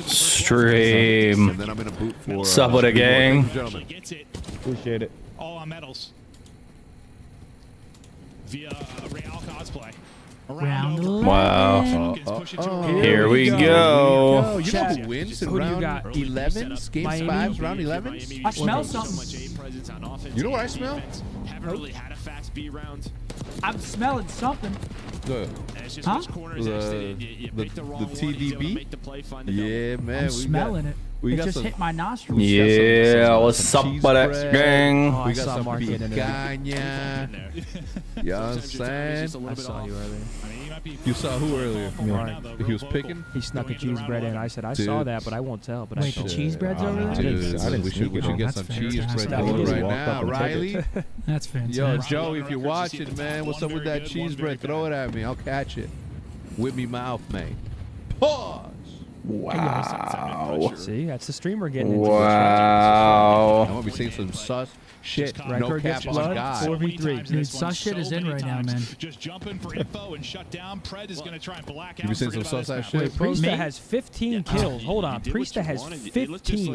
Stream. And then I'm in a boot for Sup with a gang. Appreciate it. All on medals. Via Real cosplay. Round 11. Wow. Here we go. You know who wins in round 11s? Game 5s, round 11s? I smell something. You know what I smell? Haven't really had a fast B round. I'm smelling something. The Huh? TDB? Yeah, man. I'm smelling it. We It got just some, hit my nostrils. Yeah, what's up with that gang? Oh, we I got saw some Mark getting in there. picanha. You know what I'm saying? I saw you earlier. You saw who earlier? He was picking? He snuck a cheese bread in. I said, I saw that, but I won't tell. But Wait, I the saw cheese bread's over there? Dude, we should get some cheese bread going right now. Riley? That's fantastic. Yo, Joe, if you're watching, man, what's up with that cheese bread? Throw it at me. I'll catch it. With me mouth, man. Pause. Wow. See, that's the streamer getting into Wow. I'm gonna be saying some sus shit. No Record cap gets on blood, God. 4v3. Dude, sus shit is in right now, man. Just jumping for info and shut down. Pred is going to try and black out. You be saying some sus ass shit? Priesta has 15 kills. Hold on. Priesta has 15.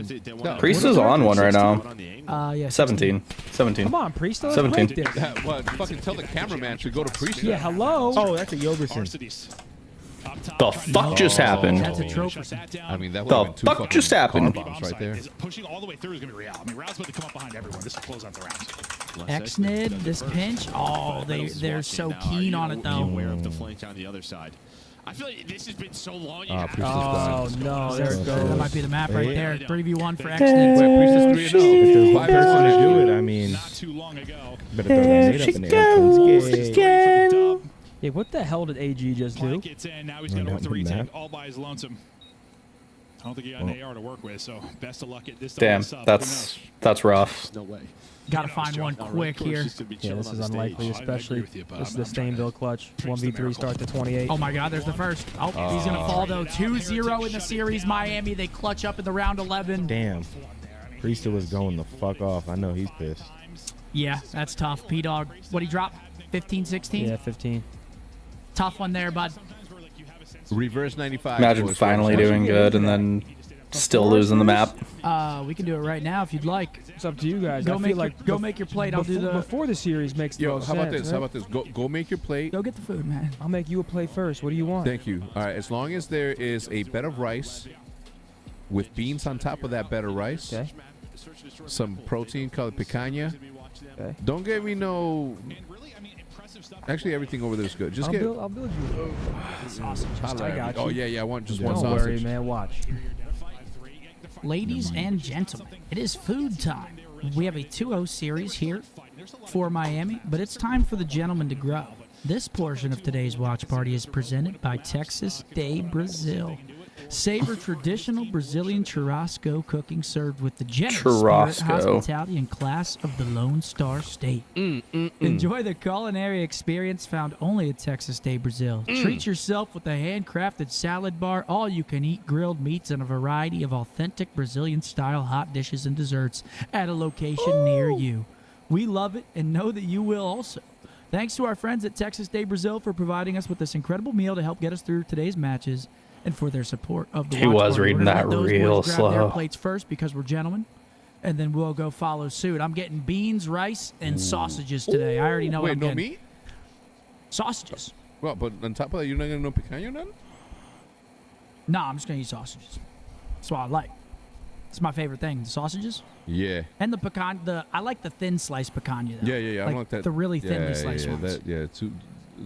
Priest is on one right now. Yeah. 17. 17. Come on, Priesta. Let's 17. break this. What? Fucking tell the cameraman to go to Priest. Yeah, hello. Oh, that's a Yoberson. The fuck just happened? That's a trope. I mean, that The would have been two fuck fucking just happened? car bombs right there. Pushing all the way through is going to be Real. I mean, Real's about to come up behind everyone. This will close out the round. Xnid, this pinch. Oh, they're so keen on it though. Aware of the flank on the other side. I feel like this has been so long. You have Priest is Oh, gone. no. There it That goes. might be the map right there. 3v1 for Wait, Xnid. Priest is 3-0. If there's one Five person to percent. do it, I mean, not too long ago. better throw that nade up in the air. Let's get- Yeah, what the hell did AG just do? Plank gets in. Now he's got to work the Run down the retake map. all by his lonesome. I don't think he got an AR to work with, so best of luck at this. Damn, that's rough. no way. Gotta find one quick here. Yeah, this is unlikely, especially this is the Stainville clutch. 1v3 start to 28. Oh my God, there's the first. Oh, he's gonna fall though. 2-0 in the series. Miami, they clutch up in the round 11. Damn. Priesta was going the fuck off. I know he's pissed. Yeah, that's tough. P-Dog, what'd he drop? 15, 16? Yeah, 15. Tough one there, bud. Reverse 95. Imagine boys. finally doing good and then still losing the map. We can do it right now if you'd like. It's up to you guys. Go I make feel like go make your plate. I'll do the. before the series makes the Yo, most how about sense, this? right? How about this? Go make your plate. Go get the food, man. I'll make you a plate first. What do you want? Thank you. All right, as long as there is a bed of rice with beans on top of that bed of rice, Okay. some protein called picanha. Okay. Don't give me no. Actually, everything over there is good. Just I'll build you a sausage. Holla I at got me. you. Oh yeah, I want just one Don't sausage. worry, man. Watch. Ladies and gentlemen, it is food time. We have a 2-0 series here for Miami, but it's time for the gentlemen to grow. This portion of today's watch party is presented by Texas Day Brazil. Savor traditional Brazilian churrasco cooking served with the generous spirit, Churrasco. hospitality, and class of the Lone Star State. Enjoy the culinary experience found only at Texas Day Brazil. Treat yourself with a handcrafted salad bar, all-you-can-eat grilled meats, and a variety of authentic Brazilian-style hot dishes and desserts at a location near you. We love it and know that you will also. Thanks to our friends at Texas Day Brazil for providing us with this incredible meal to help get us through today's matches, and for their support of the He watch was party. reading We're gonna that let those real boys grab their slow. plates first because we're gentlemen, and then we'll go follow suit. I'm getting beans, rice, and sausages today. I already know what Wait, I'm no getting. meat? Sausages. Well, but on top of that, you're not gonna know picanha or nothing? No, I'm just gonna eat sausages. That's what I like. It's my favorite thing. The sausages Yeah. and the pecan. I like the thin sliced picanha. Though. Yeah. I don't like that. The really thinly sliced yeah, ones.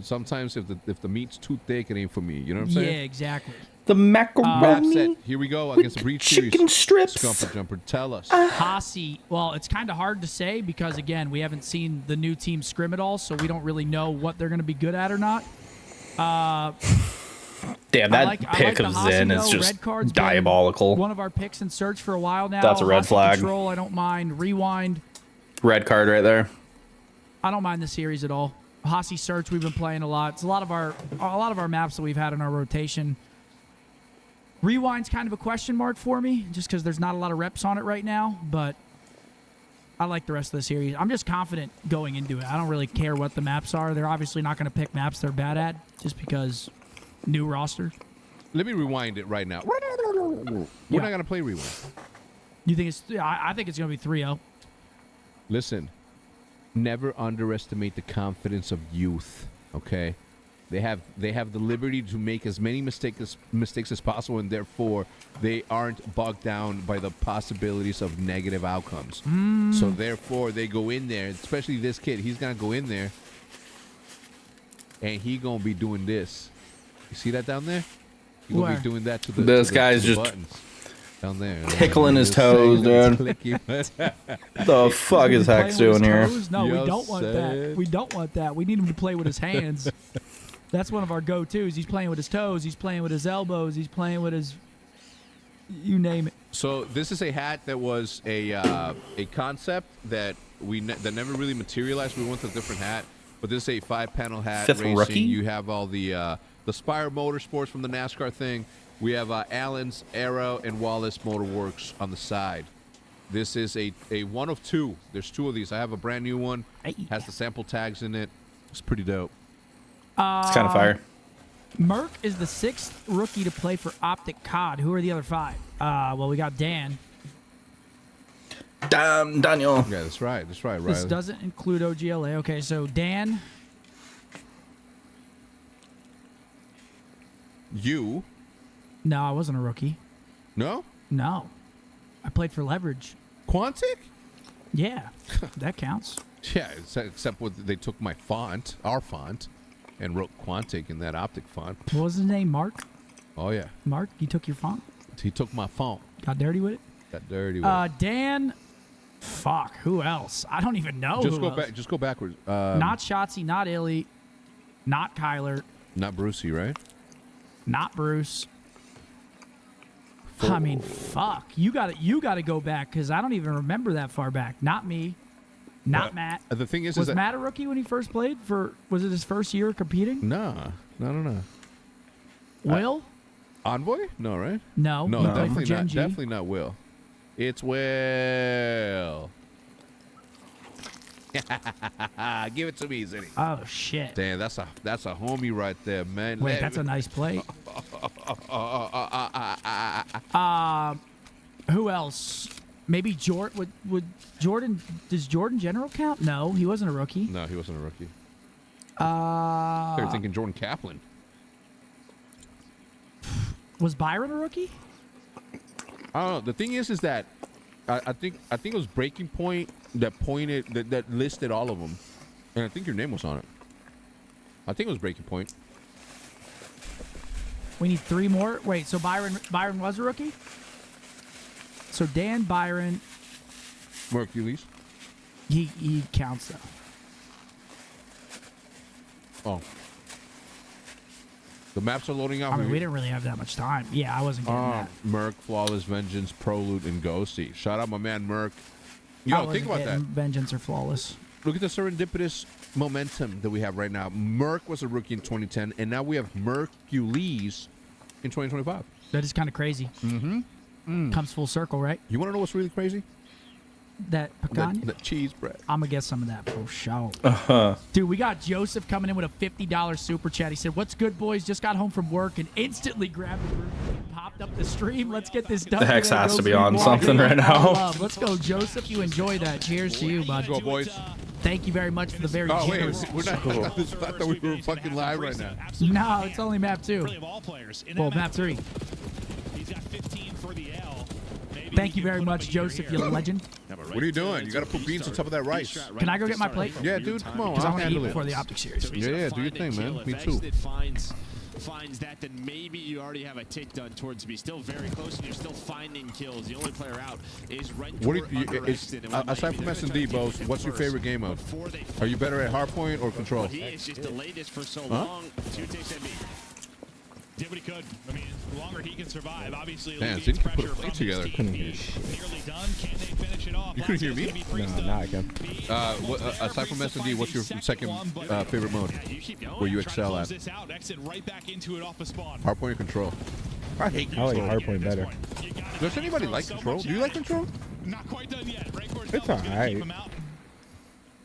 Sometimes if the meat's too thick, it ain't for me. You know what I'm Yeah, saying? exactly. The Map macaroni set. Here we go against the with Breach Series. chicken strips. Scumper Jumper, tell us. Hasi, well, it's kind of hard to say because, again, we haven't seen the new team scrim at all, so we don't really know what they're going to be good at or not. Damn, that I like pick the of Hasi, Zen though. is just Red card's been diabolical. one of our picks in search for a while now. That's a red Hasi flag. Control, I don't mind. Rewind, Red card right there. I don't mind the series at all. Hasi Search, we've been playing a lot. It's a lot of our maps that we've had in our rotation. Rewind's kind of a question mark for me, just because there's not a lot of reps on it right now. But I like the rest of the series. I'm just confident going into it. I don't really care what the maps are. They're obviously not going to pick maps they're bad at, just because new roster. Let me rewind it right now. We're Yeah. not gonna play rewind. You think it's? I think it's gonna be 3-0. Listen, never underestimate the confidence of youth. Okay, they have the liberty to make as many mistakes as possible, and therefore they aren't bogged down by the possibilities of negative outcomes. So therefore, they go in there. Especially this kid, he's gonna go in there, and he gonna be doing this. You see that down there? He gonna Where? be doing that to the. This to the, guy's to the just buttons. Down there. tickling his Just toes, saying, dude. it's clicky. The fuck is Hex doing here? No, we Yes, don't want that. sir. We don't want that. We need him to play with his hands. That's one of our go-tos. He's playing with his toes. He's playing with his elbows. He's playing with his, you name it. So this is a hat that was a concept that that never really materialized. We went with a different hat, but this is a 5-panel hat. Fifth racing. rookie? You have all the Spire Motorsports from the NASCAR thing. We have Allen's, Arrow, and Wallace Motorworks on the side. This is a one of two. There's 2 of these. I have a brand new one. Hey. Has the sample tags in it. It's pretty dope. It's kind of fire. Merck is the 6th rookie to play for Optic COD. Who are the other 5? Well, we got Dan. Damn, Daniel. Yeah, that's right. That's right, This Riley. doesn't include OGLA. Okay, so Dan. You? No, I wasn't a rookie. No? No. I played for Leverage. Quantic? Yeah, that counts. Yeah, except they took my font, our font, and wrote Quantic in that Optic font. What was his name? Mark? Oh yeah, Mark, you took your font? he took my font. Got dirty with it? Got dirty with it. Dan. Fuck, who else? I don't even know. Just who go else. back. Just go backwards. Not Shotzi, not Illy, not Kyler, Not Brucey, right? not Bruce. I mean, fuck. You got to go back because I don't even remember that far back. Not me. Not Matt. The thing is Was that Matt a rookie when he first played? Was it his first year competing? no. Will? Envoy? No, right? No. No, He played for definitely Gen not. G. Definitely not Will. It's Will. Give it to me, Zinni. Oh shit. Damn, that's a homie right there, man. Wait, that's a nice play. Who else? Maybe Jordan. Would Jordan? Does Jordan General count? No, he wasn't a rookie. No, he wasn't a rookie. They're thinking Jordan Kaplan. Was Byron a rookie? I don't know. The thing is that I think it was Breaking Point that listed all of them, and I think your name was on it. I think it was Breaking Point. We need 3 more. Wait, so Byron was a rookie? So Dan Byron, Mercules. he counts though. Oh. The maps are loading out. I mean, we didn't really have that much time. Yeah, I wasn't getting that. Merc, Flawless Vengeance, Proloot, and Ghosty. Shout out my man Merc. I Yo, think wasn't about getting that. Vengeance or Flawless. Look at the serendipitous momentum that we have right now. Merc was a rookie in 2010, and now we have Mercules in 2025. That is kind of crazy. Mm-hmm. Comes full circle, right? You want to know what's really crazy? That pecan. The cheese bread. I'm gonna get some of that for sure. Uh-huh. Dude, we got Joseph coming in with a $50 super chat. He said, "What's good, boys? Just got home from work and instantly grabbed the room and popped up the stream. Let's get this done." The Hex today. has Go to be Blue on Ball. something right now. Love. Let's go, Joseph. You enjoy that. Cheers to you, bud. Let's go, boys. Thank you very much for the very Oh, wait. generous. We're not. I thought we were fucking live right now. No, it's only map 2. Really of all players. In Well, that map 3. He's got 15 for the L. Maybe Thank he you can very put up much, a year Joseph. here. You legend. What are you doing? You got to put beans on top of that rice. Can I go get my plate? Yeah, dude. Come on. Because I I'll want to eat handle before it. the Optic Series. Yeah, do your thing, man. Me too. Finds that, then maybe you already have a tick done towards me. Still very close, and you're still finding kills. The only player out is right. What do you, aside from S&D, Bose, what's your favorite game mode? Are you better at hardpoint or control? He has just delayed this for so long. 2 takes and B. Did what he could. I mean, the longer he can survive, obviously. Man, alleviates Zink can put a pressure plate from his together. team. Couldn't hear shit. Nearly done. Can they finish it off? You couldn't hear me? No, now I can. Aside from S&D, what's your second favorite mode? You keep going. Where you Try to excel close at? this out. Exit right back into it off the spawn. Hardpoint or control? I hate I like control. hardpoint better. Does anybody like control? Do you like control? Not quite done yet. It's alright.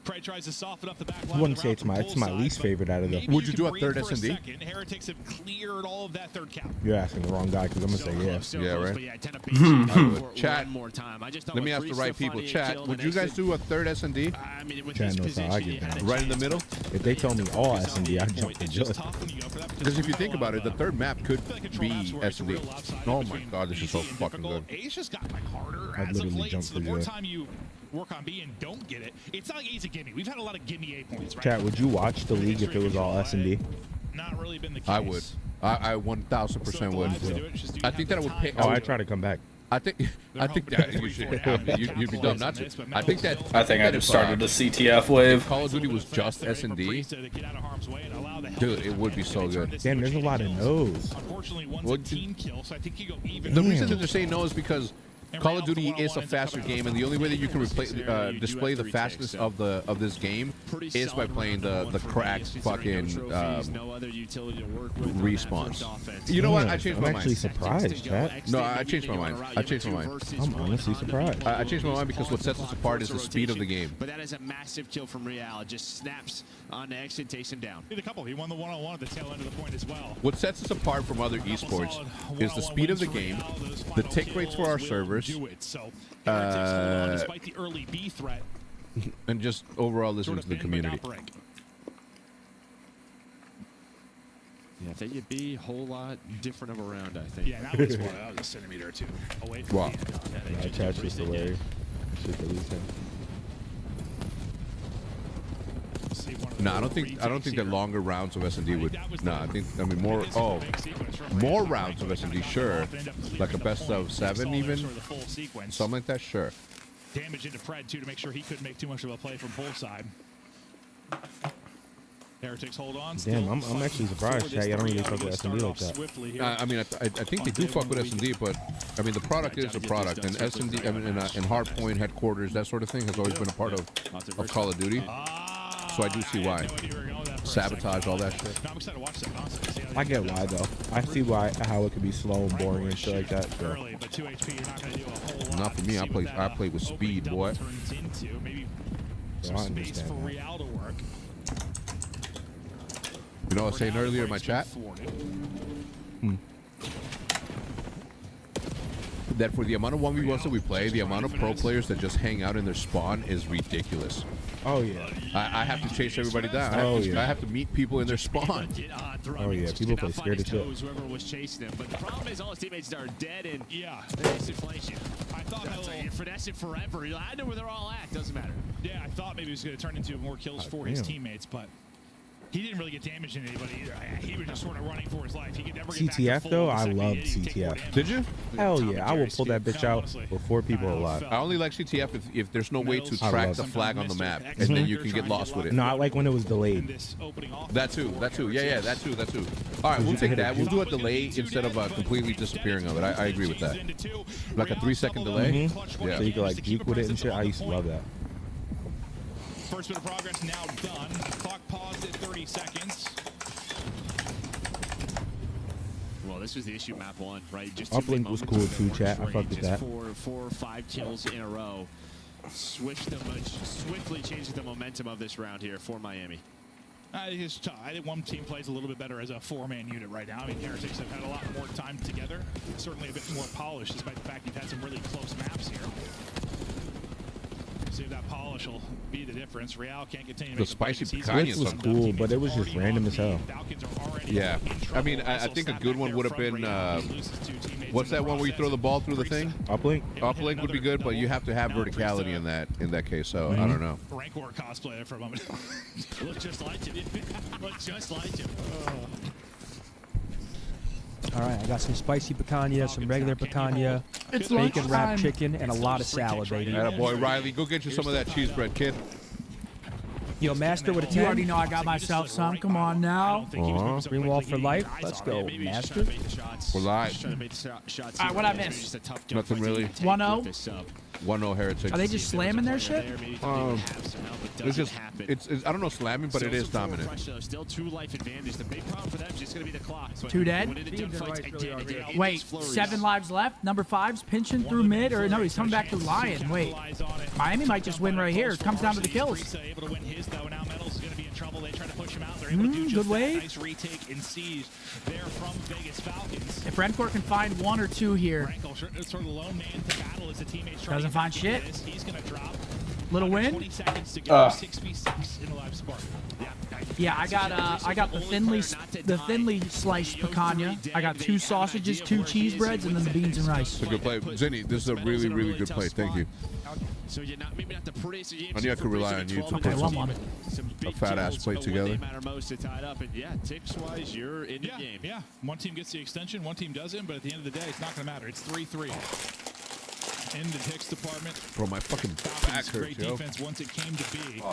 Craig tries to soften up the back I line. wouldn't say it's my least favorite out of the. Would you do a third S&D? Heretics have cleared all of that third cap. You're asking the wrong guy because I'm gonna say yeah. Yeah, right. But yeah, 10 apiece for Chat. one more time. I just thought Let me with ask the Priest, right people. Stefani, Chat, Kill, would and you guys Exit, do a third S&D? I mean, with Chat his knows how I position, get he had down. a Right in the chance. middle? If they told me all S&D, I'd jump the It's just judge. tough when you go for that Because if you there's think a about lot it, the of, third map could control maps be where it's a S&D. real lopsided Oh my between god, this is so easy and fucking difficult. good. A's just got like harder I'd as of literally late. jump So the for more Joe. time you work on B and don't get it, it's not like A's a gimme. We've had a lot of gimme A points, right? Chat, would you watch the league if it was all S&D? Not really been the case. I would. I 1000% would. I think that I would pick. Oh, I try to come back. I think that you should. You'd be dumb not to. I think that. I think I just started a if CTF wave. Call of Duty was just S&D, dude, it would be so good. Damn, there's a lot of no's. Unfortunately, one's Well, a team kill, so I think you go even. The reason that they're saying no is because Call of Duty is a faster game, and the only way that you can display the fastness of this game is by playing the cracked fucking respawns. You know what? I changed my I'm actually mind. surprised, chat. No, I changed my mind. I changed my mind. I'm honestly surprised. I changed my mind because what sets us apart is the speed of the game. But that is a massive kill from Real. It just snaps on the exit, takes him down. The couple. He won the one-on-one at the tail end of the point as well. What sets us apart from other esports is the speed of the game, the tick rates for our servers, Despite the early B threat, and just overall listening to the community. Yeah, if they could be a whole lot different of a round, I think. Yeah, that was a centimeter or two away from Wow. Yeah, chat's just hilarious. Shit that we said. No, I don't think that longer rounds of S&D would. No, I mean more. Oh, more rounds of S&D, sure. Like a best of 7 even, something like that, sure. Damage into Fred too to make sure he couldn't make too much of a play from poolside. Heretics hold on. Damn, I'm actually surprised, chat. I don't really fuck with S&D like that. I mean, I think they do fuck with S&D, but I mean the product is a product, and S&D, I mean, and Hardpoint headquarters, that sort of thing has always been a part of Call of Duty. So I do see why. Sabotage, all that shit. I get why though. I see why how it could be slow and boring and shit like that. So. Not for me. I play with speed, boy. So I understand that. You know what I was saying earlier in my chat? That for the amount of 1v1s that we play, the amount of pro players that just hang out in their spawn is ridiculous. Oh yeah. I have to chase everybody down. I have to meet people in their spawn. Oh yeah, people play scared of shit. Whoever was chasing him, but the problem is all his teammates are dead and they inflation. I thought you're finessing forever. I know where they're all at. Doesn't matter. Yeah, I thought maybe it was going to turn into more kills for his teammates, but he didn't really get damaged in anybody either. He was just sort of running for his life. He could never get back to CTF full though, the I second he loved did, he'd take more CTF. damage. Did you? Hell yeah, I will pull that bitch out before people are alive. I only like CTF if there's no way to I track love the it. flag on the map, and then you can get lost with it. No, I like when it was delayed. That too. Yeah, that too. All right, we'll take that. We'll do a delay instead of completely disappearing of it. I agree with that. Like a 3-second delay. Yeah. So you can like juke with it and shit. I used to love that. First bit of progress now done. Clock paused at 30 seconds. Well, this was the issue map 1, right? Just Uplink was cool too, chat. I fucked with that. 4 or 5 kills in a row. Swiftly changing the momentum of this round here for Miami. I think one team plays a little bit better as a 4-man unit right now. I mean, Heretics have had a lot more time together. Certainly a bit more polished, despite the fact you've had some really close maps here. See if that polish will be the difference. Real can't continue to The spicy picanha Blitz was cool, but it was just random as hell. Yeah. I mean, I think a good one would have been, what's that one where you throw the ball through the thing? Uplink? Uplink would be good, but you have to have verticality in that case, so I don't know. Rank War cosplay there for a moment. Look just like him. Look just like him. All right, I got some spicy picanha, some regular picanha, It's bacon wrapped lunchtime. chicken, and a lot of salad, baby. Boy, Riley, go get you some of that cheese bread, kid. Yo, Master with a 10. You already know I got myself some. Come on now. Green wall for life. Let's go, Master. We're live. All right, what I missed? Nothing really. 1-0. 1-0 Heretics. Are they just slamming their shit? It's just, it's I don't know slamming, but it is dominant. Still 2 life advantage. The big problem for them is just going to be the clock. 2 dead? Wait, 7 lives left. Number 5's pinching through mid, or no, he's coming back to Lion. Wait. Miami might just win right here. It comes down to the kills. Able to win his though. Now Metals is going to be in trouble. They try to push him out. They're able to do just good that. wave. Nice retake and siege there from Vegas Falcons. If Rencor can find 1 or 2 here. Frankel sort of the lone man to battle as the teammates try Doesn't to find shit. He's going to drop. Little win. 20 seconds to go. 6v6 in the live spark. Yeah, I got the thinly sliced picanha. I got 2 sausages, 2 cheese breads, and then the beans and rice. It's a good play. Zinni, this is a really, really good play. Thank you. So you're not maybe not the prettiest of games. I knew I could rely on you to Okay, put one. a fat-ass play together. They matter most to tie it up, and yeah, ticks-wise, you're in the game. Yeah, one team gets the extension, one team doesn't, but at the end of the day, it's not going to matter. It's 3-3. In the Ticks department. Bro, my fucking back Falcons, hurts, great yo. defense once it came to be. I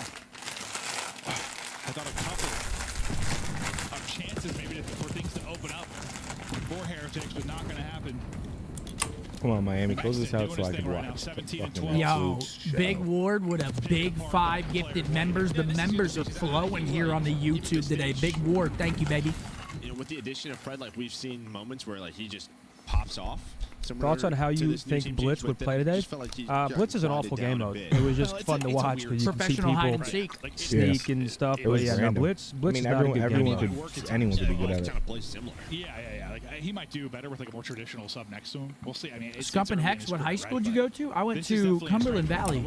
thought a couple of chances maybe for things to open up for Heretics, but not going to happen. Come on, Miami, close this out so I can Right now, watch. 17 and Fucking 12. Yo, absolute Big show. Ward with a big 5 gifted members. The members are flowing here on the YouTube today. Big Ward, thank you, baby. You know, with the addition of Fred, like we've seen moments where like he just pops off. Thoughts on how you think Blitz would play today? Blitz is an awful game mode. It was just fun to watch because you can see Professional hide and people seek. sneak and stuff. It But was yeah, no, random. Blitz I mean, is not a good everyone game. could, anyone could be good at it. Yeah. Like, he might do better with like a more traditional sub next to him. We'll see. I mean, Scump and Hex, what high school did you go to? I went to Cumberland Valley.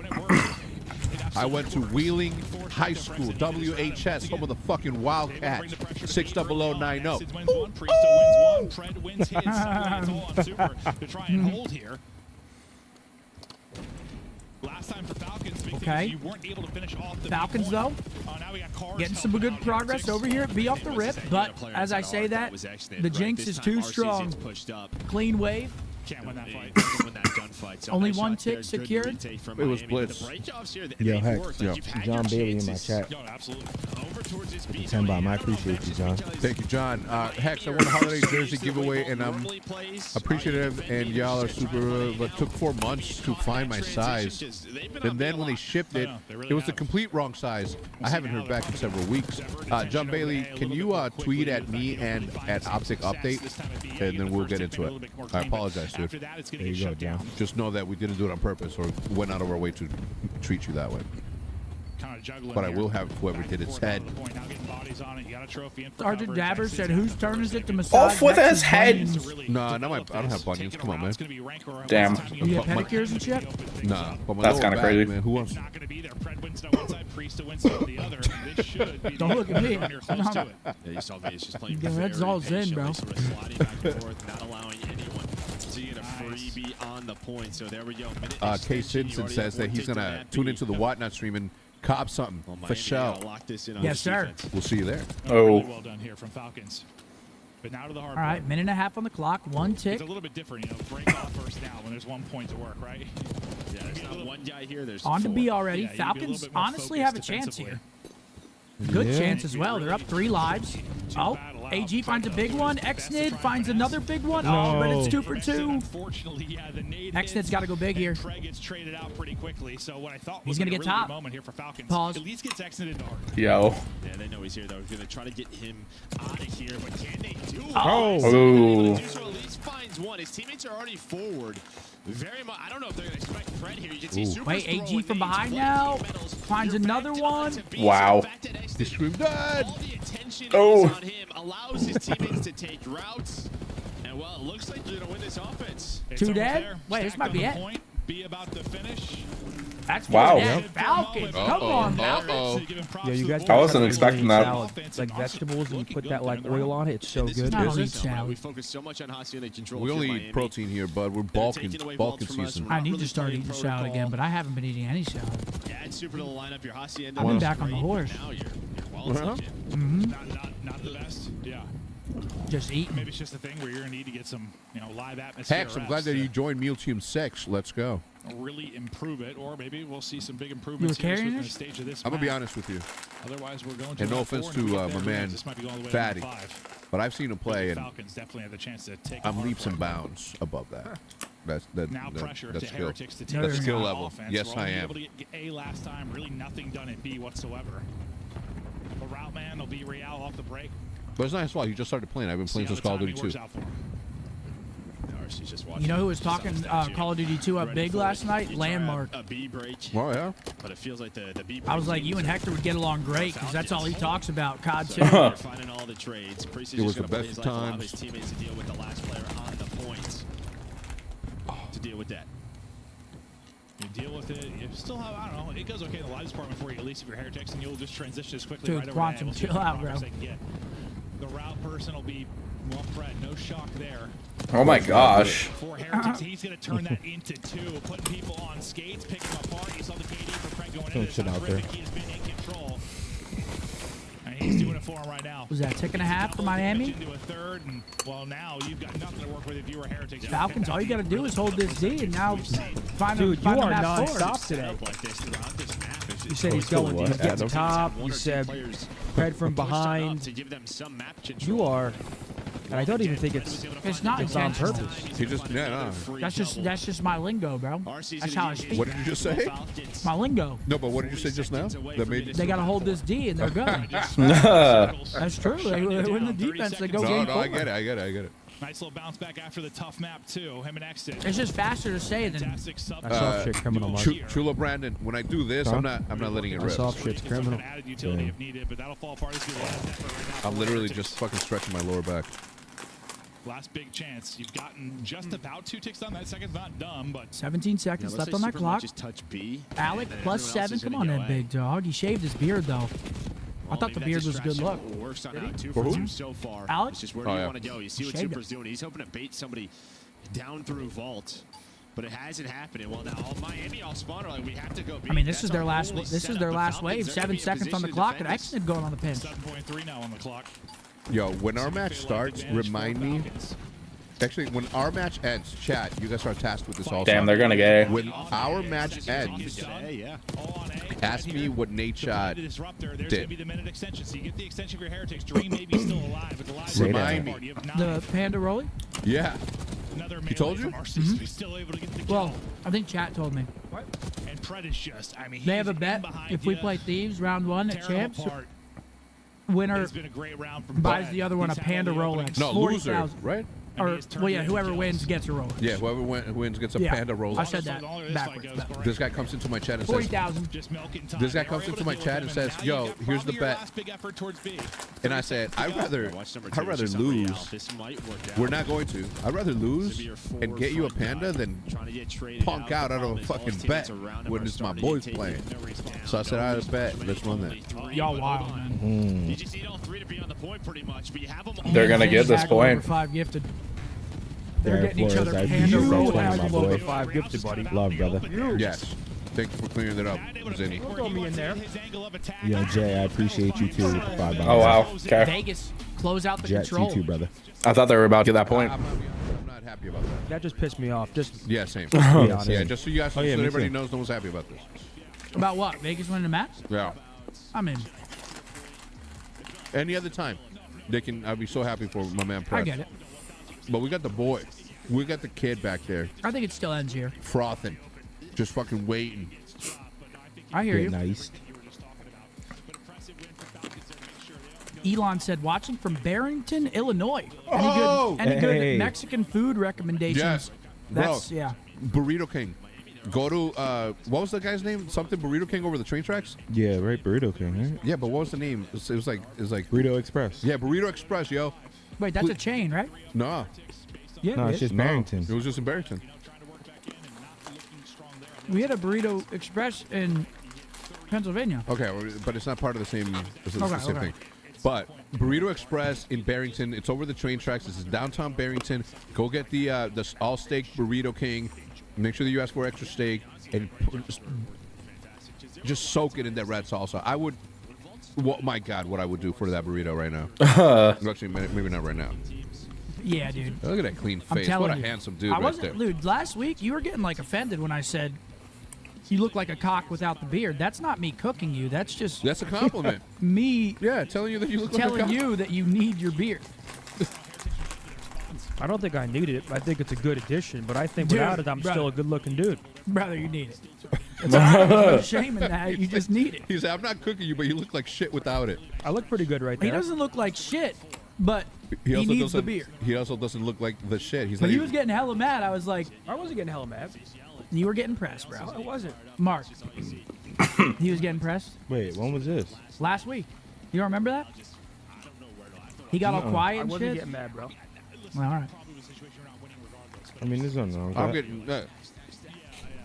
I went to Wheeling High School, WHS, home of the fucking Wildcats, 60090. Wins one, Priest wins one, Fred wins his. It's all on Super to try and hold here. Last time for Falcons, big thing is you weren't able to finish off the Falcons though, now we got Cars getting some good progress over here. Be off the rip, but as I say that, the Jinx is too strong. Clean wave. Can't win that fight. Only 1 tick secured. It was Blitz. Yo, Hex. Yo. John Bailey in my chat. No, absolutely. 10 bomb. I appreciate you, John. Thank you, John. Hex, I won a holiday jersey giveaway, and I'm appreciative, and y'all are super, but took 4 months to find my size. And then when they shipped it, it was the complete wrong size. I haven't heard back in several weeks. John Bailey, can you tweet at me and at Optic Update, and then we'll get into it. I apologize, dude. There you go, John. Just know that we didn't do it on purpose or went out of our way to treat you that way. But I will have whoever did its head. Sergeant Dabber said, "Whose turn is it to massage?" Off with his head. No, not my. I don't have bunions. Come on, man. Damn. You have pedicures and shit? Nah, but my That's lower kinda back, crazy. Man, who wants? Not going to be there. Pred wins to one side, Priest wins to the other. This should be Don't look at me. You're close to it. Yeah, you saw Vegas just playing Your head's all very zen, bro. patiently, sort of sliding back and forth, not allowing anyone to get a freebie on the point. So there we go. Kay Simpson says that he's gonna tune into the Whatnot stream and cop something for sure. Yes, sir. We'll see you there. Oh. Really well done here from Falcons. But now to the hard All right, part. minute and a half on the clock, 1 tick. It's a little bit different, you know, break off first down when there's 1 point to work, right? Yeah, there's not one guy here. There's On to 4. B already. Yeah, you gotta be a little Falcons bit more honestly have a focused chance defensively. here. Good chance as well. They're up 3 lives. Oh, AG finds a big one. Xnid finds another big one. Oh, but it's 2 for 2. Unfortunately, yeah, the nade Xnid's got to go big here. Craig gets traded out pretty quickly. So what I thought He's was gonna a get really top. good moment here for Falcons. Pause. At least gets Xnid into hard. Yo. Yeah, they know he's here, though. He's going to try to get him out of here, but can they do it? Oh. Oh. So at least finds one. His teammates are already forward. Very much. I don't know if they're going to expect Fred here. You can see Super's Wait, AG throwing from nades, behind one now. team medals. Finds You're another back one. to B, Wow. so back to X. He screamed, "Dad!" All the attention Oh. is on him. Allows his teammates to take routes. And, well, it looks like they're going to win this offense. It's 2 almost dead? there. Wait, this Stacked might be on the it. point. Be about to finish. That's Wow. dead. Falcons, come on now. Yeah, you guys. I wasn't gotta expecting eat that. salad, like vegetables, and you put that like oil on it. It's so good. I don't Is eat it? salad. We focus so much on Hacienda they control. We only Miami. eat protein here, bud. We're Balkan season. I need to start eating salad again, but I haven't been eating any salad. Add Super to the lineup. Your Hacienda. I've been is back on the great, horse. but Now you're well legit. Not the best. Yeah. Just eating. Maybe it's just a thing where you're going to need to get some, you know, live atmosphere. Hex, I'm glad reps that to you joined Meal Team 6. Let's go. really improve it, or maybe we'll see some big improvements You were here carrying within the it? stage of this I'm going to be match. honest with you. Otherwise, we're going to And no round offense 4, to and if we get my there, man, this might be going all the way Fatty. to round 5. But I've seen him play, The and Falcons definitely have the chance to take. I'm leaps and bounds above that. Now pressure that's to skill. Heretics to take That's over skill on level. offense. Yes, We're I only am. able to get A last time. Really nothing done in B whatsoever. The route man will be Real off the break. But it's not his fault. He just started playing. I've been See playing how since the Call of timing Duty 2. works out for him. RC's just watching. You know who was talking Call of Duty 2 up big last night? Landmark. A B break. Oh yeah. But it feels like the B break. I was like, you and Hector would get along great because that's all he talks about. COD 2. They're finding all the trades. Priest is It was just the gonna play best his life, allow times. his teammates to deal with the last player on the points. To deal with that. You deal with it. You still have, I don't know, it goes okay in the lives department for you, at least if you're Heretics, and you'll just transition as quickly Dude, right over Quantum, to chill out, bro. The route person will be, well, Fred, no shock there. Oh my gosh. For Heretics, he's going to turn that into 2, putting people on skates, picking them apart. You saw the KD for Fred going into shit out there. He's been in control. And he's doing it for him right now. Was that a tick and a half for Miami? Into a third, and well, now you've got nothing to work with if you were Heretics. Falcons, all you got to do is hold this D, and now find Dude, you find are a map forward. non-stop today. Like this throughout this map. You said he's going, he's getting top. You said Fred from behind. To give them some map control. You are, and I don't even think it's not on intentional. purpose. He just no. That's just my lingo, bro. That's how I speak. What did you just say? My lingo. No, but what did you say just now? That made They got to hold this D, and they're going. That's true. They win the defense. They go game No, I forward. get it. Nice little bounce back after the tough map, too. Him and Exton. It's just faster to say than Fantastic sub. That soft shit criminal, Mark. Chulo Brandon, when I do this, I'm not letting it That rip. soft shit's criminal. Added utility if needed, but that'll fall apart. This is gonna be a lot of effort right now. I'm literally just fucking stretching my lower back. Last big chance. You've gotten just about 2 ticks on that. Second's not dumb, but 17 seconds left on that clock. Just touch B. Alec plus 7. Come on, that big dog. He shaved his beard, though. I thought the beard was a good look. Works on out 2 For for who? 2 so far. Alex? It's just where do you want to go? You see what Shaved Super's doing. He's hoping to bait somebody down through vault. But it hasn't happened. Well, now Miami all spawn are like, we have to go B. I mean, this is That's their our last. only This is setup. their The last Falcons, wave. they're 7 gonna be in seconds on the position to clock, and defend this. Exton going on the pinch. 7.3 now on the clock. Yo, when our match starts, remind me. Actually, when our match ends, chat, you guys are tasked with this also. Damn, they're gonna gay. When our match ends, ask me what Nate shot There's going to did. be the minute extension. So you get the extension for your Heretics. Dream may be still alive, but the live Remind me. You have not The Panda Rolly? Yeah. another He told melee you? from RC's who's still able to get the kill. Well, I think chat told me. And Pred is just, I mean, They have a he's bet in behind if we you, play Thieves round 1 at tearing them Champs, apart. winner It's been a great round from buys Pred. the other one a He's had Panda all the Rolex. openings. No, loser, 40,000. right? Or, he's turned well, yeah, it whoever into wins kills. gets a Rolex. Yeah, whoever wins gets a Yeah. Panda I Rolex. said So that the longer this backwards. fight goes, but- This guy comes into my chat and says, 40,000. Just milking time. This guy They comes were into able my to deal chat with and him, says, now "Yo, you've got here's the probably your bet." last big effort towards B. And I said, I'd rather Watch number 2 lose. This might work out. We're not going to. I'd rather lose Be your and get you a forward Panda front guy. than Trying to get traded punk out The of a problem is all fucking his bet teammates around him when are it's my starting to boys take playing. it. No response. So I said, I bet. Let's run that. Y'all wild, man. You just need all 3 to be on the point pretty much, but you have them all. They're gonna get this Zach over point. 5 gifted. They're There getting each for other us. I Panda appreciate that Rolex. point, my boy. Over 5 gifted, buddy. Love, brother. Yes. Thank you for clearing that up, Zinni. Don't throw me in there. Yo, Jay, I appreciate you too. $5. Oh wow. Okay. Vegas, close out the Jet, control. you too, brother. I thought they were about to get that point. I'm not happy about that. That just pissed me off. Just Yeah, same. be honest. Yeah, just so you guys know, Oh, yeah, so me everybody too. knows no one's happy about this. About what? Vegas winning the match? Yeah. I mean, Any other time, I'd be so happy for my man I Press. get it. But we got the boy. We got the kid back there, I think it still ends here. frothing, just fucking waiting. I hear you. Get nice. Elon said, watching from Barrington, Illinois. Oh! Any Hey. good Mexican food recommendations? Yes. Bro, That's, yeah. Burrito King. Go to, what was the guy's name? Something Burrito King over the train tracks? Yeah, right. Burrito King, right? Yeah, but what was the name? It was like, Burrito Express. yeah, Burrito Express, yo. Wait, that's a chain, right? Nah, Yeah, No, it's just Barrington. it was just in Barrington. we had a Burrito Express in Pennsylvania. Okay, but it's not part of the same, it's the Okay, same okay. thing. But Burrito Express in Barrington, it's over the train tracks. This is downtown Barrington. Go get the all steak Burrito King. Make sure that you ask for extra steak and just soak it in that red salsa. I would, my God, what I would do for that burrito right now. Actually, maybe not right now. Yeah, dude. Look at that clean I'm face. telling What a you. handsome dude I right wasn't, there. dude, last week you were getting like offended when I said you look like a cock without the beard. That's not me cooking you. That's just That's a compliment. me Yeah, telling you that you look like a telling cock. you that you need your beard. I don't think I need it. I think it's a good addition, but I think Dude, without it, I'm brother. still a good-looking dude. Brother, you need it. It's not no shame in that. You just need it. He said, I'm not cooking you, but you look like shit without it. I look pretty good right He there. doesn't look like shit, but He also needs the doesn't. beer. He also doesn't look like the shit. He's But not he even- was getting hella mad. I was like, I wasn't getting hella mad. you were getting pressed, I bro. wasn't. Mark, he was getting pressed Wait, when was this? last week. You don't remember that? He got all quiet I and wasn't shit. getting mad, bro. Well, all right. I mean, there's nothing wrong with I'm that. getting.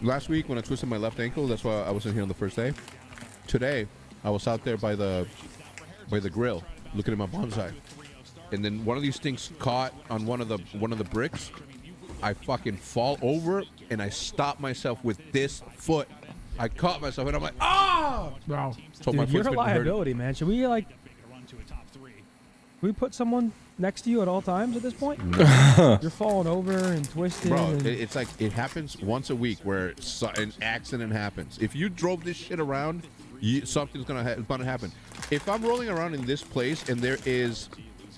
Last week when I twisted my left ankle, that's why I wasn't here on the first day. Today, I was out there by the grill, looking at my bonsai, and then one of these things caught on one of the bricks. I fucking fall over and I stop myself with this foot. I caught myself and I'm like, ah! Bro, So my Dude, you're foot's a been hurting. liability, man. Should we like? We put someone next to you at all times at this point? You're falling over and twisting. Bro, and it's like it happens once a week where an accident happens. If you drove this shit around, something's gonna happen. If I'm rolling around in this place and there is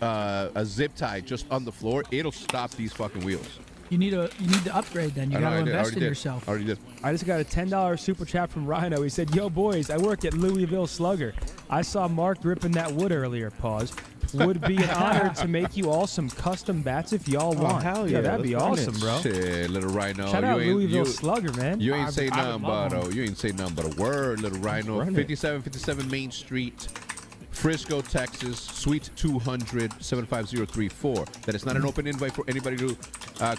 a zip tie just on the floor, it'll stop these fucking wheels. you need to upgrade then. You I know, got to I invest in did. yourself. I already did. I just got a $10 super chat from Rhino. He said, "Yo, boys, I work at Louisville Slugger. I saw Mark ripping that wood earlier. Pause. Would be an honor to make you all some custom bats if y'all want." hell yeah, that'd be let's run awesome, it. bro. Shit, little Rhino. Shout out you ain't, Louisville you, Slugger, man. you ain't say I would nothing love but one. you ain't say nothing but a word, little Rhino. Run it. 5757 Main Street, Frisco, Texas, Suite 200, 75034. That is not an open invite for anybody to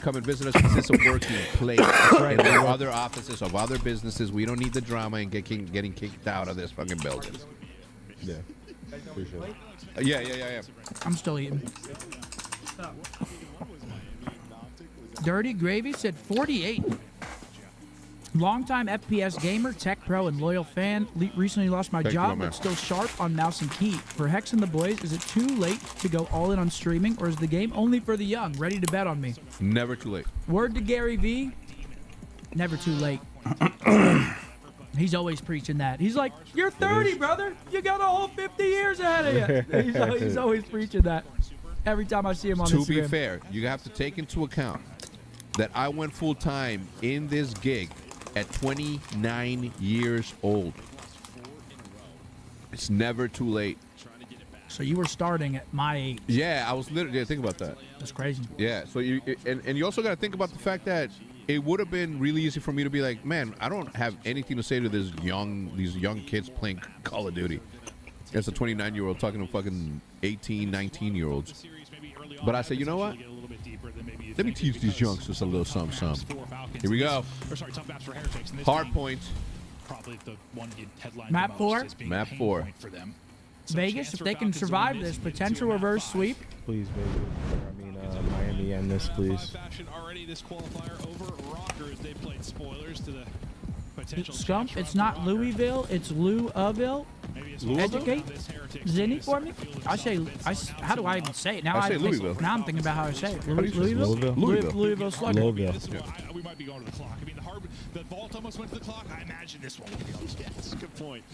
come and visit us. This is a working place. And there are other offices of other businesses. We don't need the drama and getting kicked out of this fucking building. Yeah. Appreciate it. Yeah. I'm still eating. Dirty Gravy said 48. Longtime FPS gamer, tech pro, and loyal fan. Recently lost my Thank you, job, my man. but still sharp on mouse and key. For Hex and the boys, is it too late to go all in on streaming, or is the game only for the young? Ready to bet on me? Never too late. Word to Gary V. Never too late. He's always preaching that. He's like, "You're 30, brother. You got a whole 50 years ahead of you." He's always preaching that. Every time I see him on To Instagram. be fair, you have to take into account that I went full time in this gig at 29 years old. It's never too late. So you were starting at my age. Yeah, I was literally think about that. That's crazy. Yeah, so you and you also got to think about the fact that it would have been really easy for me to be like, man, I don't have anything to say to these young kids playing Call of Duty. As a 29-year-old talking to fucking 18, 19-year-olds. But I say, you know what? Let me teach these youngsters a little something. Here we go. Hard point. Map 4? Map 4. Vegas, if they can survive this potential reverse sweep, Please, baby. I mean, Miami end this, please. Scump, it's not Louisville, it's Louisville. Educate Zinni for me. How do I even say it? Now I say Louisville. Now I'm thinking about how I say it. do you say Louisville? Louisville? Louisville Slugger. Louisville. We might be going to the clock. I mean, the vault almost went to the clock. I imagine this one will be on. Yeah, that's a good point.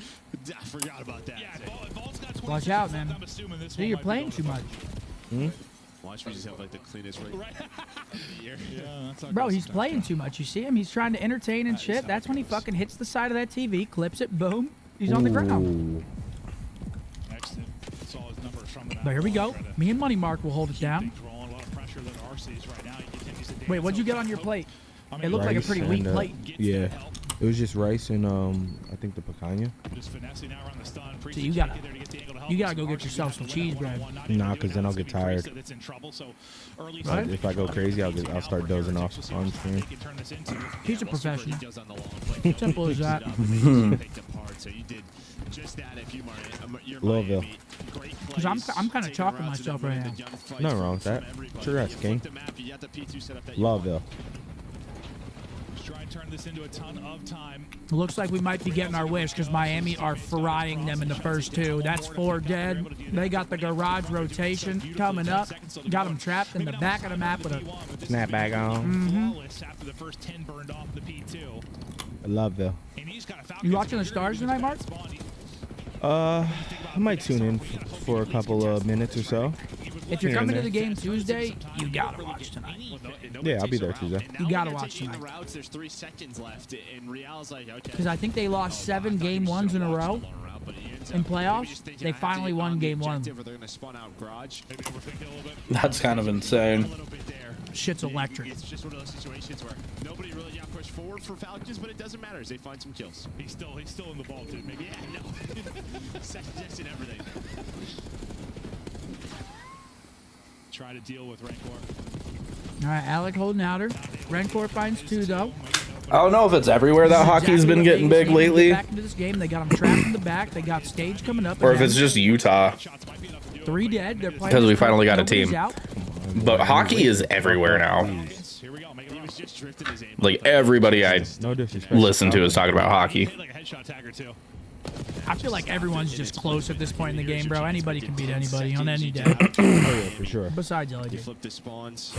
I forgot about that. Yeah, vault's got 26 Watch out, left. man. I'm assuming this See, one you're might be playing going too to- much. Watch me just have like the cleanest rate. Yeah, that's not Bro, good he's stuff. playing too much. You see him? He's trying to entertain and shit. That's when he fucking hits the side of that TV, clips it, boom. He's on the ground. Ooh. Next, saw his numbers from the But here we go. Me and Money Mark will hold it down. Things rolling, a lot of pressure that RC's right now. He continues to Wait, dance what'd you get over on your the plate? I mean, It looked like a Rice pretty weak and, plate. Yeah. It was just rice and I think the picanha. just finessing now around the stun. So you gotta go get yourself some cheese bread. Nah, 'cause then I'll get tired. That's in trouble. So early Right. If I go crazy, I'll start dozing off on stream. He's a professional. He does on the long play. Simple as that. Picked apart, so you did just that if you you're Louisville. Miami. Great 'Cause I'm plays, kinda taking chopping routes and myself then right winning now. the gunfights Nothing wrong with from that. everybody. It's your rest, You King. flip the map, you got the P2 set up that you Loveville. Try and turn this into a ton of time. Looks like we might be getting our wish because Miami are frying them in the first two. That's 4 dead. They got the garage rotation coming up. Got them trapped in the back of the map with a... Snapback on. Flawless after the first 10 burned off the P2. Loveville. And he's got a Falcons You watching the stars tonight, Mark? I might tune in for a couple of minutes or so. If you're Here and coming to there. the game Tuesday, you gotta watch tonight. Yeah, I'll be there Tuesday. You gotta watch tonight. tonight. Routes, there's 3 seconds left, and Real's like, okay. Because I think they lost 7 game ones in a row. company. In playoffs, they finally won game 1. They're going to spawn out garage. Maybe overthinking a little bit. That's kind of A insane. little bit there. Shit's electric. It's just one of those situations where nobody really got pushed forward for Falcons, but it doesn't matter as they find some kills. He's still in the ball, dude. Maybe. Yeah, no. Second guess and everything. Try to deal with Rancor. All right, Alec holding outer. Rancor finds 2 though. I don't know if it's everywhere that hockey's been getting big lately, Back into this game, they got him trapped in the back. They got stage coming up. or if it's just Utah. 3 dead. They're playing Because we finally got a nobody's team. out. But hockey is everywhere now. Here we go. He was just drifting his aim. Like everybody I No disrespect. listen to is talking about hockey. Like a headshot tag or two. I feel like everyone's just close at this point in the game, bro. Anybody can beat anybody on any day. Oh yeah, for sure. Besides You LAD. flip the spawns.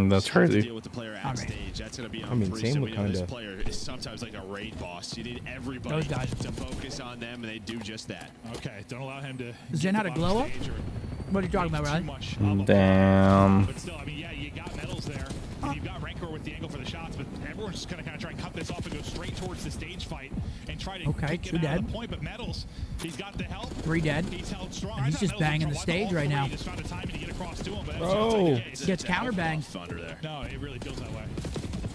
That's crazy. Deal with the player at Alright. stage. That's gonna be on I mean, free, same so with we know this kinda- player is sometimes like a raid boss. You need everybody Those guys. to focus on them, and they do just that. Okay, don't allow him to. Zen had a glow up? stage or What are you talking about, too Riley? much on the Damn. But still, I mean, yeah, you got medals there. And you've got Rancor with the angle for the shots, but everyone's just gonna kind of try and cut this off and go straight towards the stage fight and try to Okay, kick 2 it out of dead. the point. But medals, he's got the help. 3 dead. He's held strong. And he's I thought just Medals banging was the throwing stage all right 4, now. he just found a timing to get across to him, but Bro. Gets counterbanged. Thunder there. No, it really feels that way.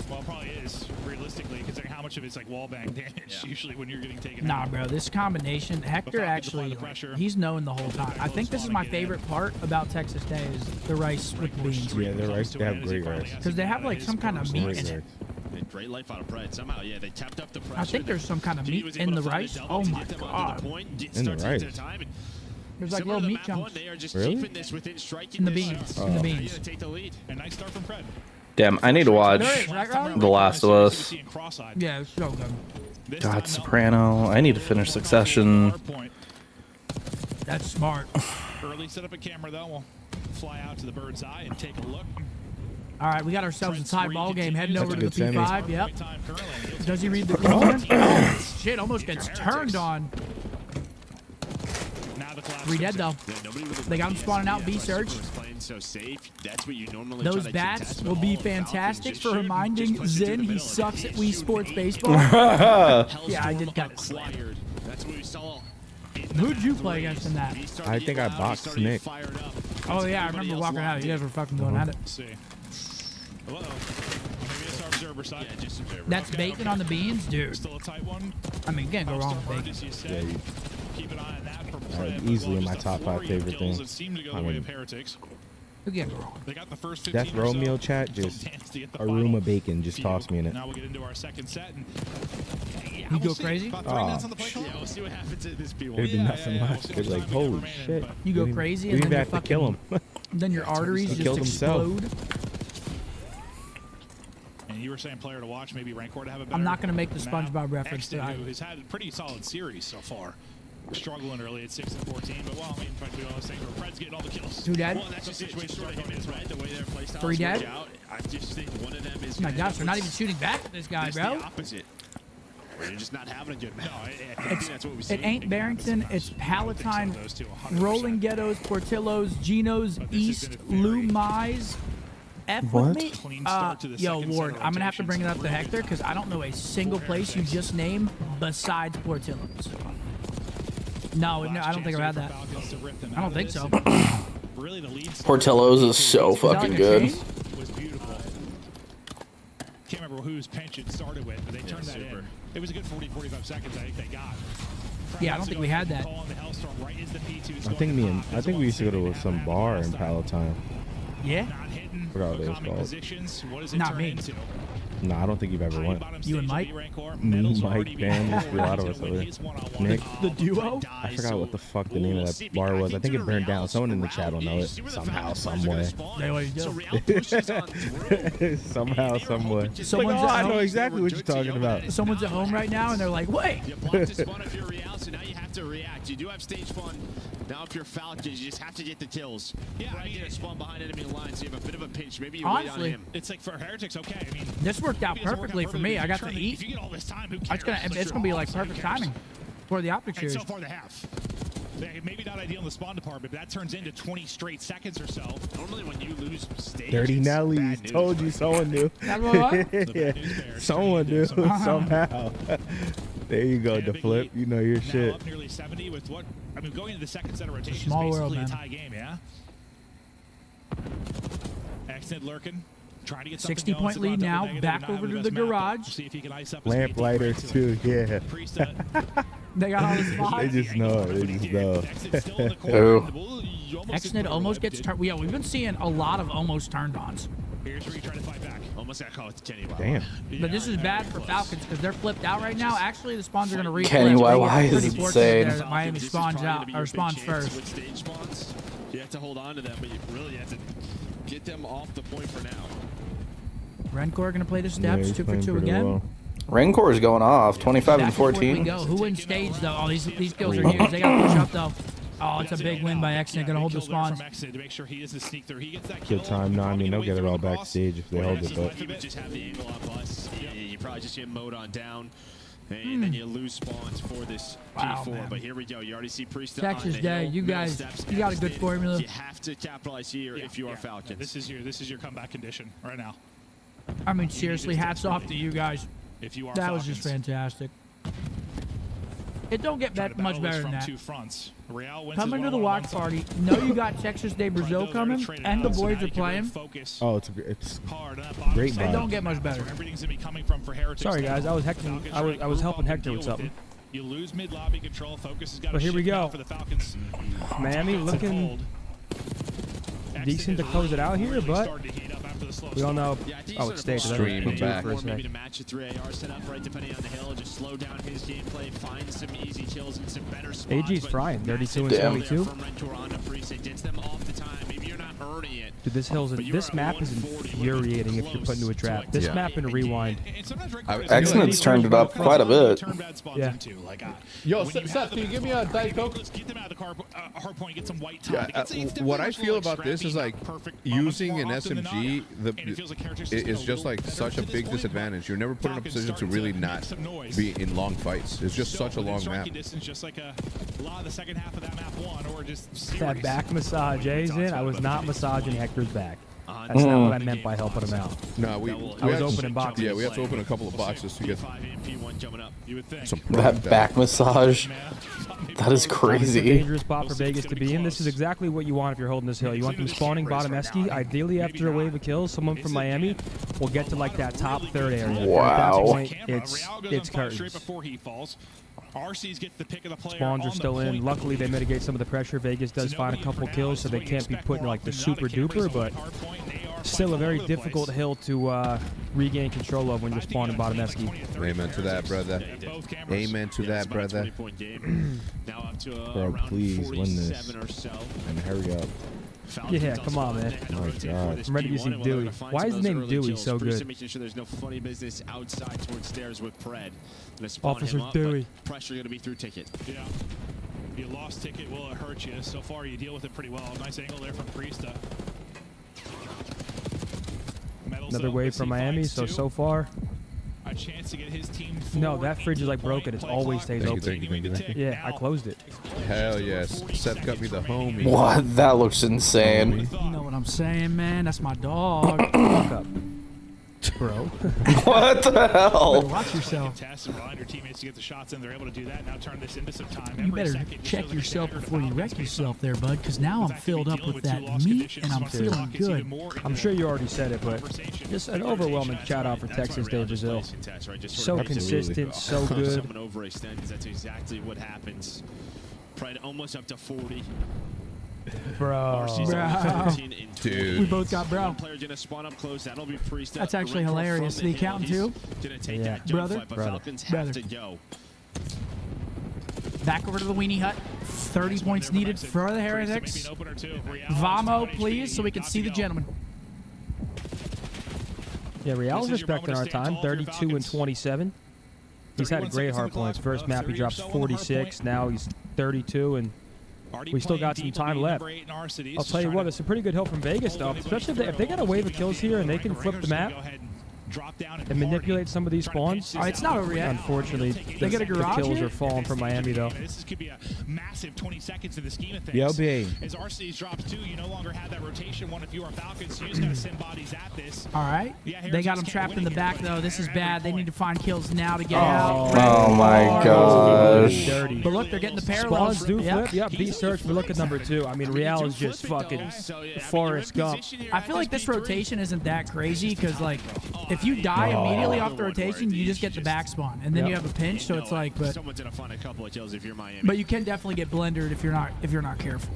Well, it probably is, realistically, considering how much of it's like wall bang damage usually when you're getting taken Nah, out. bro, this combination, Hector Falcons apply actually, the pressure. he's known the whole time. I think this is my favorite part about Texas Day is the rice with the beans. Yeah, they're rice. They have great rice. Because they have like some kind of meat Great in it. rice. And great life out of bread. Somehow, yeah, they tapped up the pressure. I think there's some kind of He meat was in able the to find rice. a double Oh to my get them onto god. the point, get In the starts into rice. time, and There's like similar little to meat map one, chunks they are just Really? keeping this within striking in the distance. beans. In the Now beans. you gotta take the lead. And nice start from Fred. Damn, I need to watch There is, right, Riley? The Last of Us. Yeah, it's so good. God, Soprano. I need to finish Succession. That's smart. Early set up a camera though. We'll fly out to the bird's eye and take a look. All right, we got ourselves a tie ball game heading over to the That's a good P5. Yep. Point time currently. Does he read the corner? Oh, shit, almost gets turned on. Now the collapse 3 dead comes though. Yeah, nobody with a They got him spawning out B Yeah, search. Super's playing so safe. That's what you normally Those try to bats contest, will but be all of Falcons fantastic just for shoot, reminding just push it to the Zen he middle, and sucks at he's Wii shooting Sports eight. Baseball. Yeah, I did kind of slam. Acquired. That's what we saw. in the Who'd you map play race. against in that? He started I to think get I loud, he boxed started to get Nick. fired up. Oh yeah, I Everybody remember else walking out. locked You in. guys were fucking going at it. Let's see. Uh-oh. Maybe it's our observer side. Yeah, just observer. That's bacon on the beans, dude. Still a tight one. I mean, you can't go wrong with Bird, bacon. as you said. Yeah, you- Keep an eye on that from Fred. easily Well, my just a top 5 flurry of favorite kills things. that seem to go I the way mean- of Heretics. You can't go wrong. They got the first 15 Death or Row so. meal chat, Still just dance to get the a room final of bacon. Just few. toss me in it. Now we'll get into our second set. And You go crazy? About 3 Aw. minutes on the play clock. Yeah, we'll see what happens at this P1. It'd be Yeah, nothing yeah, left. we'll see It's what like, time we got holy remaining, shit. but- You go We crazy we and even then have your to kill him. Then your arteries He just killed himself. explode. And you were saying player to watch, maybe Rancor to have a better I'm not gonna make the map. SpongeBob reference Exton, tonight. who has had a pretty solid series so far. Struggling early at 6 and 14, but well, I mean, trying to do all those things where Fred's getting all the kills. 2 dead. Well, that's just it. Just sort of him and Fred, the way their play styles 3 dead. work out. I just think one of them is. Oh my gonna gosh, end they're up not with even shooting back at this guy, just bro. the opposite. Where you're just not having a good match. No, I It's- think that's what we see. It ain't Barrington, it's Palatine, Those two, 100%. Rolling Ghettos, Portillo's, Geno's, But this has East, been a very- Lou Mize. F What? with me? Clean start to the Yo, second Ward, set of I'm gonna have to rotation. bring it up to Really Hector good because I don't know a single place you just named besides Portillo's. No, Last I don't think I've had chance that. for Falcons to rip them I don't out of think this. so. Really, the lead Portillo's is so Is that fucking like a good. chain? was beautiful. Can't remember whose pinch it started with, but they turned that in. It was a good 40, 45 seconds I think they got. Yeah, I don't think we had that. I think I think we used to go to some bar in Palatine. Yeah? Not hitting, Forgot what it was calming called. positions. What does it Not turn me. into? No, I don't think you've ever went. You and Mike? Me, Mike, Ben, there's a lot of us over there. Nick. The duo? I forgot what the fuck the name of that bar was. I think it burned down. Someone in the chat will know it somehow, some way. They always do. Somehow, some way. Someone's Like, oh, at I know home. exactly what you're talking about. Someone's at home right now and they're like, wait. You blocked the spawn if you're Real, so now you have to react. You do have stage fun. Now if you're Falcons, you just have to get the kills. Yeah, Right I mean, there, spawn behind enemy lines, so you have a bit of a pinch. Maybe you wait on Honestly, him. It's like for Heretics, okay. I mean, this worked out it doesn't work out perfectly for me. I got to If you eat. get all this time, who It's cares? gonna be like perfect timing for the optic And series. so far they have. Maybe not ideal in the spawn department, but that turns into 20 straight seconds or so. Normally when you lose stage, Dirty it's Nellies. bad news, Told you but- someone knew. That what? Yeah, someone knew somehow. There you go, And the Big flip. lead You know your now shit. up nearly 70 with what? I mean, going into the second set of rotations, small basically world, a man. tie game, yeah? Accident lurking. Trying to get 60 something going. point lead Double now. negative, Back not over having to the the best map, but garage. we'll see if he can ice up his Lamplighters speed too, yeah. Priesta, They got all the They spots. just know. They just know. Exit still in the corner. Oh. The bull, you almost Exnit didn't almost really gets did. turned. Yeah, we've been seeing a lot of almost turned ons. Here's where you try to fight back. Almost got caught with Kenny. Damn. But this is bad for Falcons because they're flipped out right now. Actually, the spawns are going to reflip. Kenny so they YY get is pretty fortunate insane. there that Miami This is spawns probably out gonna be or your big spawns chance first. with stage spawns. You have to hold on to them, but you really have to get them off the point for now. Rencor going to play the Yeah, steps. he's 2 for playing 2 pretty again. well. Rancor is going off. 25 and Back before we 14. go. Who wins stage though? Oh, these kills are huge. They got to push up though. Oh, it's a big win by Exnit. Going to hold the spawns. Good time. No, I mean, they'll get it all backstage if they hold it, but You would just have the angle on bus. You probably just get mode on down. And then you lose spawns for this Wow, G4. man. But here we go. You already see Priest Texas on the Day, hill, you middle guys, steps, you got a good devastated. formula. You have to capitalize here if you are Falcons. This is your comeback condition right now. I mean, seriously, hats off to you guys. If you are That Falcons. was just fantastic. It don't get Trying to much battle better this than from that. two fronts. Real wins Coming his to the one-on-one watch fight. party, know you got Texas Day Brazil Right, those are coming, traded and the out, so boys now are you can really playing. focus oh, it's hard on that bottom great side. It vibe. don't get much better. Where everything's gonna be coming from for Heretics. Sorry, now. guys, I was hecking- Falcons I was- trying to I was group helping up and Hector deal with something. it. You lose mid lobby control. Focus has got to But here we shift now go. for the Falcons. Miami Offense looking and hold. decent to close it out here, Really but started to heat up after the slow we all know. Yeah, I think Oh, he's it's sort of staged. Stream That's back. for a maybe to sec. match a 3AR setup, right, depending on the hill. Just slow down his gameplay, find some easy kills and some better spots. AG's but frying, 32 and Damn. 72. From Rentor on to Priest, it gets them off the time. Maybe you're not earning it. Dude, this map is 140 infuriating if you're put into a trap. This Yeah. map and Rewind. Exnit's turned it up quite a bit. Yeah. Yo, Seth, can you give me a Diet Coke? Let's get them out of the hard point, get some white Yeah, time. what I feel about this is like using an SMG is just like such a big disadvantage. You're never put in a position to really not be in long fights. It's just such a long map. Just like a lot of the second half of that map one, or just That back massage, Jason. I was not massaging Hector's back. That's not what I meant by helping him out. No, we I was have to- opening boxes. Yeah, we have to open a couple of boxes to get You would think. some That product back massage. That is It's a crazy. dangerous spot for Vegas to be in. This is exactly what you want if you're holding this hill. You want them spawning bottom esky. Ideally, after a wave of kills, someone from Miami will get to like that top third area. And Wow. At that point, Camera. it's Real goes on fire straight curtains. before he falls. RC's get the pick of the player. Spawns on are the still in. point. Luckily, they mitigate some of the pressure. Vegas does So find a nobody couple for now. kills, so It's they what you can't be expect put in more like the often than super not. Cameras duper, on but hard point, and they are still a fighting very all over the difficult place. hill to regain control of when you're I think spawning you bottom gotta esky. play like 20 to 30 Amen to that, players. brother. Yeah, both cameras. Amen to that, brother. 20-point game. Now up to Bro, around please win 47 this. or so. And hurry up. Falcons Yeah, on come on, spot. man. They had to My rotate God. for this I'm ready to P1, see and we're Dewey. gonna find Why some is of his those name early Dewey kills. so Priest good? making sure there's no funny business outside towards stairs with Pred. Gonna spawn Officer him up, Dewey. but pressure gonna be through ticket. Yeah. You lost ticket, will it hurt you? So far, you deal with it pretty well. Nice angle there from Priesta. Medals Another up wave as from he Miami, finds so two. far. A chance to get his team No, forward. that fridge is like 18-point broken. It's play always clock. stays Thank you, open. thank you, thank you, thank you. Yeah, I closed it. Hell yes. Seth got me the homie. What? That looks insane. You know what I'm saying, man? That's my dog. Fuck up, bro. What the hell? Watch yourself. Test and remind your teammates to get the shots in. They're able to do that. Now turn this into some time. You Every better second just check feels like a yourself dagger before you for wreck Falcons yourself there, bud, because now I'm fact, filled you'll up be with dealing that with two lost meat conditions. and I'm Once the feeling clock is even good. more I'm into sure you already said it, but conversation. just an overwhelming shout out for That's Texas why Day Real just Brazil. plays contest, right? Just So sort of consistent, so good. someone overextends. That's exactly what happens. Pride almost up to 40. Bro. RC's Bro. only 13 and 20. Dude. We both got bro. One player's gonna spawn up close. That'll be Priest. That's actually hilarious. The accountant too? Gonna take Yeah. that Brother? gunfight, but Brother. Falcons have Brother. to go. Back over to the weenie hut. 30 points needed for the Heretics. Vamo, please, so we can see the gentleman. Yeah, Real's This is your respecting our moment to stand time. tall for your 32 and Falcons. 27. He's had 31 great seconds on hard the clock. points. First map he 30 or drops so on the hard 46. point. Now he's 32, and we still got some time left. I'll tell you what, it's a pretty good hill from Vegas, though. Especially if they got a wave of kills here and they can flip the map. drop down and manipulate some of these spawns. Oh, it's not over yet. Unfortunately, They get a the garage kills here? are falling for Miami though. This could be a massive 20 seconds in the scheme of things. Yo, B. As RC's drops 2, you no longer have that rotation. One if you are Falcons, so you just got to send bodies at this. All right. Yeah, They got him Heretics trapped in the can't back, win though. again. This is Every bad. They point. need to find kills now to get out. Oh my gosh. Dirty. But look, they're getting the parallels. Spawns do Yep. flip. Yep, B search. But look at number 2. I mean, Real is just fucking Forrest Gump. I feel like this rotation isn't that crazy because, like, if you die immediately off the rotation, you just get the back spawn, and then you have a pinch. So it's like, but Someone's gonna find a couple of kills if you're Miami. you can definitely get blendered if you're not careful.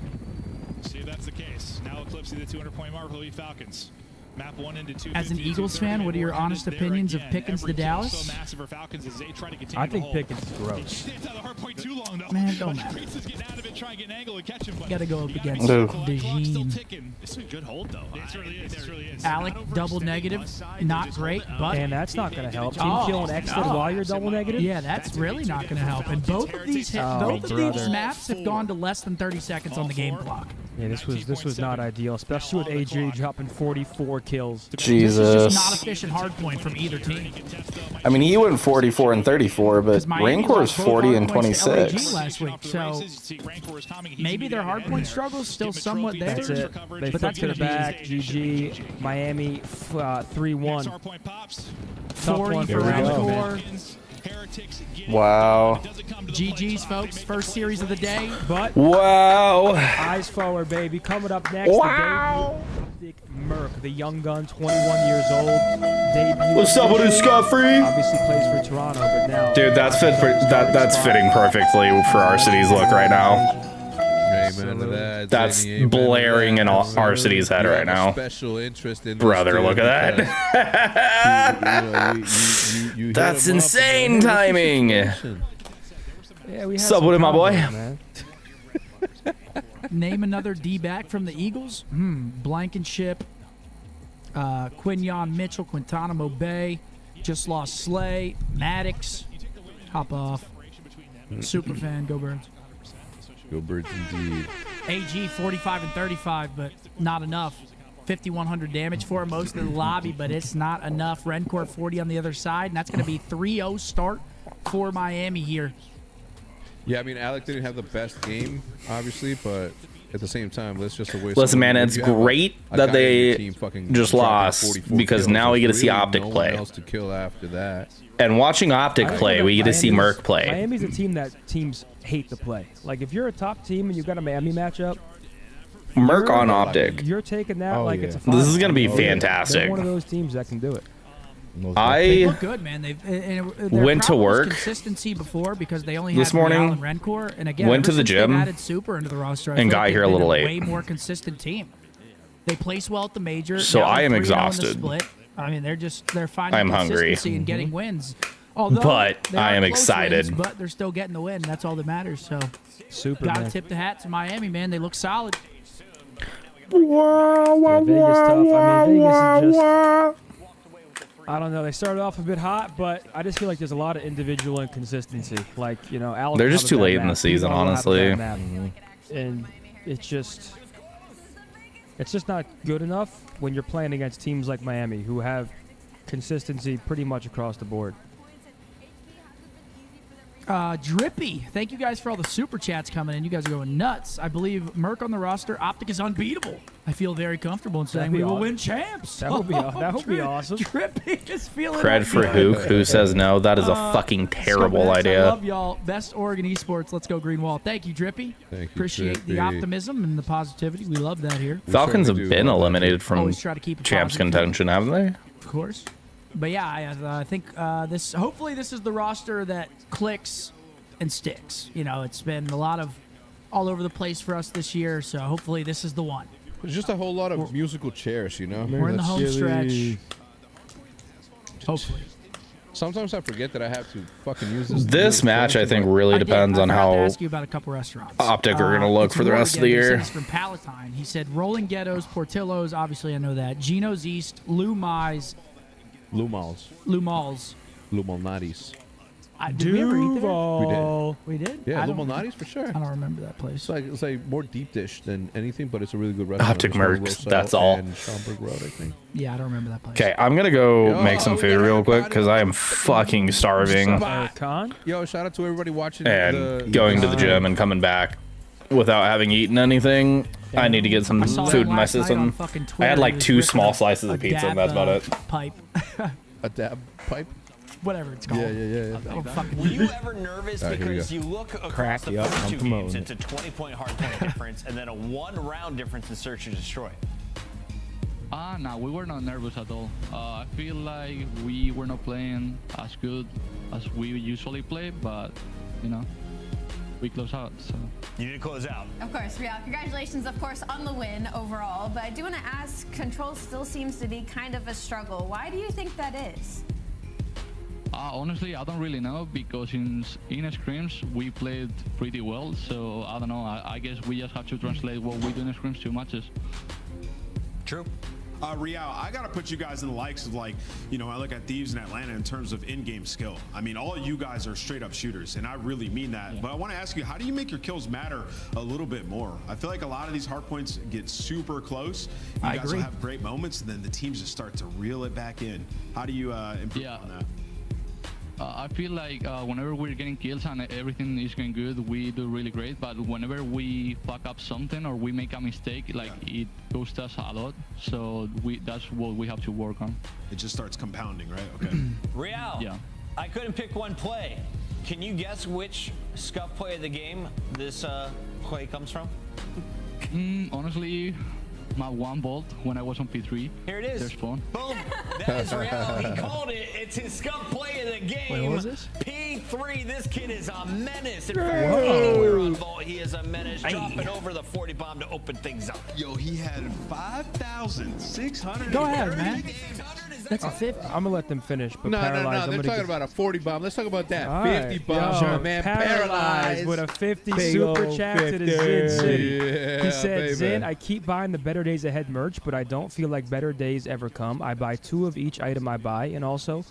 See if that's the case. Now eclipsing the 200-point mark will be Falcons. Map 1 into 2. As an Eagles fan, what are your honest opinions of Pickens to Dallas? So massive for Falcons as they try to continue I think to hold. Pickens is gross. Stays out of the hard point too long, though. Man, don't matter. Priest is getting out of it, trying to get an angle and catch him. Got to go up against Dude. DeJean. This is a good hold though. It really is. It really is. Alec, double negative, not great, but And that's not going to help. Team Oh, killing exited no. while you're double negative? yeah, that's really not going to help. And both of these both of these brother. maps have gone to less than 30 seconds on the game clock. Yeah, this was not ideal, especially with AG dropping 44 kills. This is just not Jesus. efficient hardpoint from either team. I mean, he went 44 and 34, but 'Cause Miami Rancor is lost both 40 and hardpoints to LAG 26. last week, so maybe their hardpoint struggle is still somewhat there. That's it. They But that's flipped to the gonna be back. GG. Miami 3-1. Tough 40 one for for Rancor. Rancor. Wow. GG's, folks. First series of the day. But Wow. eyes forward, baby. Coming up next, Wow. the Optic Merc, the young gun, 21 years old. Debut. What's up with this Scott Free? Obviously plays for Toronto, but now. Dude, that's fitting perfectly for our city's look right now. Amen to that. That's Zenny, amen to blaring that. in our city's head You right have a now. Special interest in this Brother, too, look at because that. you hit That's him up, insane man. timing. Yeah, we had Sup some with it, my boy? combos, man. Name another D-back from the Eagles. Blankenship, Quinyon Mitchell, Guantanamo Bay. Just lost Slay, Maddox. Hop off. Superfan, go Birds. Go Birds indeed. AG 45 and 35, but not enough. 5,100 damage for most of the lobby, but it's not enough. Rencourt 40 on the other side, and that's going to be 3-0 start for Miami here. Yeah, I mean, Alec didn't have the best game, obviously, but at the same time, let's just away. Listen, man, it's great that they just lost because now we get to see Optic no play. One else to kill after that. And watching Optic play, we get to see Merc play. Miami's a team that teams hate to play. Like, if you're a top team and you've got a Miami matchup, Merc on Optic. you're taking that Oh, like yeah. it's a This is gonna be final. fantastic. They're one of those teams that can do it. They I look good, man. They've Went to work consistency before because they only this had Real morning, and Rencourt, and again, went ever to the since they've gym, added Super into the roster, I and feel got like here a they've little been late. Way more consistent team. They place well at the major. So Now I they're am 3-0 in the exhausted. split. I mean, they're finding I'm hungry. consistency and getting wins. Although But they I are am close excited. wins, but they're still getting the win. And that's all that matters. So, Super, gotta man. tip the hat to Miami, man. They look solid. Yeah, Vegas tough. I mean, Vegas is just. I don't know. They started off a bit hot, but I just feel like there's a lot of individual inconsistency. Like, you know, Alex They're will just have a too bad late in the map. season, P-Ball will have a honestly. bad map. And it's just not good enough when you're playing against teams like Miami who have consistency pretty much across the board. Drippy, thank you guys for all the super chats coming in. You guys are going nuts. I believe Merc on the roster. Optic is unbeatable. I feel very comfortable in saying That'd be we will awesome. win champs. That would be awesome. Drippy is feeling Cred it. for Hook, who says no. That is a fucking terrible Scumbags, I idea. love y'all. Best Oregon esports. Let's go Green Wall. Thank you, Drippy. Thank you, Appreciate the Drippy. optimism and the positivity. We love that here. Falcons have certainly do been love that. eliminated from Always try to keep it champs positive. contention, haven't they? Of course. But yeah, I think this. Hopefully, this is the roster that clicks and sticks. You know, it's been a lot of all over the place for us this year. So hopefully, this is the one. There's just a whole lot of musical chairs, you know. We're in the home Chili. stretch. Hopefully. Sometimes I forget that I have to fucking use this. This match, I think, really depends on I forgot to how ask you about a couple restaurants. Optic are gonna look it's for the rest of the Morgan, who year. says From Palatine, he said Rolling Ghettos, Portillo's. Obviously, I know that. Gino's East, Lou Mize, Lumals, Lou Malls, Lumalnatis. Did we ever eat there? Duval. We did? Yeah, I don't Luminati's for sure. I don't remember that place. It's like more deep dish than anything, but it's a really good restaurant. Optic There's no Mercs, Roselle that's all. And Schaumburg Road, I think. Yeah, I don't remember that place. Okay, I'm gonna go Yo, make some we food got real our quick body because I am fucking starving Con? Yo, shout out to everybody watching and going to the gym and coming back without having eaten anything. I need to get some I saw food him in my last night on system. fucking I Twitter. had He like was 2 ripping small a slices of pizza, and dab, that's about it. Pipe. a dab pipe. Whatever it's called. Yeah. Oh, fucking Were you ever nervous All right, here we because go. you look across Crack, the yup, first I'm 2 promoting games, it's a 20-point hardpoint difference, and then a 1-round difference in search and destroy? No, we were not nervous at all. I feel like we were not playing as good as we usually play, but, you know, we close out, so. You did close out. Of course, Real. Congratulations, of course, on the win overall. But I do want to ask, control still seems to be kind of a struggle. Why do you think that is? Honestly, I don't really know because in scrims we played pretty well, so I don't know. I guess we just have to translate what we do in scrims to matches. True. Real, I gotta put you guys in the likes of, like, you know, I look at Thieves in Atlanta in terms of in-game skill. I mean, all of you guys are straight up shooters, and I really mean that. Yeah. But I want to ask you, how do you make your kills matter a little bit more? I feel like a lot of these hard points get super close. You guys will have great moments, and then the teams just start to reel it back in. How do you improve on that? I feel like whenever we're getting kills and everything is going good, we do really great. But whenever we fuck up something or we make a mistake, like it costs us a lot. So that's what we have to work on. It just starts compounding, right? Okay. Real. Yeah. I couldn't pick one play. Can you guess which Scump play of the game this play comes from? Honestly, my 1 bolt when I was on P3. Here it is. There's fun. Boom. That is Real. He called it. It's his Scump play of the game. Wait, what was this? P3. This kid is a menace. In fact, anywhere on vault, he is a menace. Dropping over the 40 bomb to open things up. Yo, he had 5,600. Go ahead, man. That's a 50. I'm gonna let them finish. But No. Paralyzed, They're talking about a 40 bomb. Let's talk about that. All 50 right. bomb, Yo, man. Paralyzed with a 50 Big super old chat to the 50. Zin City. Yeah, He said, baby. Zin, I keep buying the Better Days Ahead merch, but I don't feel like better days ever come. I buy 2 of each item I buy. And also,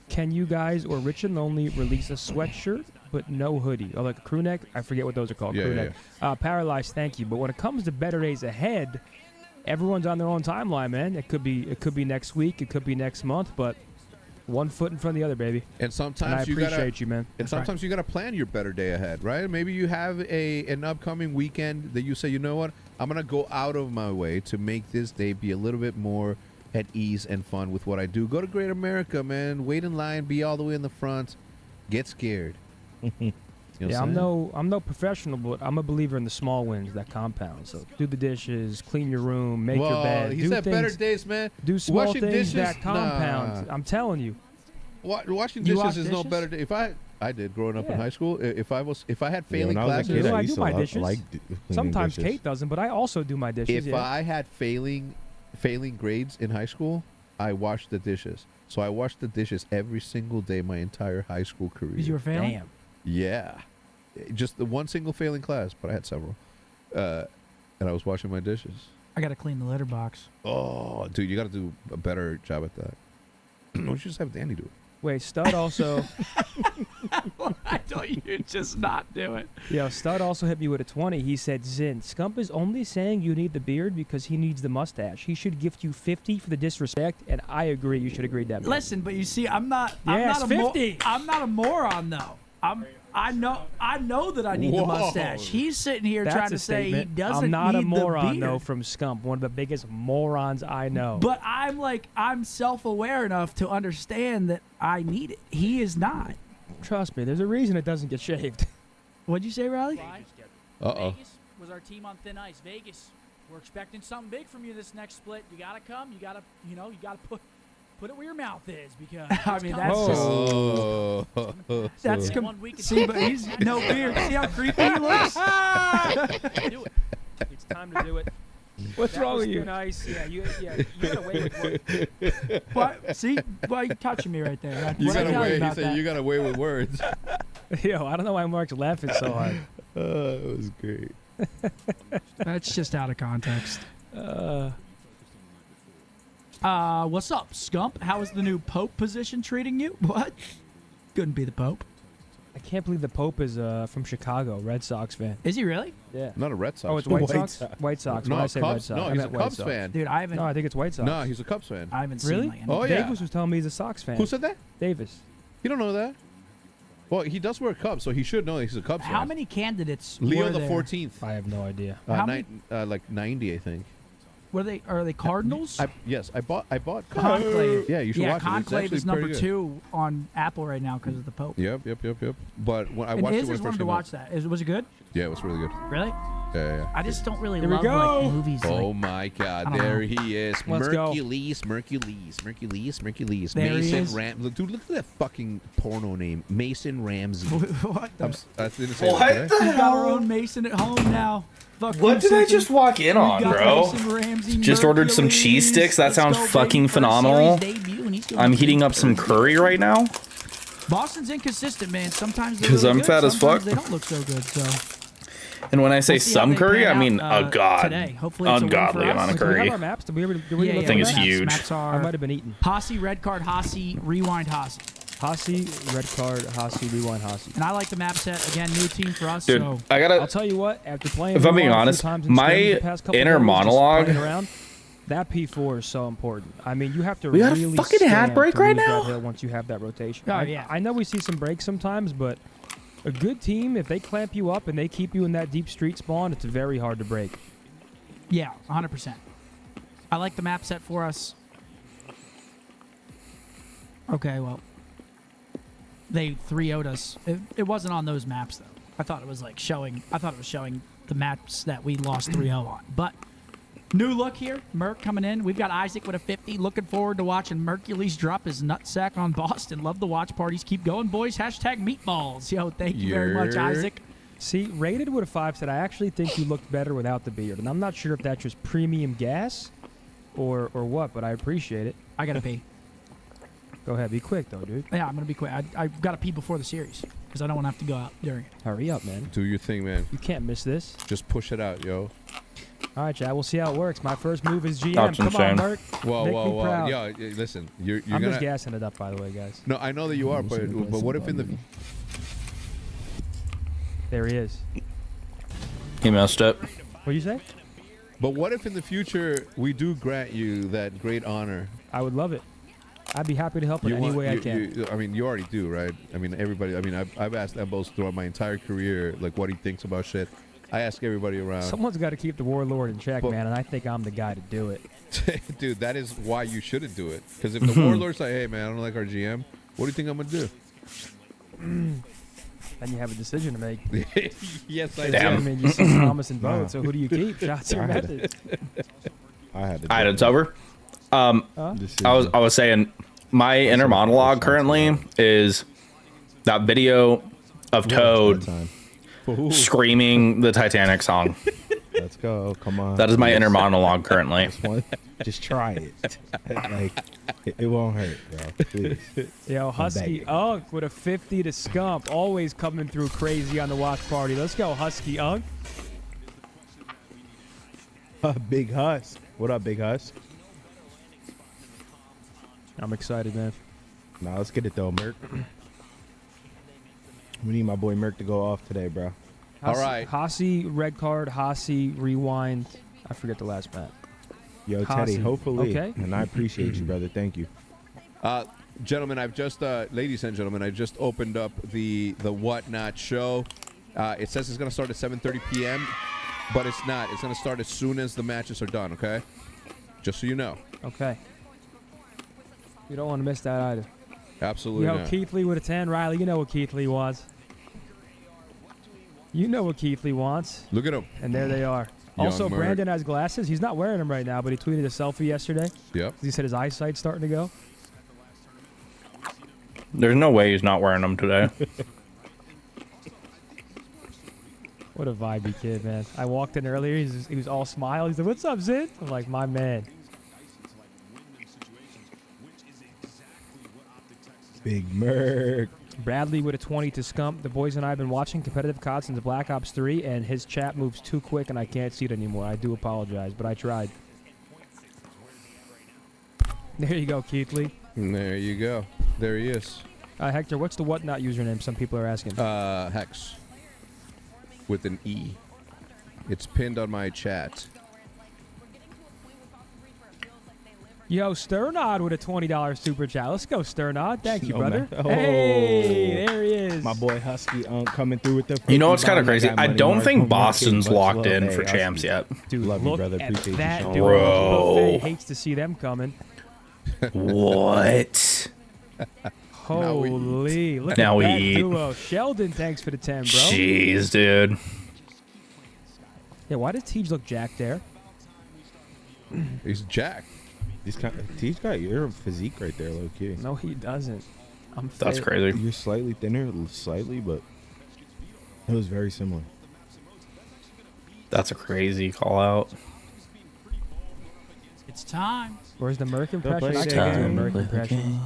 can you guys or Rich and Lonely release a sweatshirt but no hoodie? Or like a crew neck? I forget what those are called. Yeah, crew yeah, neck. Paralyzed, thank you. But when it comes to Better Days Ahead, everyone's on their own timeline, man. It could be next week, it could be next month, but one foot in front of the other, baby. And sometimes And I you appreciate you, man. And sometimes you gotta plan your better day ahead, right? Maybe you have an upcoming weekend that you say, you know what, I'm gonna go out of my way to make this day be a little bit more at ease and fun with what I do. Go to Great America, man. Wait in line, be all the way in the front. Get scared. You know Yeah, what I'm no professional, but I'm a believer in the small wins that compound. So do the dishes, clean your room, make your bed. He do said things, better days, man. do small Washing things dishes, that compound. nah. I'm telling you. Washing You wash dishes is no dishes? better. If I did growing up in Yeah. high school, if I had Yeah, failing when I was a classes, kid, I I do used to my like dishes. cleaning Sometimes dishes. Kate doesn't, but I also do my dishes. if yeah. I had failing grades in high school, I washed the dishes. So I washed the dishes every single day my entire high school career. Because you were failing? Damn. Yeah. Just the one single failing class, but I had several. And I was washing my dishes. I got to clean the litter box. Oh, dude, you got to do a better job at that. Why don't you just have Danny do it? Wait, Stud also. Why don't you just not do it? Yeah, Stud also hit me with a 20. He said, Zin, Scump is only saying you need the beard because he needs the mustache. He should gift you 50 for the disrespect, and I agree. You should agree that. Man. Listen, but you see, I'm not Yes, a 50. I'm not a moron though. I know that I need the mustache. He's sitting here That's trying a to say he statement. doesn't I'm not need a moron, the though, beard. from Scump. One of the biggest morons I know. But I'm self-aware enough to understand that I need it. He is not. Trust me, there's a reason it doesn't get shaved. What'd you say, Riley? Uh-oh. Vegas was our team on thin ice. Vegas, we're expecting something big from you this next split. You gotta come. You gotta put it where your mouth is because I mean that's just see, but he's no beard. See how creepy he looks? Do it. It's time to do it. What's wrong with you? Nice. Yeah, you got away with words. What? See? Why you touching me right there? You What'd I got tell away. He about said that? you got away with words. Yo, I don't know why Mark's laughing so hard. It was great. That's just out of context. What's up, Scump? How is the new Pope position treating you? What? Couldn't be the Pope. I can't believe the Pope is from Chicago, Red Sox fan. Is he really? Yeah. Not a Red Sox. Oh, it's White White Sox? Sox. White Sox. No, When I say Red Cubs. Sox, No, I he's a meant White Cubs Sox. fan. Dude, I haven't. No, I think it's White Sox. No, he's a Cubs fan. I haven't Really? seen like any. Oh, yeah. Davis was telling me he's a Sox fan. Who said that? Davis. You don't know that? Well, he does wear Cubs, so he should know he's a Cubs fan. How many candidates Leo were the there? 14th. I have no idea. How many- Like 90, I think. Were they? Are they Cardinals? Yes, I bought Conclave. Yeah, you should Yeah, watch it. It's Conclave actually is number pretty good. 2 on Apple right now because of the Pope. Yep. But when I And watched it his when is it one first to came watch out. that. Was it good? Yeah, it was really good. Really? Yeah. I just don't really Here we love go. like movies. Oh like, my God! I don't There know. he is, Let's go. Mercules. There he Mason is. Ram. Dude, look at that fucking porno name, Mason Ramsey. what the? I didn't say What that, the did I? We've got our own Mason at home now. Fuck What you, did I Simpson. just walk in We on, got bro? Mason Ramsey, Just ordered some cheese Mercules. sticks. That Let's sounds go, baby. fucking First phenomenal. series debut, and he's doing I'm good. heating up some curry right now. Boston's inconsistent, man. Sometimes they're 'Cause really I'm good, fat as sometimes fuck. They don't look so good. So And when I say we'll see how some they curry, pan I mean out, a god, Today. Hopefully it's a win for ungodly us. amount of Do we have curry. our maps? Did we look Yeah, at yeah, the think it's maps? huge. Maps I are might have been eating. Hossie, red card, Hossie, rewind, Hossie. Hossie, red card, Hossie, rewind, Hossie. And I like the map set. Again, new team for us. Dude, so I I'll gotta. tell you what, after playing If I'm being Rewind a few honest, times in my scrims the past couple inner days, just monologue- playing around, that P4 is so important. I mean, you have to We got a really fucking hat stand break to right lose now? that hill once you have that rotation. Oh, I, yeah. I know we see some breaks sometimes, but a good team, if they clamp you up and they keep you in that deep street spawn, it's very hard to break. yeah, 100%. I like the map set for us. Okay, well, they 3-0'd us. It wasn't on those maps though. I thought it was like showing. I thought it was showing the maps that we lost 3-0 on. But new look here, Merc coming in. We've got Isaac with a 50. Looking forward to watching Mercules drop his nutsack on Boston. Love the watch parties. Keep going, boys. Hashtag meatballs. Yo, thank you very much, Yerk. Isaac. See, rated with a 5 said, I actually think you looked better without the beard. And I'm not sure if that's just premium gas or what, but I appreciate it. I gotta pee. Go ahead, be quick though, dude. Yeah, I'm gonna be quick. I gotta pee before the series because I don't want to have to go out during it. Hurry up, man. Do your thing, man. You can't miss this. Just push it out, yo. All right, Chad, we'll see how it works. My first move is GM. That's Come insane. on, Merc. Whoa, Make whoa, me whoa. proud. Yo, listen, you're I'm gonna. just gassing it up, by the way, guys. No, I know that you are, but what if in the There he is. He messed up. What'd you say? But what if in the future we do grant you that great honor? I would love it. I'd be happy to help in any way I can. I mean, you already do, right? I mean, everybody. I mean, I've asked Embos throughout my entire career, like, what he thinks about shit. I ask everybody around. Someone's got to keep the warlord in check, But- man, and I think I'm the guy to do it. Dude, that is why you shouldn't do it. Because if the warlord's like, hey, man, I don't like our GM, what do you think I'm going to Then you have a decision to make. do? Yes, I Damn. I mean, you see Thomas and Bone, so who do you keep? Shots your I had method. I had to. All right, it's over. Huh? I was saying my inner monologue currently is that video of Toad screaming the Titanic song. Let's go. Come on. That is my inner monologue currently. Just try it. Like, it won't hurt, bro. Please. Yo, Husky begging. Unk with a 50 to Scump. Always coming through crazy on the watch party. Let's go, Husky Unk. Big Husk. What up, Big Husk? I'm excited, man. Nah, let's get it though, Merc. We need my boy Merc to go off today, bro. All right. Hossie, red card. Hossie, rewind. I forget the last bat. Yo, Teddy, Hossie. hopefully. Okay. And I appreciate you, brother. Thank you. Gentlemen, I've just, ladies and gentlemen, I just opened up the Whatnot show. It says it's going to start at 7:30 p.m., but it's not. It's going to start as soon as the matches are done, okay? Just so you know. Okay. You don't want to miss that either. Absolutely Yo, not. Keith Lee with a 10. Riley, you know what Keith Lee wants. You know what Keith Lee wants. Look at him. And there they are. Young Also, Merc. Brandon has glasses. He's not wearing them right now, but he tweeted a selfie yesterday. Yep. He said his eyesight's starting to go. There's no way he's not wearing them today. What a vibey kid, man. I walked in earlier. He was all smile. He's like, "What's up, Zid?" I'm like, "My man." Big Merc. Bradley with a 20 to Scump. The boys and I have been watching competitive COD since Black Ops 3, and his chat moves too quick, and I can't see it anymore. I do apologize, but I tried. There you go, Keith Lee. And there you go. There he is. Hector, what's the whatnot username? Some people are asking. Hex. With an E. It's pinned on my chat. Yo, Sternod with a $20 super chat. Let's go, Sternod. Thank you, Oh, brother. man. Oh. Hey, there he is. My boy Husky coming through with the. You know what's kind of 50 crazy? bomb. I Got don't money think mark, Boston's much locked love. in Hey, for Husky. champs yet. Dude, Love you, look brother. at Appreciate you that so duo. Bro. Buffet hates to see them coming. What? Holy. Look Now at we that eat. duo. Sheldon, thanks for the 10, bro. Jeez, dude. Yeah, why does Tej look jacked there? He's Jack. He's got your physique right there, low key. No, he doesn't. That's crazy. You're slightly thinner, slightly, but it was very similar. That's a crazy call out. It's time. Where's the Merc impression? play I it can't do a again. Merc impression.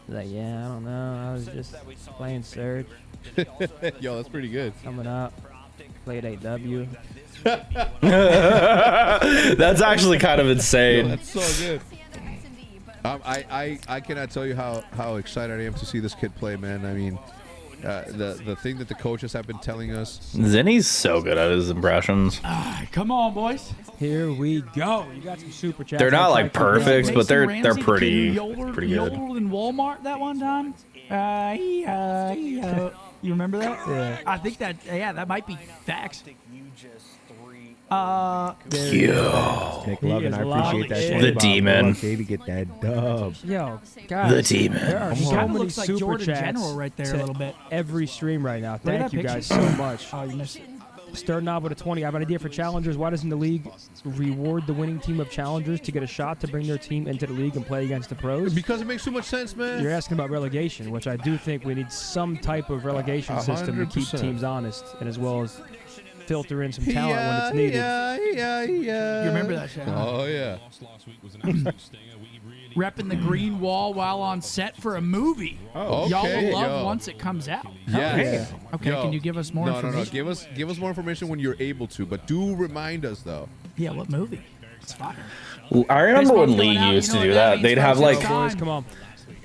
Like, yeah, I don't know. I was just playing Surge. Yo, that's pretty good. Coming up. Played 8W. That's actually kind of insane. That's so good. I cannot tell you how excited I am to see this kid play, man. I mean, the thing that the coaches have been telling us. Zinni's so good at his impressions. Come on, boys. Here we go. You got some super chats. They're not I'll like try to keep perfect, going. but they're Mason Ramsey, the kid who pretty good. yodeled in Walmart that one time. You remember that? Yeah. I think that might be facts. Yo. Nick He Lovin, is I appreciate that. locked in. shit. The Bob, demon. Love, baby, get that dub. Yo, guys. The demon. There are He so kinda many looks like super Jordan chats General right there a to little bit. every stream right now. at Thank that you picture. guys so much. Oh, you missed it. Sternod with a 20. I have an idea for challengers. Why doesn't the league reward the winning team of challengers to get a shot to bring their team into the league and play against the pros? Because it makes too much sense, man. You're asking about relegation, which I do think we need some type of relegation system to keep 100%. teams honest, and as well as filter in some talent when it's needed. You remember that shit? Oh yeah. Repping the green wall while on set for a movie. Oh, Y'all okay, will love yo. once it comes out. Yeah. Okay, Yo. can you give us more No. information? Give us more information when you're able to, but do remind us though. Yeah, what movie? It's fire. I remember This when one's going League out, used you to know do what that that. means, They'd have folks. like It's Boys, come on.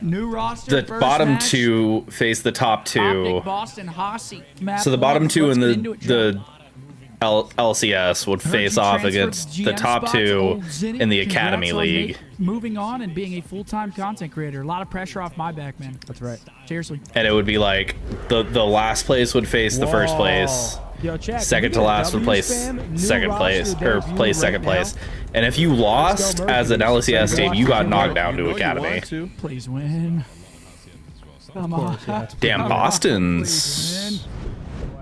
New roster. the first bottom match. two face the top two. Optic Boston Hossie. So the bottom two in Let's get into the it, John. LCS would Heard face you off transferred against GM the top spots, two old Zinni. in the Congrats Academy on League. moving on and being a full-time content creator. A lot of pressure off my back, man. That's right. Seriously. And it would be like the last place would face the first place. Yo, chat, Second can to we get a last would W place spam? New second roster place or debut place right second now. place. And if you lost Mercury. as an LCS team, you got knocked down to You Academy. want to. Please win. Come on. Damn, Come on, Boston's please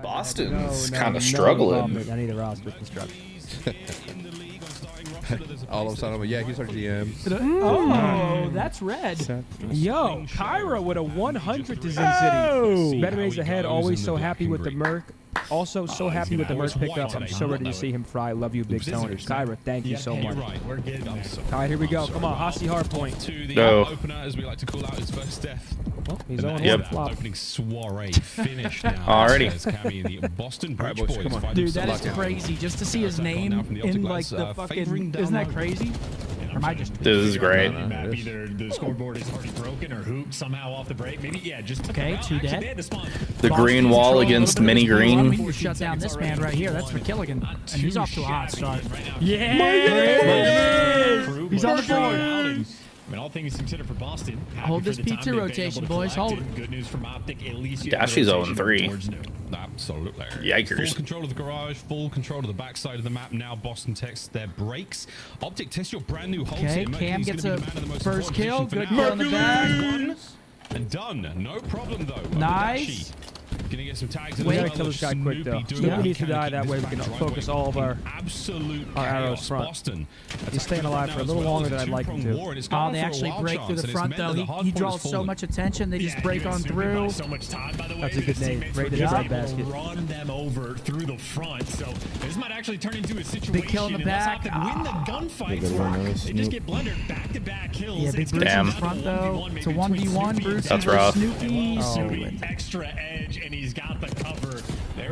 Boston's No, kind of no struggling. involvement. I need a roster construction. All of a sudden, I'm like, yeah, he's our GM. win. Oh, that's red. Yo, Kyra with a 100 to Zin City. Better days ahead. Always so happy with the Merc. Also, so happy with the Merc pickup. I'm so ready to see him fry. Love you, Big Tony. Kyra, thank you so much. We're getting there. All right, here we go. Come on, Hossie Hardpoint. To the Go. opener, as we like to call out, his first death. Oh, he's And on that one is flop. that opening soiree finish now. Already. As Cammy and the Boston All right, Bridge boys, Boys come on. find Dude, that themselves is out. crazy. Just to see his name in like the fucking. Isn't that crazy? Or am I just? This is great. Map, either the scoreboard is already broken or hooped somehow off the break. Maybe, yeah, just took Okay, it out. two Actually, dead. they had to spawn. The green wall against mini We green. need to shut down this man right here. That's McKilligan, and he's off to a hot start. Yeah! He's on the board. I mean, all things considered for Boston. happy Hold for this the time pizza they've been rotation, able to boys. collect Hold it. Good news from Optic. At least Dashy's 0-3. Absolutely. Yikers. Full control of the garage, full control of the backside of the map. Now Boston takes their breaks. Optic, test your brand new hold. Okay, here. Cam Mercury's gets gonna a be the man in the most first important kill. position Good for kill now. in the back. One and done. No problem though. over Nice. Dashy. Gonna get some tags in We as gotta well. kill this guy quick, though. Snoopy doing Snoopy what he needs to can die, keep that this way we back can driveway focus all of our absolute arrows chaos. front. Boston. He's staying alive for a little longer than I'd like him to. Oh, they actually break through the front though. He draws so much attention. They just break on through. So much time, by the way. That's a good His name. teammates Right were to the just bread able to basket. Run them over through the front. So this might actually turn into a situation. Big kill in the unless back. Optic win the gunfights. Good one, They Snoop. just get blundered back-to-back kills. Yeah, big It's Bruce gonna in come the down front to though. 1v1 It's a maybe 1v1. between Bruce Snoopy That's rough. Snoopy. Oh. Snoopy. extra edge, and he's got the cover. There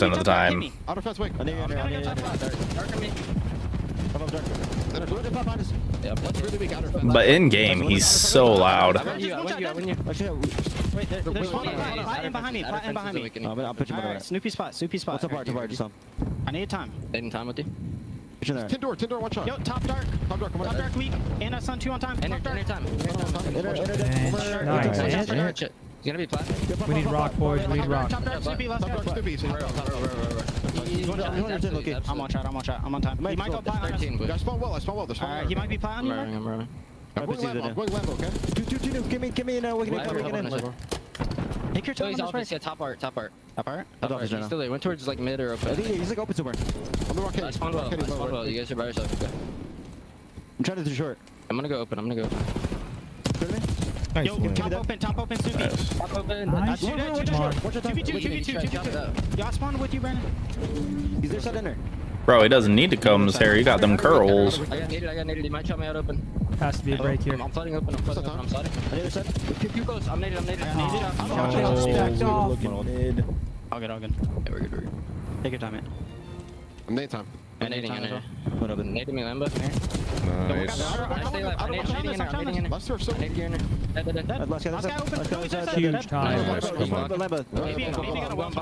90% of the time. Outer fence wing. I need you in there. I need you in there. Dark on me. Come up, dark. Go to the top behind us. But in game, he's so loud. I win you. Wait, there's plat in behind me. Plat in behind me. I'll put you All right, Snoopy spot. What's up, Art? Just I need time. Taking time with you. Tin door, one shot. Yo, top dark. Come on. Top dark weak. And us on 2 on time. Top dark. Anytime. Nice. He's gonna be plat. We need rock, boys. We need rock. Top dark Snoopy. Let's go. I'm on shot. I'm on time. He might go plat on us. I spawn well. Alright, he might be plat on you. I'm running. I'm going Lambo, okay? Two, give me a we can in. Take your time He's on off. this right. Yeah, top art. Top art? He's still there. Went towards like mid or open. I think he's like open somewhere. On the rock I spawned well. You guys are by yourself. Okay. I'm trying to do short. I'm gonna go open. Nice. Yo, top open, Snoopy. Nice. Top open. Nice. 2v2. Y'all spawn with you, Brandon. He's there, side in there. Bro, he doesn't need to comb his hair. You got them curls. I got naded. He might shot me out open. Has to be a break here. I'm flooding open. I'm sliding. On the other side. Too close. I'm naded. Looking mid. All good. Yeah, we're good. Take your time, man. I'm nade time. I'm nading in there. Nading me Lambo. Nice. I stay alive. I'm nading in there. Last two or so. Nading in there. Last guy open. Huge time.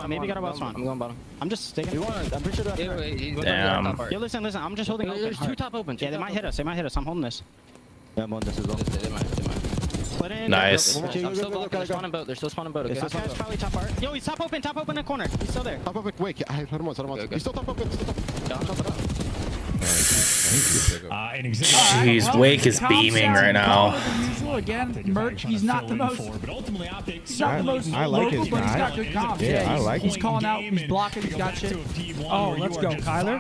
Maybe got a well spawn. I'm going bottom. I'm just sticking. I'm pretty sure that's Damn. Yo, listen. I'm just holding open. There's 2 top opens. Yeah, they might hit us. I'm holding this. Yeah, I'm on this as well. They might. Put in. Nice. I'm still blocked. They're spawning boat. They're still spawning boat. Okay. This guy's probably top art. Yo, he's top open in the corner. He's still there. Top open, wait, I had him once. He's still top open. Jeez, Wake is beaming right now. Again, Merch, he's not the most. He's not the most I like local, his but he's guy. got good comps. Yeah, I like he's him. calling out, he's blocking, he's got shit. Oh, let's go, Kyler.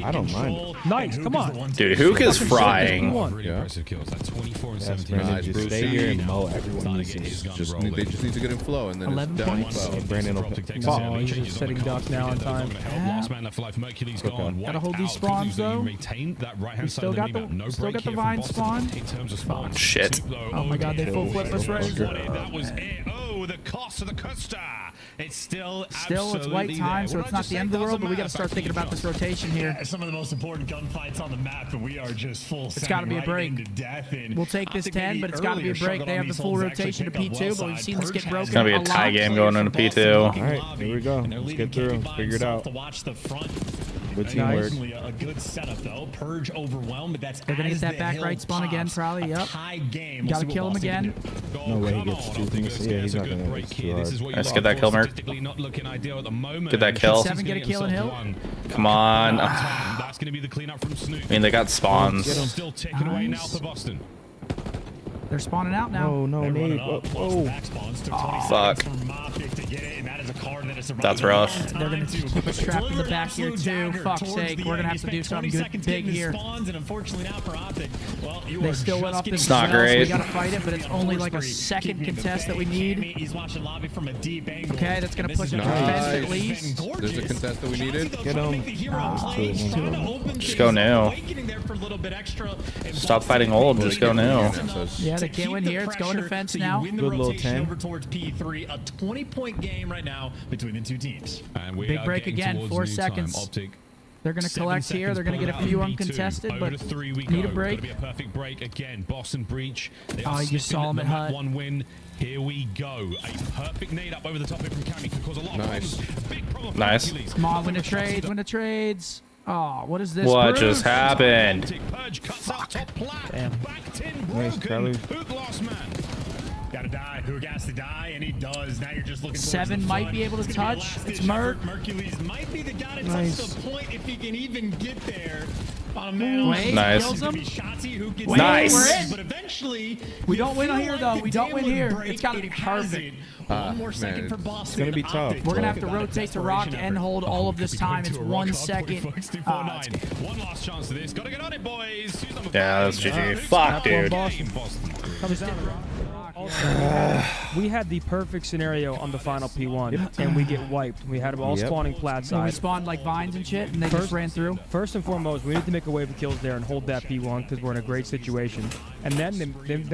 I don't mind. Nice, come on. Dude, Hook is frying. Really impressive kills. Like 24 and Yes, 17. Brandon, just stay here and mow everyone. They just need to get in flow, and then 11 it's down points. flow. Brandon will Oh, he's just setting ducks now on time. Last man left for life. Mercury's gone. Gotta hold these spawns though. Retain that right-hand We side still of the got map. the No still break got the here from vine Boston spawn. in terms of spawn. Shit. Oh my god, they full flip us right. That was it. Oh, the cost of the Costa. It's still it's white time, so it's not the end of the world, but we gotta start thinking about this rotation here. Some of the most important gunfights on the map, and we are just full. It's gotta be a break. We'll take this 10, but it's gotta be a break. They have the full rotation to P2, but we've seen this get broken. It's gonna be a tie game going into P2. All right, here we go. Let's get through. Figure it out. To watch the front. Good teamwork. A good setup though. Purge overwhelmed, but that's They're gonna get that back right spawn again, probably. Yep. Gotta kill him again. No way he gets 2 things. Yeah, he's not gonna break too hard. Let's get that kill, Merc. Get that kill. 7 get a kill in Hill. Come on. That's going to be the cleanup from Snoop. I mean, they got spawns. Still ticking away now for Boston. They're spawning out now. Oh, no need. Whoa. Fuck. That's rough. They're going to keep us trapped in the back here, too. Fuck's sake. We're going to have to do something good big here. They still went off this. It's not great. We got to fight it, but it's only like a second contest that we need. Okay, that's going to push it to fence at least. There's a contest that we needed. Get him. Just go new. Stop fighting old. Just go new. Yeah, they can't win here. It's going to fence now. Good little 10. Over towards P3, a 20-point game right now between the two teams. And we Big break again, 4 seconds. They're going to collect here. They're going to get a few uncontested, but need a break. Be a perfect break again. Boston breach. Oh, you saw him at Hut. 1 win. Here we go. A perfect nade up over the top of it from Cammy could cause a lot of problems. Big problem. Nice. Come on, win the trades, win the trades. Oh, what is this? What Bruce? just happened? Damn. Nice, Kylie. Hook lost man. Gotta die. Who has to die? And he does. Now you're just looking towards 7 the might front. be able to It's gonna be touch. last It's ditch Merc. effort. Mercules might be the guy to Nice. touch the point if he can even get there. On a man Wait, Nice. kills him. Wait, Nice. We're in. But eventually, We don't win here, though. the We don't win game would here. break. It's gotta be It has perfect. it. One more second for Boston. It's gonna be tough. We're going to have to rotate to rock and hold all of this time. It's 1 second. One last chance to this. Gotta get on it, boys. Yeah, that's GG. Fuck, dude. Comes down to rock. We had the perfect scenario on the final P1, and we get wiped. We had them all spawning plat And we side. spawned like vines and shit, and they just ran through. First and foremost, we need to make a wave of kills there and hold that P1 because we're in a great situation. And then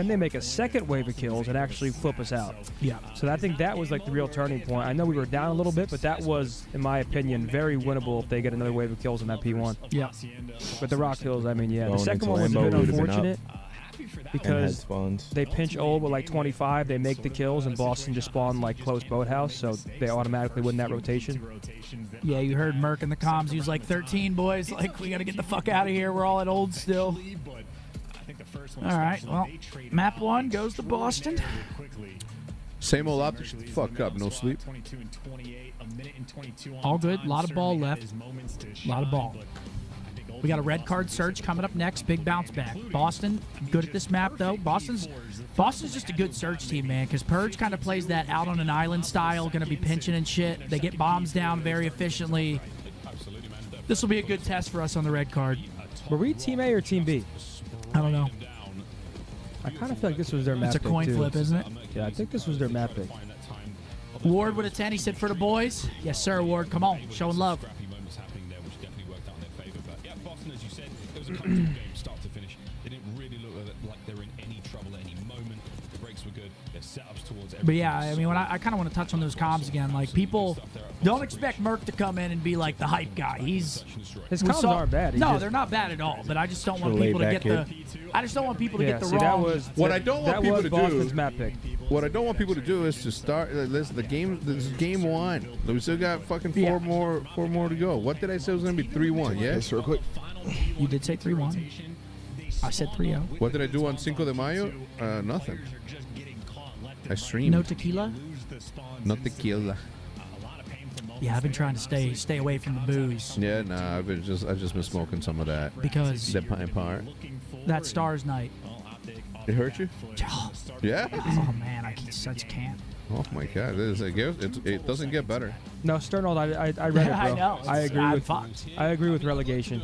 they make a second wave of kills and actually flip us out. Yeah. So I think that was like the real turning point. I know we were down a little bit, but that was, in my opinion, very winnable if they get another wave of kills in that P1. Yeah. But the Rock Hills, I mean, yeah. The Going second into one was a Lambo, bit we would've been unfortunate because spawns. they pinch old with like 25, they make the kills, and Boston just spawned like close boathouse, so they automatically win that rotation. Yeah, you heard Merc in the comms. He was like, 13, boys. Like, we got to get the fuck out of here. We're all at old still. All right, well, map 1 goes to Boston. Same old optics. Fuck up, no sleep. All good. A lot of ball left. A lot of ball. We got a red card search coming up next. Big bounce back. Boston, good at this map, though. Boston's just a good search team, man, because Purge kind of plays that out on an island style, going to be pinching and shit. They get bombs down very efficiently. This will be a good test for us on the red card. Were we Team A or Team B? I don't know. I kind of feel like this was their map It's a pick, coin too. flip, isn't it? Yeah, I think this was their map pick. Ward with a 10. He said for the boys. Yes, sir, Ward. Come on. Showing love. As you said, it was a comfortable game start to finish. They didn't really look like they were in any trouble at any moment. The breaks were good. Their setups towards everything. But yeah, I mean, when I kind of want to touch on those comms again. Like, people don't expect Merc to come in and be like the hype guy. His comms aren't bad. They're not bad at all. But I just don't want people to get the. I just don't want people to get the wrong. That was what I don't want people to Boston's do. map pick. What I don't want people to do is to start. This is game 1. We still got fucking four more to go. What did I say it was gonna be 3-1? Yeah. Just real quick. You did say 3-1. I said 3-0. What did I do on Cinco de Mayo? Nothing. I streamed. No tequila. No tequila. Yeah, I've been trying to stay away from the booze. Yeah, nah. I've just been smoking some of that. Because the pine part. That Stars night. It hurt you? Yeah. Oh man, I just can't. Oh my God! It doesn't get better. No, Sternold, I read it, bro. I know. I agree with relegation.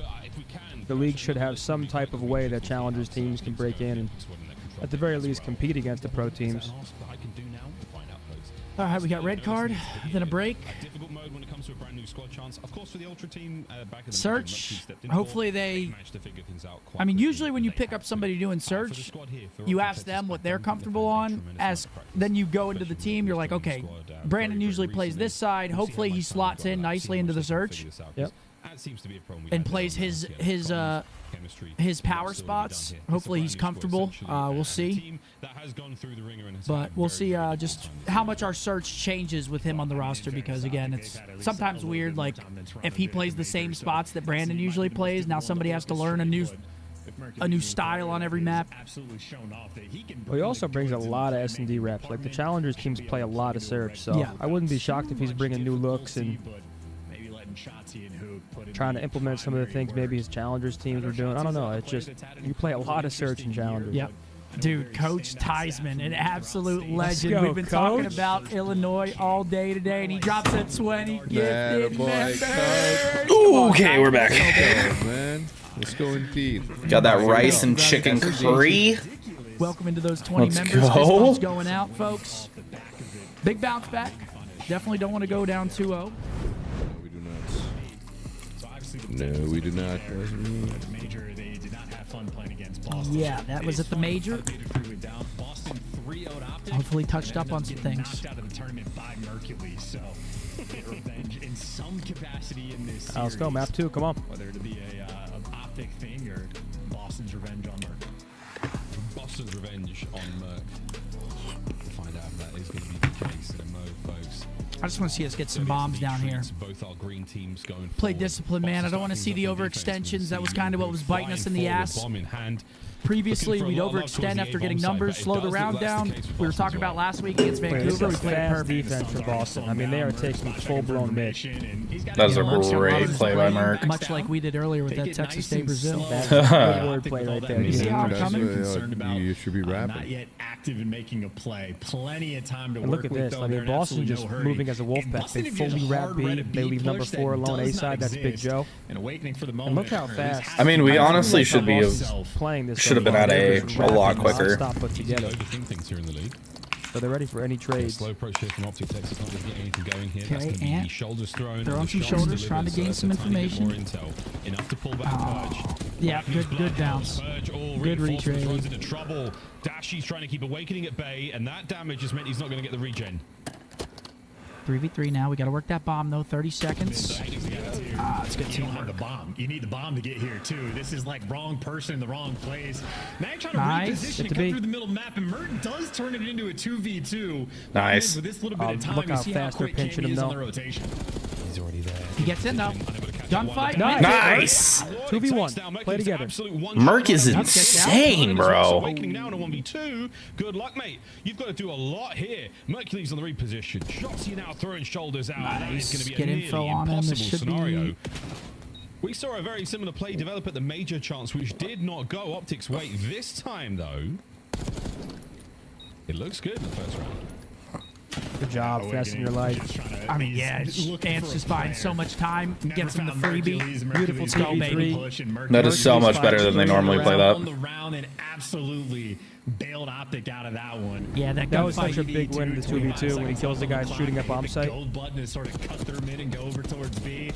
The league should have some type of way that challengers teams can break in and, at the very least, compete against the pro teams. All right, we got red card, then a break. Search. Hopefully they. I mean, usually when you pick up somebody doing search, you ask them what they're comfortable on. Then you go into the team. You're like, okay, Brandon usually plays this side. Hopefully he slots in nicely into the search. Yep. And plays his power spots. Hopefully he's comfortable. We'll see. But we'll see just how much our search changes with him on the roster, because again, it's sometimes weird. Like if he plays the same spots that Brandon usually plays, now somebody has to learn a new style on every map. Well, he also brings a lot of S&D reps. Like the challengers teams play a lot of search, so yeah. I wouldn't be shocked if he's bringing new looks and trying to implement some of the things maybe his challengers teams were doing. I don't know. It's just you play a lot of search in challengers. Yep. Dude, Coach Theismann, an absolute Let's legend. go, We've been talking Coach. about Illinois all day today, and he drops a 20. That boy, Okay, we're back. Let's go, man. Let's go indeed. Got that rice and chicken curry. Welcome into those 20 Let's members. go. Fist bumps going out, folks. Big bounce back. Definitely don't want to go down 2-0. No, we do not. Yeah, that was at the major. Hopefully touched up on some things. Let's go, map 2. Come on. Whether it be a optic thing or Boston's revenge on Merc. Boston's revenge on Merc. We'll find out if that is going to be the case in a mode, folks. I just want to see us get some bombs down here. Both our green teams going Play forward. discipline, man. I don't want to see the overextensions. That was kind of what was biting us in the ass. Bomb in hand. Previously, we'd overextend after getting numbers, slow the round down. We were talking about last week against Vancouver. We played fast perfect. defense for Boston. I mean, they are taking full-blown mid. That was a great play by Merc. Much like we did earlier with that Texas State Brazil. That's a good word play right there. You see how I'm That's coming? you should be Not rapping. yet active in making a play. Plenty of time to And work look at with, this. though. I They're mean, in Boston absolutely just no hurry. moving as a wolf And pack. Boston They have fully just wrap hard read B. a They leave number push that 4 alone A does not side. That's Big exist. Joe. An awakening for the And moment. look how or at fast. least I mean, we I feel honestly like should be Boston's playing this should have been so at far. a They're just lot rapping quicker. nonstop put together. Overthink things here in the league. so they're ready for any trades. Slow approach here from Optic Texas, not going to get anything going here. That's Okay, going to be Ant. shoulders thrown. Throwing some shoulders, trying to gain some information. More intel. Enough to pull back Purge. Yeah, good bounce. Good retrade. Throws into trouble. Dashy's trying to keep Awakening at bay, and that damage has meant he's not going to get the regen. 3v3 now. We got to work that bomb though. 30 seconds. It's good You don't have the bomb. You need the bomb to get here too. This is like wrong person in the wrong place. Mag trying to reposition and cut through the middle map, and Mert does turn it into a 2v2. Nice. With this little bit of time, look you how see fast they're quick pinching Cammy him is on though. the rotation. He's already there. He gets in though. Gunfight. Nice. 2v1. Play together. Merc is insane, bro. Awakening now in a 1v2. Good luck, mate. You've got to do a lot here. Mercury's on the reposition. Shotsy now throwing shoulders out. That is going to be Get a info nearly on him. impossible This should scenario. be... We saw a very similar play develop at the major chance, which did not go Optic's way. This time, though, it looks good in the first round. Good job, fast in your life. I mean, yeah, Ant's just buying so much time. Gets him the freebie. Beautiful skull, baby. That is so much better than they normally play that. On the round and absolutely bailed Optic out of that one. Yeah, that was such a big win in the 2v2 when he kills the guy shooting at bomb site. Gold button is sort of cut through mid and go over towards B.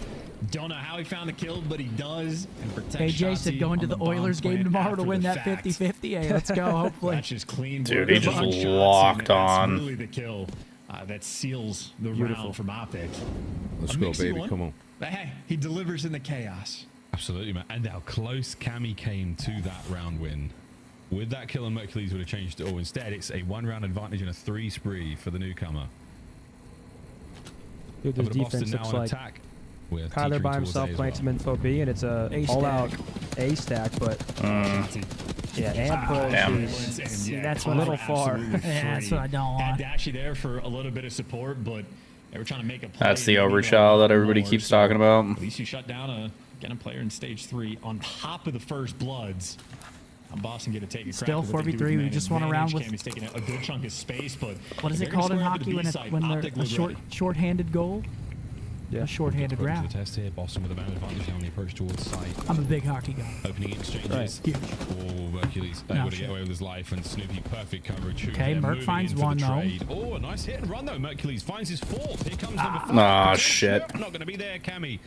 Don't know how he found the kill, but he does. And AJ said going to the Oilers game tomorrow to win that 50-50. Hey, let's go, hopefully. That's just clean. Dude, he just locked on. That's really the kill that seals the round from Optic. Let's go, baby. Come on. But hey, he delivers in the chaos. Absolutely, man. And how close Cammy came to that round win. With that kill on Mercules would have changed it all. Instead, it's a 1-round advantage and a 3 spree for the newcomer. Dude, this defense looks like Kyler by himself plants him info B, and it's a all-out A stack, but yeah, and push. That's a little far. Yeah, that's what I don't want. Had Dashy there for a little bit of support, but they were trying to make a play. That's the overshell that everybody keeps talking about. At least you shut down again a player in stage 3 on top of the first bloods. Boston get to take a Still 4v3. We just want to round with. Cammy's taking a good chunk of space, but what is it called in hockey when they're a short-handed goal? Yeah, a short-handed round. The test here, Boston with a man advantage on the approach towards site. I'm a big hockey guy. Opening exchanges. Right. Oh, Hercules able to get away with his life, and Snoopy perfect coverage. Okay, Merc finds one though. Oh, a nice hit and run though. Hercules finds his fourth. Here comes number 5. Ah, shit. Not going to be there. Cammy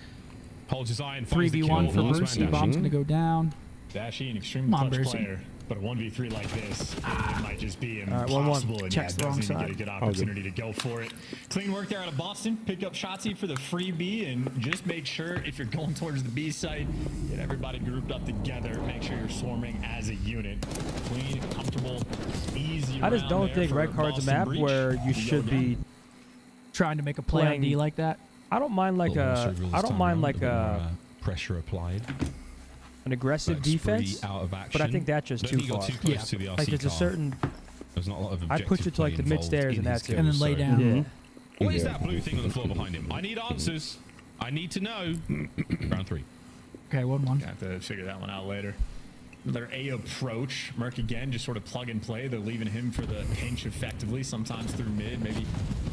holds his eye and 3v1 for Brucey. Bomb's going to go down. Dashy, an extremely clutch player, but a 1v3 like this, it might just be impossible. And checks the wrong doesn't side. get a good opportunity to go for it. Clean work there out of Boston. Pick up Shotsy for the free B, and just make sure if you're going towards the B site, get everybody grouped up together. Make sure you're swarming as a unit. Clean, comfortable, easy. I just don't think red card's a map where you should be trying to make a play on D like that. I don't mind like a pressure applied. An aggressive defense, but I think that's just too far. Yeah, like there's a certain. There's not a lot of I'd push it to like the mid stairs and that's it. And then lay down. Yeah. What is that blue thing on the floor behind him? I need answers. I need to know. Round 3. Okay, 1-1. Have to figure that one out later. Their A approach. Merc again, just sort of plug and play. They're leaving him for the pinch effectively, sometimes through mid, maybe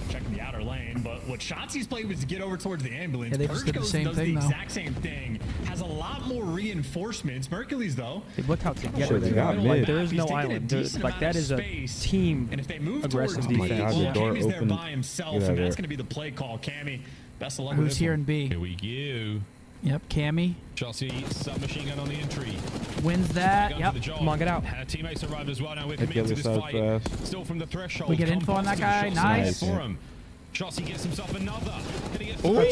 checking the outer lane. But what Shotzi's play was to get over towards the ambulance. Yeah, they just did the same does thing, the though. exact same thing. Has a lot more reinforcements. Mercules, though. Hey, look how together they are. Like, there is no island. Like, that is a team and if they move aggressive towards defense. B, Cammy's there by himself, and that's going to be the play call. Cammy, best of luck with Who's this here one. in B? Here we go. Yep, Cammy. Chelsea submachine gun on the entry. Wins that. Yep. Come on, get out. Her teammates arrived as well. Now we're committed to this fight. Still from the threshold. We get info on that guy. Nice. Chelsea gets himself another.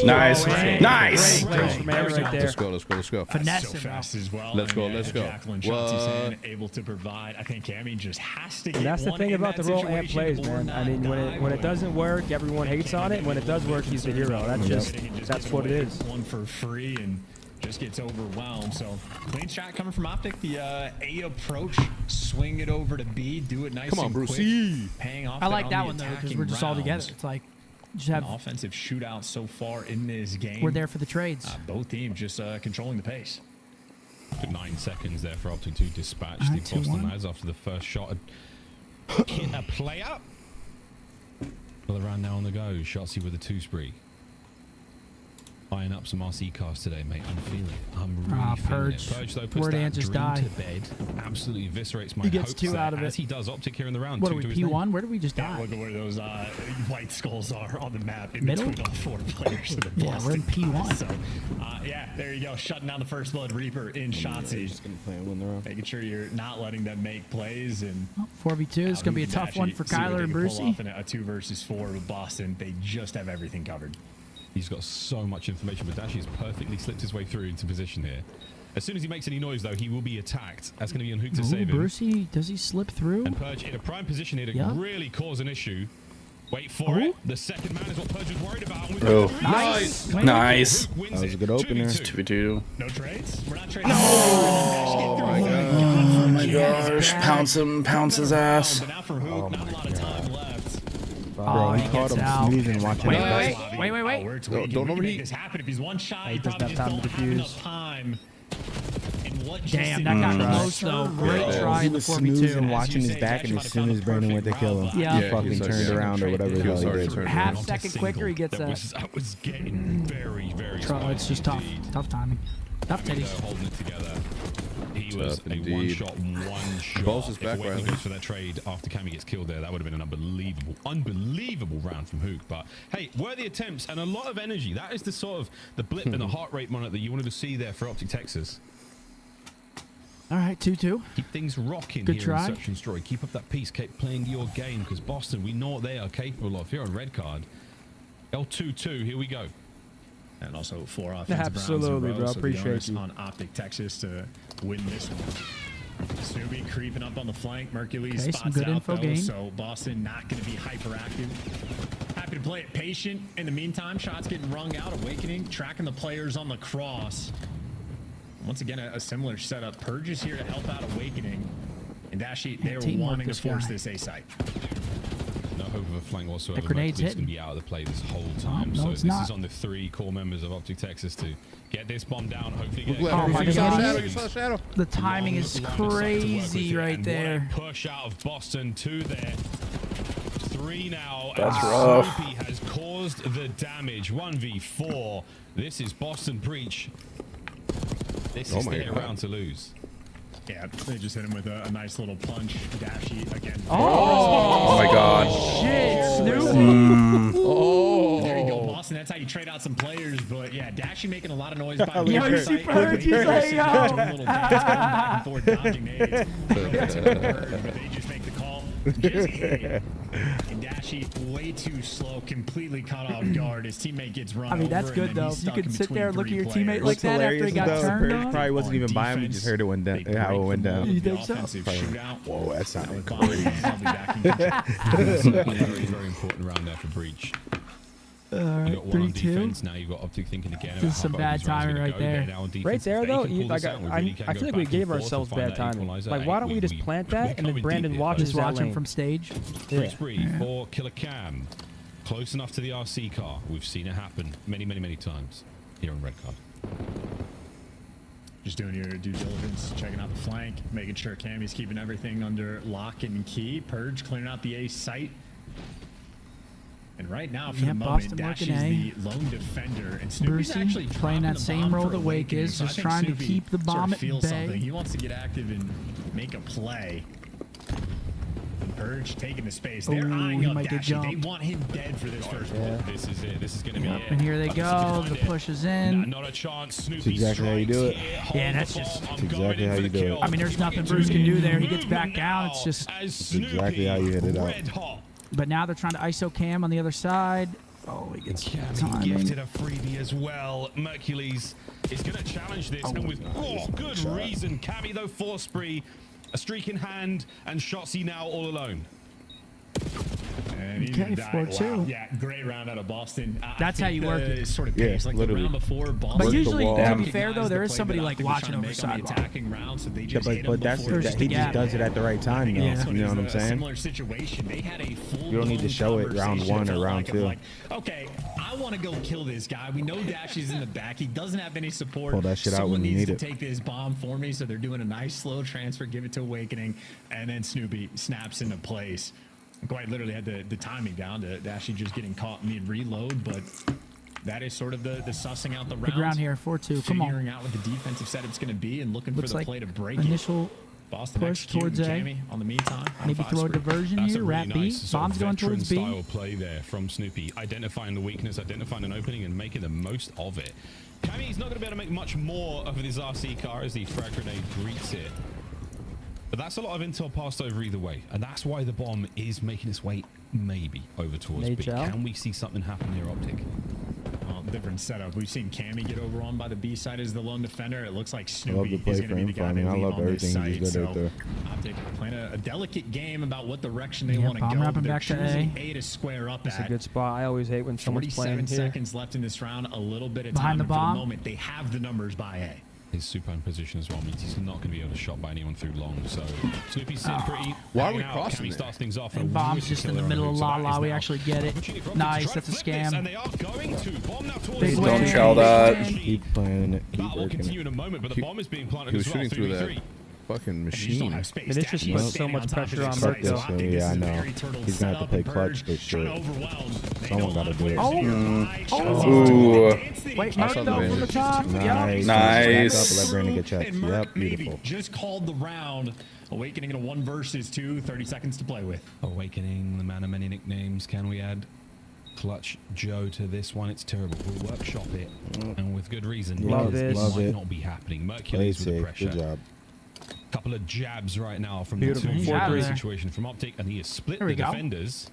Nice. Nice. Right there. Let's go. Finesse so fast as well. Let's go. Jacqueline Chelsea able to provide. I think Cammy just has to get And that's the one thing in about the that role Ant situation plays, or man. I mean, when it doesn't work, everyone hates on it. When it does work, he's the hero. That's what it is. One for free and just gets overwhelmed. So clean shot coming from Optic. The A approach, swing it over to B, do it nice and quick. Paying off. I like that on one the though because attacking we're just all rounds. together. It's like just An have offensive shootout so far in this game. we're there for the trades. Both teams just controlling the pace. Good 9 seconds there for Optic to dispatch the 2-1. Boston lads after the first shot. Hit a play up. Another round now on the go. Shotsy with a 2 spree. iron up some RC cars today, mate. I'm feeling it. I'm really feeling it. Purge, though, puts that just dream die. to bed. Absolutely eviscerates my He gets hopes 2 there, out of it. as he does Optic here in the round. What 2 are we, to his name. P1? Where did we just die? Look at where those white skulls are on the map in Middle? between all 4 players of the Yeah, Boston. we're in P1. So, yeah, there you go. Shutting down the First Blood Reaper in Shotzi. Just gonna play and win the round. Making sure you're not letting them make plays. And 4v2 is going to be a tough one for Kyler and Brucey. In a 2 versus 4 with Boston, they just have everything covered. He's got so much information, but Dashy has perfectly slipped his way through into position here. As soon as he makes any noise, though, he will be attacked. That's going to be on Hook to save him. Brucey, does he slip through? And Purge in a prime position here to really cause an issue. Wait for it. The second man is what Purge was worried about. Oh, nice. Nice. That was a good opener. 2v2. No trades? We're not trading. Oh my god. Oh my gosh. Pounce him, pounce his ass. But now for Hook, not a lot of time left. Bro, he caught him sneezing watching Wait. Don't overheat. This happen if he's one shot. He doesn't probably have just time to don't have enough defuse. time. And what Damn, that got close though. Great try He in the was snoozing 4v2. watching his back, and as soon as Brandon went to kill him, Yeah. he fucking turned around or whatever the hell he did. Half second quicker, he gets that a. was getting very, very It's just tough. Tough timing. Tough titties. Holding it together. He was a indeed. one shot. Boss is If back, Awakening Riley. goes for that trade after Cammy gets killed there, that would have been an unbelievable round from Hook. But hey, worthy attempts and a lot of energy. That is the sort of the blip in the heart rate monitor that you wanted to see there for Optic Texas. All right, 2-2. Keep things rocking Good here try. in Search and Destroy. Keep up that pace. Keep playing your game because Boston, we know what they are capable of. Here on red card, L2-2. Here we go. And also 4 offensive Absolutely, rounds in a row, bro. so the Appreciate onus you. on Optic Texas to win this one. Snoopy creeping up on the flank. Mercules Okay, some spots good out info though, gain. so Boston not going to be hyperactive. Happy to play it patient. In the meantime, shots getting rung out. Awakening, tracking the players on the cross. Once again, a similar setup. Purge is here to help out Awakening. And Dashi, they're teamwork wanting to this force guy. this A site. No hope of a flank whatsoever. That grenade's Mercury's hitting. going to be out of the play this whole time. no, so it's this not. is on the 3 core members of Optic Texas to get this bomb down. Hopefully get Oh my You saw God. shadow. You saw shadow. The timing is crazy right and there. What a push out of Boston to there. 3 now. That's and rough. Snoopy has caused the damage. 1v4. This is Boston Breach. This is my their God. round to lose. Yeah, they just hit him with a nice little punch. Dashy again. Oh my god. Shit, Snoop. There you go, Boston. That's how you trade out some players. But yeah, Dashy making a lot of noise by Yo, you see Purge? He's like, yo. back and forth, dodging nades. But they just make the call. Just hit it. And Dashy way too slow, completely caught off guard. His teammate gets run I mean, that's over, and good then though. he's You stuck could in sit there and look at between your three teammate players. like that after he got turned Purge on. probably wasn't even by him. He Defense, just heard it went down. they How it break went the down. mold You of the think so? offensive Probably. shootout. Whoa, that sounded Bomb crazy. I'll be back in control. Very, very important round there for Breach. All You right, got one on 3-2. defense. Now you've got Optic thinking again. This about is some how bad these rounds are timing gonna right go. there. They're now on defense. Right there, If they though, can pull like this out, we really can I go feel like we back gave and forth ourselves to find bad that timing. equalizer. Like, Hey, why don't we just plant that and then coming Brandon deep here, watches Just that watch him lane? from stage. Breach Breed for Killer Cam. Close enough to the RC car. We've seen it happen many, many, many times here on Red Card. Just doing your due diligence, checking out the flank, making sure Cammy's keeping everything under lock and key. Purge clearing out the A site. And right now, for Yeah, the moment, Boston Dash working is A. the lone defender, and Snoopy's Brucey actually playing dropping that the same bomb role for that Wake Awakening. is, So I just think trying to Snoopy keep the sort bomb of at feels bay. something. He wants to get active and make a play. Purge taking the space. They're Ooh, eyeing he up might get Dashy. They jumped. want him dead for this first one. This is it. This is going to be it. And here they go. The push is in. Not a chance. That's Snoopy exactly how you do it. Yeah, that's just. That's exactly how you do it. I mean, there's nothing Bruce can do there. He gets back down. It's just. That's exactly how you hit it out. But now they're trying to ISO Cam on the other side. Oh, he gets He gifted a freebie as well. Mercules is going to challenge this, and with good reason. Cammy, though, 4 spree, a streak in hand, and Shotzi now all alone. And he's Okay, gonna die. 4-2. Wow. Yeah, great round out of Boston. That's how you work it. Sort of Yeah, pace, like literally. the round before, Boston. But usually, to wall. be fair though, there is somebody like watching over sidewalk. sidewalk. Attacking round, so they Yeah, just hit him but that's before There's that, the he just gap. does it at the right time, though. Yeah. You know what I'm A saying? similar situation. They had a full. You don't need to show it round 1 or round 2. Like, okay, I want to go kill this guy. We know Dashy's in the back. He doesn't have any support. Pull that shit out Someone when you needs need to it. take this bomb for me, so they're doing a nice slow transfer, give it to Awakening, and then Snoopy snaps into place. Quite literally had the timing down to Dashy just getting caught mid reload, but that is sort of the sussing out the Big round here, 4-2. Come on. Figuring out what the defensive setup's going to be and looking Looks for the like play to break initial Boston push towards A. Cammy on the meantime. Maybe throw a diversion That's here. a really Rat B. nice sort Bomb's of going towards B. veteran-style play there from Snoopy, identifying the weakness, identifying an opening, and making the most of it. Cammy's not going to be able to make much more of this RC car as the frag grenade greets it. But that's a lot of intel passed over either way, and that's why the bomb is making its way maybe over towards B. Can we see something happen near Optic? Well, different setup. We've seen Cammy get over on by the B side as the lone defender. It looks like I love the Snoopy play is going to be the guy they I leave love on this everything he site. just did So right there. Optic playing a delicate game about what direction they Yeah, want to bomb go. wrapping They're back to choosing A. A to square up That's at. a good spot. I always hate when someone's playing 47 here. seconds left in this round. A little bit of Behind time the and for bomb. the moment. They have the numbers by A. His supine position as well means he's not going to be able to shot by anyone through long. So Snoopy's sitting pretty. Why are we hanging out. crossing Cammy it? starts things off. And bomb's just in the middle of La La. We actually get it. Nice. That's a scam. And they are going to bomb now towards Big the win. Don't shell that. Keep playing it. Keep That will working continue it. in a moment, but the bomb is being planted He was as well. shooting through that 3v3. fucking You just don't machine. have space. And it's just Dash put is so standing much on top of pressure his on site, Merc, so though. Optic, Yeah, this I is a know. very turtle He's gonna have to setup play and clutch Purge for trying to sure. overwhelm. They Someone know a lot gotta of do it. players here. Ooh. High shots. Wait, I Merc saw the though from the advantage. top. Nice. Yep. Nice. Back up, let Brandon get checks. And Merc Yep, maybe beautiful. just called the round. Awakening in a 1 versus 2. 30 seconds to play with. Awakening, the man of many nicknames. Can we add Clutch Joe to this one? It's terrible. We'll workshop it, and with good reason. Love because this. Love might it. not be happening. Play Mercury's with the safe. pressure. Good job. Couple of jabs right now from Beautiful. the 2 Out of 4-3 there. situation from Optic, and he has split There the we go. defenders.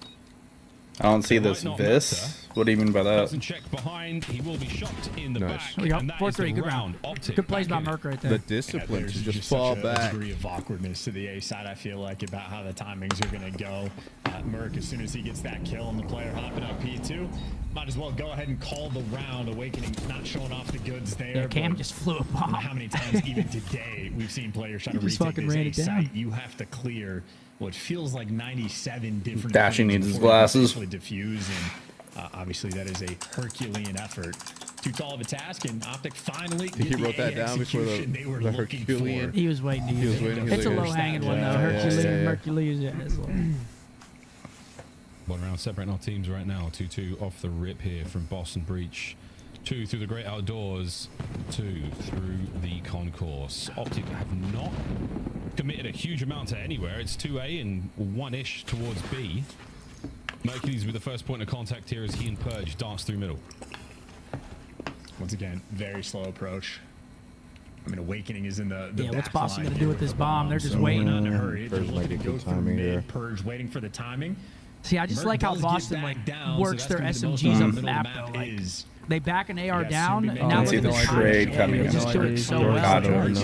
I don't see this vis. What do you mean by that? Doesn't check behind. He will be shot in the Nice. back. There we go. And that 4-3. is the Good round. round. Optic Good plays by back in it. Merc right The there. discipline There's to just such fall a back. degree of awkwardness to the A side, I feel like, about how the timings are going to go. Merc, as soon as he gets that kill and the player hopping up P2, might as well go ahead and call the round. Awakening not showing off the goods there. Yeah, Cam but just flew a I don't know bomb. how many times even today we've seen players try to He just retake fucking this ran A it down. site. You have to clear what feels like 97 different Dashing things needs his before you can glasses. safely defuse, and obviously that is a Herculean effort. Too tall of a task, and Optic finally He get wrote the that A down before execution they were the looking Herculean. for. He was waiting to use waiting. it. He It's a was like, low-hanging one, though. yeah, Hercules, yeah. Mercules, yeah. It's low. One round separating our teams right now. 2-2 off the rip here from Boston Breach. 2 through the great outdoors. 2 through the concourse. Optic have not committed a huge amount to anywhere. It's 2A and 1-ish towards B. Mercury's with the first point of contact here as he and Purge dance through middle. Once again, very slow approach. I mean, Awakening is in the Yeah, what's back Boston line gonna here do with this the bomb? They're just so waiting. Not in a hurry. They're Purge might looking get to go good through timing mid. here. Purge waiting for the timing. See, I just Merc like how does get Boston back like down, so works that's their gonna be the most SMGs up middle the of map though. Like, is they back an AR Yeah, down, Snoopy and now made look See at the the trade timing. coming They in. just do it so well. God,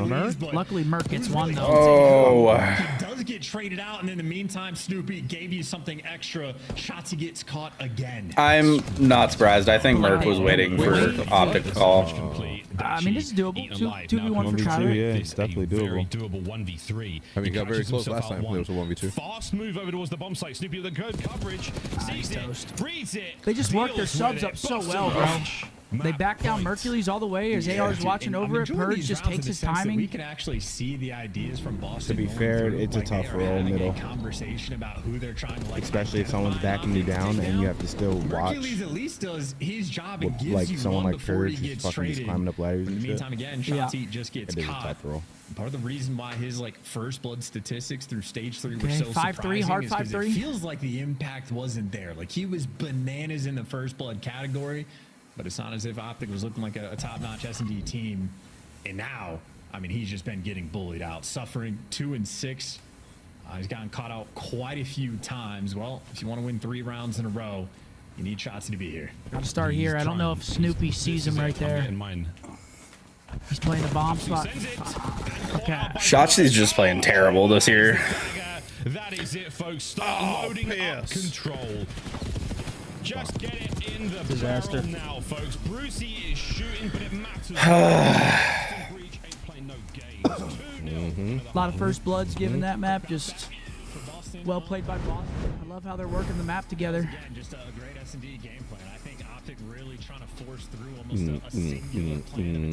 no. Luckily, Merc gets one though. Oh. He does get traded out, and in the meantime, Snoopy gave you something extra. Shots, he gets caught again. I'm not surprised. I think Merc was waiting for Optic to call. I mean, this is doable. 2v1 for 1v2, Tyler. yeah, This it's definitely Very doable. doable 1v3. I mean, he got very catches close himself last out time. one. There was a 1v2. Fast move over towards the bomb site. Snoopy with the good coverage. Sees it, reads it. They just work their deals subs with up it. so Boston well, bro. Breach. They back down Mercules all the way as AR's dude, watching and over I'm it. enjoying Purge these just rounds takes in the his sense that we timing. can actually see the ideas from Boston. To be going fair, through. it's a Like, tough they are role having middle. a conversation about who they're trying to like. Especially if someone's backing you down and you have to still watch. Hercules at least does his job and With, gives like you someone one like before he Purge who's gets fucking just traded. climbing up ladders In and the shit. meantime, again, Yeah. Shotzi just gets It is a caught. tough role. Part of the reason why his like first blood statistics through stage 3 were Okay, so 5-3, surprising hard is 'cause 5-3. it feels like the impact wasn't there. Like he was bananas in the first blood category, but it's not as if Optic was looking like a top-notch S&D team. And now, I mean, he's just been getting bullied out, suffering 2 and 6. He's gotten caught out quite a few times. Well, if you want to win 3 rounds in a row, you need Shotzi to be here. Got to start here. I don't know if Snoopy sees him right there. He's playing the bomb spot. Okay. Shotzi's just playing terrible this year. That is it, folks. Start loading up control. Just get it in the Disaster. barrel now, folks. Brucey is shooting, but it matters. Breach ain't playing no games. 2-0. A lot of first bloods given that map. Just well played by Boston. I love how they're working the map together. Again, just a great S&D game plan. I think Optic Optic really trying to force through almost a singular plan of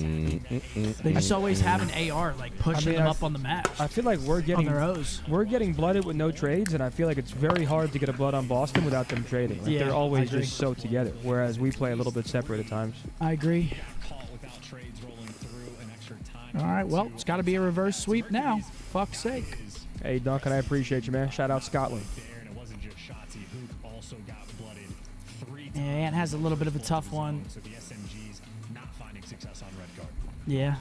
attack. They just always have an AR like pushing them up on the map. I feel like we're getting their O's. We're getting blooded with no trades, and I feel like it's very hard to get a blood on Boston without them trading. Like, Yeah, they're I always agree. just so together, whereas we play a little bit separate at times. I agree. Caught without trades rolling through an extra time. All right, well, it's got to be a reverse sweep now. Fuck's sake. Hey, Duncan, I appreciate you, man. Shout out Scotland. And it wasn't just Shotzi who also got blooded 3 times. Yeah, Ant has a little bit of a tough one. So the SMGs not finding success on red guard. Yeah.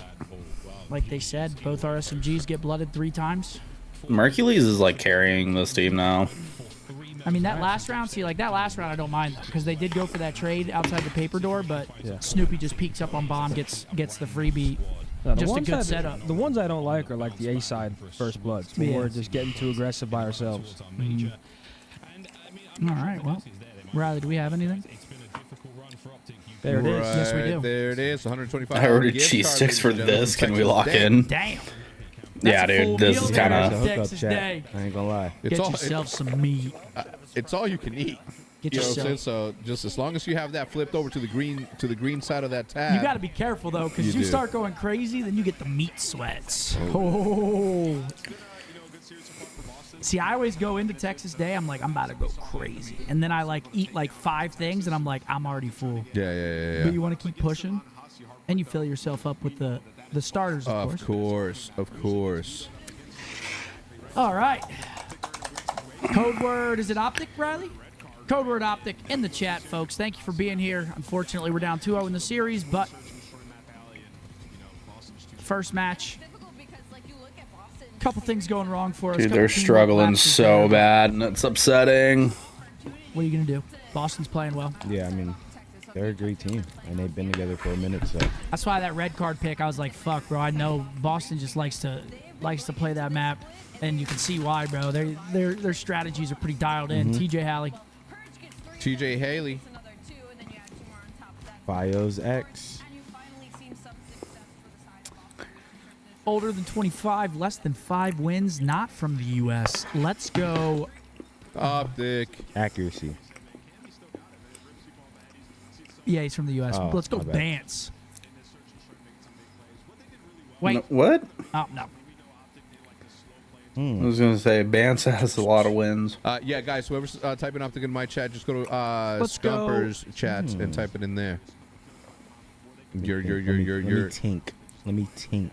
Like they said, both our SMGs get blooded 3 times. Mercules is like carrying this team now. I mean, that last round, that last round I don't mind because they did go for that trade outside the paper door, but Snoopy just peeks up on bomb, gets the freebie. Just a good setup. The ones I don't like are like the A side first bloods. When Yeah. we're just getting too aggressive by ourselves. All right, well, Riley, do we have anything? There it is. Yes, we do. There it is. 125. I ordered gift cheese card, sticks for ladies and this. Can we gentlemen. lock Texas in? Damn. Yeah, That's a full dude. This meal is there. kind of. Texas Day. I ain't gonna lie. Get yourself some meat. It's all you can eat. Get You know what I'm yourself. saying? So just as long as you have that flipped over to the green side of that tab. You got to be careful though, because you do. start going crazy, then you get the meat sweats. Oh. See, I always go into Texas Day. I'm like, I'm about to go crazy, and then I like eat like 5 things, and I'm like, I'm already full. Yeah. But you want to keep pushing, and you fill yourself up with the starters, of course. Of course. All right. Code word, is it Optic, Riley? Code word Optic in the chat, folks. Thank you for being here. Unfortunately, we're down 2-0 in the series, but first match. Couple things going wrong for us. Dude, Couple they're teamwork struggling lapses so there. bad, and it's upsetting. What are you going to do? Boston's playing well. Yeah, I mean, they're a great team, and they've been together for a minute, so. That's why that red card pick, I was like, fuck, bro. I know Boston just likes to play that map, and you can see why, bro. Their strategies are pretty dialed in. TJ Halley. TJ Haley. Bios X. Older than 25, less than 5 wins, not from the U.S. Let's go. Optic. Accuracy. Yeah, he's from the U.S. Oh, Let's go my bad. Bance. Wait. No, what? Oh, no. I was gonna say Bance has a lot of wins. Yeah, guys, whoever's typing Optic in my chat, just go to Let's go. Scumper's chat and type it in there. Let me tink. Let me tink.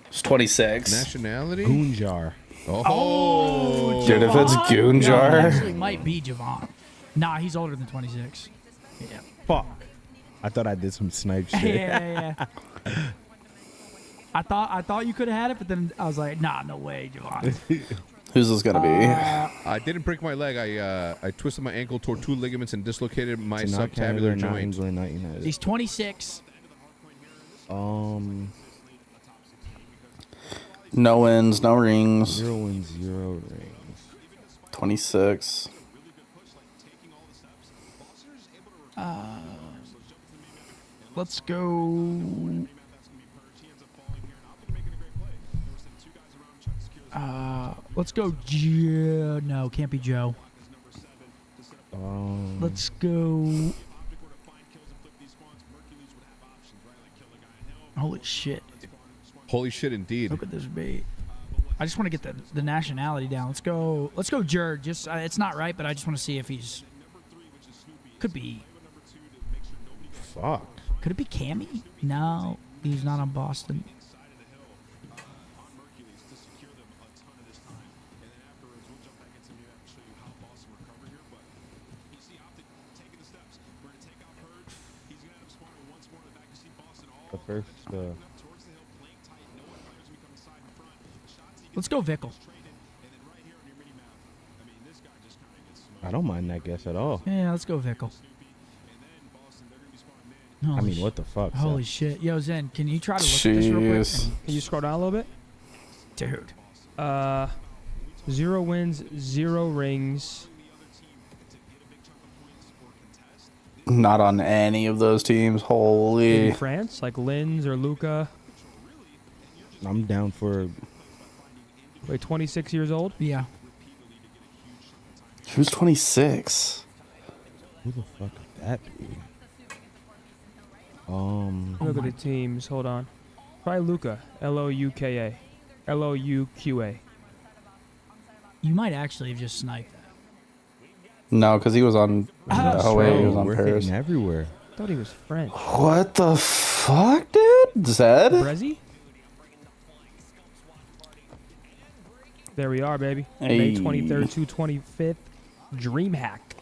It's 26. Nationality? Goonjar. Oh, dude, if it's No, it Goonjar. actually might be Javon. Nah, he's older than 26. Yeah. Fuck. I thought I did some snipe shit. yeah. I thought you could have had it, but then I was like, nah, no way, Javon. Who's this gonna be? I didn't break my leg. I twisted my ankle, tore 2 ligaments, and dislocated my So not Canada, subtabular not joint. England, not United. He's 26. No wins, no rings. 0 wins, 0 rings. 26. Let's go. Let's go. No, can't be Joe. Let's go. Holy shit. Holy shit, indeed. Look at this bait. I just want to get the nationality down. Let's go Jerd. Just it's not right, but I just want to see if he's could be. Fuck. Could it be Cammy? No, he's not on Boston. The first. Let's go Vickle. I don't mind that guess at all. Yeah, let's go Vickle. I mean, what the fuck? Holy shit. Yo, Zen, can you try to look at this real quick? Jeez. Can you scroll down a little bit? Dude. 0 wins, 0 rings. Not on any of those teams. Holy. In France, like Linz or Luca. I'm down for. Wait, 26 years old? Yeah. Who's 26? Who the fuck could that be? Look at the teams. Hold on. Try Luka. L-O-U-K-A. L-O-U-Q-A. You might actually have just sniped that. No, because he was on. Oh wait, he was on We're Paris. hitting everywhere. I thought he was French. What the fuck, dude? Zed? Brezzy? There we are, baby. May Hey. 23rd to 25th. Dream hack.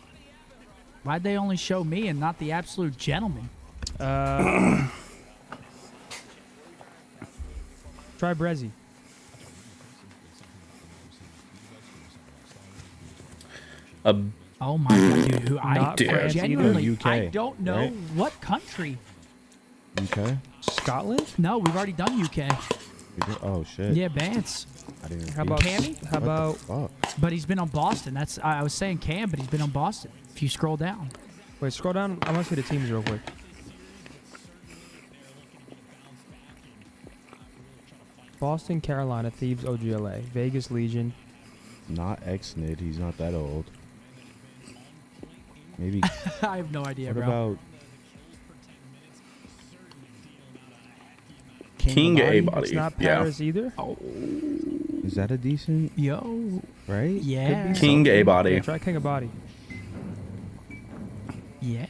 Why'd they only show me and not the absolute gentleman? Try Brezzy. Oh my god, dude! I Not France either. genuinely, UK, I don't know right? what country. UK? Scotland? No, we've already done UK. Oh shit. Yeah, Bance. I didn't How about Cammy? How about fuck? But he's been on Boston. That's I was saying Cam, but he's been on Boston. If you scroll down. wait? Scroll down. I want to see the teams real quick. Boston, Carolina, Thieves, OGLA, Vegas, Legion. Not X-Nid. He's not that old. Maybe. I have no idea, What bro. about King Abadi? A-Body. It's not Yeah. Paris either. Is that a decent? Yo. Right? Yeah. Could be King something. A-Body. Yeah, try King of Body. Yeah.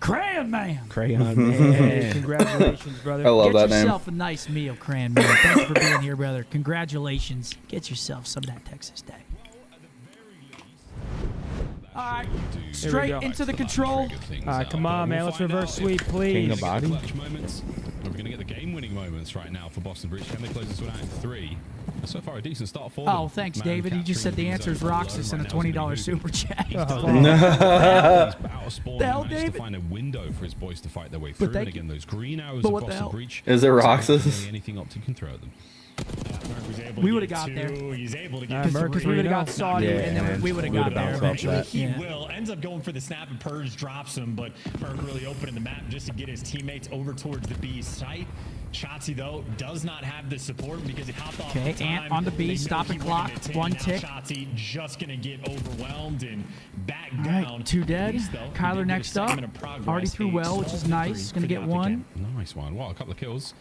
Crayon Man. Crayon Hey, Man. congratulations, brother. I love Get that name. yourself a nice meal, Crayon Man. Thanks for being here, brother. Congratulations. Get yourself some of that Texas Day. All right, straight go. into the control. Come on, man. Let's reverse sweep, King please. of Body. Clutch moments. We're going to get the game-winning moments right now for Boston Breach. Can they close this one out in 3? So far, a decent start for them. Oh, thanks, Man David. You just said the capturing answer is zone Roxas and a right now $20 is gonna be super chat. He's done Oh. it. He's out of spawn. The hell, He managed David? to find a window for his boys to fight their way through. thank And again, you. those green arrows But of what the Boston hell? Breach. Is it Roxas? Anything Optic can throw at them. We would have got there. He's able to get Alright, Merc is we would have got 3-0. Saudi, Yeah, and then man. we would have We got would've there bounced off eventually. that. He will. Ends up going for the snap and Purge drops him, but Merc really opening the map just to get his teammates over towards the B site. Shotzi, though, does not have the support because he hopped off Okay, the Ant time. on the B, They know stopping he wanted clock, to take. one Now tick. Shotzi just going to get overwhelmed and back All down. right, 2 dead. At least, though, he Kyler did get a next up. segment of progress. Already threw A well, which is small nice. victory He's going to for get the one. Nice one. Wow, a couple of kills.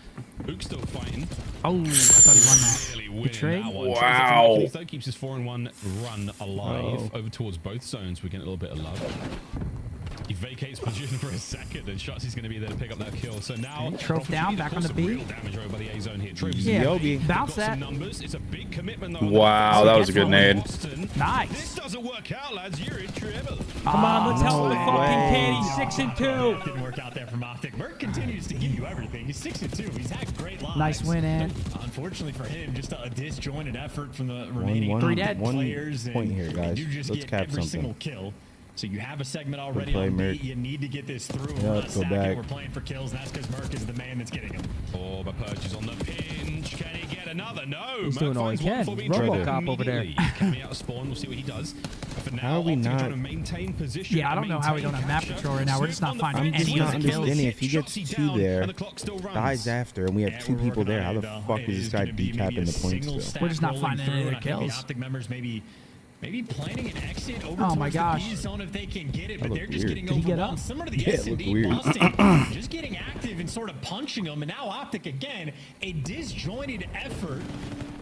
Book's still fighting. Oh, I thought he won that. Really Good winning trade. that one. Wow. Tries to keeps his 4-1 run alive. Over towards both zones. We're getting a little bit of love. He vacates position for a second, and Shotzi's going to be there to pick up that kill. So now, Trove down, back on the B. real damage over by the A zone here. Trove's Yeah, Yobi. bounce got some that. numbers. It's a big commitment though. Wow, that was a good nade. Boston. Nice. This doesn't work out, lads. You're in trouble. Come on, let's help the no fucking way. kid. He's 6 and 2. Didn't work out there from Optic. Merc continues to give you everything. He's 6 and 2. He's had great lives. Nice win, Ant. Unfortunately for him, just a disjointed effort from the remaining Three dead. One players. point here, guys. You just Let's get cap every something. single kill. So you have a segment already play, on B. Merc. You need to get this through. Yeah, We're not let's go stacking. back. We're playing for kills. And that's because Merc is the man that's getting them. Oh, but Purge is on the pinch. Can he get another? No. He's doing all he finds one can. for being RoboCop tried over there. immediately. Coming out of spawn. We'll see what he does. But for now, How are we Optic are not- trying to maintain position. Yeah, I don't know how we don't have map control right now. We're just not finding I'm just any not of the kills. understanding if he gets Shotzi 2 down, there, and the clock still runs. dies after, and we have Yeah, 2 we're people working there. on How it, the though. fuck It is this is guy gonna be maybe decapping a the points single still? stack We're just not rolling finding through, any and other I think kills. The Optic members maybe planning an exit over Oh towards my gosh. the B zone if they can get it, That but they're looked just weird. getting Did he get overwhelmed. up? Similar to the Yeah, it S&D looked weird. Boston, just getting active and sort of punching them, and now Optic again, a disjointed effort.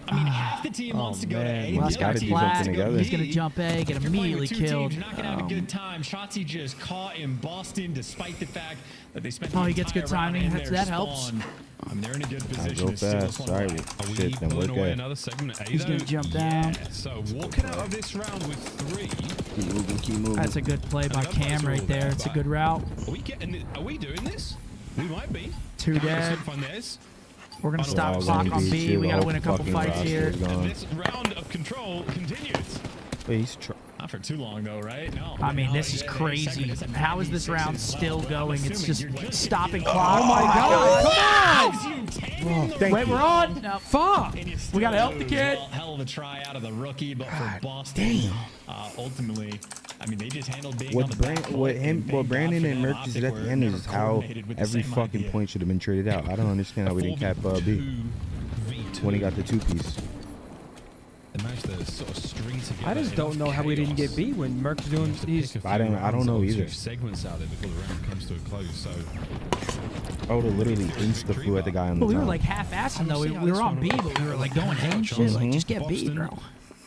I mean, half the team wants to go to man. A. Well, that's the got other to team flag. wants to go to He's B. going to jump A, get If you're playing immediately with two killed. teams, you're not going to have a good time. Shotzi just caught in Boston, despite the fact that they spent Oh, the he gets good entire round timing. in That their helps. spawn. I mean, they're in a good I position go to steal this fast. one Sorry. away. Are we Shit, then pulling work away at. another segment A, He's going though? to jump down. Yeah, so walking out of this round with 3. Keep moving, keep moving. That's a good play by Cam right there. It's a good route. Are we doing this? We might be. 2 dead. Find theirs. We're going to stop Oh, clock gonna on be B. two. We got to Hope win a couple fucking fights roster here. is gone. And this round of control continues. Wait, he's Not for too long, though, right? No. I mean, this is crazy. How is this round still going? It's just stopping clock. Oh my God, come on! Wait, we're on. No, fuck. We got to help the kid. Hell of a try out of the rookie, but for Boston, ultimately, I mean, they just handled being on the back foot, what and thank Brandon God for and them. Merc is Optic at were the end never is how coordinated with the every same fucking idea. point should have been traded out. I don't understand how we didn't cap B when he got the 2-piece. They managed to sort of string together. I just don't know how we didn't get B when Merc's doing these. I don't know either. Segments out there before the round comes to a close. So I would have literally insta flew at the guy on the But we were top. like half-assing though. We were on B, but we were like going ham shit. Like just get B, bro.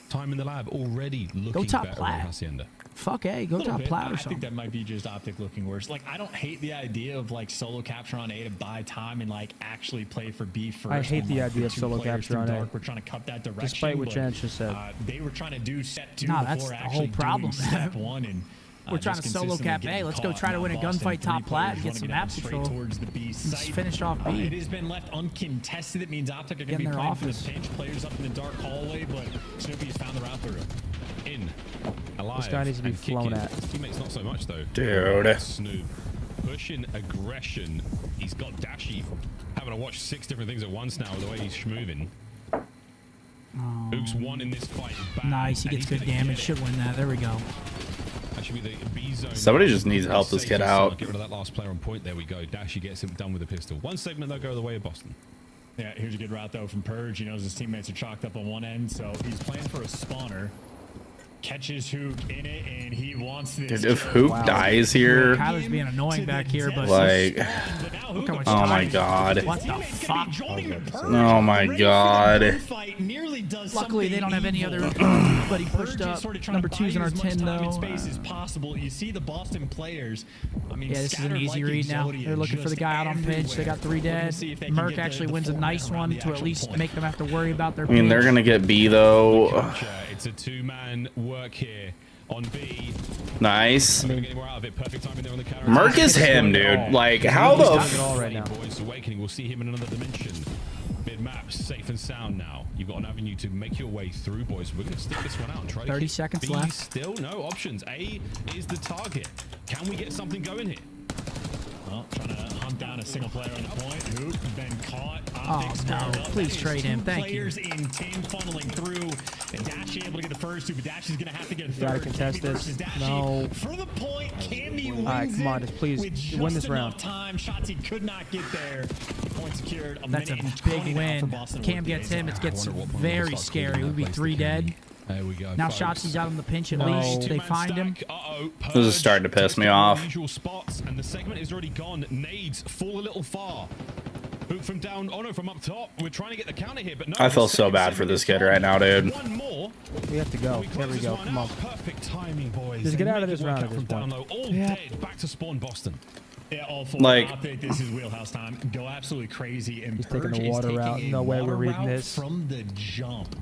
Time in the lab already looking top better plat. on Hacienda. Fuck A, go top plat or I think something. that might be just Optic looking worse. Like, I don't hate the idea of like solo capture on A to buy time and like actually play for B first. I hate when, the like, idea of two solo players capture through on A. dark. We're trying to cut that direction. Despite what but, Chance just said. They were trying to do set 2 Nah, that's before the actually whole problem. doing step 1 and We're trying to just solo consistently cap getting A. Let's go caught. try to win a Now Boston, gunfight top three plat and players get some wanna map straight control. towards the B Let's site. finish off B. It has been left uncontested. It means Optic are going Get to in be their playing office. for the pinch. Players up in the dark hallway, but Snoopy has found the route through. In. Alive. This guy needs to be and flown kicking. at. His teammates not so much though. Dude. Snoop pushing aggression. He's got Dashy having to watch 6 different things at once now with the way he's schmoving. Luke's won in this fight. Bang, Nice, he and gets he's good gonna damage. get it. Should win that. There we go. That should be the B zone. Somebody just needs to help this kid out. Get rid of that last player on point. There we go. Dashy gets him done with a pistol. One segment though go the way of Boston. Yeah, here's a good route though from Purge. He knows his teammates are chalked up on one end, so he's playing for a spawner. Catches Hook in it, and he wants this. Dude, if Hook dies here, Kyler's being annoying back here, but like, look how much oh my time. god. What the fuck? Oh my god. Luckily, they don't have any other anybody pushed up. Number 2's in our 10 though. Space as possible. You see the Boston players. I mean, Yeah, this is an scattered easy like read now. Exodia, They're looking for the just guy out on pinch. They got 3 dead. see if they can Merc get the- actually the wins a format nice around one the to at actual least point. make them have to worry about their I mean, they're pinch. gonna get B though. Gotcha. It's a 2-man work here on B. Nice. Getting more out of it. Perfect timing there on the counter. Merc is him, dude. Like, how the Boys Awakening. We'll see him in another dimension. Mid-map, safe and sound now. You've got an avenue to make your way through, boys. We're going to stick this one out and try to 30 keep seconds B left. Still no options. A is the target. Can we get something going here? Well, trying to hunt down a single player on the point. Hoop been caught. Oh, Optics no. squared up. Please That is trade him. 2 Thank you. players in 10 funneling through. And Dashy able to get the first 2, but Dashy's going to have to get a You gotta third. contest Cammy this. versus Dashy. No. For the point, Cammy wins Alright, come on, it just please with just win this enough round. time. Shotzzy could not get there. Point secured. That's a minute and big 20 now for win. Boston. Cam gets him. It gets very scary. We'd be 3 dead. There we go. Now folks. Shotzi's out on the pinch at No. least. They Two-man find him. stack. Uh-oh. This is starting to piss me off. Usual spots, and the segment is already gone. Nades fall a little far. Hook from down. Oh no, from up top. We're trying to get the counter here, but no. I feel the so second bad for segment this is kid gone. right now, dude. One more. We have to go. There we go. Come on. Perfect timing, boys. Just They get out of make this it work round out at from this down point. low. All dead. Back to spawn, Boston. Yeah, all 4. Like- Optic, this is wheelhouse time. Go absolutely crazy. And He's taking Purge the is water taking route. a No way we're water reading route this. from the jump.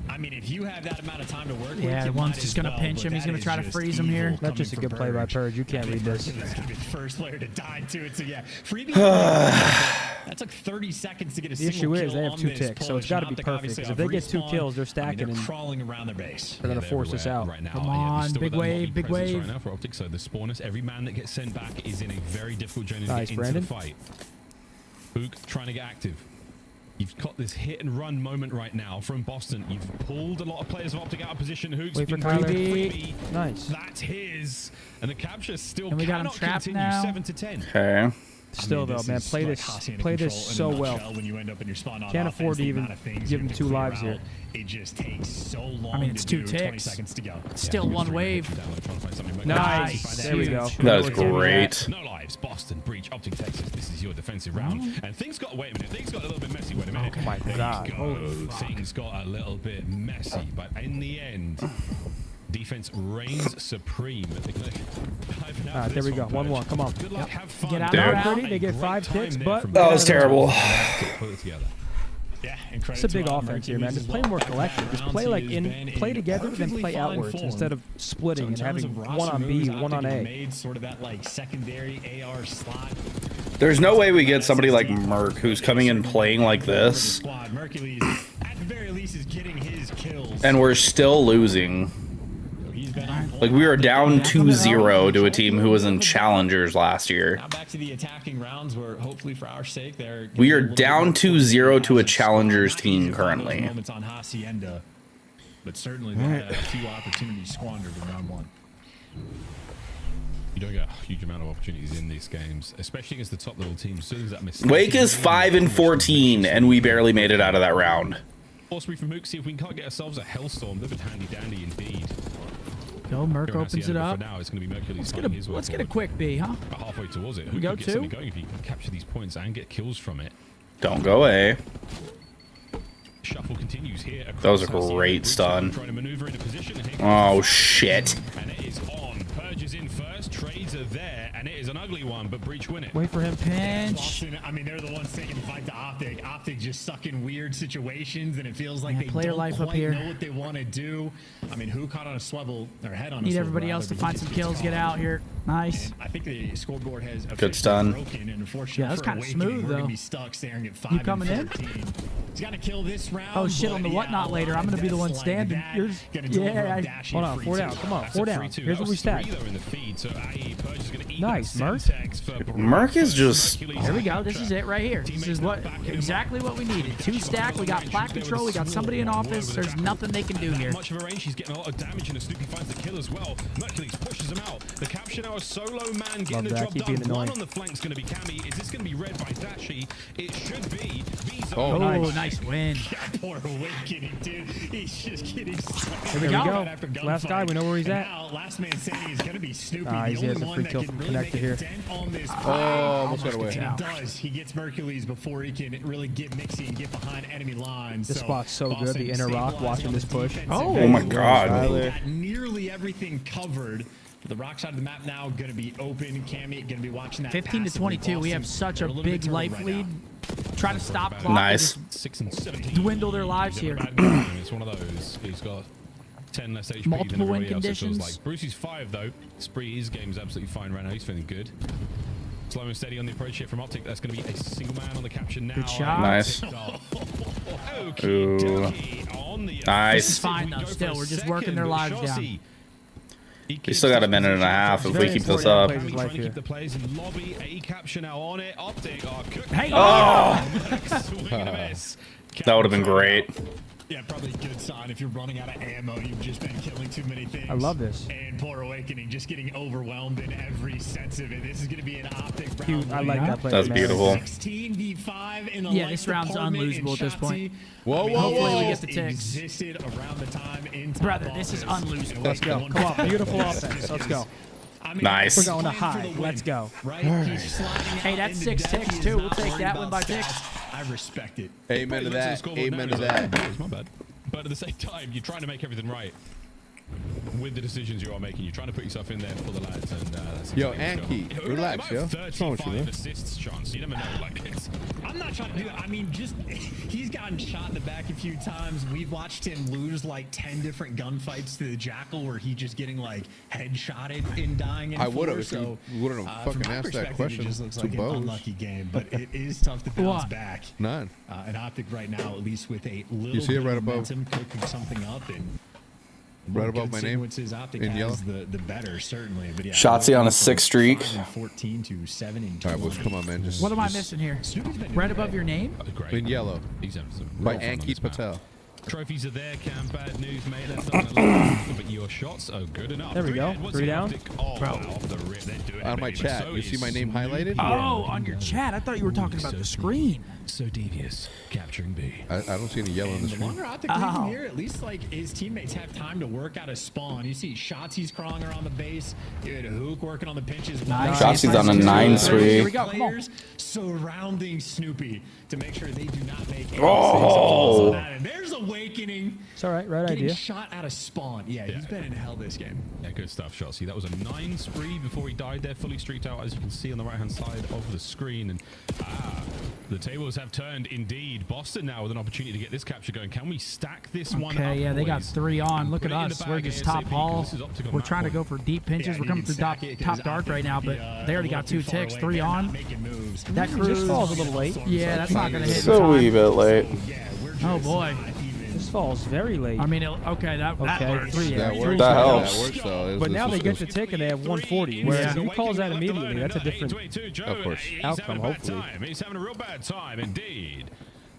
I mean, if you have that amount of time to work with, Yeah, you one's might just as gonna well, pinch but him. He's that gonna is try to just freeze him here. evil That's just a coming good from play by Purge. Purge. You can't read this. That's gonna be the first player to die to it. So yeah, freebie. That took 30 seconds to get a The single issue is kill they have on 2 this ticks, so push. it's got to be Optic perfect. obviously Because if they get 2 respawn. kills, they're I mean, stacking they're and crawling around their base. they're going to force us out. Right now. Come Yeah, on, we've still big got that wave, lobby big presence wave. Right now for Optic, so the spawners, every man that gets sent back is in a very difficult journey Nice, to get Brandon. into the fight. Hook trying to get active. You've got this hit and run moment right now from Boston. You've pulled a lot of players of Optic out of position. Hook's Wait for been Kyler. freebie. Nice. That's his. And the capture still And we got him cannot trapped continue. now. 7 to 10. Okay. Still, though, man, play this so well. When you end up in your spawn on Can't offense, afford to the even amount of things give you him have 2 to clear lives out, here. It just takes so long. I mean, it's to 2 do, 20 ticks. seconds to go. Still 1 wave. Nice. There we go. That was great. No lives. Boston, Breach, Optic, Texas. This is your defensive round. And things got, wait a minute, things got a little bit messy. Wait a minute. Oh my God. There you go. Things got a little bit messy. But in the end, defense reigns supreme. There we go. 1-1. Come on. Good luck. Have fun. Get out Dude. of that. 30, they get 5 ticks, but That was terrible. Put it together. Yeah, and credit It's a to big Mercury offense here, man. as Just play well. more collective. Just play like play together, then perfectly play fine outwards form. instead of splitting So in and terms having of one roster on B, moves, one on Optic A. has made sort of that like secondary AR slot. There's no way we get somebody like Merc who's coming in playing like this, Squad. Mercury, at the very least, is getting his kills. and we're still losing. He's been on point. Like, we were down 2-0 to a team who was in Challengers last year. Now back to the attacking rounds, where hopefully for our sake, they're We are down 2-0 to a Challengers team currently. Moments on Hacienda, but certainly they had a few opportunities squandered in round 1. You don't get a huge amount of opportunities in these games, especially against the top level teams. So there's that mistake. Wake is 5-14, and we barely made it out of that round. Force read from Mook, see if we can't get ourselves a Hellstorm. They've been handy dandy indeed. Go, Merc opens it up. For now, it's going to be Mercury's Let's get a quick B, huh? About halfway towards it. We Who go could get two? something going if you can capture these points and get kills from it? Don't go A. Shuffle continues here. That was a great stun. Trying to maneuver into position. Oh, shit. And it is on. Purge is in first. Trades are there. And it is an ugly one, but Breach win it. Wait for him. Pinch. Boston, I mean, they're the ones taking the fight to Optic. Optic just stuck in weird situations, and it feels like they player don't life up quite here. know what they want to do. I mean, who caught on a swivel or head on a Need swivel? everybody else to find some kills. Get out here. Nice. And I think the scoreboard has Good stun. broken, and unfortunately Yeah, that's for kind of Awakening, smooth we're gonna though. be stuck staring at 5 You coming in? and 14. He's got to kill this round. Oh shit! On the whatnot later, I'm gonna be the one standing. Yeah. Hold on, 4 down. Come on, 4 down. Here's what we stack. Nice, Merc. Merc is just... Here we go. This is it right here. This is exactly what we needed. 2 stack. We got plat control. We got somebody in office. There's nothing they can do here. Much of a range. He's getting a lot of damage, and Snoopy finds the kill as well. Mercules pushes him out. The capture now, a solo man getting the job done. One on the flank's going to be Cammy. Is this going to be red by Dashi? It should be. Oh, nice win. Poor Awakening, dude. He's just getting slain. Here we go. Last guy, we know where he's at. Now, last man standing is going to be Snoopy. He the has only a one free that kill can from really connector make a here. dent on this almost got away. He does. He gets Mercules before he can really get Mixie and get behind enemy lines. This spot's so good. The inner rock, watching this push. Oh my god. They got nearly everything covered. The rock side of the map now going to be open. Cammy going to be watching that. 15 to 22. We have such a big life lead. Try to stop clock. Nice. 6 and 17. Dwindle their lives here. It's one of those. He's got 10 less HP Multiple than win everybody else. It feels conditions. like Brucey's 5 though. Spree, his game's absolutely fine right now. He's feeling good. Slow and steady on the approach here from Optic. That's going to be a single man on the capture now. Good shot. Nice. Ooh. Nice. This is fine though. Still, we're just working their lives down. We still got a minute and a half if we keep this up. Trying to keep the players in lobby. A capture now on it. Optic are cooking. Hang on. Swing and a miss. That would have been great. Yeah, probably a good sign if you're running out of ammo. You've just been killing too many things. I love this. And poor Awakening just getting overwhelmed in every sense of it. This is going to be an Optic round. Cute. I like that play. That's beautiful. 16v5 in the Yeah, this round's unlosable at this point. Hopefully we get the ticks. Existed around the time in Brother, this is unlosable. Let's go. Come on, beautiful offense. Let's go. Nice. We're going to high. Let's go. Right? He's sliding Hey, out that's into 6 depth. ticks He too. is We'll not take worried that one by about ticks. stats. I respect it. Amen to that. Amen to that. It's not bad. But at the same time, you're trying to make everything right with the decisions you are making. You're trying to put yourself in there for the lads. And that's Yo, exactly Anki, what's going on. relax, yo. What's wrong with you, man? assists chance. You never know. Like it's, I'm not trying to do it. I mean, just he's gotten shot in the back a few times. We've watched him lose like 10 different gunfights to the Jackal where he just getting like headshotted and dying in I would have four. if So you wouldn't have fucking from my asked that perspective, question. It just looks Two like an bows. unlucky game, but it is tough to bounce What? back. None. An Optic right now, at least with a little You see it bit right of above? momentum, cooking something up and Right above my name sequences Optic in has yellow. the better certainly. But yeah, Shotzi on a 6 streak. 14 to 7 and All right, boys, come on, man. Just, What am I just missing here? Snoopy's been Right doing above it. your name? great. in yellow He's having some by real fun on Anki this map. Patel. Trophies are there, Cam. Bad news, mate. That's not gonna but your shots are good enough. There we go. What's 3 the down. Optic? Oh, Bro. wow, off the rip. They're doing it, On my baby. chat, So you see my is name highlighted? Oh, on your chat. I thought you were talking about the screen. So devious. Capturing B. I don't see any yellow in And this the one. longer Optic leaving here, at least like his teammates have time to work out a spawn. You see Shotzi's crawling around the base. You had Hook working on the pinches. Nice. Shotzi's on a 9 Here we sweep. go. Come on. Players surrounding Snoopy to make sure they do not make any Oh. mistakes on that. And there's Awakening. It's all right. Right Getting idea. shot out of spawn. Yeah, he's been in hell this game. Yeah, good stuff, Shotzi. That was a 9 spree before he died there, fully streaked out, as you can see on the right-hand side of the screen. And the tables have turned indeed. Boston now with an opportunity to get this capture going. Can we stack this one up, Okay, yeah, they got boys? 3 on. And Look put at it in the us. We're bag just ASAP, top 'cause hall. this is Optic on We're that trying to point. go for deep pinches. Yeah, We're coming you through can stack it 'cause top dark Optic right now, might but be, they already a got little 2 too far ticks, away. 3 They're not on. making moves. That It just falls a little late. Yeah, that's not going to hit Just a in wee time. bit late. Oh, boy. This falls very late. I mean, okay, that Okay, works. 3. That yeah, works. 3. That helps. That works, though. But now This they is get good. the tick and they have 140. Whereas Yeah. he calls that immediately, that's a different Of course. outcome, hopefully. He's having a real bad time, indeed.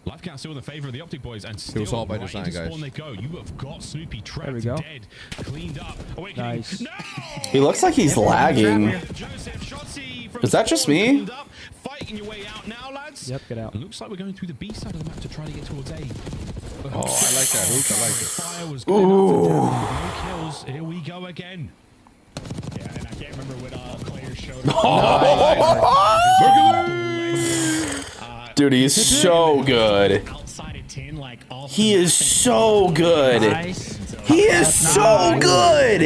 Life count still in the favor of the Optic boys, and still was all by right design, into guys. spawn they go. You have got Snoopy trapped, There we go. dead, cleaned up. Awakening. Nice. No! He looks like he's lagging. Joseph, Shotzi from Is that just spawn, me? cleaned up, fighting your way out now, lads. Yep, get out. It looks like we're going through the B side of the map to try to get towards A. the Oh, I like that hook. I like it. Fire was good enough to down. No kills. Here we go again. Yeah, and I can't remember what players showed. Dude, he's so good. He is so good. He is so good.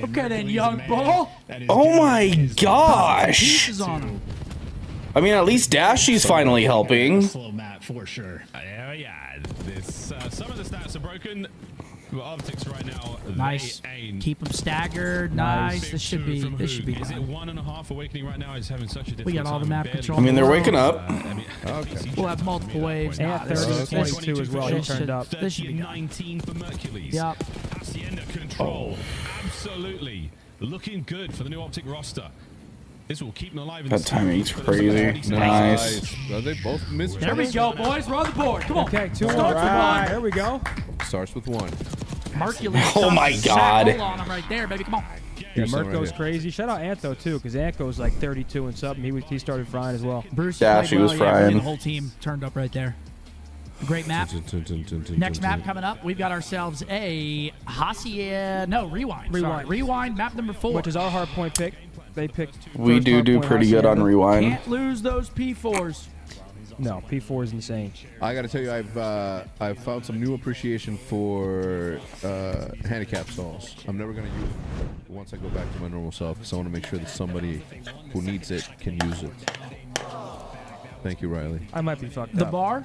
Look at that young bull. Oh my gosh. Pieces on him. I mean, at least Dashy's finally helping. Slow map for sure. Yeah, this, some of the stats are broken. Well, optics right now. Nice. Keep him staggered. Nice. This should be. This should be. Is it 1.5 awakening right now? Is having such a difficult We got all the time map barely- control. I mean, they're waking up. Okay. We'll have multiple waves. And 30 to 22 as well. He turned up. This should be done. 19 for Mercules. Yep. Hacienda control. Absolutely. Looking good for the new Optic roster. This will keep them alive. That timing's crazy. Nice. Are they both missed? There we go, boys. We're on the board. Come on. Okay, 2 Starts with one. There we go. Starts with 1. Hercules. Oh my God. Hold on him right there, baby. Come on. Yeah, Mert goes crazy. Shout out Anto too, because Anto's like 32 and something. He started frying as well. Bruce Dashy played was well. frying. The whole team turned up right there. Great map. Next map coming up, we've got ourselves a Rewind. Sorry. Rewind, map number 4. Which is our hard point pick. They picked. We do pretty good on Rewind. Can't lose those P4s. No, P4 is insane. I got to tell you, I've found some new appreciation for handicap stalls. I'm never gonna use it once I go back to my normal self, because I want to make sure that somebody who needs it can use it. Thank you, Riley. I might be fucked The up. bar?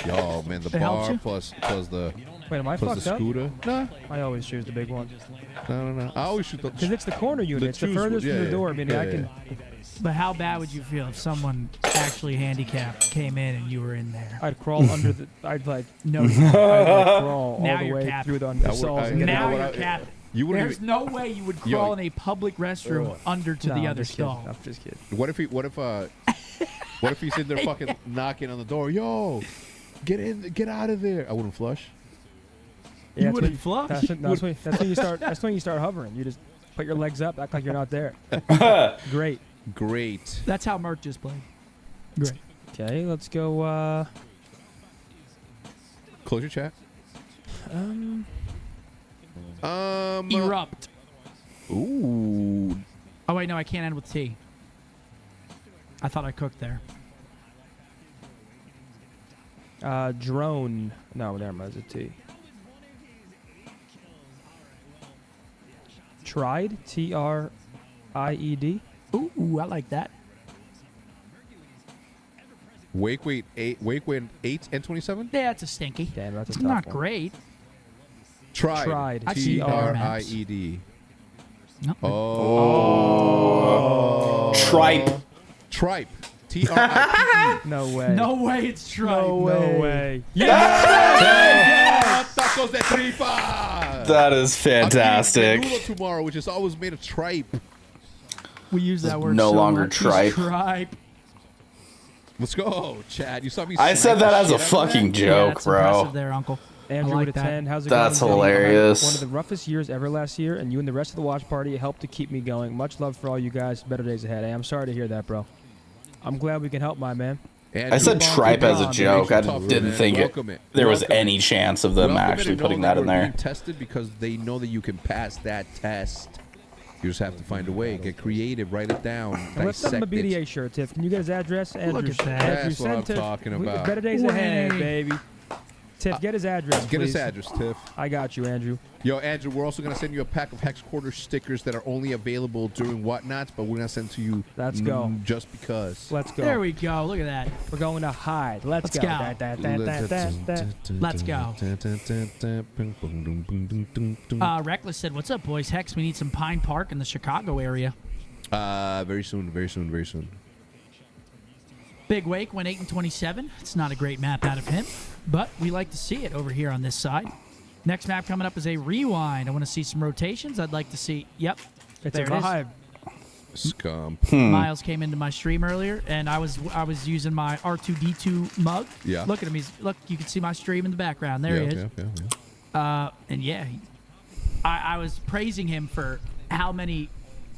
Yo, man, the It helps bar you? plus the Wait, am I plus fucked the up? scooter. No, I always choose the big one. no. I always shoot the. Because it's the corner unit. It's the choose- furthest yeah, from the yeah, door. I mean, yeah, I yeah. can. But how bad would you feel if someone actually handicapped came in and you were in there? I'd crawl under the. I'd like. No. I'd like crawl Now all the you're way capped. through the stalls and get Now out. you're capped. You wouldn't There's even- no way you would crawl in a public restroom under to No, the I'm other just kidding. stall. I'm just kidding. What if he's in there fucking knocking on the door? Yo, get in, get out of there! I wouldn't flush. Yeah, You wouldn't flush. That's when you start. That's when you start hovering. You just put your legs up, act like you're not there. Great. Great. That's how Mert just played. Great. Okay, let's go. Close your chat. Erupt. Ooh. Oh wait, no, I can't end with T. I thought I cooked there. Drone. No, never mind. It's a T. Tried. Tried. Ooh, I like that. Wake weight 8 and 27. Yeah, it's a stinky. Damn, that's a It's tough not one. great. Tried. I've seen better maps. Tried. No. Oh. Tripe. Tripe. Tripe. No way. No way, it's tripe. No way. Yeah. Tacos de tripa. That is fantastic. Menudo tomorrow, which is always made of tripe. We use that word No so longer much. tripe. Tripe. Let's go, Chad. You saw me. I said that as a snipe the shit out of fucking that? Yeah, joke, that's bro. impressive there, Uncle. Andrew I like with a that. 10. How's it That's going? buddy? hilarious. One of the roughest years ever last year, and you and the rest of the watch party helped to keep me going. Much love for all you guys. Better days ahead. Hey, I'm sorry to hear that, bro. I'm glad we can help, my man. Andrew, I said tripe as a Bond, joke. I makes you tougher, didn't man. think Welcome it. there was Welcome it. any chance of them Welcome it actually and putting know that in we're there. being tested because they know that you can pass that test. You just have to find a way. Get creative. Write it down. Let's send him a Dissect it. BDA shirt, Tiff. Can you get his address? Andrew, Look at that. Andrew, That's what send I'm Tiff. talking about. Better days ahead, Way. baby. Tiff, get his address, Get his please. address, Tiff. I got you, Andrew. Yo, Andrew, we're also going to send you a pack of Hex Quarter stickers that are only available during Whatnots, but we're going to send to you Let's go. just because. Let's go. There we go. Look at that. We're going to hide. Let's go. go. Let's go. Reckless said, "What's up, boys? Hex, we need some Pine Park in the Chicago area." Very soon, very soon, very soon. Big Wake went 8 and 27. It's not a great map out of him, but we like to see it over here on this side. Next map coming up is a Rewind. I want to see some rotations. I'd like to see. Yep, It's there a it is. vibe. Scump. Miles came into my stream earlier, and I was using my R2D2 mug. Yeah. Look at him. Look. You can see my stream in the background. There he is. And yeah, I was praising him for how many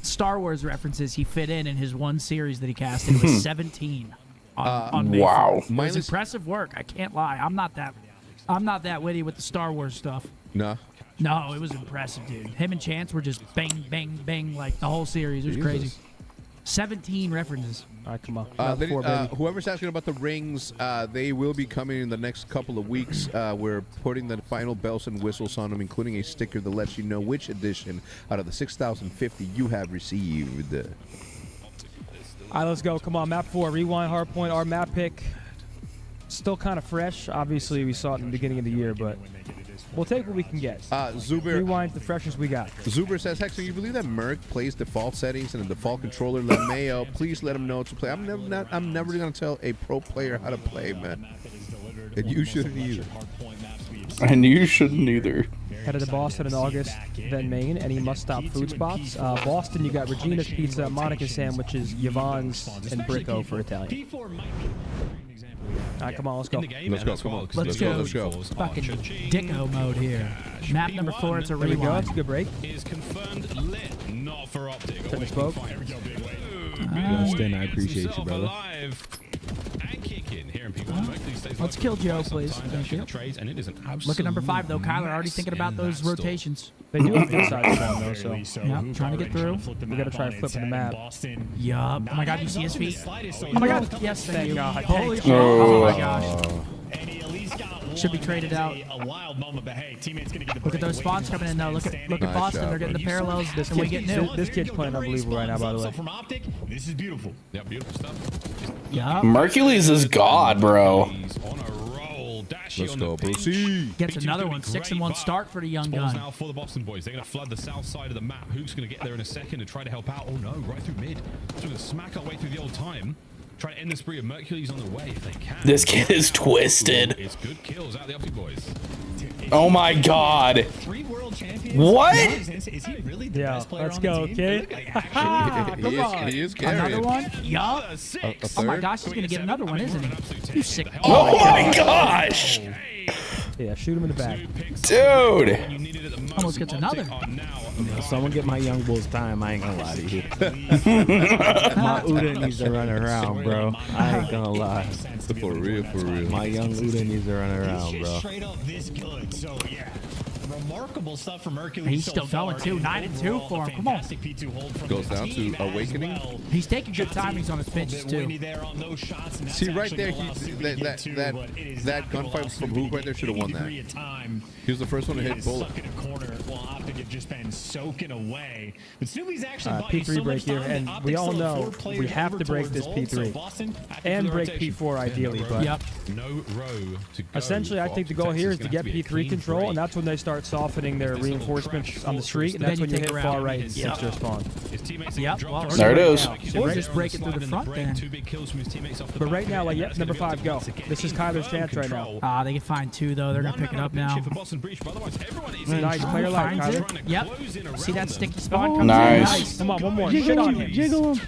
Star Wars references he fit in his one series that he casted. It was 17 on Mayfield. Wow. It was impressive work. I can't lie. I'm not I'm not that witty with the Star Wars stuff. No. No, it was impressive, dude. Him and Chance were just bang, bang, bang, like the whole series. It was crazy. 17 references. All right, come on. Whoever's asking about the rings, they will be coming in the next couple of weeks. We're putting the final bells and whistles on them, including a sticker that lets you know which edition out of the 6,050 you have received. All right, let's go. Come on, map 4. Rewind, hardpoint. Our map pick still kind of fresh. Obviously, we saw it in the beginning of the year, but we'll take what we can get. Zuber. Rewind the freshest we got. Zuber says, Hector, you believe that Merc plays default settings and a default controller? LeMayo, please let him know to play. I'm never going to tell a pro player how to play, man. And you shouldn't either. And you shouldn't either. Headed to Boston in August, then Maine. Any must-stop food spots? Boston, you got Regina's Pizza, Monica's Sandwiches, Yvonne's, and Bricco for Italian. All right, come on, let's go. Let's go, come on. Let's go. Fucking Dicko mode here. Map number 4, it's a There we go. rewind. That's a good break. Is confirmed lit, not for optic. Turn the smoke. Dustin, I appreciate you, brother. Let's kill Joe, please. Thank you. Look at number 5, though. Kyler already thinking about those rotations. They do have inside spawn, though, so. Yep, trying to get through. We got to try flipping the map. Yup. Oh my god, you see his feet? Oh my god. Yes, thank you. God. Holy shit. Oh. Oh my gosh. Should be traded out. Look at those spawns coming in, though. Look at Boston. They're getting the parallels. This and we kid, get new. this kid's playing unbelievable right now, by the way. From optic, this is beautiful. Yeah, beautiful stuff. Yeah. Mercules is God, bro. Let's go, Brucey. Gets another one. 6-1 start for the young Balls gun. now for the Boston boys. They're going to flood the south side of the map. Hook's going to get there in a second and try to help out. Oh no, right through mid. So we're going to smack our way through the old time. Try to end the spree of Mercules on the way if they can. This kid is twisted. It's good kills out the Optic boys. Oh my god. 3 world champions. What? Is he really the best player let's on go, the team? kid. He is carrying. Another one? Yup. A Oh my third? gosh, he's gonna get another one, isn't he? You sick. Oh my gosh. Yeah, shoot him in the back. Dude. Almost gets another. Someone get my young bulls time. I ain't gonna lie to you. My Uda needs to run around, bro. I ain't gonna lie. For real, for real. My young Uda needs to run around, bro. Straight up this good. So yeah. Remarkable stuff from Mercules. He's still going too. 9-2 for him. Come on. Goes down to Awakening. He's taking good timings on his pitches too. See right there, that gunfight from Hook right there should have won that. He was the first one to hit bullet. Optic had just been soaking away. But Snoopy's actually P3 break here, and we all know we have to break this P3 and break P4 ideally. But no row to go. Essentially, I think the goal here is to get P3 control, and that's when they start softening their reinforcements on the street, and that's when you hit far right and fix their spawn. Yep. Well, there it is. Or just break it through the front then. But right now, like, yep, number 5, go. This is Kyler's chance right now. They can find 2 though. They're gonna pick it up now. Nice player like Finds it. Kyler. Yep. See that sticky spawn comes Nice. in? Come on, one more. Shit on him. Jiggle him.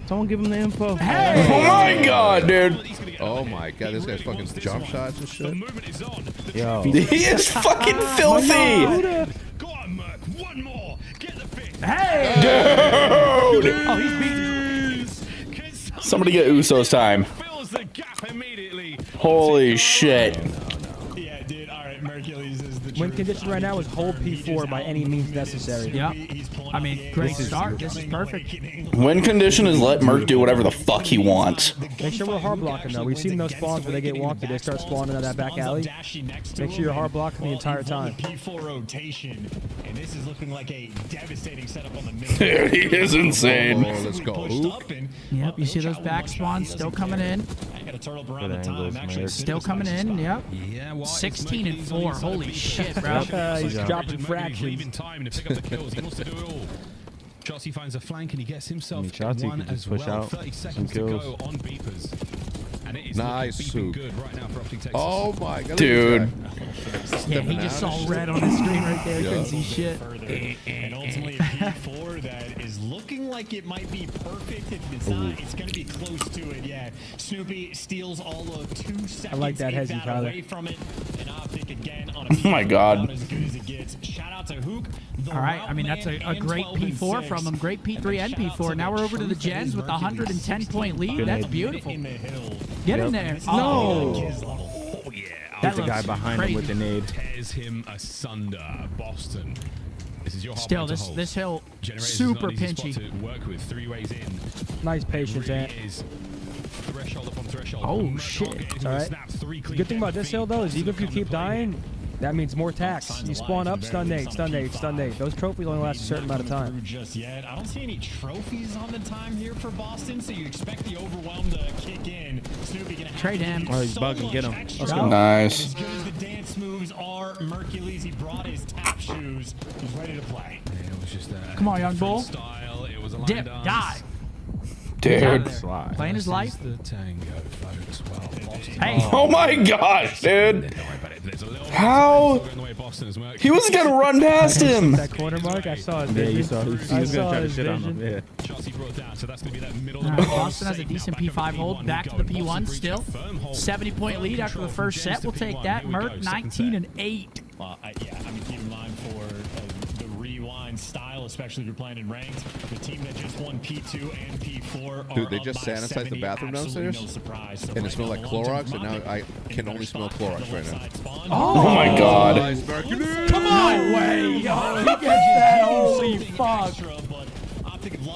Someone give him the info. Hey! Oh my god, dude. Oh my god, this guy's fucking jump shots and shit. Yo. He is fucking filthy. Go on, Merc. One more. Get the fix. Hey! Dude. Oh, he's beating. Somebody get Usos time. Fills the gap immediately. Holy shit. Yeah, dude. All right, Mercules is the Win condition right now is hold P4 by any means necessary. Yep. I mean, great start. This is perfect. Win condition is let Merc do whatever the fuck he wants. Make sure we're hard blocking though. We've seen those spawns where they get wonky. They start spawning out that back alley. Make sure you're hard blocking the entire time. P4 rotation, and this is looking like a devastating setup on the middle. Dude, he is insane. Oh, let's go. Yep. You see those back spawns still coming in. I got to turtle up around the time. Actually, Still coming in. Yep. Yeah, 16-4. Holy shit, bro. He's dropping fractions. Leaving time to pick up the kills. He wants to do it all. Chelsea finds a flank and he gets himself Chelsea one could just as push well. out 30 some seconds to go kills. on beepers. And it is Nice looking soup. good right now for Optic Texas. Oh my god. Dude. Yeah, he just saw red on the screen right there. Couldn't see shit. And ultimately, a P4 that is looking like it might be perfect. If it's not, it's going to be close to it. Yeah, Snoopy steals all of 2 seconds. I like that hezzy, Tyler. Away from it, and Optic again on a Oh my god. as good as it gets. Shout out to Hook. All right, I mean, that's a great P4 from him. Great P3 and P4. Now we're over to the Gens with a 110-point lead. That's beautiful. Get in there. No. Oh yeah, There's a guy behind him with the nade. Tears him asunder. Boston. This is your hard Still, point to hold. this hill Generators is super not an easy spot pinchy. to work with 3 ways in. Nice patience, Ant. Is threshold upon threshold. Oh shit! It's all right. The good thing about this hill though is even if you keep dying, that means more tax. You spawn up, stun nade, stun nade, stun nade. Those trophies only last a certain amount of time. Just yet, I don't see any trophies on the time here for Boston, so you expect the overwhelm to kick in. Snoopy gonna have Trade to him. do Oh, he's so bugging. Get him. much Let's extra. go. Nice. As good as the dance moves are, Mercules, he brought his tap shoes. He's ready to play. It was just Come on, young bull. style. It was a line Dip, dance. die. Dude. Playing his life. The tango, folks. Well, Boston. Hey. Oh my gosh, dude. Don't worry about it. There's a little How? going the way Boston is working. He was gonna run past him. That corner mark, I saw his Yeah, vision. you saw. He I was saw gonna try to his shit on him. vision. Yeah. Chelsea brought down, so that's going to be that middle. All right, Boston has a decent P5 hold. Back to the P1 still. 70-point lead after the first set. We'll take that. Merc 19 and 8. Well, yeah, I mean, keep in mind for the rewind style, especially if you're playing in ranked, the team that just won P2 and P4 are Dude, they up just by sanitized 70, the bathroom absolutely downstairs, no surprise. So and it right smelled now, like the long-term Clorox, and now I can only smell Clorox right now. Oh my god. Come on, way. Yo, he gets that. Holy fuck.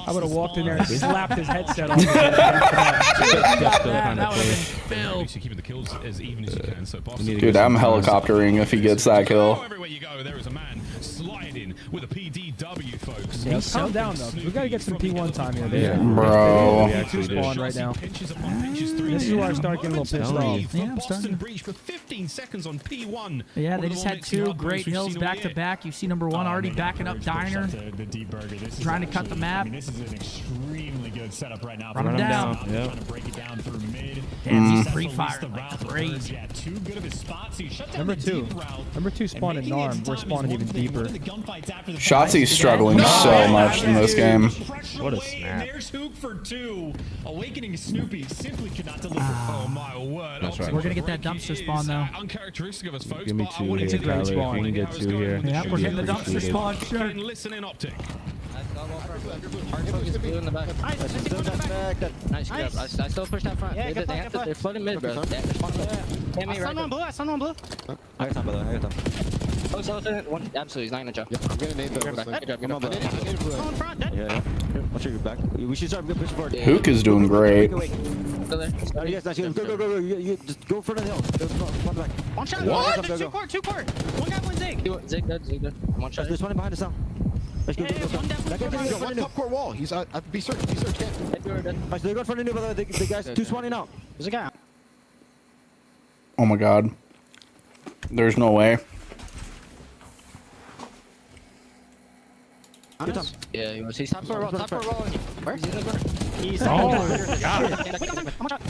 I would have walked in there and slapped his headset off. His head. That would have been filled. Keeping the kills as even as you can. So Boston. Dude, I'm helicoptering if he gets that kill. Everywhere you go, there is a man sliding with a PDW, folks. Yeah, calm down though. We gotta get some P1 time here. Yeah. Bro. Two spawn right now. This is where I start getting a little pissed off. Yeah, I'm starting. Boston breach for 15 seconds on P1. Yeah, they just had 2 great hills back to back. You see number 1 already backing up Diner. The deep burger. This is Trying to cut the actually- map. I mean, this is an extremely good setup right now. Run him down. Trying to break it down through mid. Damn, he's Successful free leads fire the like route. crazy. Yeah, too good of his spot, so he shut down Number the 2. deep route. Number 2 spawned in Narm. We're spawning even deeper. Shotzi's struggling so much in this game. What a snap. There's Hook for 2. Awakening Snoopy simply could not deliver. Oh my word. That's right. We're going to get that dumpster spawn, though. Uncharacteristic of us, folks. Give me but I 2 wanted here, to Tyler. If spawn. you can get 2 here. Yeah, should we're be getting the dumpster appreciated. spawn, sure. And listen in optic. in the back. Nice, good job. I still push that front. Yeah, They get back, have get to, back. they're flooding mid, bro. They're spawning mid. Hit me I stun right one blue, I stun one blue. I got time, brother. I got time. Oh, so one, absolutely, he's not gonna jump. I'm getting nade Good job, good job, good job. Stun one front, dead. Yeah. Watch your back. We should start pushing forward. Hook is doing great. Still there. Yes, nice. Go. You just go in front of the hill. Go front back. One shot, What? there's 2 court, 2 court. One guy, one Zig. Zig dead, Zig dead. One shot. There's one behind us now. Let's go. One dead, one court. One top court wall. He's at B search. B search. Alright, so they go in front of you, brother. The guys 2 spawning out. There's a guy. Oh my god. There's no way. Yeah, he was. He's top for a roll, top for a roll. Where? He's in the corner. He's Oh, got it. One shot.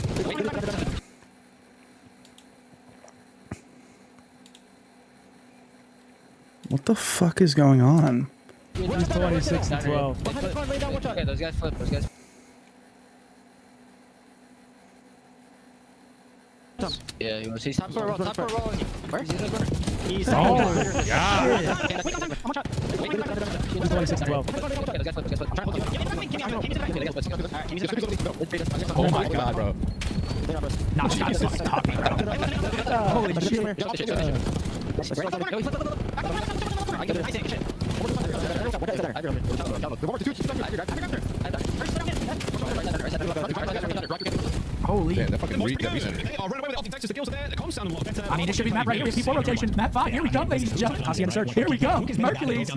What the fuck is going on? He's 26 and 12. Okay, those guys flip. Those guys. Yeah, he was. He's top for a roll, top for a roll. Where? He's in the corner. He's Oh, God. One shot. He's 26 and 12. Okay, those guys flip. Those guys flip. Oh my god, bro. Nah, shots is talking about. Holy shit. Holy. Yeah, that fucking that I mean, it should be map right here. P4 rotation. Map 5. Here we go, ladies and gentlemen. Hacienda search. Here we go. Mercules.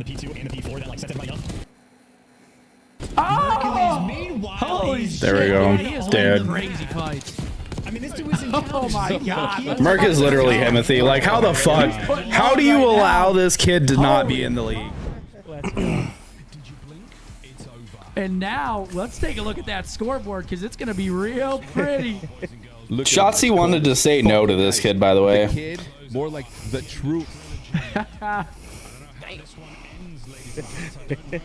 Oh! Holy shit. There we go. Dude, he is Dead. winning crazy fights. I mean, this dude is in Oh my god. Merc is literally Himothy. Like, how the fuck? How do you allow this kid to not be in the league? Let's go. And now, let's take a look at that scoreboard because it's going to be real pretty. Shotzi wanted to say no to this kid, by the way. The kid, more like the truth.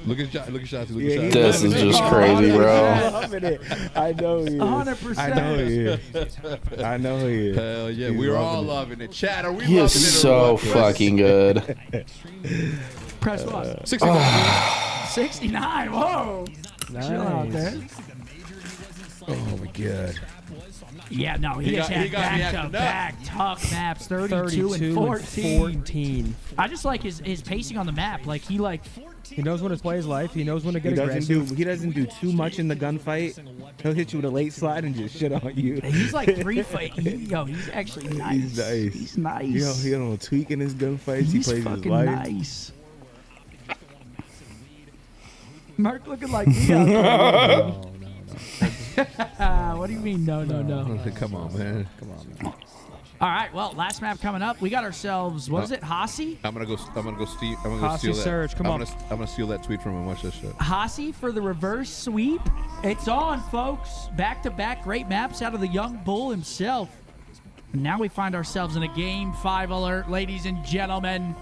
Look at Shotzi. Look at Shotzi. This is just crazy, bro. Loving it. I know he is. 100%. I know he is. I know he is. Hell yeah, He's we're all loving loving it. Chad, are we He loving is it or so what? fucking good. Press what? 69. 69. Whoa. Nice. Chill out there. Oh my good. Yeah, no, he got me acting up. back-to-back tough maps, 32 and 14. I just like his pacing on the map. Like he knows when to play his life. He knows when to get aggressive. He doesn't do too much in the gunfight. He'll hit you with a late slide and just shit on you. He's like he's actually nice. He's nice. He's nice. He don't tweak in his gunfights. He's he plays fucking his life. nice. Mark looking like me out there. What do you mean? No. Come on, man. All right. Well, last map coming up. We got ourselves. What is it? Hasi? I'm gonna go steal Hasi that. Surge, come on. I'm gonna steal that tweet from him. Watch that shit. Hasi for the reverse sweep. It's on, folks. Back-to-back great maps out of the young bull himself. Now we find ourselves in a Game 5 alert, ladies and gentlemen.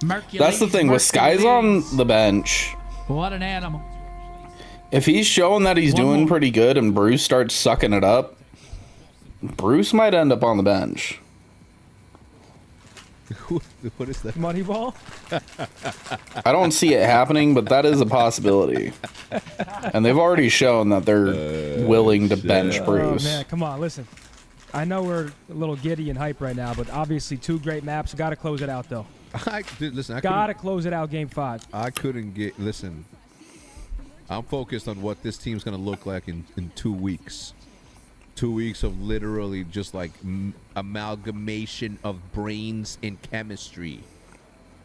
Mercury. That's the thing with Sky's on the bench. What an animal. If he's showing that he's doing pretty good and Bruce starts sucking it up, Bruce might end up on the bench. What is that? Moneyball? I don't see it happening, but that is a possibility. And they've already shown that they're willing to bench Bruce. Oh, man, come on, listen. I know we're a little giddy and hype right now, but obviously 2 great maps. Got to close it out, though. Listen, Got to close it out Game 5. I couldn't get... Listen, I'm focused on what this team's going to look like in 2 weeks. 2 weeks of literally just like amalgamation of brains and chemistry.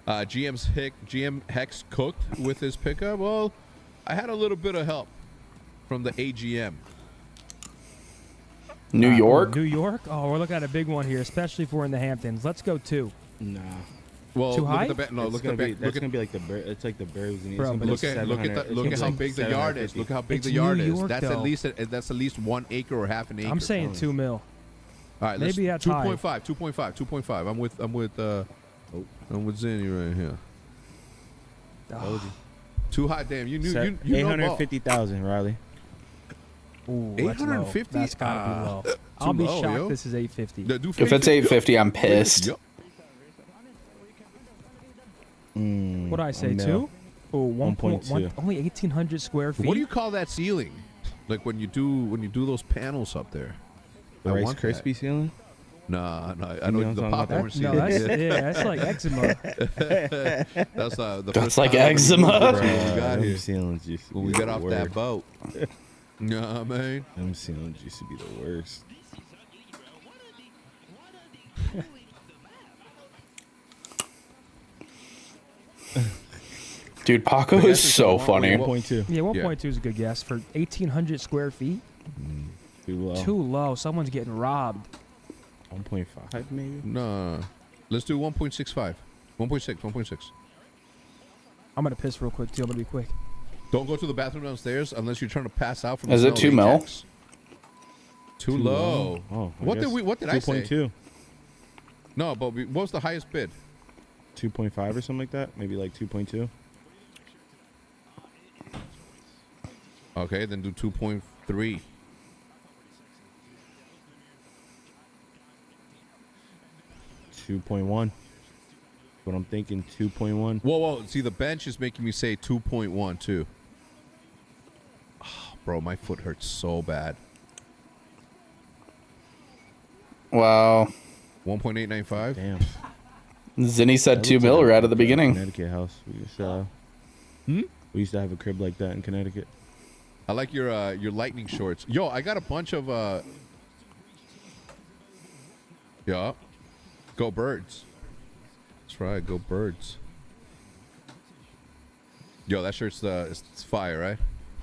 GM Hex cooked with his pickup. Well, I had a little bit of help from the AGM. New York? New York? Oh, we're looking at a big one here, especially if we're in the Hamptons. Let's go 2. Nah. Well, too high? Look at the back. That's gonna be like the it's like the Braves. Bro, look at how big the yard is. Look how big the yard is. That's at least 1 acre or half an acre. I'm saying 2 mil. All right, maybe that's 2.5. I'm with Zinni right here. Oh. Too high, damn. You knew 850,000, Riley. Ooh, 850. That's gotta be low. I'll be shocked. This is 850. If it's 850, I'm pissed. What do I say? 2? Oh, 1.1. Only 1,800 square feet. What do you call that ceiling? Like when you do those panels up there. The Rice Krispie ceiling? No, I know the popcorn ceiling. No, that's like eczema. That's like eczema. Them ceilings used to when we got off that boat. Nah, man. Them ceilings used to be the worst. Dude, Paco is so funny. 1.2. Yeah, 1.2 is a good guess for 1,800 square feet. Too low. Too low. Someone's getting robbed. 1.5 maybe. No, let's do 1.65. 1.6. I'm gonna piss real quick too. I'm gonna be quick. Don't go to the bathroom downstairs unless you're trying to pass out from. Is it 2 mil? Too low. Oh, what did I say? 2.2. No, but what was the highest bid? 2.5 or something like that. Maybe like 2.2. Okay, then do 2.3. 2.1. What I'm thinking, 2.1. Whoa. See, the bench is making me say 2.1 too. Oh, bro, my foot hurts so bad. Wow. 1.895. Damn. Zinni said 2 mil right at the beginning. Connecticut house. We used to have a crib like that in Connecticut. I like your lightning shorts. Yo, I got a bunch of yeah. Go Birds. That's right, go Birds. Yo, that shirt's it's fire, right?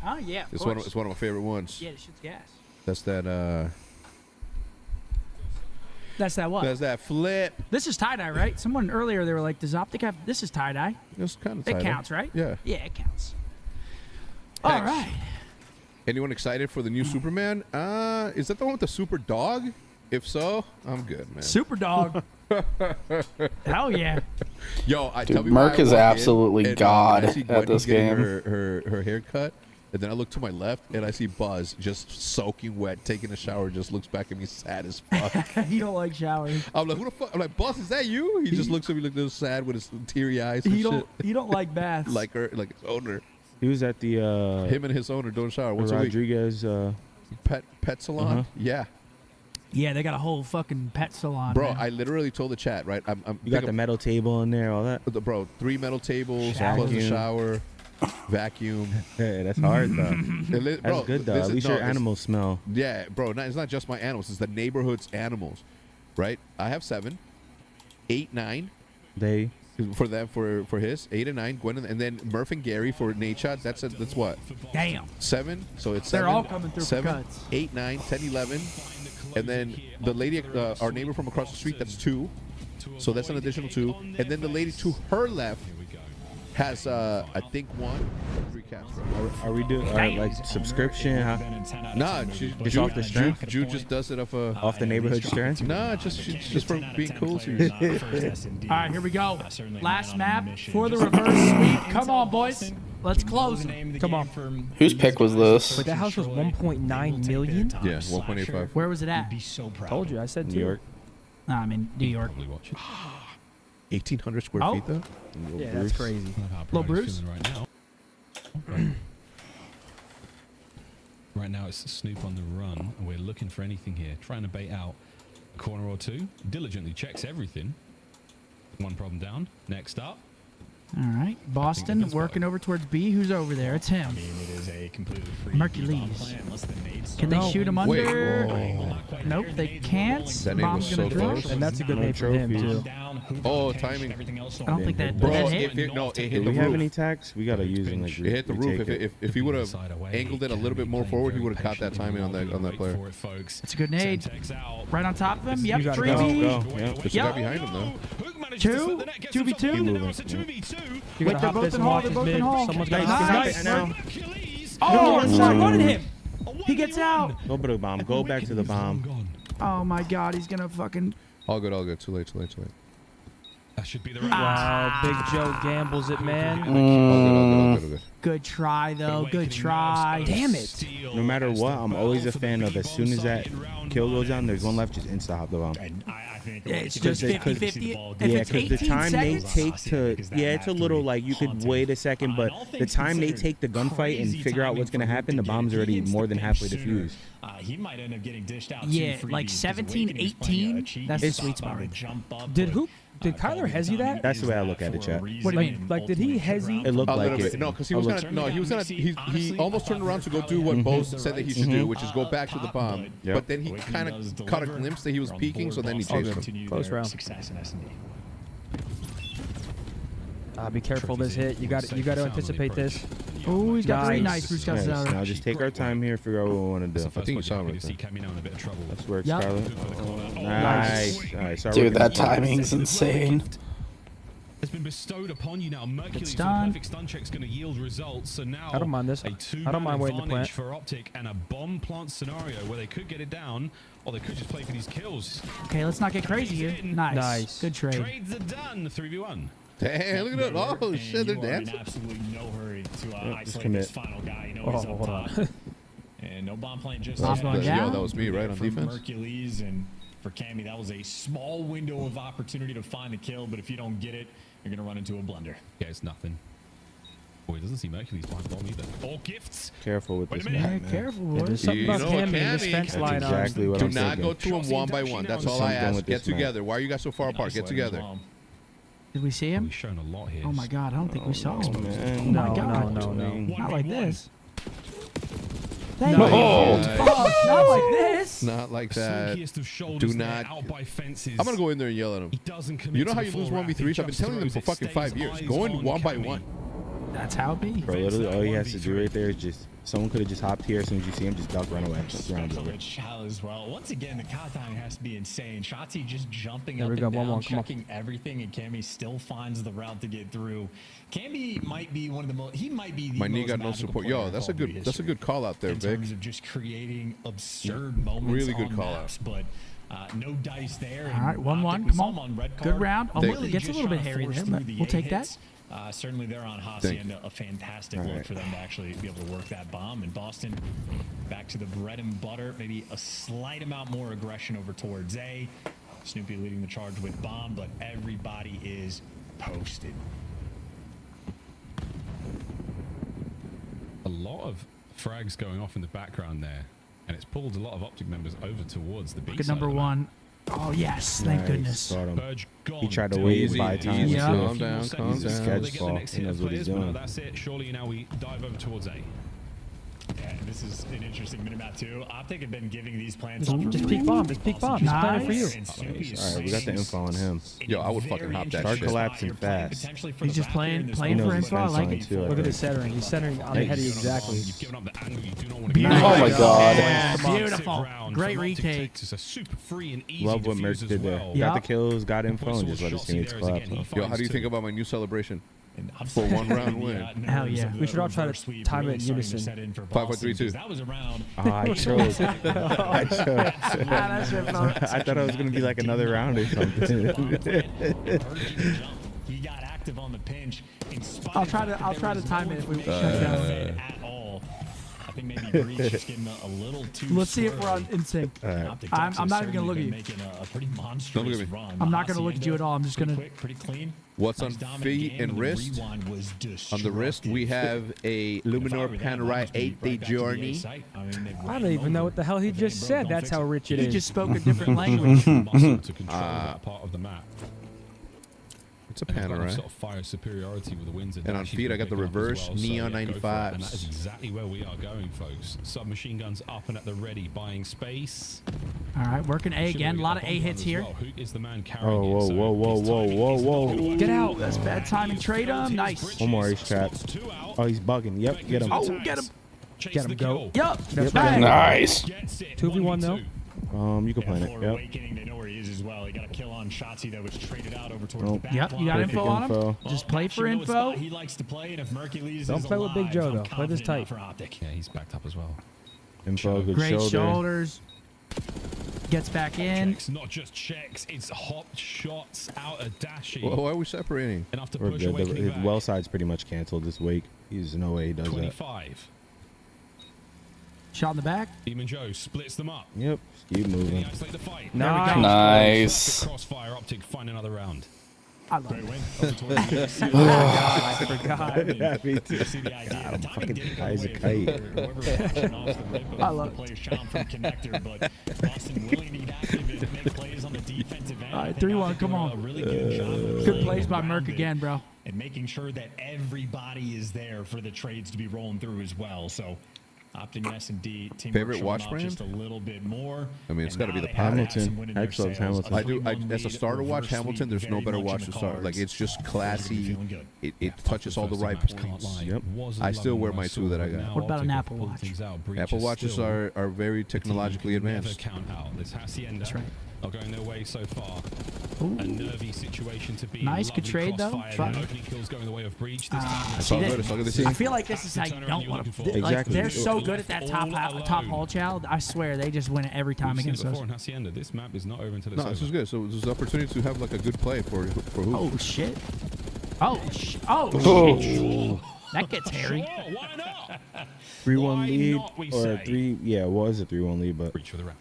Oh yeah. It's one of my favorite ones. Yeah, this shit's gas. That's that That's that what? That's that flip. This is tie-dye, right? Someone earlier, they were like, does Optic have... This is tie-dye. It's kind of It counts, right? Yeah. Yeah, it counts. All right. Anyone excited for the new Superman? Is that the one with the super dog? If so, I'm good, man. Super dog. Hell yeah. Yo, Dude, tell me Merc is absolutely and, god I see at Gwenny this getting game. Her haircut, and then I look to my left, and I see Buzz just soaking wet, taking a shower, just looks back at me sad as fuck. You don't like showering. I'm like, who the fuck? I'm like, Buzz, is that you? He just looks at me like this sad with his teary eyes and shit. You don't like baths. Like his owner. He was at the him and his owner don't shower once a week. Rodriguez Pet salon? Yeah. Yeah, they got a whole fucking pet salon. Bro, now. I literally told the chat, right? You got the metal table in there, all that. Bro, 3 metal tables, Vacuum. plus the shower, vacuum. Yeah, that's hard though. Bro, That's good though. At least your animals smell. Yeah, bro. It's not just my animals. It's the neighborhood's animals, right? I have 7, 8, 9. They for them for his 8 and 9. Gwen and then Murph and Gary for Nate shot. That's what? Damn. 7. So it's They're 7, all coming through for 7, cuts. 8, 9, 10, 11. And then the lady, our neighbor from across the street, that's 2. So that's an additional 2. And then the lady to her left has, I think, 1. 3 cats. Are we doing like subscription? Huh? Nah, just off the strength. Jude just does it off off the neighborhood strength. Nah, just for being cool to you. All right, here we go. Last map for the reverse sweep. Come on, boys. Let's close. Come on. Whose pick was this? But that house was 1.9 million. Yeah, 1.85. Where was it at? Told you, I said New York. Nah, I'm in New York. 1,800 square feet though. Yeah, that's crazy. Little Bruce. Right now it's Snoop on the run, and we're looking for anything here. Trying to bait out a corner or 2. Diligently checks everything. 1 problem down. Next up. All right, Boston working over towards B. Who's over there? It's him. I mean, it is a completely free Mercules. unless the nades Can they start- shoot him Wait, under? whoa. Nope, they can't. That name Bomb's was gonna so drop. close. And that's a good name for him too. Oh, timing. I don't think that Bro, that if hit. it Do hit the we have roof. any tags? We gotta use them. Like It hit the roof. retake it. If he would have angled it a little bit more forward, he would have caught that timing on that player. It's a good nade. Right on top of him. Yep, You gotta 3v. Go. Yeah. There's a guy behind him though. 2v2. Keep moving. You Wait, gotta they're hop both this in and hall. watch They're his both in mid. hall. Someone's Nice. got Nice. Now. Oh, one wanted him. He gets out. Go to the bomb. Go back to the bomb. Oh my God, he's gonna fucking. All good, all good. Too late. That should be the Wow, Big Joe gambles it, man. All good. Good try though. Good try. Damn it. No matter what, I'm always a fan of as soon as that kill goes down, there's one left, just insta hop the bomb. I think Yeah, it's just 50-50. If Yeah, it's because the 18 time they seconds, take to, yeah, it's a little like you could wait a second, but the time they take the gunfight and figure out what's gonna happen, the bomb's already more than halfway defused. He might end up getting dished out. Yeah, like 17, 18. That's the sweet spot. Did Kyler hezzy that? That's the way I look at it, chat. What do you mean? Like, did he hezzy? It looked A like little it. bit. No, because he was gonna. No, he was gonna. He almost turned around to go do what Bo said that he should do, which is go back to the bomb. Yep. But then he kind of caught a glimpse that he was peeking, so then he chased him. Close round. Success in S&D. Be careful this hit. You got to anticipate this. Oh, he's got 3 Nice. nice. Bruce got Nice. out. Now just take our time here, figure out what we want to do. I think you saw him right see there. Camino in a bit of trouble. Let's work, Yep. Scarlet. Oh, nice. Nice. Dude, that timing's insane. Has been bestowed upon you now. Mercury's stun. perfect stun check's going to yield results. So now I don't mind this. a 2 I don't mind waiting to advantage plant. for Optic and a bomb plant scenario where they could get it down, or they could just play for these kills. Okay, let's not get crazy here. Nice. Nice. Good trade. Trades are done. 3v1. Damn, look at that! Oh shit, they're You are in dancing. absolutely no hurry to just isolate commit. this final guy. You know Oh, he's up hold top. on. And no bomb plane just Bomb's yet. going down. Yo, that was me, right, on From defense? Mercules and for Cammy, that was a small window of opportunity to find the kill, but if you don't get it, you're going to run into a blunder. Yeah, it's nothing. Oh, he doesn't see Mercury's behind bomb either. All gifts. Careful with Wait this a minute. map, Yeah, man. careful, Yeah, boys. there's something You about know what, Cammy in this Cammy? fence That's line. exactly what Do I'm not thinking. go to him one by one. That's all I Something ask. with Get this map. together. Why are you guys so far apart? Get Isolating as together. well. Did we see him? We've shown a lot here. Oh my God, I don't think we saw him. Man. Oh my No, God. no, no. Not like this. Thank No. you. Oh. Fuck, not like this. Not like that. Slinkiest of shoulders Do there, not. out by fences. I'm gonna go in there and yell at him. He doesn't commit You know to how the you lose full 1v3s? I've been just telling them for throws it, fucking 5 stays years. eyes Going on one by Cammy. one. That's how it be. Bro, literally all he has to do right there is just someone could have just hopped here as soon as you see him, just duck, run away. That's round over. Good shot as well. Once again, the count timing has to be insane. Shotzi just jumping There up we go, and down, 1-1, come on. checking everything, and Cammy still finds the route to get through. Cammy might be one of the most. He might be the My knee most got no magical support. player Yo, in that's a Call of good. Duty That's a good call out there, in Vic. terms of just creating absurd moments Really good on call maps, but no dice there. All right, and 1-1. Optic, we Come saw on. him Red Good card. round. Oh, Really it gets a just little bit trying to hairy force there, through but the we'll take A-hits. that. Certainly there on Thank Hacienda, a fantastic All look right. for them to actually be able to work that bomb. And Boston back to the bread and butter, maybe a slight amount more aggression over towards A. Snoopy leading the charge with bomb, but everybody is posted. A lot of frags going off in the background there. And it's pulled a lot of Optic members over towards the B Look at side number of the map. one. Oh, yes. Thank goodness. Got him. Purge gone. He tried to wait by time. Yeah. too. Calm down, calm He's a down. sketch ball. He knows what he's doing. That's it. Surely now we dive over towards A. Yeah, this is an interesting minimap too. Optic have been giving these plans Just peek bomb. Just peek bomb. Just plan it for you. All right, we got the info on him. Yo, I would fucking hop that Start shit. collapsing fast. He's just playing for knows info. I his like fence it. line, too, I Look at think. his centering. He's centering on the head of you exactly. You've given up the angle. You do not want to get Oh my god. Yeah, Come on. beautiful. Round Great from Optic retake. Takes. It's a super free and easy Love what defuse Merc as did there. well. Yeah. Got the kills, got info, Points and just let his towards teammates Shotzi there collapse. is again, he Yo, how do you finds think two. about my new celebration? And For one round win. Hell yeah. We should all try to time it in unison. 5, 4, 3, 2. That was around. I chose. I chose. That's your fault. I thought it was gonna be like another round or something. He got active on the pinch. I'll try to time it if we shut down. At all. I think maybe Breach is getting a little too. Let's see if we're on in sync. I'm not even gonna look at you. Making a pretty monstrous Don't look at me. run. I'm not gonna look at you at all. I'm just gonna. Pretty clean. What's on Nice dominant feet game, and the wrist? rewind was On the wrist, we have a Luminor Panerai 8-day journey. I don't even know what the hell he just said. That's how rich it He is. just spoke a different language. Muscle to control that part of the map. It's a And they've got Panerai. sort of fire superiority with the Windsor. And on Dashes feet, I were got the picking up as reverse well, so Neon yeah, go for it. 95s. And that is exactly where we are going, folks. Submachine guns up and at the ready, buying space. All right, working A again. A lot of A hits here. Who is the man carrying Oh, whoa, it? So whoa, whoa, his whoa, timing whoa, is not whoa. gonna work Get as out. well. That's bad timing. Trade him. Nice. One more ace trap. Oh, he's bugging. Yep, get him. Oh, get him. Chase Get him, the go. kill. Yup. Yep, Bang. Nice. Gets it. 2v1 though. 1v2. You can plan it. For Yep. Awakening, they know where he is as well. He got a kill on Shotzi that was traded out over towards Oh. the back Yep, you got line. info on him. info. Just play for Actually know what info. spot he likes to play, and if Mercules Don't is play with Big alive, Joe, I'm though. Play this confident tight. enough for Optic. Yeah, he's backed up as well. Info, good Great shoulder. shoulders. Gets back in. Checks, not just checks, it's hop shots out of Dashy. Why are we separating? Enough to We're push good. Awakening His back. well side's pretty much canceled this week. He's no way he does that. 25. Shot in the back. Demon Joe splits them up. Yep. Keep Can he moving. isolate the fight? Nice. Nice. Crossfire Optic, find another round. I love Great it. win. Over towards the Oh, God, I forgot. Yeah, me too. You see the idea. God, I'm The timing fucking didn't go high as a away kite. for whoever was watching off the rip of I love the player's challenge from connector, but Boston willing to get active and make plays on the defensive end. All right, I think 3-1, Optic come did on. A really good job of Good playing plays by around Merc it again, bro. and making sure that everybody is there for the trades to be rolling through as well. So Optic and S&D team Favorite watch brand? just a little bit more. I mean, it's And gotta be now the they have to have Hamilton. some win in their Hedge loves sales. Hamilton. A I do. 3-1 As a lead, starter watch, reverse Hamilton, sweep, there's no very better much watch in to the start. Like, cards. it's just classy. Feeling good. It touches all the right points. Yep. I still wear my two that I got. What about an Apple Watch? Apple Watches are very technologically advanced. Count out. This Hacienda. That's right. Not going their way so far. Ooh. A nervy situation to be. Nice, good Lovely trade, though. crossfire. Try- The opening kills going the way of Breach. This It's all good. It's all good to see. I feel like this is how you don't want to. Like Exactly. they're so good at that top hall child. I swear they just win it every time We've seen against it us. before in Hacienda. This map is not over until it's No, this over. is good. So there's an opportunity to have like a good play for who? Oh shit! Oh Oh. shit! That gets hairy. Sure, why not? 3-1 Why lead. not, we Or say? 3. Yeah, it was a 3-1 lead, but Breach for the round.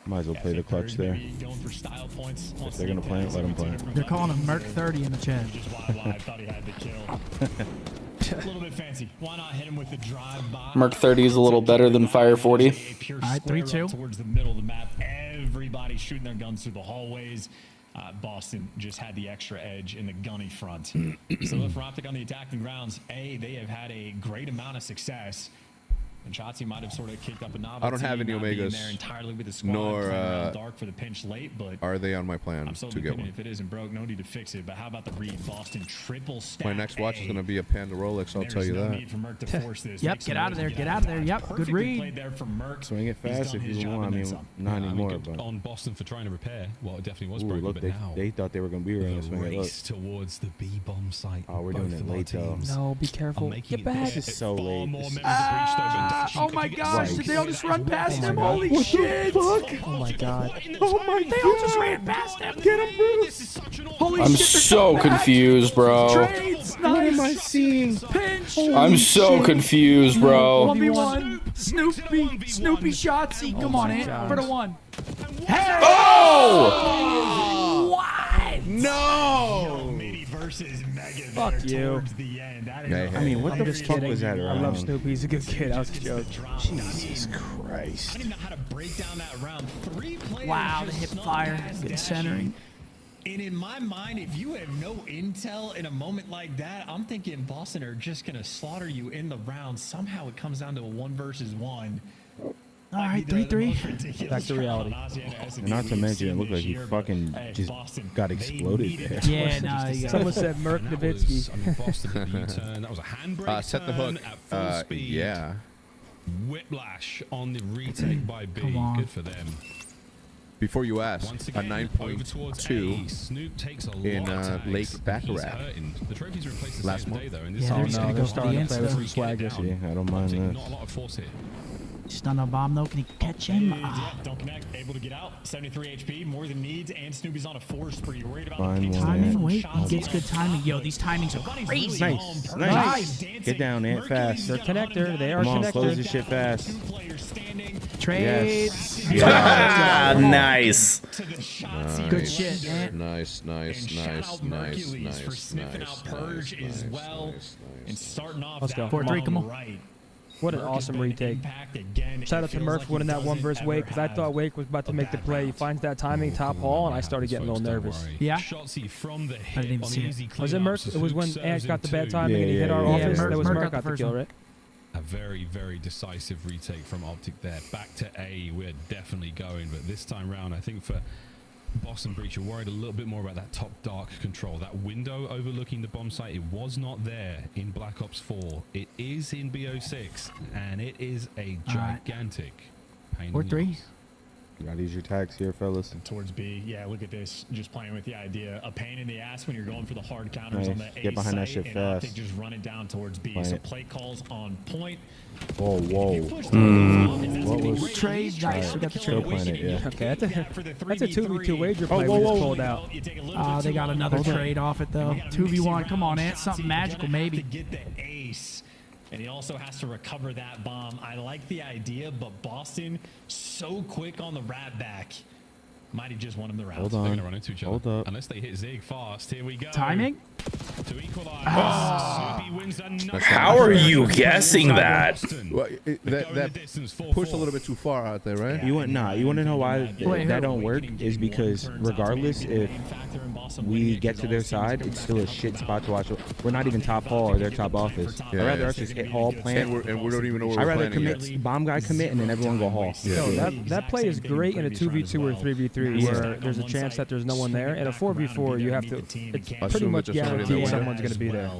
might as well play the clutch there. Going for style points. If they're gonna play it, let them play it. They're calling him Merc 30 in the chat. Just wide, thought he had the kill. A little bit fancy. Why not hit him with the drive by? Merc 30 is a little better than Fire 40. A pure All right, square 3-2. up towards the middle of the map. Everybody shooting their guns through the hallways. Boston just had the extra edge in the gunny front. So look for Optic on the attacking grounds. They have had a great amount of success. And Shotzi might have sort of kicked up a novelty. I don't have any not being Omegas, there entirely with the squad, nor, playing around dark for the pinch late, but Are they on my plan I'm to solely get opinion one? if it isn't broke, no need to fix it. But how about the read? Boston triple stack. My next watch is A. going to be a Panda Rolex. I'll There's tell you no that. need for Merc to force this. Yep, Make some get out of noise there, and get out of there. Yep, good Perfectly read. played there from Merc. Swing it He's fast done if his you job want. I and mean, then some. not I mean, anymore, good but. on Boston for trying to repair. Well, it definitely was Ooh, broken, look, but they, now they thought they were going to be running the this swing. Look. race towards the B-bomb site. Oh, we're doing Both it of our late, though. teams No, be are careful. making Get it back. This is so far late. more This is- members of Breach, though, but Dashi Oh could my you get gosh, some did they all just run past my him? God. Holy shit! Oh my god. Oh my They all just ran past him. Get him, Bruce! Holy I'm shit! they're so coming back. confused, bro. Trades, What am I nice. seeing? Pinch. I'm so confused, bro. 1v1. Snoopy Shotzi. Come on, in God. for the one. Hey! Oh! What? No! versus Mega Fuck there you. towards the end. That is Yeah, I mean, what I'm the just fuck kidding. was that I around? love Snoopy. He's a good kid. That was a joke. Jesus I Christ. don't even know how to break down that round. 3 players Wow, the just hip snuck fire. past Good Dashie. centering. And in my mind, if you have no intel in a moment like that, I'm thinking Boston are just going to slaughter you in the round. Somehow it comes down to a 1 versus 1. All right, 3-3. Back to reality. And not to mention, it looked like he fucking just got exploded there. Yeah, no, you Someone said Merc And that Nowitzki. was, I mean, Boston did the U-turn. That was a handbrake Set the hook. turn at full speed. Yeah. Whiplash on the retake by B. Come on. Good for them. Before you ask, Once a again, over towards A. 9.2 Snoop takes a in lot of tags, Lake and Baccarat. he's hurting. The trophies were in place the Last same month. day, though. And this Yeah, Oh they're time just no, gonna they're go starting to against play with the- some swag this year. Yeah, I don't mind Optic, that. not a lot of force here. Stun on bomb though. Can he catch him? Yeah, don't connect. Able to get out. 73 HP, more than needs, and Snoopy's on a 4 spree. You're worried about Fine the one. Timing. Wait, he shots. gets good timing. Yo, these timings are crazy. Nice, nice. Get down there fast. They're connector. They are Come on, connector. close this shit fast. Trades. Ah, nice. Good shit, man. Nice, nice, And shout nice, out nice, Mercules for nice, sniffing nice, out Purge nice, as well. nice, And nice. starting off Let's go. that 4-3, round come on. right. What an Merc has awesome been retake. impact again. Shout It out to feels Murph like he winning that 1 doesn't versus Wake because I ever thought have Wake was about to a make the bad play. He round. finds that timing top hall, and I started getting a little nervous. Yeah. Shotzi from the didn't hit even on see the it. easy Was it cleanup, Merc? so It was when Snoop Ant serves got the him bad two. timing and he hit our Yeah, office. Merc That was got Merc the got the first kill, one. right? A very, very decisive retake from Optic there. Back to A, we're definitely going, but this time round, I think for Boston Breach, you're worried a little bit more about that top dark control. That window overlooking the bomb site, it was not there in Black Ops 4. It is in BO6, and it is a gigantic pain in the 4-3. ass. You gotta use your tags here, fellas. Towards B, yeah, look at this. Just playing with the idea. A pain in the ass when you're going for the hard counters on the Nice. A Get behind that site, shit and fast. Optic just running down towards B. Find So it. play calls on point. Whoa, whoa. What was- Trades. Nice. We got the Still trade. playing it, yeah. Okay, that's a 2v2 wager play we just pulled out. They got another trade off it though. 2v1. Come on, Ant. Something magical maybe. To get the ace. And he also has to recover that bomb. I like the idea, but Boston so quick on the rat back. Might have just won him the round. Hold They're on. going to run into each other. Hold up. Unless they hit Zig fast. Here we go. Timing. To equalize. Snoopy wins another. How are you guessing that? Well, that pushed a little bit too far out there, right? You want You want to know why Wait, that who? don't work? Is because regardless if we get to their side, it's still a shit spot to watch. We're not even top hall or their top office. I'd rather us just hit hall, plant. And we don't even know where I'd we're rather planning commit yet. bomb guy commit and then everyone go hall. Yo, that play is great in a 2v2 or 3v3 where there's a chance that there's no one there. In a 4v4, you have to. It's pretty Assume much that there's somebody in the guaranteed window. someone's going to be there.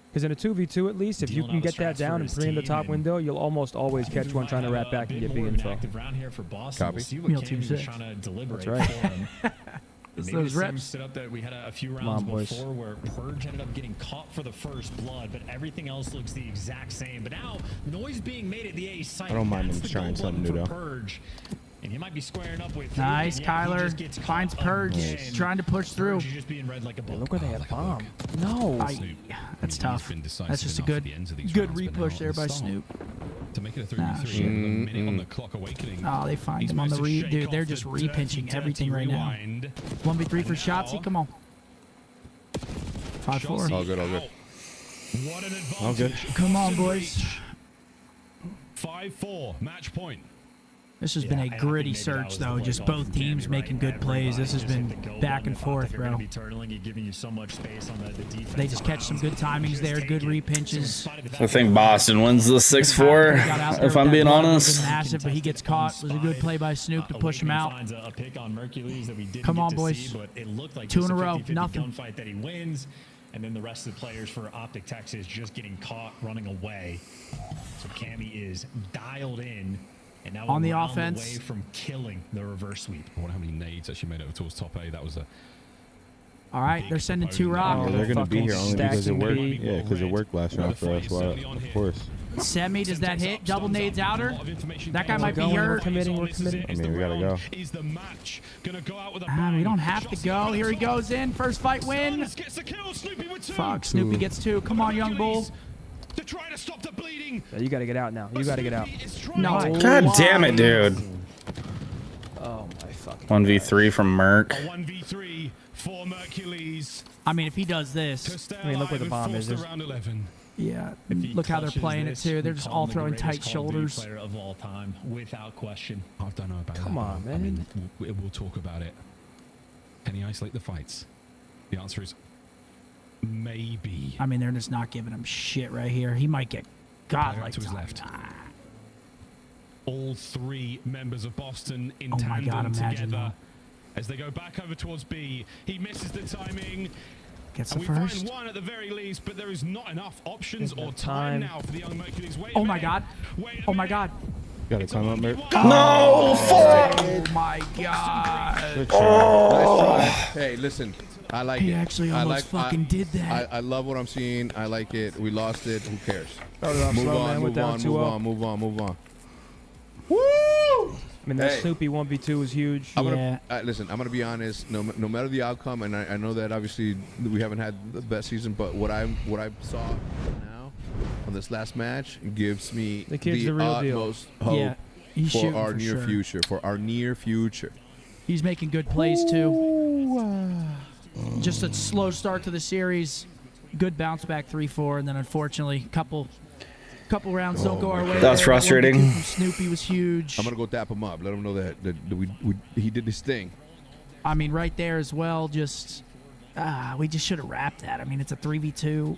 Because in a 2v2 at least, if you can get that down and pre in the top window, you'll almost always catch one trying to wrap back and get B info. Copy. Meal team six. That's right. It's Maybe those the same reps. setup that we had a few Come rounds on, boys. before where Purge ended up getting caught for the first blood, but everything else looks the exact same. But now, noise being made at the A site. I don't mind That's them the trying goal something button new, for though. Purge. And he might be squaring up with Nice, Ruben, yeah, he just Kyler. gets caught Finds Purge. again. Trying to push through. Purge is just being read like a book. Look where they had bomb. No. That's He's tough. been decisive That's just a enough at good, the ends of these good rounds, but now repush there on by the start, Snoop. To make it a Nah, 3v3 shit. with a minute on the clock awakening. Oh, they find He's him on the managed to dude. shake They're off just the repinching dirty, everything right now. rewind. 1v3 for And Shotzi. now- Come on. 5-4. All good, all good. What an All good. advantage. Come on, Boston boys. Breach. 5-4 match point. This has been a I think gritty maybe that search, was the though. play Just call both from teams Cammy, making right? good plays. This has Everybody been just hit the go back button. and They thought forth, they were gonna bro. be turtling and giving you so much space on the defense. They just catch some good timings there, good repinches. I think Boston wins the 6-4, They got out there if with I'm that being blood, honest. wasn't massive, but he gets caught. It was a good play by Snoop to push him out. Finds a pick on Mercules that we didn't Come get on, to boys. see, but it looked like 2 just in a row, 50-50 nothing. gunfight that he wins, and then the rest of the players for Optic Texas just getting caught running away. So Cammy is dialed in, and now On the around offense. away from killing the reverse sweep. I wonder how many nades actually made it over towards top A. That was a All right, they're sending 2 Yeah, rock. they're gonna be fucking here only because it stacking worked. B. Yeah, because it worked last round for us. Why? Of course. Semi, does that hit? Double nades outer? That guy might be We're hurt. committing, we're committing. I mean, we gotta go. Is the match gonna go out with a We don't have to go. Here he goes in. First fight win. Gets the kill. Snoopy with 2. Fuck, Snoopy gets 2. Come on, young bull. To try to stop the bleeding. Yeah, you got to get out now. You got to get out. No. God damn it, dude. Oh my fucking. 1v3 from Merc. A 1v3 for Mercules. I mean, if he does this, I mean, look where the bomb is. Yeah, If he look how they're clutches playing this, it too. we They're just call all him the throwing greatest tight Call of Duty shoulders. player of all time, without question. I don't know about Come that. on, man. I mean, we'll talk about it. Can he isolate the fights? The answer is maybe. I mean, they're just not giving him shit right here. He might get God Player like to his time. left. All three members of Boston in Oh my tandem God, imagine together as they go back over towards B. He misses the timing. Gets And the we first. find one at the very least, but there is not enough options Isn't or it time time? now for the young Mercury's. Wait a Oh my minute. God. Wait a Oh my minute. God. Gotta climb up, Merc. No, fuck. Oh my God. Good try. Nice try. Hey, listen. I like He it. actually I almost fucking did that. I love what I'm seeing. I like it. We lost it. Who cares? Started off Move slow, on, man. move Went down on, 2-0. move on, move on, move on. I mean, that Hey. Snoopy 1v2 was huge. I'm Yeah. gonna listen. I'm gonna be honest. No matter the outcome, and I know that obviously we haven't had the best season, but what I saw now on this last match gives me The kid's the real deal. utmost hope Yeah, he's for shooting our for near sure. future. For our near future. He's making good plays too. Just a slow start to the series. Good bounce back 3-4, and then unfortunately, couple rounds don't go our way. That's there. frustrating. 1v2 from Snoopy was huge. I'm gonna go dap him up. Let him know that he did his thing. I mean, right there as well. Just we just should have wrapped that. I mean, it's a 3v2.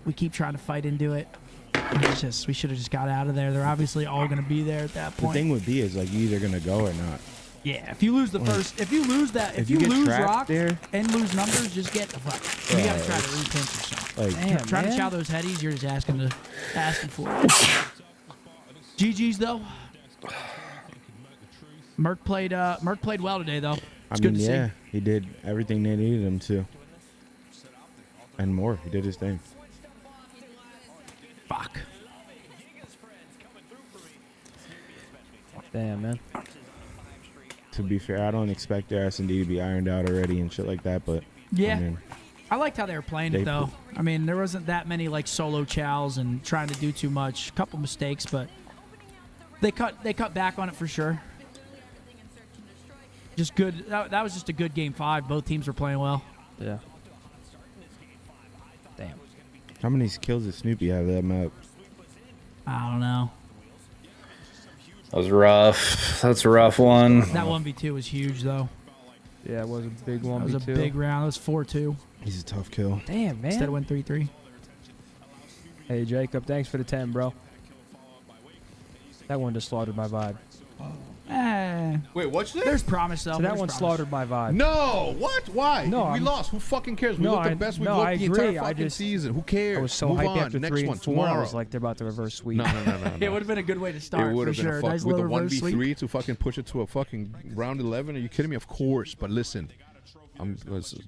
We keep trying to fight into it. It's just we should have just got out of there. They're obviously all going to be there at that The point. thing with B is like you either gonna go or not. Yeah, if you lose the first, if you lose that, if you you get lose trapped rock there- and lose numbers, just get the fuck. You gotta try to rethink yourself. Like, Damn, Trying to man. chow those headies, you're just asking for it. GG's though. Merc played well today though. It's I good mean, to yeah, see. he did everything they needed him to, and more. He did his thing. Fuck. Damn, man. To be fair, I don't expect their S&D to be ironed out already and shit like that, but Yeah. I mean, I liked how they were playing They it though. I mean, there wasn't that many like solo chows and trying to do too much. Couple mistakes, but they cut back on it for sure. Just good. That was just a good game 5. Both teams were playing well. Yeah. Damn. how many kills does Snoopy have that map? I don't know. That was rough. That's a rough one. That 1v2 was huge though. Yeah, it was a big That 1v2. was a big round. It was 4-2. He's a tough kill. Damn, man. Instead of went 3-3. Hey, Jacob, thanks for the 10, bro. That one just slaughtered my vibe. Wait, what's this? There's promise though. So that There's one promise. slaughtered my vibe. No, what? Why? No, we I'm- lost. Who fucking cares? We No, looked the I- best we no, looked I the entire agree. I fucking just- season. Who cares? I was so Move hyped on. after Next 3 one and 4. I tomorrow. was like, they're about to reverse sweep. No. It would have been a good way to start. It would for have been sure. a fuck Nice with a little reverse 1v3 sweep. to fucking push it to a fucking round 11. Are you kidding me? Of course. But listen,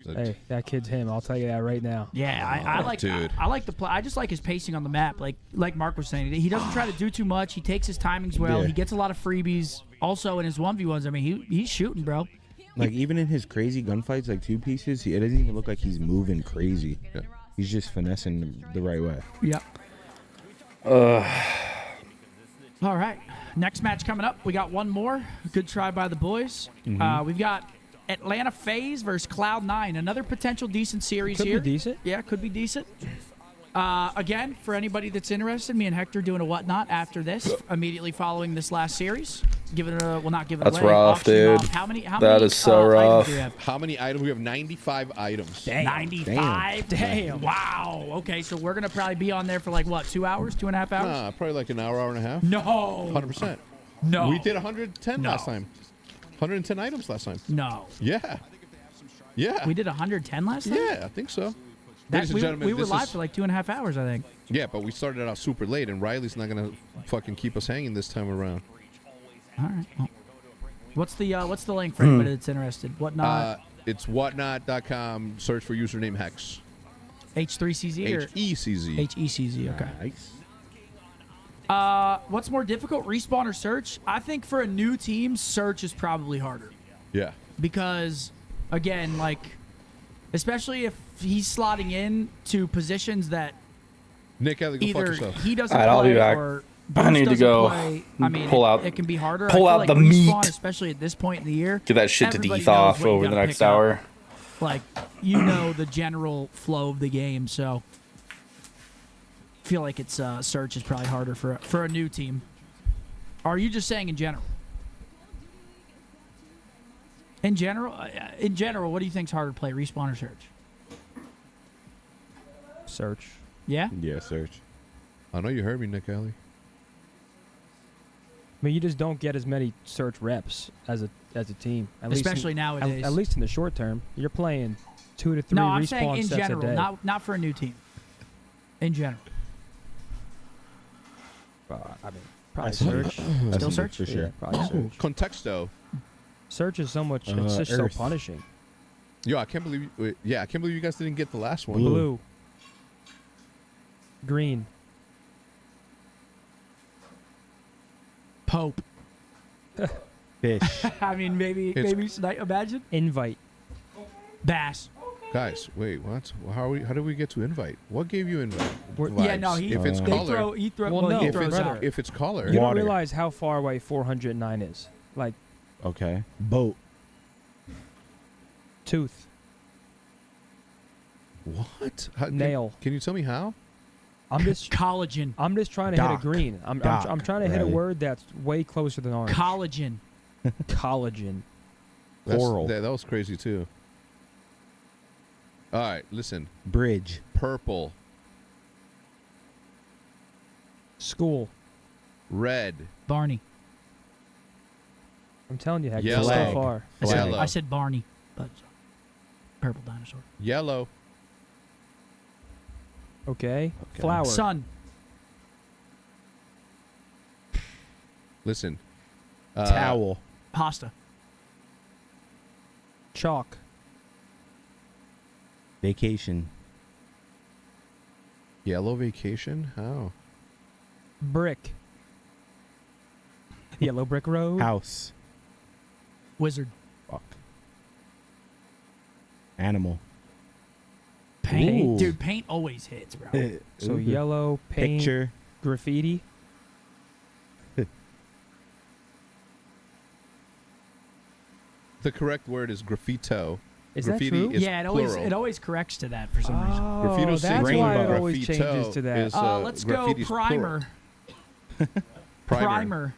Hey, that kid's him. I'll tell you that right now. Yeah, I like dude. I like the play. I just like his pacing on the map. Like Mark was saying, he doesn't try to do too much. He takes his timings well. Yeah. He gets a lot of freebies. Also in his 1v1s, I mean, he's shooting, bro. Like even in his crazy gunfights, like 2 pieces, it doesn't even look like he's moving crazy. Yeah. He's just finessing the right way. Yep. All right. Next match coming up. We got one more. Good try by the boys. We've got Atlanta FaZe versus Cloud9. Another potential decent series Could here. be decent. Yeah, could be decent. Again, for anybody that's interested, me and Hector doing a whatnot after this, immediately following this last series. Give it a, well, not give it That's away. rough, auction dude. off. How many That is so items rough. do we have? How many items? We have 95 items. Damn. 95? Damn. Wow. Okay, so we're going to probably be on there for like, what, 2 hours, 2.5 hours? Nah, probably like an hour and a half. No. 100%. No. We did 110 No. last time. 110 items last time. No. Yeah. Yeah. We did 110 last time? Yeah, I think so. That- Ladies and we, gentlemen, we were this live is, for like 2.5 hours, I think. yeah, but we started out super late, and Riley's not gonna fucking keep us hanging this time around. All right. Well, what's the link for anybody that's interested? Whatnot? It's whatnot.com. Search for username Hex. H3CZ or HECZ. HECZ? Okay. Nice. What's more difficult, respawn or search? I think for a new team, search is probably harder Yeah. because, again, like, especially if he's slotting in to positions that Nick, go fuck either yourself. he doesn't All right, I'll play be back. or I Bruce need to doesn't go play. I mean, pull out- it can be harder. pull I feel out like the respawn, meat. especially at this point in the year. Get that shit to everybody Deeth knows off what you over the gotta next pick up. hour. Like, you know the general flow of the game, so I feel like it's search is probably harder for a new team. Or are you just saying in general? In general, what do you think's harder to play, respawn or search? Search. Yeah? Yeah, search. I know you heard me, Nick Alley. I mean, you just don't get as many search reps as a team. Especially nowadays. At least in the short term, you're playing 2 to 3 No, respawn I'm saying in sets general, a day. not for a new team. In general. I mean, probably search. Still search? For sure. Yeah, probably search. Contexto. Search is so much. It's just so Earth. punishing. Yo, I can't believe. I can't believe you guys didn't get the last one. Blue. Green. Pope. Fish. I mean, maybe tonight. Imagine Invite. bass. Guys, wait, what? How did we get to invite? What gave you invite? Yeah, no, if it's they color, he throws if out. it's color, You don't realize how far away 409 is. Like Okay. Boat. tooth. what? Nail. Can you tell me how? I'm just Collagen. I'm just trying to hit a green. I'm trying to hit a word that's way closer than orange. Collagen. Collagen. Coral. That was crazy too. All right, listen. Bridge. Purple, School. red, Barney. I'm telling you, heck, Yellow. it's so far. Yellow. I said Barney, but purple dinosaur. yellow, Okay. Flower. Sun. listen. Towel. Pasta. Chalk. Vacation. Yellow vacation? How? Brick. Yellow brick road. House. Wizard. Fuck. Animal. Paint. Ooh. Dude, paint always hits, bro. So yellow, paint, Picture. graffiti. The correct word is graffito. Is that Graffiti true? is Yeah, plural. it always corrects to that for some reason. Oh, Graffito that's singular, why it always graffito changes to that. is, Let's go graffiti's plural. primer. Primer.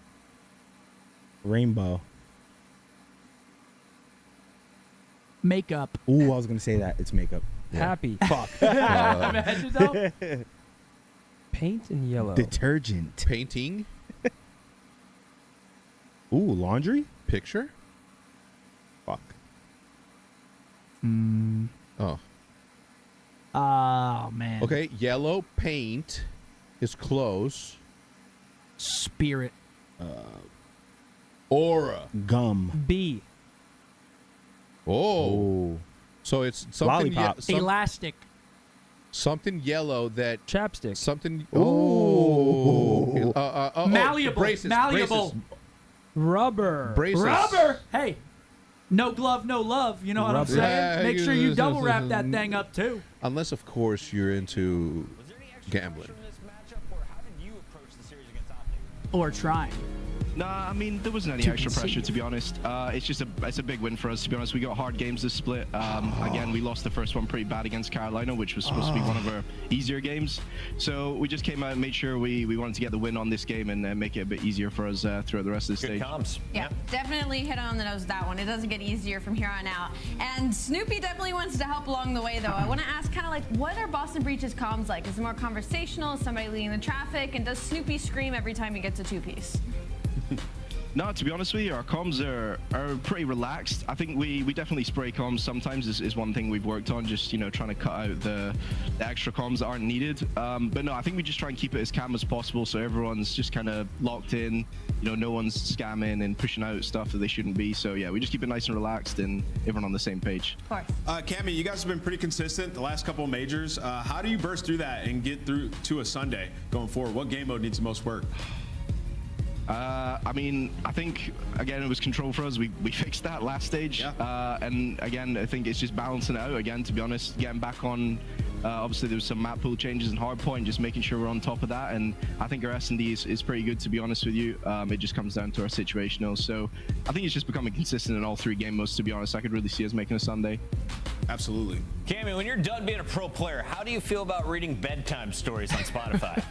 Rainbow. Makeup. Ooh, I was gonna say that. It's makeup. Happy. Fuck. Imagine though. Paint and yellow. Detergent. Painting. Ooh, laundry. Picture. Fuck. Oh. Oh man. Okay, yellow paint is close. Spirit. Aura. Gum. B. Oh. So it's something Lollipop. Elastic. something yellow that Chapstick. something. Ooh. Malleable. Braces, Malleable. Rubber. Braces. Rubber. Hey. No glove, no love. You know what I'm Rubber. saying? Yeah, Make sure you double wrap that thing up too. Unless, of course, you're into gambling. Or trying. Nah, I mean, there wasn't any To extra concede. pressure, to be honest. It's a big win for us, to be honest. We got hard games this split. Again, we lost the first one pretty bad against Carolina, which was supposed to be one of our easier games. So we just came out and made sure we wanted to get the win on this game and make it a bit easier for us throughout the rest of the stage. Yeah, definitely hit on the nose with that one. It doesn't get easier from here on out. And Snoopy definitely wants to help along the way, though. I want to ask kind of like, what are Boston Breach's comms like? Is it more conversational? Is somebody leading the traffic? And does Snoopy scream every time he gets a two-piece? No, to be honest with you, our comms are pretty relaxed. I think we definitely spray comms sometimes is one thing we've worked on, just, you know, trying to cut out the extra comms that aren't needed. But no, I think we just try and keep it as calm as possible so everyone's just kind of locked in, you know, no one's scamming and pushing out stuff that they shouldn't be. So yeah, we just keep it nice and relaxed and everyone on the same page. Of course. Cammy, you guys have been pretty consistent the last couple of majors. How do you burst through that and get through to a Sunday going forward? What game mode needs the most work? I mean, I think, again, it was control for us. We fixed that last stage. Yeah. And again, I think it's just balancing it out again, to be honest, getting back on. Obviously, there was some map pool changes in hardpoint, just making sure we're on top of that. And I think our S&D is pretty good, to be honest with you. It just comes down to our situational. So I think it's just becoming consistent in all three game modes, to be honest. I could really see us making a Sunday. Absolutely. Cammy, when you're done being a pro player, how do you feel about reading bedtime stories on Spotify?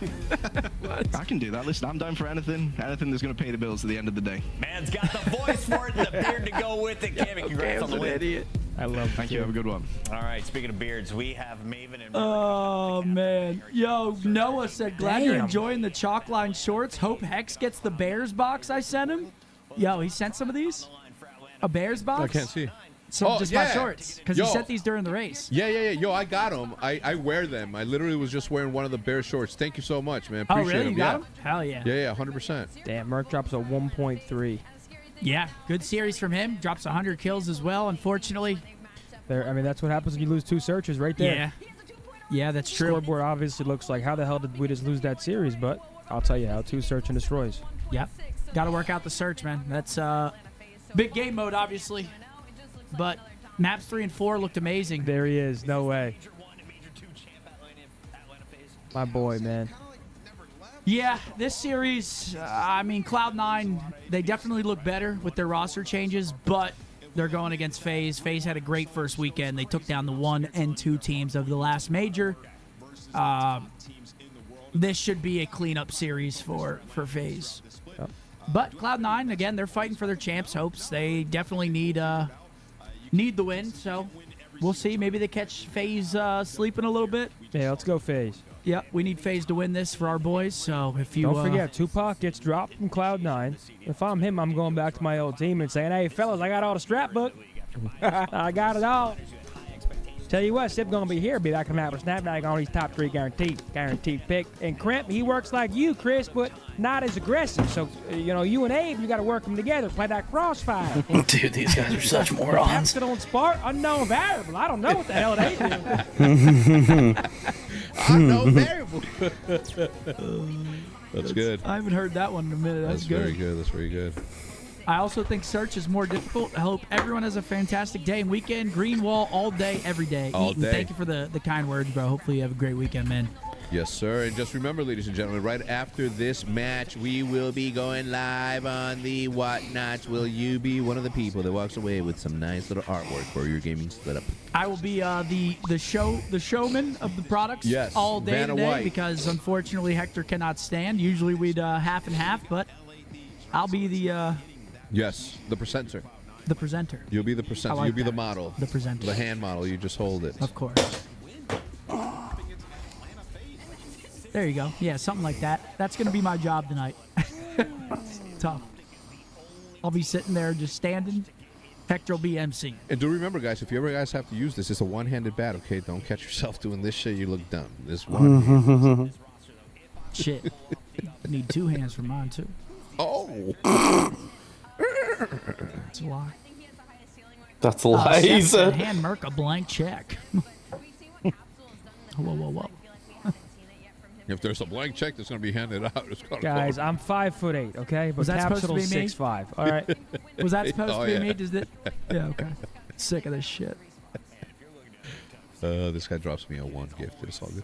I can do that. Listen, I'm down for anything that's going to pay the bills at the end of the day. Man's got the voice for it and the beard to go with it. Cammy, congrats on the win. Idiot. I love Thank you. Have a good one. All right, speaking of beards, we have Maven and Oh, man. Yo, Noah said, glad you're enjoying the chalk line shorts. Hope Hex gets the Bears box I sent him. Yo, he sent some of these? A Bears box? I can't see. So just my shorts, because he sent these during the race. Yeah. Yo, I got them. I wear them. I literally was just wearing one of the Bears shorts. Thank you so much, man. Appreciate really? them. You got them? Hell yeah. Yeah, 100%. Damn, Merc drops a 1.3. Yeah, good series from him. Drops 100 kills as well, unfortunately. There, I mean, that's what happens when you lose 2 searches right there. Yeah. Yeah, that's true. Scoreboard obviously looks like, how the hell did we just lose that series? But I'll tell you how, 2 search and destroys. Yep. Got to work out the search, man. That's big game mode, obviously. But maps 3 and 4 looked amazing. There he is. No way. My boy, man. Yeah, this series, I mean, Cloud9, they definitely look better with their roster changes, but they're going against FaZe. FaZe had a great first weekend. They took down the 1 and 2 teams of the last major. This should be a cleanup series for FaZe. Yep. But Cloud9, again, they're fighting for their champs' hopes. They definitely need the win, so we'll see. Maybe they catch FaZe sleeping a little bit. Yeah, let's go FaZe. Yep, we need FaZe to win this for our boys. So if you don't forget, Tupac gets dropped from Cloud9. If I'm him, I'm going back to my old team and saying, "Hey, fellas, I got all the strap book. I got it all. Tell you what, Sip gonna be here. Be back on that for Snapdragon on these top 3 guaranteed pick. And Crimp, he works like you, Chris, but not as aggressive. So you and Abe, you got to work them together. Play that crossfire. Dude, these guys are such morons. Captain on Spark, unknown variable. I don't know what the hell they do. Unknown variable. That's good. I haven't heard that one in a minute. That's good. Very good. That's very good. I also think search is more difficult. I hope everyone has a fantastic day and weekend. Green wall all day, every day. All Eaton, day. thank you for the kind words, bro. Hopefully you have a great weekend, man. Yes, sir. And just remember, ladies and gentlemen, right after this match, we will be going live on the Whatnots. Will you be one of the people that walks away with some nice little artwork for your gaming setup? I will be the showman of the products all day Vanna today White. because unfortunately Hector cannot stand. Usually we'd half and half, but I'll be the Yes, the presenter. The presenter. You'll be the presenter. I like You'll be that. the model. The presenter. The hand model. You just hold it. Of course. There you go. Yeah, something like that. That's going to be my job tonight. Tough. I'll be sitting there just standing. Hector will be MC. And do remember, guys, if you ever guys have to use this, it's a one-handed bat, okay? Don't catch yourself doing this shit. You look dumb. This one. Shit. Need 2 hands for mine, too. Oh. That's a lie. That's a lie, he said. Hand Merc a blank check. Whoa. If there's a blank check that's going to be handed out, it's going to Guys, I'm 5'8", okay? But Was that supposed to be me? 6'5". All right. Was that supposed to be yeah. me? Does it? Yeah, okay. Sick of this shit. This guy drops me a 1 gift. It's all good.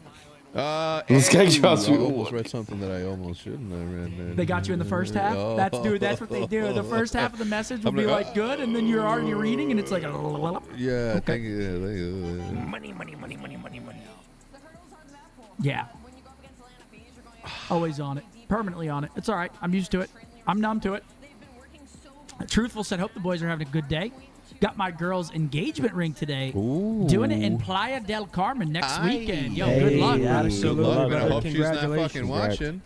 This guy drops me I a almost 1. read something that I almost shouldn't have read. They got you in the first half? That's what they do. The first half of the message will be like good, and then you're already reading, and it's like Yeah, okay. thank you. Money. Yeah. Always on it. Permanently on it. It's all right. I'm used to it. I'm numb to it. Truthful said, hope the boys are having a good day. Got my girl's engagement ring today. Ooh. Doing it in Playa del Carmen next weekend. Yo, Hey, good luck. absolutely. Good luck, man. I hope she's not Congratulations. fucking watching.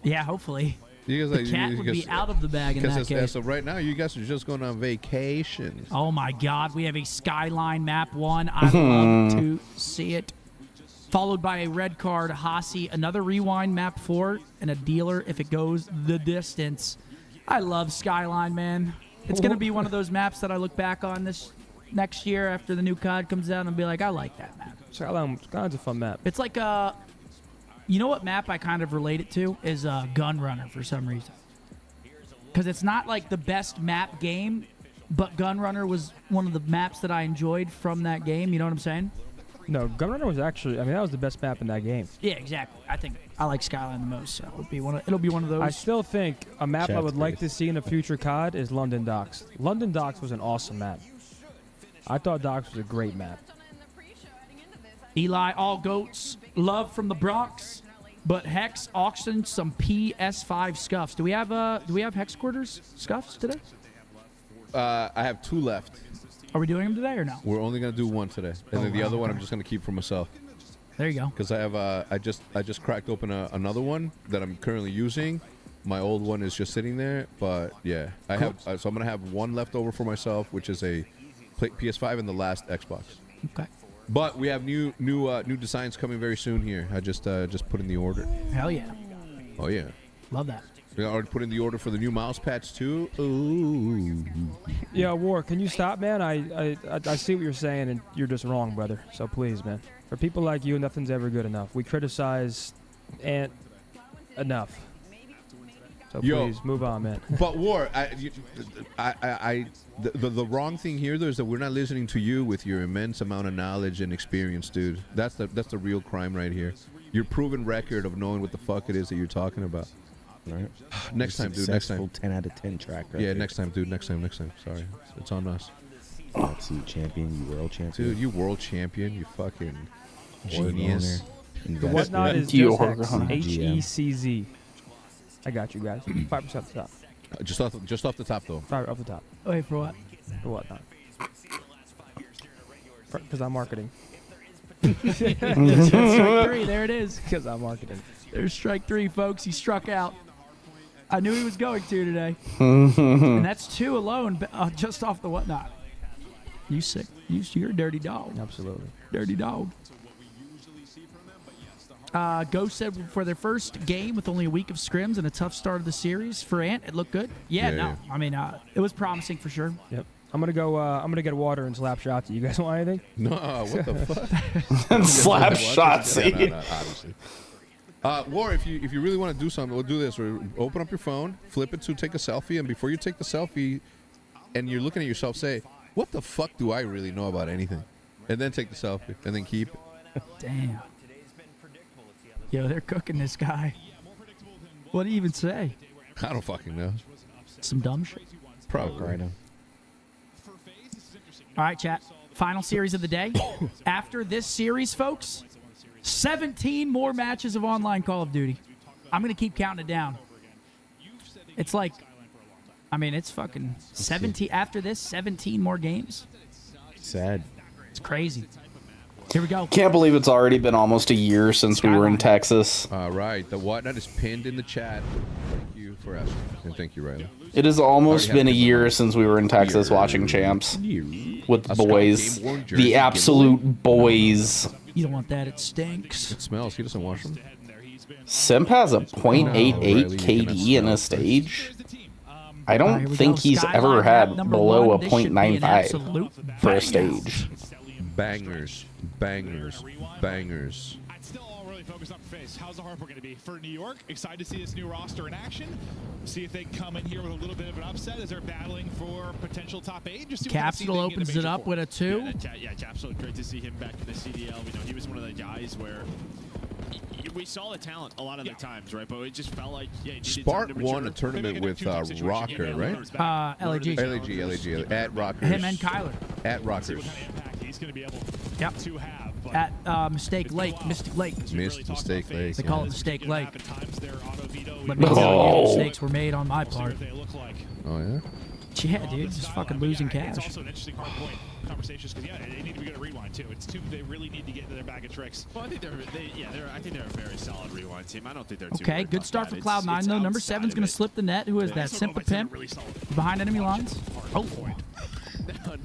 Yeah, hopefully. You The cat would be out of the bag in that Because case. as of right now, you guys are just going on vacation. Oh my God, we have a Skyline map 1. I love to see it. Followed by a red card, Hasi, another rewind map 4, and a dealer if it goes the distance. I love Skyline, man. It's going to be one of those maps that I look back on this next year after the new COD comes out and be like, I like that map. Skyline's a fun map. It's like you know what map I kind of relate it to is Gun Runner for some reason. Because it's not like the best map game, but Gun Runner was one of the maps that I enjoyed from that game. You know what I'm saying? No, Gunrunner was actually, that was the best map in that game. Yeah, exactly. I think I like Skyline the most, so it'll be one of those. I still think a map I Chat's would like great. to see in a future COD is London Docks. London Docks was an awesome map. I thought Docks was a great map. Eli, all goats, love from the Bronx, but Hex auctioned some PS5 scuffs. Do we have Hex quarters scuffs today? I have 2 left. Are we doing them today or no? We're only gonna do 1 today, and then the other one I'm just gonna keep for myself. There you go. Because I have I just cracked open another one that I'm currently using. My old one is just sitting there, but yeah, I have so I'm gonna have 1 left over for myself, which is a PS5 and the last Xbox. Okay. But we have new designs coming very soon here. I just put in the order. Hell yeah. Oh yeah. Love that. We already put in the order for the new mouse pads too. Ooh. Yeah, War, can you stop, man? I see what you're saying, and you're just wrong, brother. So please, man. For people like you, nothing's ever good enough. We criticize Ant enough. So please move on, man. But War, the wrong thing here though is that we're not listening to you with your immense amount of knowledge and experience, dude. That's the real crime right here. Your proven record of knowing what the fuck it is that you're talking about. Right. Next time, dude. Next time. 10 out of 10 track. Right yeah, there. next time, dude. Next time. Sorry, it's on us. Let's see, champion, you world champion. Dude, you world champion. You fucking genius. The whatnot is just HECZ. I got you guys. 5% off the top. Just off the top though. 5 off the top. Wait, for what? For whatnot. Because I'm marketing. Strike 3, there it is. Because I'm marketing. There's strike 3, folks. He struck out. I knew he was going to today. And that's 2 alone, just off the whatnot. You sick. You're a dirty dog. Absolutely. Dirty dog. Ghost said for their first game with only a week of scrims and a tough start of the series for Ant, it looked good. Yeah. I mean, it was promising for sure. Yep. I'm gonna get water and slap shots. You guys want anything? No, what the fuck? Slap shots. No, obviously. War, if you really want to do something, we'll do this. Open up your phone, flip it to take a selfie, and before you take the selfie, and you're looking at yourself, say, "What the fuck do I really know about anything?" And then take the selfie, and then keep it. Damn. Yo, they're cooking this guy. What do you even say? I don't fucking know. Some dumb shit. Probably. Right now. All right, chat. Final series of the day. After this series, folks, 17 more matches of online Call of Duty. I'm going to keep counting it down. It's like, I mean, it's fucking 17. After this, 17 more games. Sad. It's crazy. Here we go. Can't believe it's already been almost a year since we were in Texas. All right. The whatnot is pinned in the chat. Thank you for asking. And thank you, Riley. It has almost been a year since we were in Texas watching champs with the boys. The absolute boys. You don't want that. It stinks. It smells. He doesn't wash them. Simp has a .88 KD in a stage. I don't think he's ever had below a .95 for a stage. Bangers. I'd still all really focus on FaZe. How's the Harper going to be for New York? Excited to see this new roster in action. See if they come in here with a little bit of an upset as they're battling for potential top 8. Just Capsule opens it up with a 2. Yeah, Capsule, great to see him back in the CDL. We know he was one of the guys where we saw the talent a lot of the times, right? But it just felt like Spark won a tournament with Rocker, right? LAG. At Rockers. Him and Kyler. At Rockers. He's going to be able to have. At Mystic Lake. Mistake Lake. They call it Mistake Lake. But no mistakes were made on my part. Oh, yeah? Yeah, dude, just fucking losing cash. It's also an interesting hard point conversations because they need to be good at rewind too. It's 2 they really need to get into their bag of tricks. Well, I think they're a very solid rewind team. I don't think they're too okay. Good start for Cloud9 though. Number 7's gonna slip the net. Who is that? Simpa Pimp behind enemy lines. Oh. No,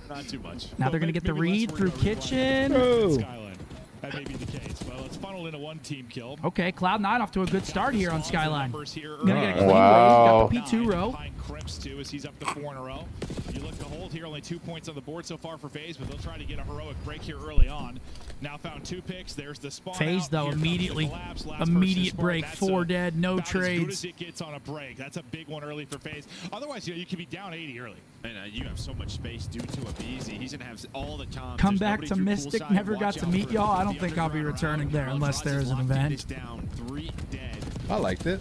not too much. Now they're gonna get the read through Kitchen. That may be the case. Well, it's funneled into 1 team kill. Okay, Cloud9 off to a good start here on Skyline. Gonna get a clean wow. raid. Got the P2 row. Crips too, as he's up to 4 in a row. You look to hold here, only 2 points on the board so far for FaZe, but they'll try to get a heroic break here early on. Now found 2 picks. There's the spawn. FaZe though immediate break. 4 dead, no trades. As good as it gets on a break. That's a big one early for FaZe. Otherwise, you could be down 80 early. And you have so much space due to a BZ. He's gonna have all the time. Come back to Mystic. Never got to meet y'all. I don't think I'll be returning there unless there is an event. I liked it.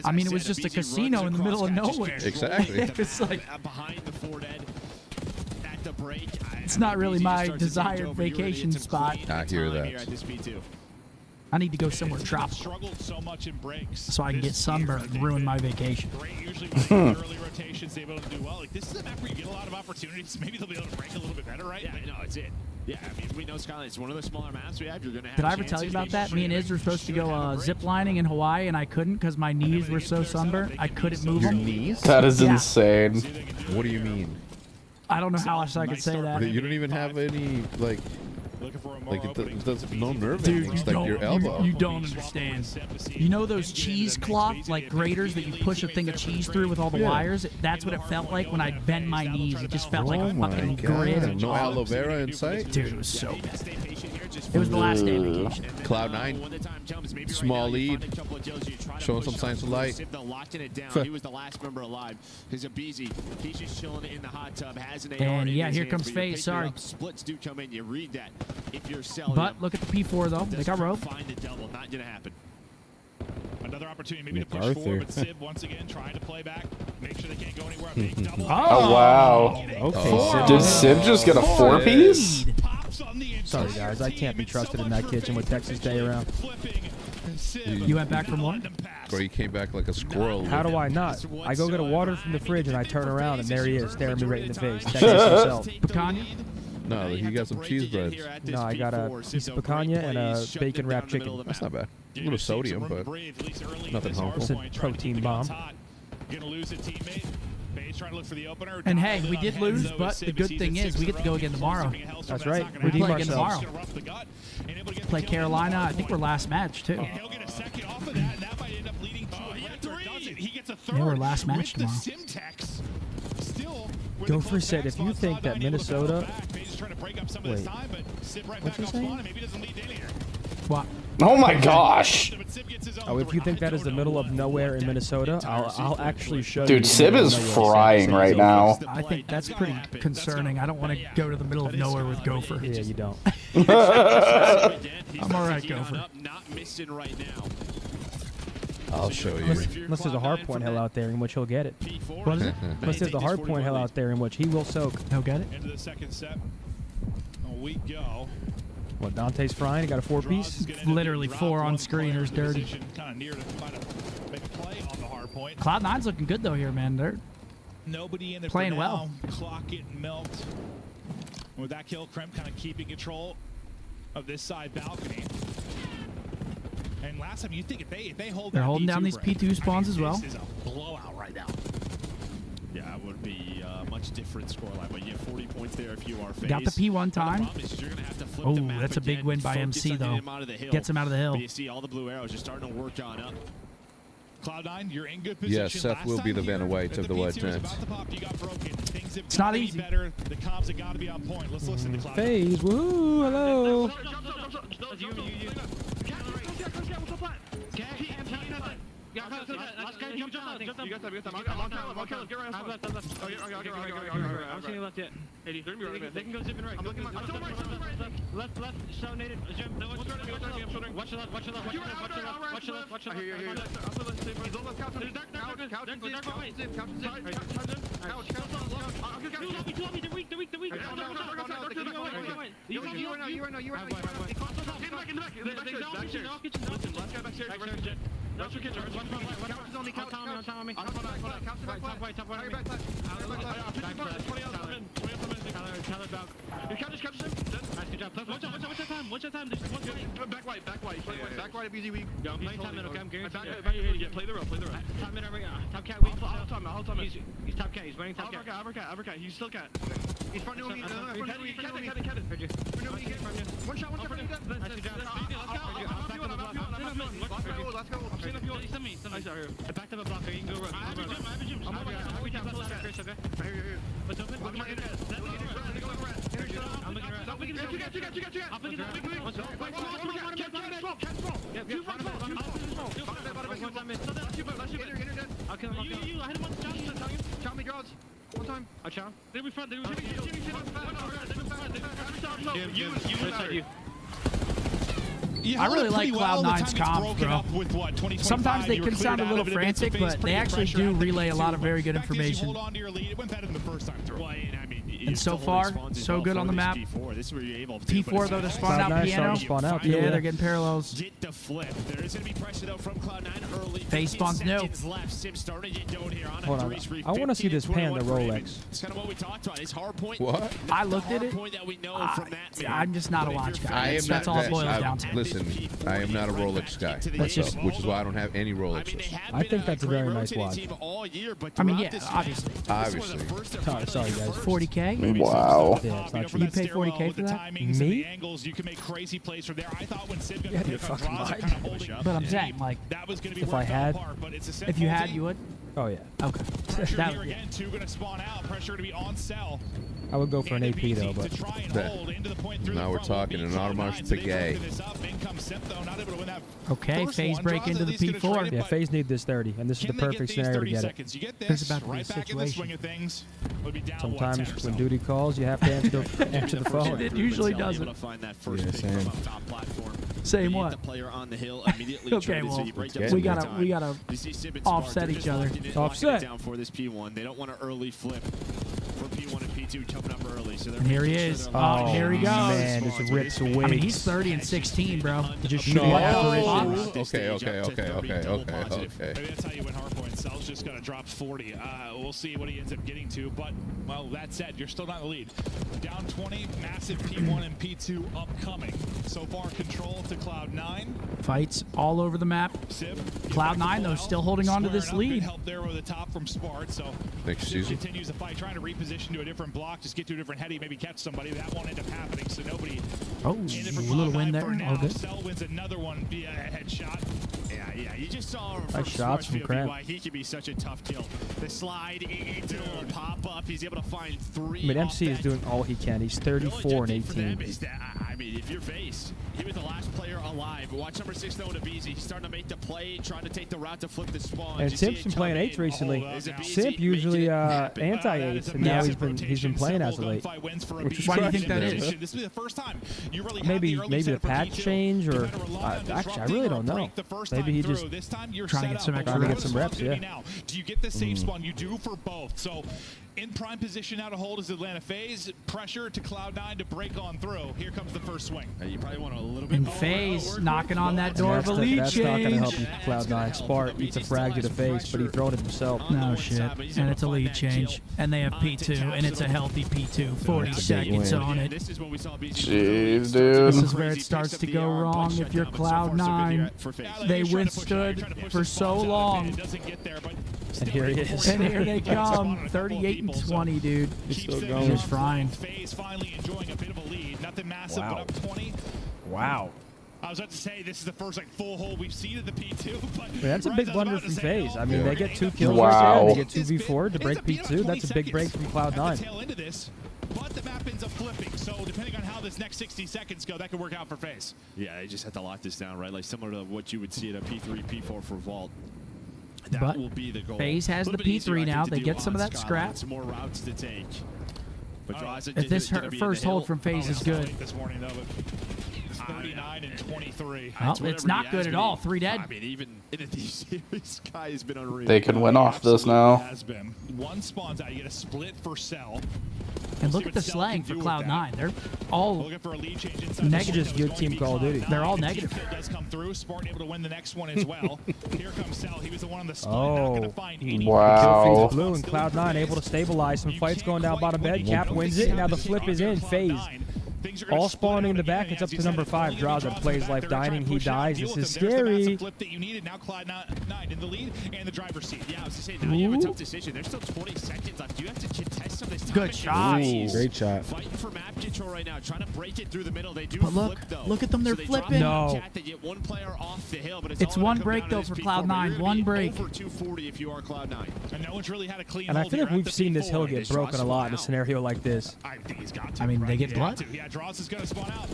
I mean, it was just a casino in the middle of nowhere. Exactly. It's like behind the 4 dead. It's not really my desired vacation spot. I hear that. I need to go somewhere tropical so I can get sunburned and ruin my vacation. Early rotations, they're able to do well. Like, this is a map where you get a lot of opportunities. Maybe they'll be able to break a little bit better, right? Yeah, no, it's it. Yeah, I mean, we know Skyline. It's one of the smaller maps we have. You're gonna have. Did I ever tell you about that? Me and Iz were supposed to go zip lining in Hawaii, and I couldn't because my knees were so sunburned. I couldn't move Your them. knees? That is insane. What do you mean? I don't know how else I could say that. You don't even have any, like it no nerve Dude, endings, you like your don't, elbow. you don't understand. You know those cheesecloth like graters that you push a thing of cheese through with all the wires? That's what it felt like when I bent my knees. It just felt like a fucking grid. No aloe vera in sight? Dude, it was so bad. It was the last day of vacation. Cloud9, small lead, showing some signs of light. He was the last member alive. He's a beezy. He's just chilling in the hot tub. Has an AR And in yeah, his here hands, comes but you're FaZe, picking it sorry. up. Splits do come in. You read that. If you're selling But look at the P4 though. They got rope. Find the double. Not gonna happen. Another opportunity maybe to push forward, but Sib once again trying to play back. Make sure they can't go anywhere. Big double. Oh, wow. Okay. Did Sib just get a 4-piece? Sorry, guys. I can't be trusted in that kitchen with Texas Day around. You went back from one? Or he came back like a squirrel. How do I not? I go get a water from the fridge and I turn around and there he is, staring me right in the face. Texas himself. Picanha? No, he got some cheese breads. No, I got a piece of picanha and a bacon wrapped chicken. That's not bad. A little sodium, but nothing harmful. It's a protein bomb. Gonna lose a teammate. FaZe trying to look for the opener. And hey, we did lose, but the good thing is we get to go again tomorrow. That's right. We Redeem play again ourselves. tomorrow. Play Carolina. I think we're last match too. He'll get a second off of that, and that might end up leading to a breakthrough. He gets a third. Yeah, we're last match with tomorrow. the Simtex. Still, Gopher said if you think that Minnesota... Wait, what's he saying? What? Oh my gosh. Oh, if you think that is the middle of nowhere in Minnesota, I'll actually show you. Dude, Sib is frying right now. I think that's pretty concerning. I don't want to go to the middle of nowhere with Gopher. Yeah, you don't. I'm all right, Gopher. Not missing right now. I'll show you. Unless there's a hard point hell out there in which he'll get it. What is it? Unless there's a hard point hell out there in which he will soak. He'll get it? Into the second set. We go. Well, Dante's frying. He got a 4-piece. Literally 4 on screeners, dirty. Kind of near to try to make a play on the hard point. Cloud9's looking good though here, man. They're Nobody in there playing for well. now. Clock getting milked. With that kill, Kremp kind of keeping control of this side balcony. And last time, you think if they hold, They're that holding P2 down these break, P2 spawns as well. This is a blowout right now. Yeah, it would be a much different scoreline, but you have 40 points there if you are FaZe. Got the P1 time. Oh, that's a big win by Focus MC on getting though. him out of the hill. Gets him out of the hill. But you see all the blue arrows just starting to work on up. Cloud9, you're in good position. Yes, Seth will be the Vanna White of the White Giants. It's not easy. Better. The comms have got to be on point. Let's listen to Cloud9. FaZe, woohoo, hello. He's still cat. He's front new me. One shot. Let's go. Back to the blocker. You can go run. I have a gym. What's open? Look at my internet. I'm looking around. I'm looking I really like Cloud9's comms, bro. Sometimes they can sound a little frantic, but they actually do relay a lot of very good information. Hold on to your lead. It went better than the first time through. Well, I mean, And so far, so good on the map. P4 though, they're spawning out piano. Spawn out. Yeah, they're getting parallels. Get the flip. There is going to be pressure though from Cloud9 early. Face spawns new. Hold on. I want to see this pan the Rolex. It's kind of what we talked about. His hard point. What? I looked at it. I'm just not a watch guy. That's all it boils down to. Listen, I am not a Rolex guy, which is why I don't have any Rolexes. I think that's a very nice watch. I mean, yeah, obviously. Obviously. Sorry, guys. 40K? Wow. Yeah, it's not You paid 40K for that? Me? You can make crazy plays from there. I thought when Sid Yeah, you're fucking right. But I'm saying, like, if I had, if you had, you would? oh yeah, Okay. Pressure That here would, yeah. again. Two going to spawn out. Pressure to be on cell. I would go for an AP though, but Now we're talking an Audemars Piguet. Okay, phase break into the P4. yeah, FaZe need this 30, and this is the perfect scenario to get it. There's about to be a situation. Sometimes when duty calls, you have to answer the phone. It usually doesn't. Yeah, same. Same what? Okay, well, we gotta offset each other. Offset. Down for this P1. They don't want to early flip for P1 and P2 coming up early. So And here he is. Oh, here he goes. man, this rips away. I mean, he's 30 and 16, bro. Just He show did off. Okay. Maybe that's how you win hardpoint. Cell's just going to drop 40. We'll see what he ends up getting to. But, well, that said, you're still not in the lead. Down 20, massive P1 and P2 upcoming. So far, control to Cloud9. Fights all over the map. Cloud9, though, still holding on to this lead. Help there over the top from Spart. So Next season. continues the fight, trying to reposition to a different block, just get to a different heady, maybe catch somebody. That won't end up happening, so nobody. Oh, a little win there. All good. Cell wins another one via a headshot. Yeah. You just saw from Nice shots from POV Cramp. why he can be such a tough kill. The slide into a pop up. He's able to find three. I mean, MC is doing all he can. He's 34 and 18. I mean, if you're FaZe, he was the last player alive. Watch number 6 though to Beezy. He's starting to make the play, trying to take the route to flip the spawn. And Simp's been playing 8 recently. Simp usually anti-8, and now he's been playing as of late. Which is Why do you think that is? This will be the first time you really Maybe the patch change, or actually I really don't know. Maybe he just trying to get some extra reps. Yeah. Do you get the safe spawn? You do for both. So in prime position now to hold is Atlanta FaZe. Pressure to Cloud9 to break on through. Here comes the first swing. You probably want a little bit And more. FaZe knocking on that door of a lead That's not going to change. help you, Cloud9. Spart eats a frag to the face, but he thrown it himself. No shit. And it's a lead change. And they have P2, and it's a healthy P2. 40 seconds on it. Jeez, dude. This is where it starts to go wrong if you're Cloud9. They withstood for so long. And here he is. And here they come. 38 and 20, dude. He's still going. He's frying. FaZe finally enjoying a bit of a lead. Nothing massive, Wow. but up 20. Wow. I was about to say this is the first full hold we've seen at the P2, but That's a big blunder from FaZe. I mean, they get 2 kills Wow. right there. They get 2v4 to break P2. That's a big break from Cloud9. tail into this, but the map ends up flipping. So depending on how this next 60 seconds go, that could work out for FaZe. Yeah, they just have to lock this down, right? Like similar to what you would see at a P3, P4 for Vault. That But will be the goal. FaZe has A the little bit easier, P3 I think, now. to They do get some of on that Scala. scrap. Some more routes to take. But If this first hold from FaZe is good. This morning, though, but 39 and 23. Well, it's not good at all. 3 dead. I mean, even in a D series, Kai has been unreal. They can win off this now. Has been. One spawns out. You get a split for Cell. And look at the slang for Cloud9. They're all Looking for a lead change inside. Negative is good team Call of Duty. They're all negative. Kill does come through. Spartan able to win the next one as well. Here comes Cell. He was the one on the split. Not going to find any. Wow. FaZe blue and Cloud9 able to stabilize. Some fights going down bottom bed. Cap wins it, and now the flip is in. FaZe all spawning in the back. It's up to number 5. Draws that plays life dining. He dies. This is scary. Flip that you needed. Now Cloud9 in the lead and the driver's seat. Yeah, I was just saying, now you have a tough decision. There's still 20 seconds left. You have to contest some of this. Good shot. Great shot. Fighting for map control right now, trying to break it through the middle. They do But look, flip, though. look at them. They're So they drop flipping. the No. chat, they get one player off the hill, but It's all one gonna come break, down to though, this for P4, Cloud9. but you're gonna One be break. Over 240 if you are Cloud9. And no one's really had a clean And I hold feel here like at we've the seen this P4. hill get broken a lot in a scenario like this. I think he's got to. I mean, they get Yeah, blood. Yeah, Draws is going to spawn out.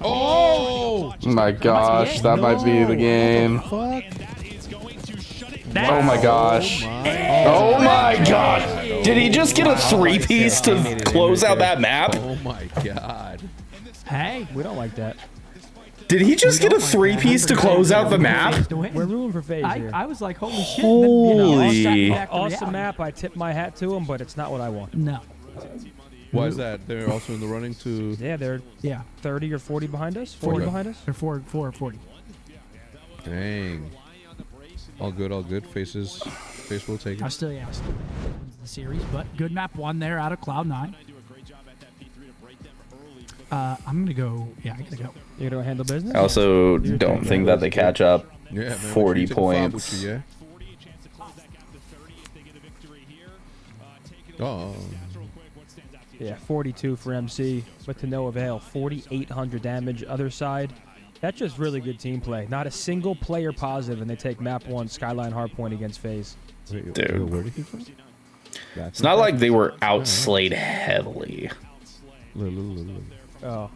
Oh! My gosh, that might be the game. Fuck. And that is going to shut it Oh my gosh. Oh my god. Did he just get a 3-piece to close out that map? Oh my god. Hey, We don't like that. Did he just get a 3-piece to close out the map? We're rooting for FaZe here. I was like, holy shit. And then, you know, all Holy. sat back to Awesome reality. map. I tip my hat to him, but it's not what I want. No. Why is that? They're also in the running to. Yeah, they're 30 or 40 behind us. 40 behind us. They're 4 or 40. Dang. All good, all good. Face will take it. I still wins the series, but good map 1 there out of Cloud9. I'm gonna go. Yeah, I gotta go. You gonna handle business? I also don't think that they catch up. Yeah, man, 40 points. Yeah. Oh. Yeah, 42 for MC, but to no avail. 4,800 damage. Other side, that's just really good team play. Not a single player positive, and they take map 1 Skyline Hardpoint against FaZe. Dude. Where did he come? It's not like they were outslayed heavily. Oh,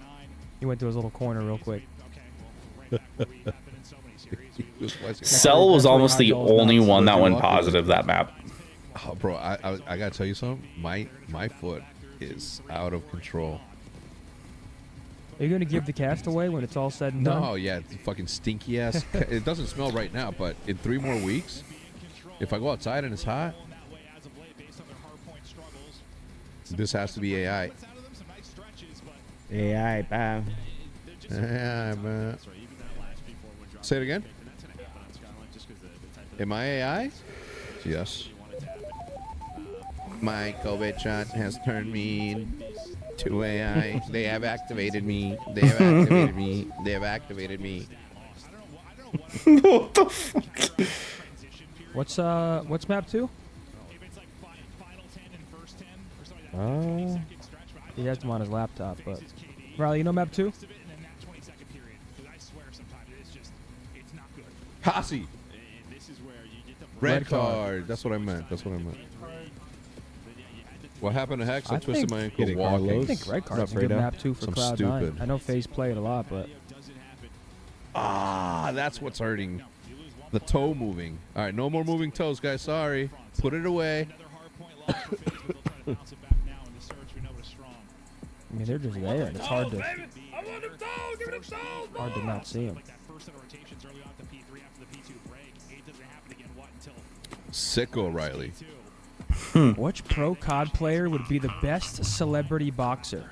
he went to his little corner real quick. Cell was almost the only one that went positive that map. Oh, bro, I gotta tell you something. My foot is out of control. Are you gonna give the cast away when it's all said and done? No, yeah, it's fucking stinky ass. It doesn't smell right now, but in 3 more weeks, if I go outside and it's hot, this has to be AI. AI, bam. AI, man. Say it again. Am I AI? Yes. My COVID shot has turned me to AI. They have activated me. They have activated me. They have activated me. What the fuck? What's map 2? He has them on his laptop, but Riley, you know map 2? Posse. Red card. That's what I meant. That's what I meant. What happened to Hex? I twisted my ankle walking. I think red card's a good map 2 for Cloud9. I know FaZe play it a lot, but that's what's hurting. The toe moving. All right, no more moving toes, guys. Sorry. Put it away. I mean, they're just there, and it's hard to not see them. Sicko Riley. Which pro COD player would be the best celebrity boxer?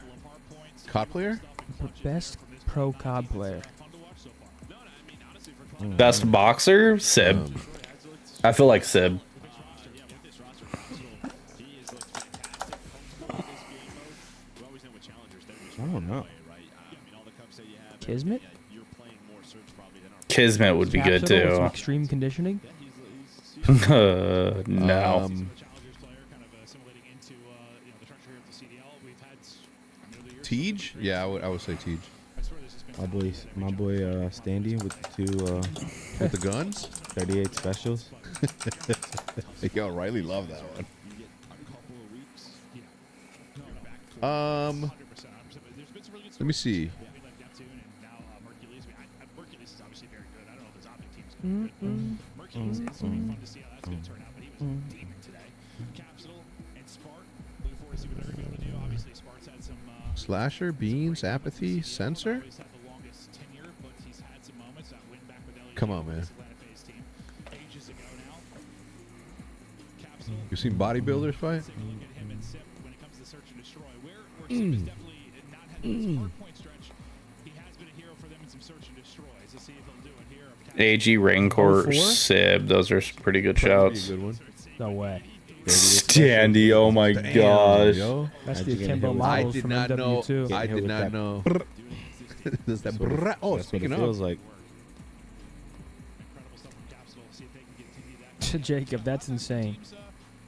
COD player? Best pro COD player. Best boxer? Sib. I feel like Sib. I don't know. Kismet? Kismet would be good Capsule with some too. extreme conditioning? No. Tej? Yeah, I would say Tej. My boy Standy with the 2 with the guns, 38 specials. Yo, Riley loved that one. Let me see. Slasher, Beans, Apathy, Sensor? Come on, man. You seen bodybuilders fight? AG, Raincourt, Sib. Those are pretty good shouts. No way. Standy, oh my gosh. That's the Akimbo models from MW2. I did not know. Does that oh, speaking of, feels like. Jacob, that's insane.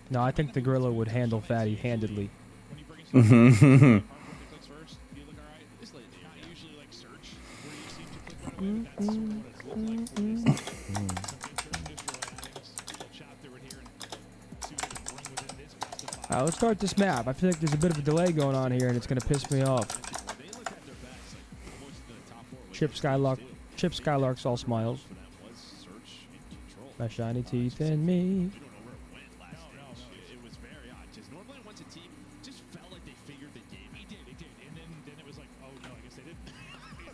No, I think the gorilla would handle Fatty handedly. Let's start this map. I feel like there's a bit of a delay going on here, and it's going to piss me off. Chip Skylark's all smiles. My shiny teeth and me.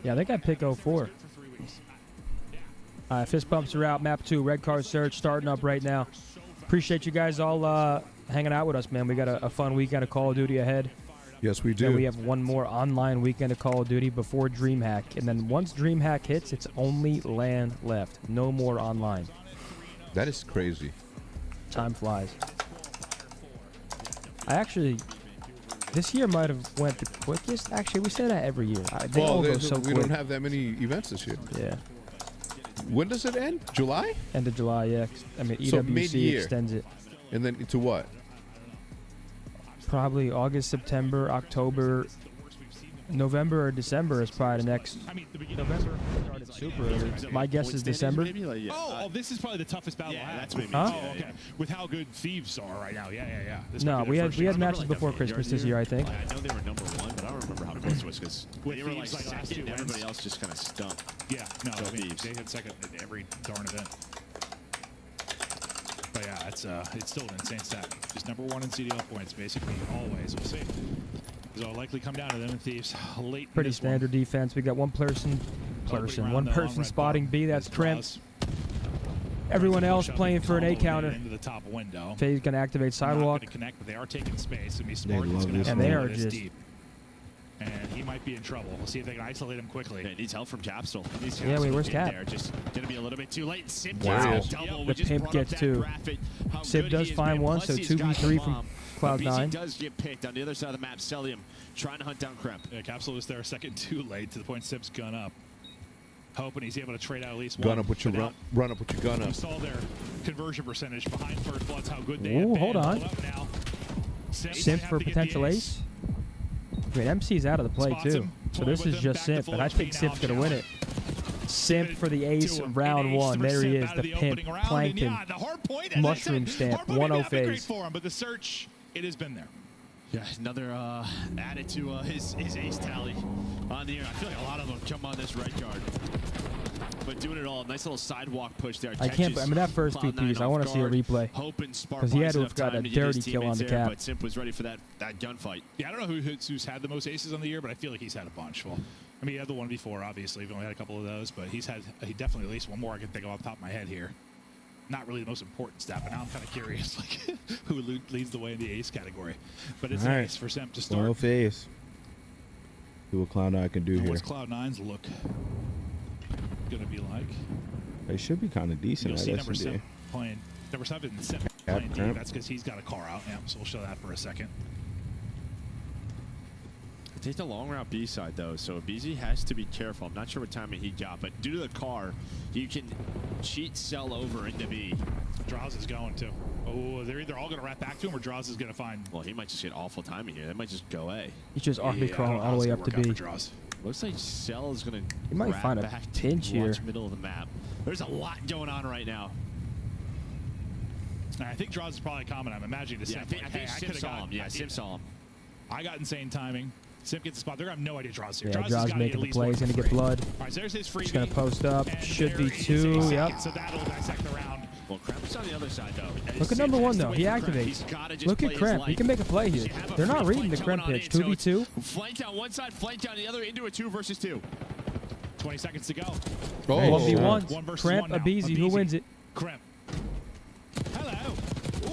Yeah, they got pick 04. Fist bumps are out. Map 2, red card search starting up right now. Appreciate you guys all hanging out with us, man. We got a fun weekend of Call of Duty ahead. Yes, we do. And we have one more online weekend of Call of Duty before DreamHack. And then once DreamHack hits, it's only LAN left. No more online. That is crazy. Time flies. I actually, this year might have went the quickest. Actually, we say that every year. They all go so we quick. don't have that many events this year. Yeah. When does it end? July? End of July, yeah. I mean, So EWC mid-year. extends it. And then to what? Probably August, September, October, November or December is probably the next. November started super early. My guess is December. Oh, this is probably the toughest battle. Yeah, that's maybe. Huh? Oh, okay. With how good Thieves are right now. Yeah. This No, might be we their had first we had shot. matches before Christmas this year, I think. I know they were number 1, but I don't remember how close it was because With they were like Thieves, like, last second, two and everybody wins. else just kind of stunk. Yeah, no, Go I mean, Thieves. they hit second in every darn event. But yeah, it's still an insane stat. Just number 1 in CDL points, basically, always. We'll see. So it'll likely come down to them and Thieves late in Pretty this one. standard defense. We got one person spotting B. That's Crimp. Everyone else playing for an A counter. Into the top window. Faye's gonna activate sidewalk. Not gonna connect, but they are taking space and be smart. love this And they are just deep. And he might be in trouble. We'll see if they can isolate him quickly. Yeah, he needs help from Capsule. Yeah, wait, where's Cap? There. Just gonna be a little bit too late. Sip Wow. gets a double. We The just pimp brought gets up that 2. graphic, how Sib good does he has find been. 1, Plus so he's got 2v3 the from bomb. Cloud9. BZ does get picked on the other side of the map. Celium trying to hunt down Kremp. Yeah, Capsule was there a second too late to the point Sib's gun up. Hoping he's able to trade out at least Gun one. up with your run up with your gun You up. saw their conversion percentage behind First Bloods, how good they Ooh, have been. hold on. Up now. Simp for potential ace. I mean, MC's out of the play Spots too. him, So toy this with is him, just back to Simp, full and I HP think now, Simp's gonna win it. Simp for the ace, round 1. There he is, the pimp, Plankton, Yeah, the hard point, as I mushroom said, stamp, hard point may 1-0 not be great phase. for him, but the search, it has been there. Yeah, another added to his ace tally on the air. I feel like a lot of them come on this right guard. But doing it all, nice little sidewalk push there. I can't. I mean, that first 2 piece, I want to see a replay because he had to have gotten a dirty kill on the cap. But Simp was ready for that gunfight. Yeah, I don't know who's had the most aces on the year, but I feel like he's had a bunch. Well, I mean, he had the one before, obviously. We've only had a couple of those, but he definitely at least one more I can think of off the top of my head here. Not really the most important stat, but now I'm kind of curious, like who leads the way in the ace category. But it's an ace for Simp to start. Well, face. See what Cloud9 can do And here. what's Cloud9's look gonna be like? They should be kind of decent. You'll I see guess. number 7 playing. Number 7 playing deep. Cramp. That's because he's got a car out. Yeah, so we'll show that for a second. Take the long route B side though, so BZ has to be careful. I'm not sure what timing he got, but due to the car, you can cheat sell over into B. Draws is going to. Oh, they're either all going to wrap back to him or Draws is going to find. Well, he might just get awful timing here. They might just go A. He's just RP crawling all the way up to B. Looks like Cell is going to. He might find a back pinch to here. watch middle of the map. There's a lot going on right now. I think Draws is probably common. I'm imagining to Yeah, Simp. I think Simp saw him. Yeah, Simp saw him. I got insane timing. Simp gets the spot. They're going to have no idea Draws here. Yeah, Draws has Draws gotta making get at the least play. one He's going to for get free. blood. All right, so there's his free. He's going to post up. And Should there be is 2. a Yep. second, so that'll dissect the round. Well, Kremp's on the other side though. Look at number 1 though. He activates. Look at Kremp. He can make a play here. They're not reading the Kremp pitch. 2v2. Flank down one side, flank down the other into a 2 versus 2. 20 seconds to go. Oh, 1v1. One versus Kremp, one now. Abizi. Who wins it? Kremp.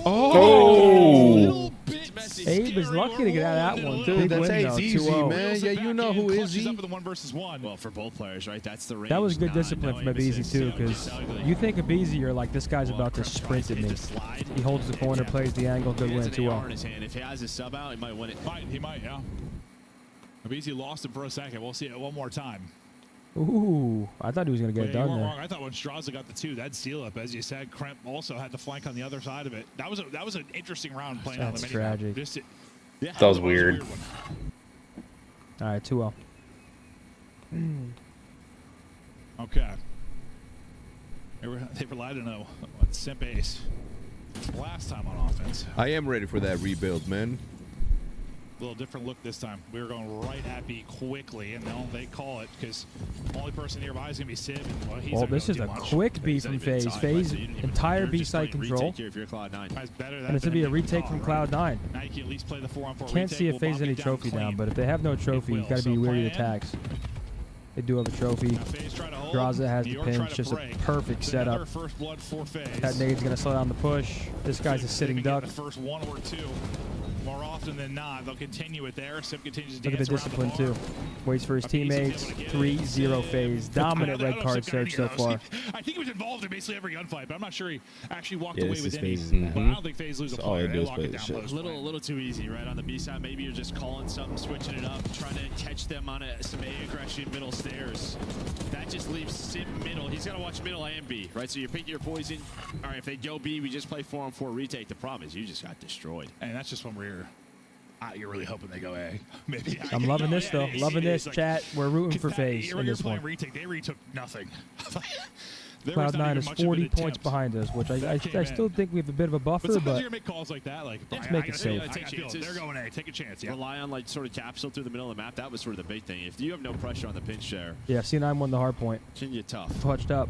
Oh! Abe is lucky to get out of that one. Dude, Big that's win, though. easy, 2-0. man. Yeah, you know who is he. Up with the 1 versus 1. Well, for both players, right? That's the range. That was good Nah, discipline no from aim Abizi assist. too, because you think Abizi, you're like, this guy's about to sprint at me. He holds the corner, plays the angle, good He win, has an AR 2-0. in his hand. If he has his sub out, he might win it. He might, yeah. Abizi lost him for a second. We'll see it one more time. Ooh, I thought he was going to get it Yeah, you done weren't there. wrong. I thought when Straza got the 2, that'd seal up. As you said, Kremp also had the flank on the other side of it. That was an interesting round playing on the That's mini tragic. Yeah, That was weird. All right, 2-0. Okay. They relied on a Simp ace last time on offense. I am ready for that rebuild, man. A little different look this time. We were going right at B quickly, and now they call it because the only person nearby is going to be Sib. And, well, he's Well, not this gonna is do a much. quick B from FaZe. FaZe, entire B site control. Here if you're Cloud9. That's better And it's going to be a retake from Cloud9. Now you can at least play the 4-on-4 Can't see if retake. We'll FaZe any bomb you trophy down, clean. but if they have no trophy, you got to be So wary of plan. attacks. They do have a trophy. FaZe try to hold. Graza has New the York pin. try It's to just a break. perfect It's another setup. First blood for FaZe. That nade's going to slow down the push. This guy's a sitting Maybe get duck. The first 1 or 2. more often than not, they'll continue it there. Sim continues to Look at the dance around discipline, the too. Waits for his teammates. 3-0 phase. Dominant red card search so far. I think he was involved in basically every gunfight, but I'm not sure he actually walked Yeah, away this with is any. FaZe's But map. I don't think FaZe lose a That's all player. they They do is lock play it this down shit. post. A little too easy, right? On the B side, maybe you're just calling something, switching it up, trying to catch them on some A aggression middle stairs. That just leaves Sim middle. He's got to watch middle and B, right? So you're picking your poison. All right, if they go B, we just play 4-on-4 retake. The problem is you just got destroyed. And that's just when you're really hoping they go A. Maybe. I'm loving this, though. Loving this, chat. We're rooting for FaZe You're in this playing one. retake. They retook nothing. There was not Cloud9 even is much of an 40 points attempt. behind us, which I came still in. think we have a bit of a buffer, But sometimes but you're gonna make calls like that, like Let's make it safe. I feel it. They're going A. Take a chance. Yeah. Rely on like sort of capsule through the middle of the map. That was sort of the big thing. If you have no pressure on the pinch share, yeah, C9 won the hard point. can you tough? Touched up.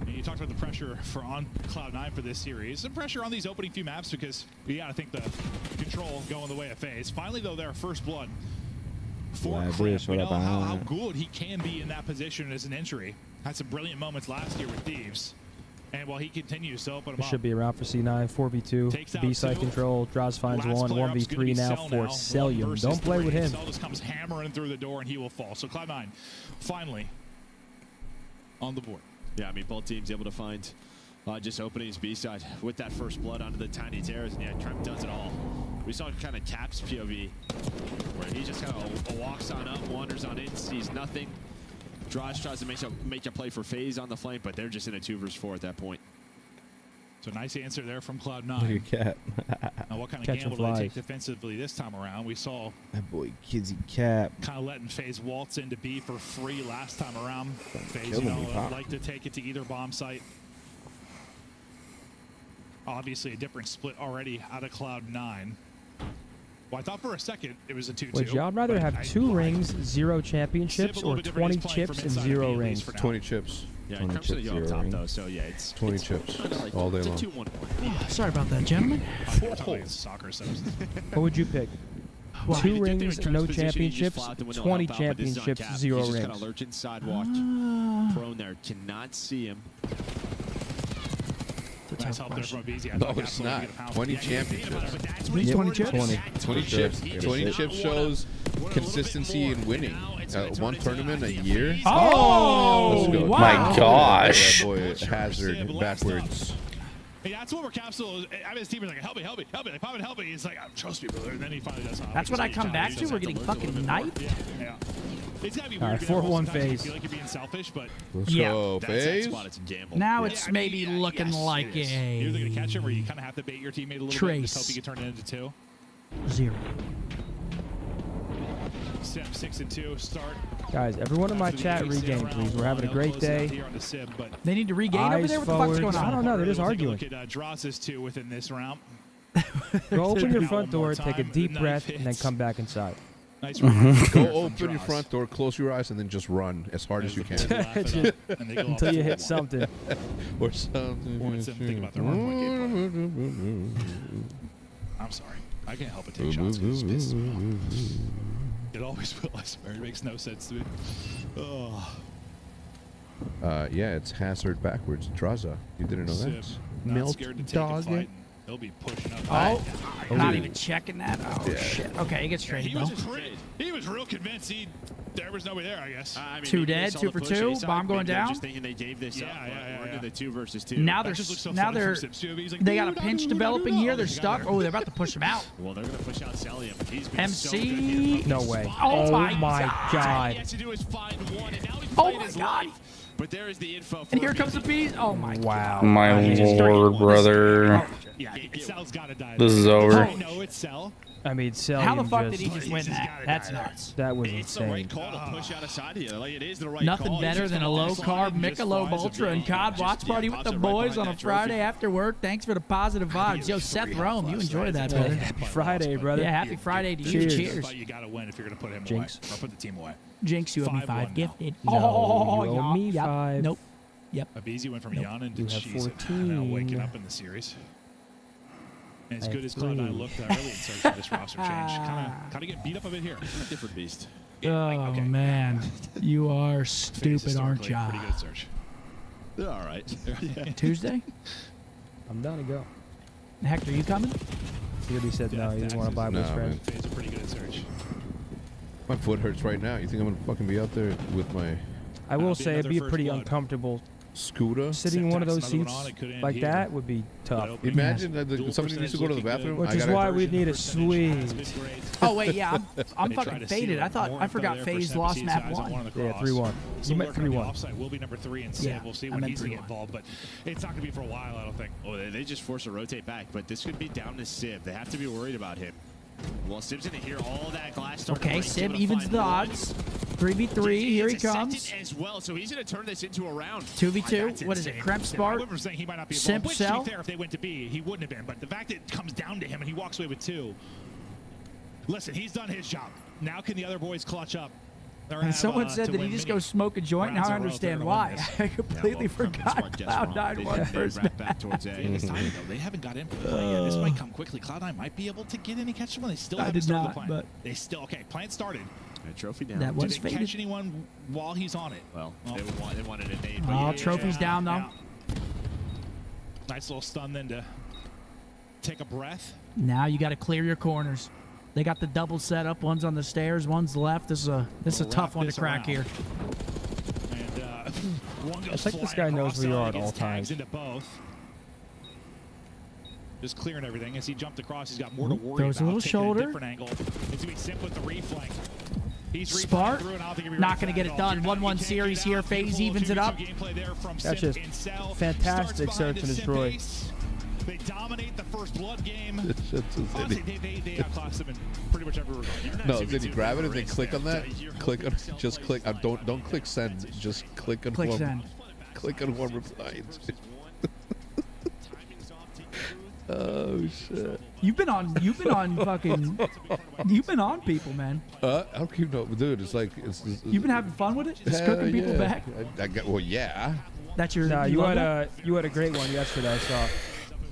And you talked about the pressure on Cloud9 for this series. Some pressure on these opening few maps because you got to think the control going the way of FaZe. Finally, though, their first blood for Like Crimp. this, We what know about- how good he can be in that position as an entry. Had some brilliant moments last year with Thieves. And while he continues to open them This up, should be around for C9. 4v2. Takes out B-side two. control. Draws finds last one. player up's gonna be 1v3 now Cell for One Celium. versus Don't play with three. him. Cell just comes hammering through the door and he will fall. So Cloud9 finally on the board. Yeah, I mean, both teams able to find just openings B-side with that first blood onto the tiny terrace. And yeah, Trent does it all. We saw kind of Cap's POV where he just kind of walks on up, wanders on in, sees nothing. Tries to make a play for FaZe on the flank, but they're just in a 2v4 at that point. So nice answer there from Look Cloud9. at Cap. Now, what kind of Catching gamble do they flies. take defensively this time around? We saw That boy Kizzy Cap. kind of letting FaZe waltz into B for free last time around. FaZe, killing me, Pop. like to take it to either bomb site. Obviously, a different split already out of Cloud9. Well, I thought for a second it was a 2-2. Would y'all rather but have I 2 lied. rings, 0 championships, Sib a little or bit different. 20 He's playing chips from and inside of 0 B, at least rings? for now. 20 chips. Yeah, 20 Crimson chips, to go up 0 top, rings. though, so yeah, it's 20 it's chips kinda like, all day it's a long. 2-1. Sorry about that, gentlemen. Soccer subs. What would you pick? Well, 2 the good thing rings, with Trent's no position, he just championships, fly out the window, 20 help out, but this is on championships, Cap. 0 He's just rings. kind of lurching sidewalk. Prone there, cannot see him. Nice help there from Abizi. I No, thought it's Capsule would not. get a pound. 20 Yeah, he was thinking about it, championships. but that's Yep. what he's 20 worried chips. about. 20 chips. He 20 does chips not shows wanna- consistency in winning. One tournament a year. Oh, Let's go. wow. My gosh. That boy Hazard backwards. Hey, that's what Capsule. I mean, his team is like, help me. Like, Pop, help me. He's like, trust me, brother. And then he finally does. That's what I come back to? We're getting fucking knifed? Yeah. It's gotta be All weird. right, being 4-1 sometimes you FaZe. feel like you're being selfish, but Let's Yeah. go, That's that FaZe. spot, it's a gamble. Now Yeah, it's I mean, maybe looking yes, like it is. a You're either gonna catch him, or you kind of have to bait your teammate a little bit and just hope Trace. you can turn it into 2. 0. Sim 6-2 start. Guys, everyone in my chat regain, please. We're having a great day. Here on the Sib, but They need to regain over Eyes there? What the fuck's going forward. I on? don't know. They're just we'll take a arguing. look at Dross's 2 within this round. Go open your One front more door, take a time. deep Knife breath, and then hits. come back inside. Nice Go from open your Dross. front door, close your eyes, and then just run as hard as you can. Laugh it up, and they go Until up you hit 4-1. something. Or something. Or it's them thinking about their hardpoint gameplay. I'm sorry. I can't help but take shots because it pisses me off. It always will, I swear. It makes no sense to me. Oh. Yeah, it's Hazard backwards. Draza. You didn't know Sib, that? not Milk scared to take dog. a fight. He'll be pushing up. Oh, not even checking that. Oh, Yeah. shit. Okay, he gets He traded, was, though. he was real convinced there was nobody there, I guess. I mean, 2 maybe they dead, saw 2 the for push, 2, he saw bomb it, going maybe they're down. Just thinking they gave this up. We're into the 2 versus 2. Now That they're just looks so now funny they're from Sib's too. He's like, they got a "Do, pinch do, do, developing do, here. do." They're They stuck. got Oh, they're about to push him out. Well, they're going to push out Celium. He's been so good here MC. from No this way. spot. Oh my All God. he has to do is find one, and now he's Oh playing my his God. life. But there is the info. And here comes the bees. Oh my Wow. My lord, brother. Yeah, Cell's got to die. This is over. I know it's Cell. I mean, Celium How the fuck just, did he just win that? That's nuts. That was It's the insane. right call to push out a side here. Like, it is the right Nothing call. better He's than just a gonna low slide carb and just Michelob flies Ultra a and bit. COD Just, watch party with pops the it right boys behind on a that trophy. Friday after work. Thanks for the positive vibes. Yo, Seth Rome, you enjoy that, brother. Happy Friday, brother. Yeah, happy Friday to you. Cheers. Cheers. But you got to win if you're going to put him Jinx. away or put the team away. Jinx, you owe me 5-1 5 now. gifted. No, Oh, you owe yeah. me Yep. 5. Nope. Yep. Abizi went from Nope. Yana You to have Cheese. 14. Now waking up in the series. And as I good as have Cloud9 three. looked early in search of this roster change, kind of get beat up a bit here. Different beast. Oh, man. You are stupid, aren't Historically, ya? Pretty good search. They're all right. Tuesday? I'm down to go. Hector, you coming? He already said no. He didn't want to buy with his friend. Fade's a pretty good at search. My foot hurts right now. You think I'm gonna fucking be out there with my I will say it'd be pretty uncomfortable. scooter? Sitting in one of those seats like that would be tough. Imagine that somebody needs to go to the bathroom. Which is why we need a suite. Oh wait, yeah, I'm fucking faded. I forgot FaZe lost map 1. Yeah, 3-1. You meant 3-1. Offside will be number 3 and Sid. Yeah, We'll see I when meant he's going to 3-1. get involved, but it's not going to be for a while, I don't think. Oh, they just force a rotate back, but this could be down to Sib. They have to be worried about him. Well, Sib's going to hear all that glass start to Okay, break. Sib Able to evens find the one. odds. 3v3, here he Intercepted comes. as well, so he's going to turn this into a round. 2v2, what is it, Kremp I Spark? remember saying he might not be Simp involved, which, to Cell? be fair, if they went to B, he wouldn't have been. But the fact that it comes down to him and he walks away with 2. Listen, he's done his job. Now can the other boys clutch up? And someone said that he just goes smoke a joint. Now I understand why. I completely forgot Cloud9 won first match. It's timing, though. They haven't got in for the play yet. This might come quickly. Cloud9 might be able to get any catch one. They still I haven't did started not, the plan. but- They still, okay, plan started. Trophy down. That was Did they faded. catch anyone while he's on it? Well, they wanted a nade. Oh, trophy's down though. Nice little stun then to take a breath. Now you got to clear your corners. They got the double setup. One's on the stairs, one's left. This is a tough one to crack here. And one goes I think this flying guy knows across, where you so are he at gets all tags times. into both. Just clearing everything. As he jumped across, he's got more to worry Throws a about. little Taking shoulder. A different angle. It's going to be Simp with the reflank. He's Spark, through, and I don't think he'll be not ready going to for get that it at all. done. 1-1 series here. FaZe evens it up. Gameplay there from That's Simp just and Cell. fantastic Starts search behind and the destroy. Simp base. They dominate the first blood game. It's Honestly, they outclass them in pretty much every regard. No, then you grab it and then click on that. Click on, just click. Don't click send. Just click on Click one. send. Click on one reply. Oh shit. You've been on people, man. I don't keep no, dude. It's like You've been having fun with it? Just Hell cooking people yeah. back? I got, well, yeah. That's your. Nah, you you love had that? you had a great one yesterday. I saw.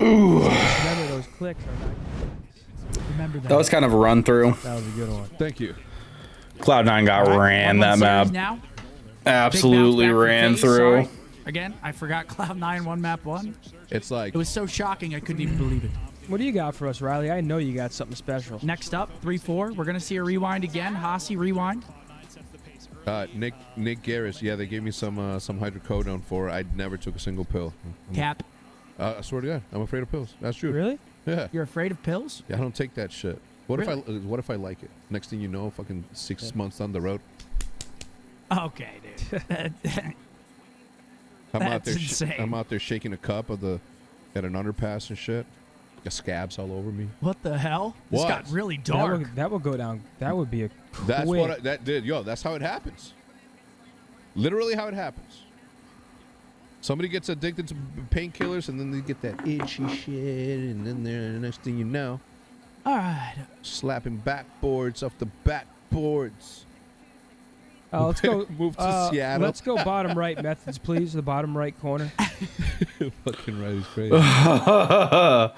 Ooh. Remember those clicks are not. Remember that. That was kind of a run through. That was a good one. Thank you. Cloud9 got ran 1-1 that series map. Now. Absolutely Big bounce back ran for FaZe, through. sorry. Again, I forgot Cloud9 won map 1. It's like It was so shocking I couldn't even believe it. What do you got for us, Riley? I know you got something special. Next up, 3-4. We're gonna see a rewind again. Hasi rewind. Nick Garris. Yeah, they gave me some hydrocodone for. I never took a single pill. Cap. I swear to God, I'm afraid of pills. That's true. Really? Yeah. You're afraid of pills? Yeah, I don't take that shit. What Really? if I like it? Next thing you know, fucking 6 months down the road, Okay, dude. That's insane. I'm out there shaking a cup at an underpass and shit. Got scabs all over me. What the hell? This What? got really dark. That would go down. That would be a. That's quick. what that did. Yo, that's how it happens. Literally how it happens. Somebody gets addicted to painkillers and then they get that itchy shit, and then the next thing you know, All right. slapping backboards off the backboards. Let's go. Move to Seattle. Let's go bottom right methods, please. The bottom right corner. Fucking right is crazy. Yeah,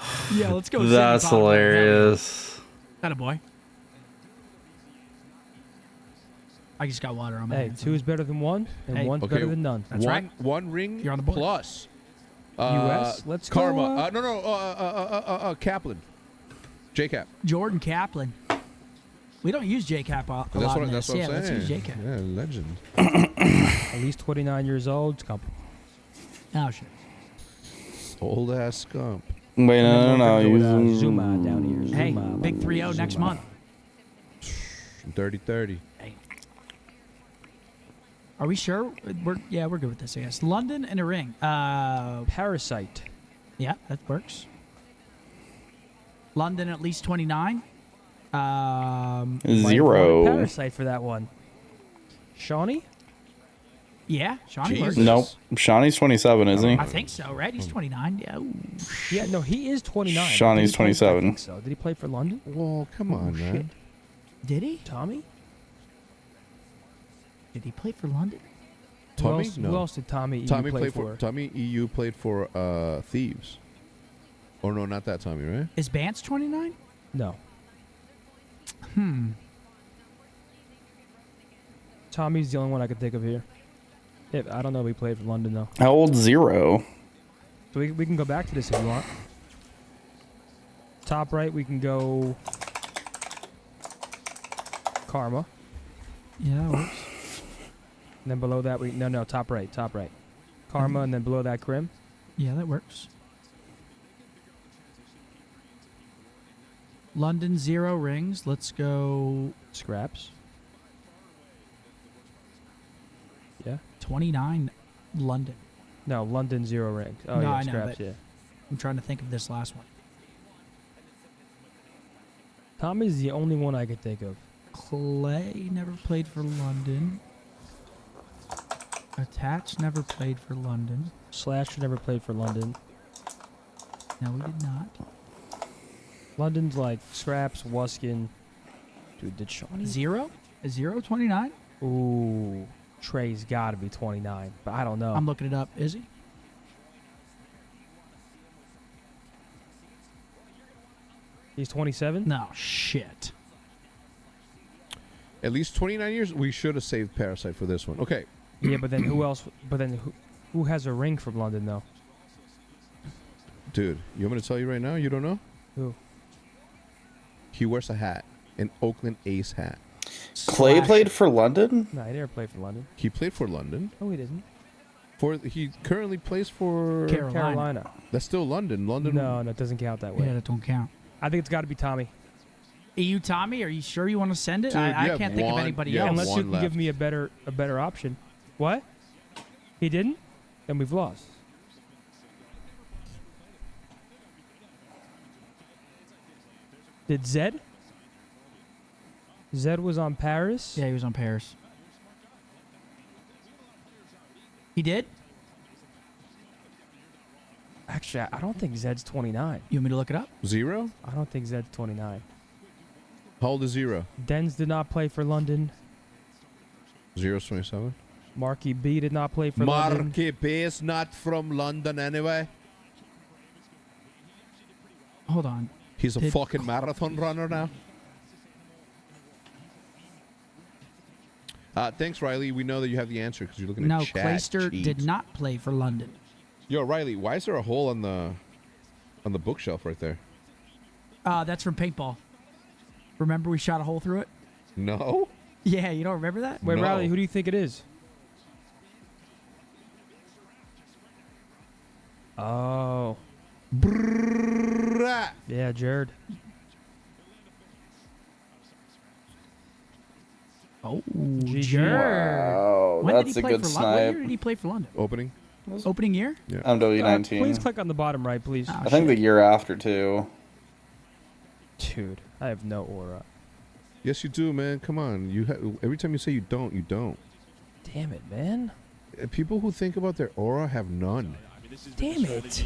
let's go. That's hilarious. That a boy. I just got water on my Hey, hands. 2 is better than 1, and Hey. 1's Okay, better than none. That's right. One ring You're on the board. plus. US? Let's go, Karma. No. Kaplan. J-Cap. Jordan Kaplan. We don't use J-Cap a lot That's in what this. I'm Yeah, saying. let's use J-Cap. Yeah, legend. At least 29 years old. Scump. Oh, shit. Old ass Scump. Wait, no. Zuma down here. Hey, Zuma. big 3-0 next month. 30-30. Are we sure? We're good with this, I guess. London and a ring. Parasite. Yeah, that works. London at least 29. Zero. Parasite for that one. Shawnee? Yeah, Shawnee works. Nope. Shawnee's 27, isn't he? I think so, right? He's 29. Yeah. Ooh. Yeah, no, he is 29. Shawnee's Did he play- 27. I think so. Did he play for London? Well, come on, man. Shit. Did he? Tommy? Did he play for London? Tommy? Who No. else did Tommy Tommy play played for? Tommy EU played for Thieves. Or no, not that Tommy, right? Is Bance 29? No. Tommy's the only one I could think of here. Yeah, I don't know if he played for London, though. How old? Zero. So we can go back to this if you want. Top right, we can go Karma. Yeah, that works. And then below that, no, top right. Karma, and then below that, Grim. Yeah, that works. London 0 rings. Let's go Scraps. Yeah. 29 London. No, London 0 rings. Oh, No, yeah, I know, Scraps, but yeah. I'm trying to think of this last one. Tommy's the only one I could think of. Clay never played for London. Attach never played for London. Slasher never played for London. No, we did not. London's like Scraps, Wuskin. Dude, did Shawnee? 0? Is 0 29? Ooh. Trey's got to be 29, but I don't know. I'm looking it up. Is he? He's 27? No, shit. At least 29 years? We should have saved Parasite for this one. Okay. Yeah, but then who else? But then who has a ring from London, though? Dude, you want me to tell you right now? You don't know? Who? He wears a hat. An Oakland A's hat. Clay played for London? No, he never played for London. He played for London. No, he didn't. He currently plays for Carolina. That's still London. London. No, it doesn't count that way. Yeah, that don't count. I think it's got to be Tommy. You, Tommy? Are you sure you want to send it? Dude, I can't think of anybody else. Unless you can give me a better option. What? He didn't? Then we've lost. Did Zed? Zed was on Paris? Yeah, he was on Paris. He did? Actually, I don't think Zed's 29. You want me to look it up? 0? I don't think Zed's 29. How old is 0? Dens did not play for London. 0's 27. Marky B did not play for London. Marky B is not from London anyway. Hold on. He's a fucking marathon runner now. Thanks, Riley. We know that you have the answer because you're looking No, at chat. Clayster Jeez. did not play for London. Yo, Riley, why is there a hole on the bookshelf right there? That's from paintball. Remember we shot a hole through it? No. Yeah, you don't remember that? Wait, No. Riley, who do you think it is? Oh. Brrrr. Yeah, Jared. Oh, GG. Jared. Wow, When that's did he a play good for London? What snipe. year did he play for London? Opening. Opening year? Yeah. I'm W19. Please click on the bottom right, please. Oh, I think the year after, too. Dude, I have no aura. Yes, you do, man. Come on. Every time you say you don't, you don't. Damn it, man. People who think about their aura have none. Damn it.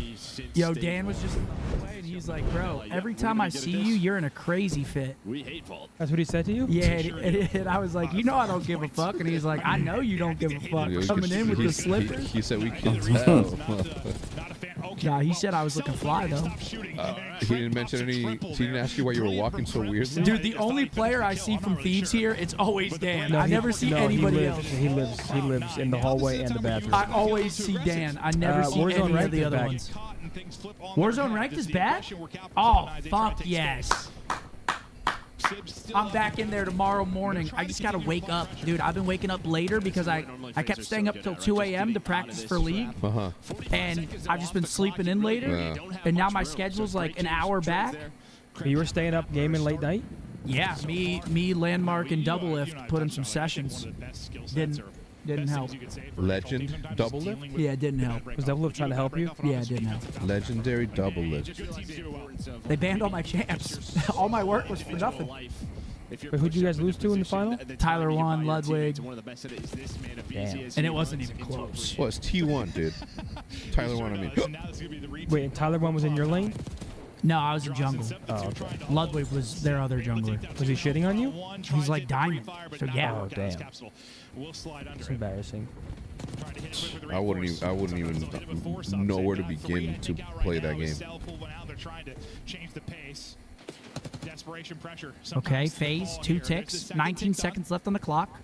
Yo, Dan was just away and he's like, bro, every time I see you, you're in a crazy fit. We hate Vault. That's what he said to you? Yeah, and I was like, you know I don't give a fuck. And he's like, I know you don't give a fuck. Coming in with the slippers. He said we can tell. Nah, he said I was looking fly, though. He didn't mention any. He didn't ask you why you were walking so weirdly. Dude, the only player I see from Thieves here, it's always Dan. No, I never see anybody else. He lives in the hallway and the bathroom. I always see Dan. I never see Warzone any of Ranked the is other back. ones. Warzone Ranked is back? Oh, fuck yes. I'm back in there tomorrow morning. I just gotta wake up. Dude, I've been waking up later because I kept staying up till 2 a.m. to practice for League. And I've just been sleeping in later. Yeah. And now my schedule's like an hour back. You were staying up gaming late night? Yeah, me, Landmark, and Double Lift put in some sessions. Didn't help. Legend double lift? Yeah, it didn't help. Was Double Lift trying to help you? Yeah, it didn't help. Legendary double lift. They banned all my champs. All my work was for nothing. Wait, who'd you guys lose to in the final? Tyler won, Ludwig. Damn. And it wasn't even close. Well, it's T1, dude. Tyler won, I mean. Wait, and Tyler one was in your lane? No, I was in jungle. Oh, okay. Ludwig was their other jungler. Was he shitting on you? He's like diamond. So yeah. Oh, damn. It's embarrassing. I wouldn't even know where to begin to play that game. Okay, phase, 2 ticks, 19 seconds left on the clock.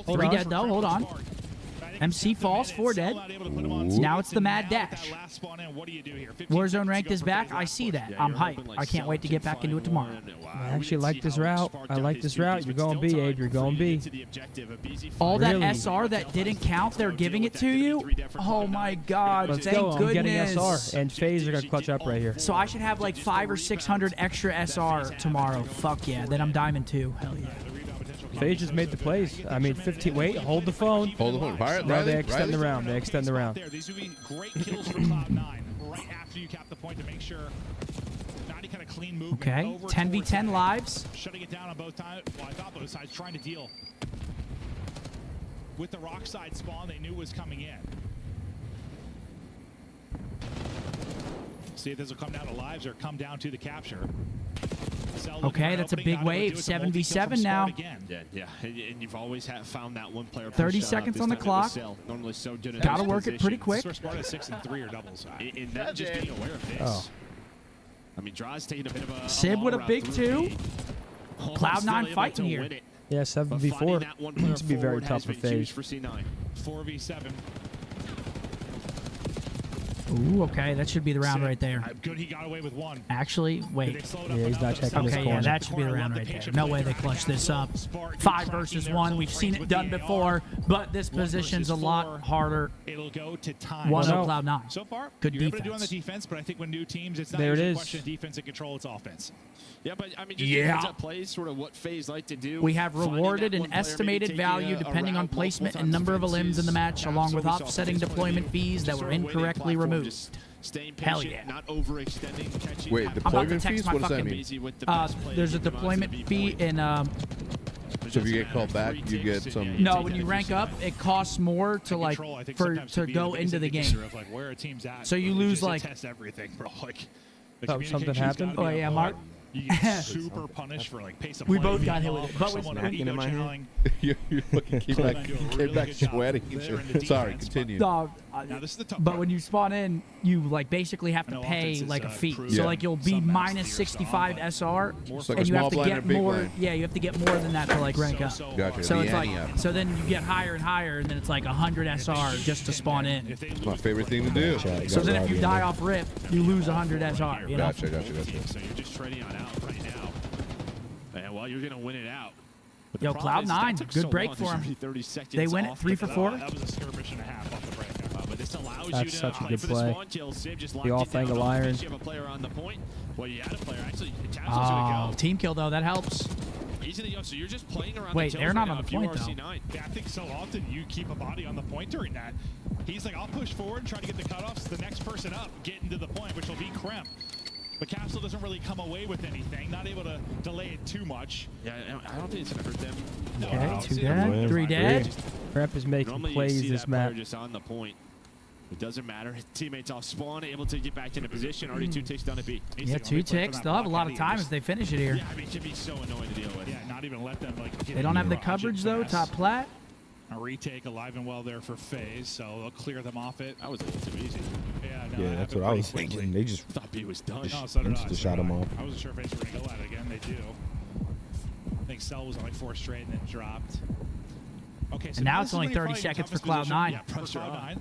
3 dead though, hold on. MC falls, 4 dead. Now it's the mad dash. Warzone ranked is back. I see that. I'm hyped. I can't wait to get back into it tomorrow. I actually like this route. I like this route. You're going B, Abe. You're going B. All that Really? SR that didn't count, they're giving it to you? Oh my god, Let's thank go. goodness. I'm getting SR. And FaZe are going to clutch up right here. So I should have like 500 or 600 extra SR tomorrow. Fuck yeah. Then I'm Diamond 2. Hell yeah. FaZe just made the plays. I mean, 15. Wait, hold the phone. Hold the phone. Fire, No, Riley, they extend the Riley. round. They extend the round. These would be great kills for Cloud9 right after you cap the point to make sure Naughty kind of clean movement. Okay, over 10v10 towards lives. Shutting it down on both sides. Well, I thought both sides trying to deal with the rock side spawn they knew was coming in. See if this will come down to lives or come down to the capture. Okay, that's a big wave. 7v7 now. Yeah. And you've always found that one player. 30 seconds on the clock. Normally so good. Gotta work it pretty quick. Sparta 6 and 3 or doubles. And then just being aware of this. Oh. I mean, Draw's taking a bit of a. Sib with a big 2. Cloud9 fighting here. Yeah, 7v4. This would be very tough for FaZe. 4v7. Ooh, okay, that should be the round right there. Good, he got away with 1. Actually, wait. Yeah, he's not checking his Okay, corner. yeah, that should be the round right there. No way they clutch this up. 5 versus 1. We've seen it done before, but this position's a lot harder. It'll go to time. 1-0 Cloud9. So far, Good you're able to do on the defense. defense, but I think when new teams, it's not There it usually a is. question of defense and control, it's offense. Yeah, but I mean, just Yeah. heads up plays, sort of what FaZe like to do. We have Finding rewarded that an one player, maybe estimated taking value a depending on route placement multiple and number of times limbs in the match, versus along with so we saw offsetting FaZe deployment playing fees that just were sort of waiting incorrectly platform, removed. just staying Hell patient, yeah. not overextending, catching. Wait, having I'm about to deployment text fees? my What does that fucking. mean? busy with the best players There's a in the amount deployment to be fee in. So if you get called back, you get some. No, when you rank up, it costs more to like to go into the game. Of like where a team's at. So you lose Just to like. test everything, bro. Like, the Oh, something communication's happened? gotta be Oh yeah, on Mark. point. You get super punished for like pace of We play, both got being hit with off, it, or but someone Smacking ego in my hand. channeling. You're looking, came back, Cloud9 do a came really back good job sweating. there in the Sorry, defense, but- continue. Dog. Now this is the tough But part. when you spawn in, you like basically have to I know pay offense is, like a fee. crude. So Yeah. like you'll be Some maps minus to your 65 style, SR, It's like a and you have small to blind or get big more. blind. Yeah, you have to get more than that to like rank up. Gotcha. So the it's like, Annie app. so then you get higher and higher, and then it's like 100 SR just to spawn in. It's my favorite thing to do. So then if you die off rip, you lose 100 SR. You know? Gotcha. So you're just trading on out right now. And well, you're gonna win it out. But the Yo, problem is that Cloud9, took good so break long. for There's him. only 30 seconds They win it off 3 the for clock. 4. That was a skirmish and a half off the break. But this allows That's you to such a play good for the play. spawn kill. Sib just The locked it off-angle down. iron. You have a player on the point. Well, you had a player. Actually, Taz was Oh, gonna go. team kill though, that helps. He's in the so you're just playing around Wait, the they're kills not right on now the if you point, are though. C9. Yeah, I think so often you keep a body on the point during that. He's like, I'll push forward and try to get the cutoffs. The next person up, getting to the point, which will be Kremp. But Capsule doesn't really come away with anything, not able to delay it too much. Yeah, I don't think it's gonna hurt them. Okay, 2 dead, 3 dead. Prep is making Normally plays you see this that player map. just on the point. It doesn't matter. His teammates off spawn, able to get back into position. Already 2 ticks down to B. Yeah, 2 ticks. They'll have a lot of time if they finish it here. Yeah, I mean, it should be so annoying to deal with. Yeah, not even let them like. They don't have the coverage though, top plat. A retake alive and well there for FaZe, so they'll clear them off it. That was a little too easy. Yeah, no, Yeah, that's what I was thinking. They just thought B was done. No, so did I. insta shot him off. I wasn't sure if FaZe were going to go at it again. They do. I think Cell was on like 4 straight and then dropped. Okay, so And now this it's is only when you're 30 probably in seconds for toughest position. Cloud9. Yeah, pressure Cloud9.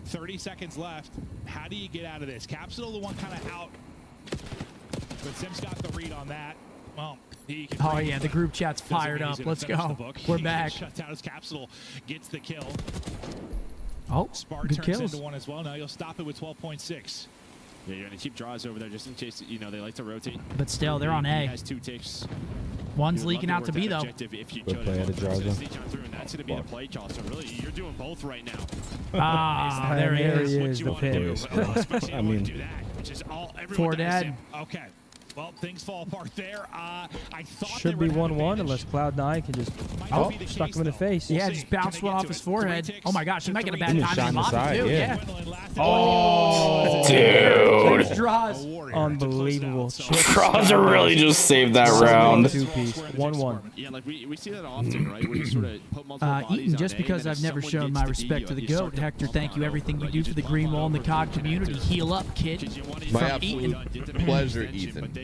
30 seconds left. How do you get out of this? Capsule, the one kind of out. But Sim's got the read on that. Well, he can Oh yeah, the group chat's doesn't fired mean he's up. gonna Let's finish the go. book. We're He back. Shuts out his Capsule, gets the kill. Oh, Spark good turns kills. into one as well. Now you'll stop it with 12.6. Yeah, you're gonna keep draws over there just in case they like to rotate. But still, they're on He A. has 2 ticks. One's You would leaking love out to work B that though. objective if you Good chose play to out of go draws, to though. sneak on through, and that's gonna be the play call. So really, you're doing both right now. Ah, And there he there is. he What is, you the wanna do, pick. but especially you I don't wanna mean- do that, which is all everyone 4 does. dead. Okay. Well, things fall apart there. I thought Should be they were 1-1 unless Cloud9 can just not be the stuck case, him in the though. face. Yeah, We'll just see. bounced Can they one get off to his it? forehead. 3 Oh my gosh, he might get a bad He time was in shot in the lobby side, too. yeah. Yeah. Dude. Six draws. Unbelievable. Draws are really just saved that round. 2-piece. 1-1. Yeah, like we see that often, right? Where you sort of put multiple bodies Eaton, on just A, because and then I've if never someone shown gets my to B, respect to the you start GOAT. to Hector, bump thank on you. over, Everything you right? do You for the just green bump wall on and the over COD for community. connector. Heal up, kid. Because you want My to absolute get the pleasure, attention, Ethan. but then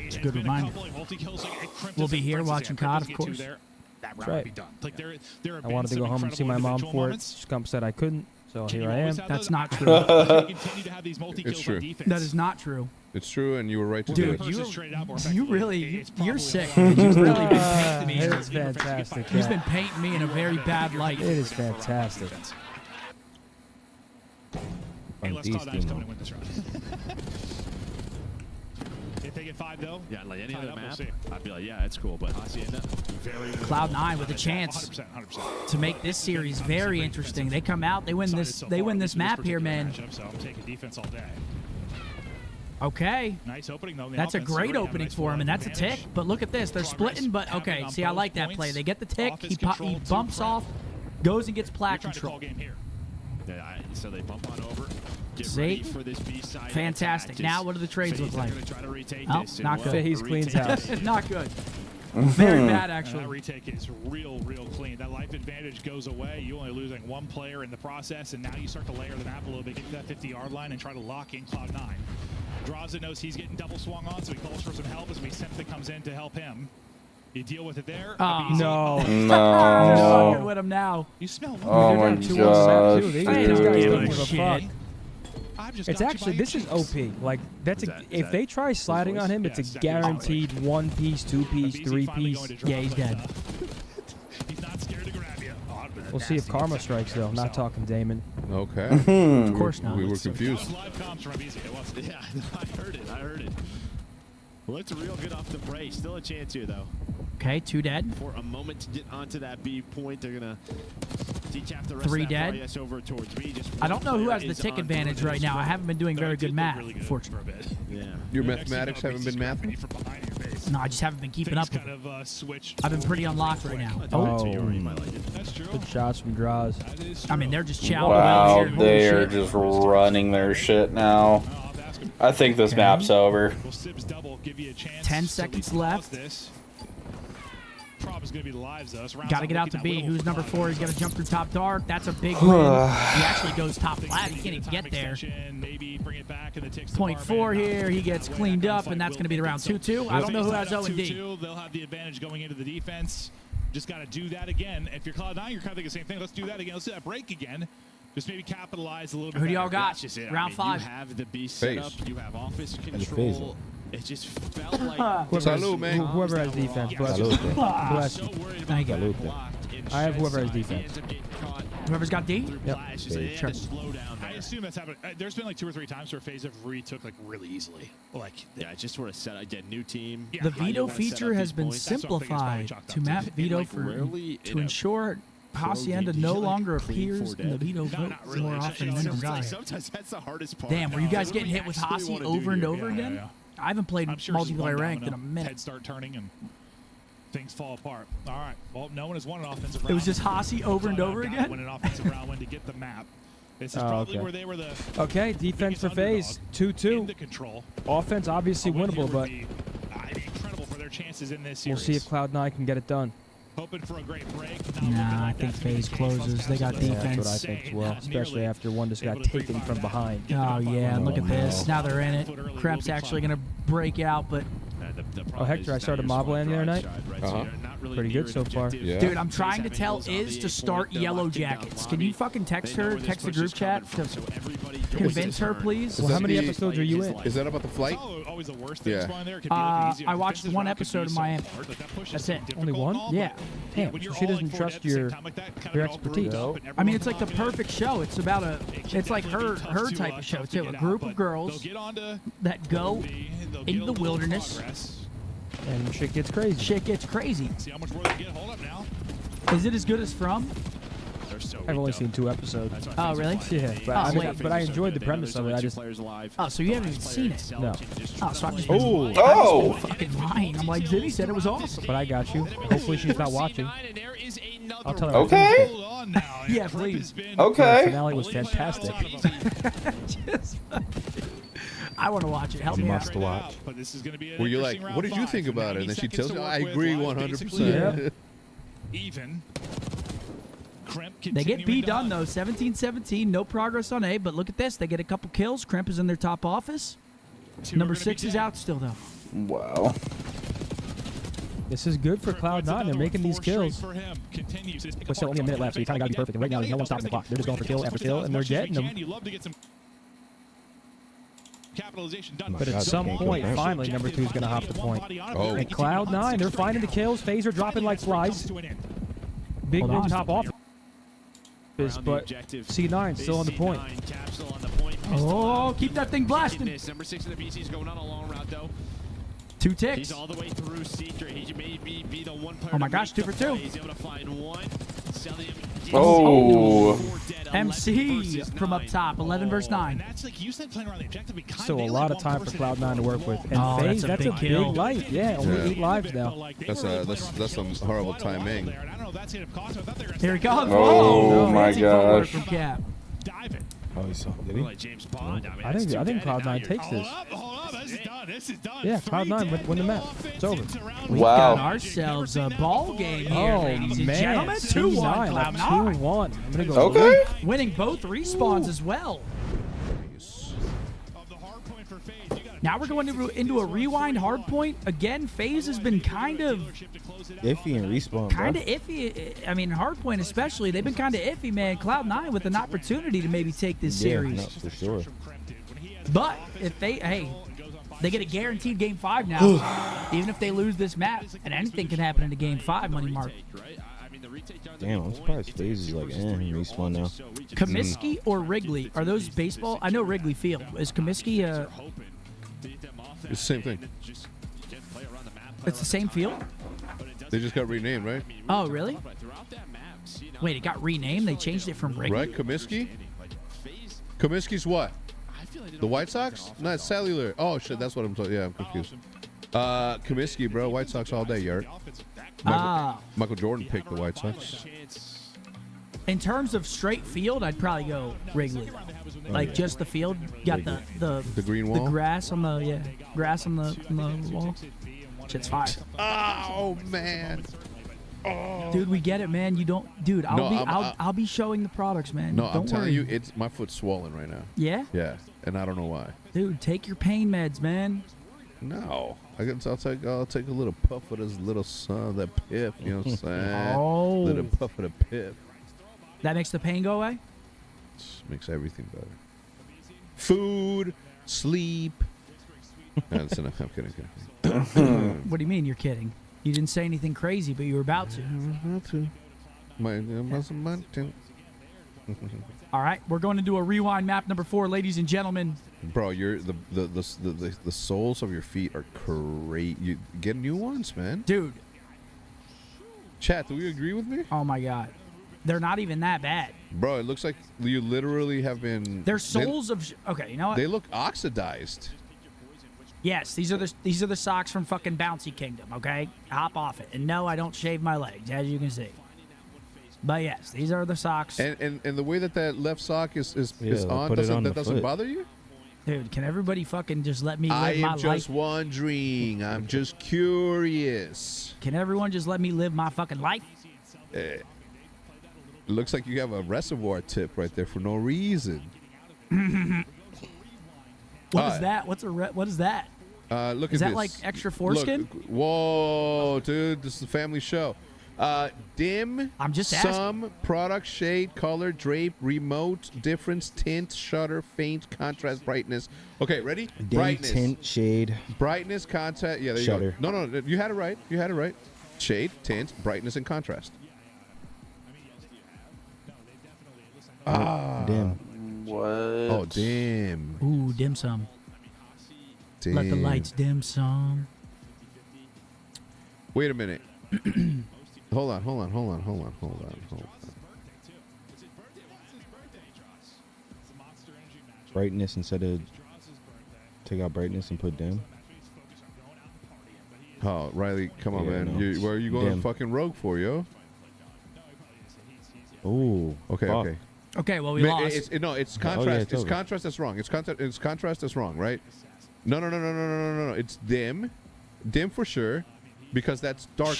It's a good reminder. We'll be here watching COD, of course. That's right. I wanted to go home and see my mom for it. Scump said I couldn't, so here I am. That's not true. It's true. That is not true. It's true, and you were right to Dude, do it. you're sick. You've really been painting me. It is fantastic. He's been painting me in a very bad light. It is fantastic. Hey, let's call Dice coming to win this round. If they get 5 though, Yeah, like any other map, we'll see. I'd be like, yeah, it's cool. But Hacienda, very Cloud9 with a chance 100%. to make this series very interesting. They come out, they win this. They win this map here, man. So I'm taking defense all day. Okay. Nice opening though. That's a great opening for him, and that's a tick. But look at this. They're splitting, but okay. See, I like that play. They get the tick. He bumps off, goes and gets plat control. Yeah, so they bump on over. Get See? ready for this B-side Fantastic. attack. Now, what do the trades look like? Oh, This not good. He's cleans house. Not good. Very bad, And actually. that retake is real clean. That life advantage goes away. You only losing 1 player in the process, and now you start to layer the map a little bit, get to that 50-yard line, and try to lock in Cloud9. Draza knows he's getting double swung on, so he calls for some help as Simpson comes in to help him. You deal with it there. Oh, no. You're fucking with him now. You smell Oh my god. These guys don't give a fuck. I've just It's got you actually by this your is cheeks. OP. Like that's a, if that they try sliding on him, it's a guaranteed 1-piece, 2-piece, 3-piece. Yeah, he's dead. He's not scared to grab you. Oh, We'll see if karma strikes though. Not talking Damon. Okay. Of course not. We were confused. Live comms from BC. It was. Yeah, I heard it. Looked real good off the break. Still a chance here though. Okay, 2 dead. For a moment to get onto that B point, they're gonna decap the rest 3 of that dead. progress over towards B. Just I don't know who one has the player tick is on advantage board. right now. I haven't been doing very good math, unfortunately. Yeah. Your mathematics haven't been mathing? No, I just haven't been keeping up with kind it. of switched. I've been pretty unlocked right now. Oh, That's true. good shots from Draws. I mean, they're just chowing Wow, away here. they Holy are shit. just running their shit now. I think this map's over. Will Sibs double give you a chance 10 to seconds pause left. This. Problem is going to be the lives though. So rounds Got to out get out to looking B. at Who's Whittle number for 4? He's got to jump through top dark. That's a big win. He actually goes top flat. He can't even get there. Maybe bring it back in the ticks Point 4 here. He gets cleaned up, and that's going to be the round 2-2. I don't know who has 0 and D. They'll have the advantage going into the defense. Just got to do that again. If you're Cloud9, you're kind of thinking the same thing. Let's do that again. Let's do that break again. Just maybe capitalize a little bit. Who do y'all better. got? That's just it. Round 5. You have the B set up. You have office control. It just felt like Salud, man. Whoever has defense, bless you. Bless you. Thank you. I have whoever has defense. Whoever's got D? Yep. Sure. I assume that's happened. There's been like 2 or 3 times where FaZe have retook like really easily. Like yeah, just sort of set again, new team. The how you veto wanna set up feature these has been points. That's what I'm thinking is probably simplified chalked to up map to. veto like, for rarely to in a ensure Hacienda game, no did you, like, longer clean appears for in the dead? veto vote not really. more often than Sometimes- not. Sometimes that's the hardest part. Damn, were you guys What do getting we hit with actually Hasi wanna do over and here? over again? I haven't played I'm sure just one multiplayer ranked in a domino, minute. Heads start turning and things fall apart. All right. Well, no one has won an offensive round. It was just Hasi over and over Cloud9 again? Win an offensive round win to get the map. This is Oh, probably okay. where they were the Okay, defense for FaZe. in 2-2. the control. Offense obviously A win here winnable, would but be, incredible for their chances in this we'll series. see if Cloud9 can get it done. Hoping for a great break. Nah, I think FaZe closes. They got Yeah, that's what I defense. think as well, especially after one just got taken from behind. Oh yeah, and look at this. Now they're in it. Krep's actually gonna break out, but Oh, Hector, I started Mobland the other night. Pretty good so far. dude, I'm trying to tell Iz to start Yellow Jackets. Can you fucking text her, text the group chat to convince her, please? Well, how many episodes are you in? Is that about the flight? Always the worst Yeah. things going there. It could be like easier I watched defenses one round could episode be of so Miami. hard, but that push is That's so it. difficult Only one? and all, Yeah. but Damn, when so you're she all, doesn't like, trust 4 dead at the your same time like that, kind of your all grouped expertise. up and I mean, it's everyone's like the confident. perfect show. It's about a, it's like her Tough type of show tough to too. get A out, group but of girls they'll get on to that go they'll get into a the little wilderness. progress. And shit gets crazy. Shit gets crazy. See how much more they get. Hold up now. Is it as good as From? They're so I've only seen 2 episodes. Oh, really? Yeah, but, Oh, I mean, wait. but I enjoyed the premise of it. I just Oh, so you haven't even seen it? no. Oh, so I'm just Oh! fucking lying. I'm like, Zibby said it was awesome. But I got you. Hopefully she's not watching. I'll tell her. Okay. Hold on now. Yeah, please. The Okay. finale was fantastic. I want to watch it. Help me out. watch. But this is going to be an Were you like, interesting what round did you 5. think about it? And then she 90 tells you, seconds to I work agree with. 100%. Even. Kremp They get B continuing to done, hunt. though. 17-17. No progress on A, but look at this. They get a couple kills. Kremp is in their top office. 2 are Number gonna be 6 is dead. out still, though. Wow. This is good for Kremp wins Cloud9. They're another making one, these 4 straight kills. for him. Continues his pick But still only a minute left, so you kind of got to be perfect. And right now, there's no one stopping the clock. They're just going for kill after kill, and they're getting them. You love to get some capitalization done. But at some point, finally, number 2 is going to hop the point. Oh. And Cloud9, they're finding the kills. Phaser dropping like flies. Big mid top off. But C9 still on the point. Oh, keep that thing blasting. Number 6 of the BC's going on a long route, though. 2 ticks. He's all the way through Secret. He may be the one player. Oh my gosh, 2 for 2. He's able to find one. Oh. MC from up top, 11 versus 9. That's like you said, playing around the objective. We kind Still a lot of time for Cloud9 to work with. And Oh, FaZe, that's that's a a big big kill. life. Yeah, only 8 lives now. That's some horrible timing. Here he comes. Oh, my fancy footwork gosh. from Cap. Oh, he saw. Did he? Like James Bond. I think Cloud9 takes this. Hold up, this is done. This is done. Yeah, Cloud9 win the map. It's over. We Wow. got ourselves a ball game here, Oh, ladies and man. gentlemen. 2-1 C9, Cloud9. 2-1. I'm going to go. Okay. Winning both respawns as well. Now we're going into a rewind hard point. Again, FaZe has been kind of Iffy and respawn. kind of iffy. I mean, hardpoint especially, they've been kind of iffy, man. Cloud9 with an opportunity to maybe take this series. No, for sure. But if they get a guaranteed game 5 now, even if they lose this map, and anything can happen in a game 5, Money Mark. Damn, I'm surprised FaZe is like, respawn now. Comiskey or Wrigley? Are those baseball? I know Wrigley Field. Is Comiskey It's the same thing. it's the same field? They just got renamed, right? Oh, really? Wait, it got renamed? They changed it from Wrigley? Right, Comiskey? Comiskey's what? The White Sox? No, it's Cellular. Oh, shit, that's what I'm talking. Yeah, I'm confused. Comiskey, bro. White Sox all day, Yard. Michael Jordan picked the White Sox. In terms of straight field, I'd probably go Wrigley. Like just the field, got the green wall, the grass on the grass on the wall. Shit's fire. Oh man, dude, we get it, man. You don't, dude. No, I'll be showing the products, man. No, don't I'm telling worry. you, it's my foot's swollen right now. Yeah. Yeah, and I don't know why. Dude, take your pain meds, man. No, I'll take a little puff of this little that piff. You know what I'm saying? Oh. Little puff of the piff. That makes the pain go away. Makes everything better. Food, sleep. No, that's enough. I'm kidding. What do you mean you're kidding? You didn't say anything crazy, but you were about to. All right, we're going to do a rewind map number 4, ladies and gentlemen. Bro, you're the soles of your feet are crazy. You get new ones, man. Dude. Chat, do you agree with me? Oh my God, they're not even that bad. Bro, it looks like you literally have been. They're soles of. Okay, you know what? They look oxidized. Yes, these are the socks from fucking Bouncy Kingdom. Okay, hop off it. And no, I don't shave my legs, as you can see. But yes, these are the socks. And the way that left sock is on, that doesn't bother you? Dude, can everybody fucking just let me live I my am life? just wondering. I'm just curious. Can everyone just let me live my fucking life? It looks like you have a reservoir tip right there for no reason. What is that? What is that? Look Is at that this. like extra foreskin? Look, whoa, dude, this is a family show. Dim, I'm just some, product, shade, color, drape, remote, difference, tint, shutter, faint, contrast, brightness. Okay, ready? Dim, Brightness. tint, shade. Brightness, contrast. Yeah, there Shutter. you go. No, you had it right. You had it right. Shade, tint, brightness, and contrast. Dim. What? Oh, dim. Ooh, dim sum. Dim. Let the lights dim some. Wait a minute. Hold on. Brightness instead of take out brightness and put dim. Oh, Riley, come on, Yeah, man. no. Where are you going Dim. fucking rogue for, yo? Ooh. Okay, fuck. okay. Okay, well, we lost. It's contrast. yeah, it's it's over. contrast that's wrong. It's contrast that's wrong, right? No. It's dim. Dim for sure. Because that's darker.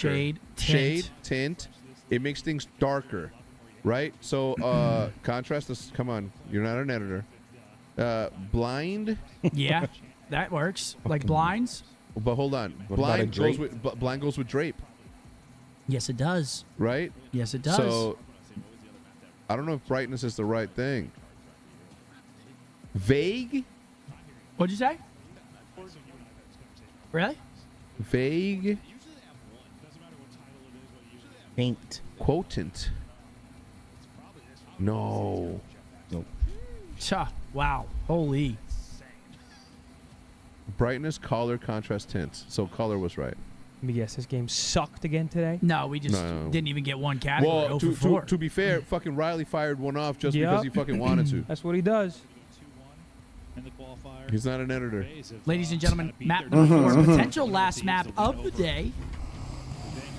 Shade, tint. It makes things darker, right? So contrast is. Come on, you're not an editor. Blind. Yeah, that works. Like blinds. But hold on, What about a blind goes with drape, Yes, it does. right? Yes, it does. So I don't know if brightness is the right thing. Vague. What'd you say? Really? Vague. Faint. Quotient. No. Nope. Cha. Wow. Holy. Brightness, color, contrast, tints. So color was right. Let me guess. This game sucked again today. No, we just No. didn't even get one category. Well, 0 for 4. to be fair, fucking Riley fired one off just because he fucking wanted to. That's what he does. He's not an editor. Ladies and gentlemen, map number 4, potential last map of the day.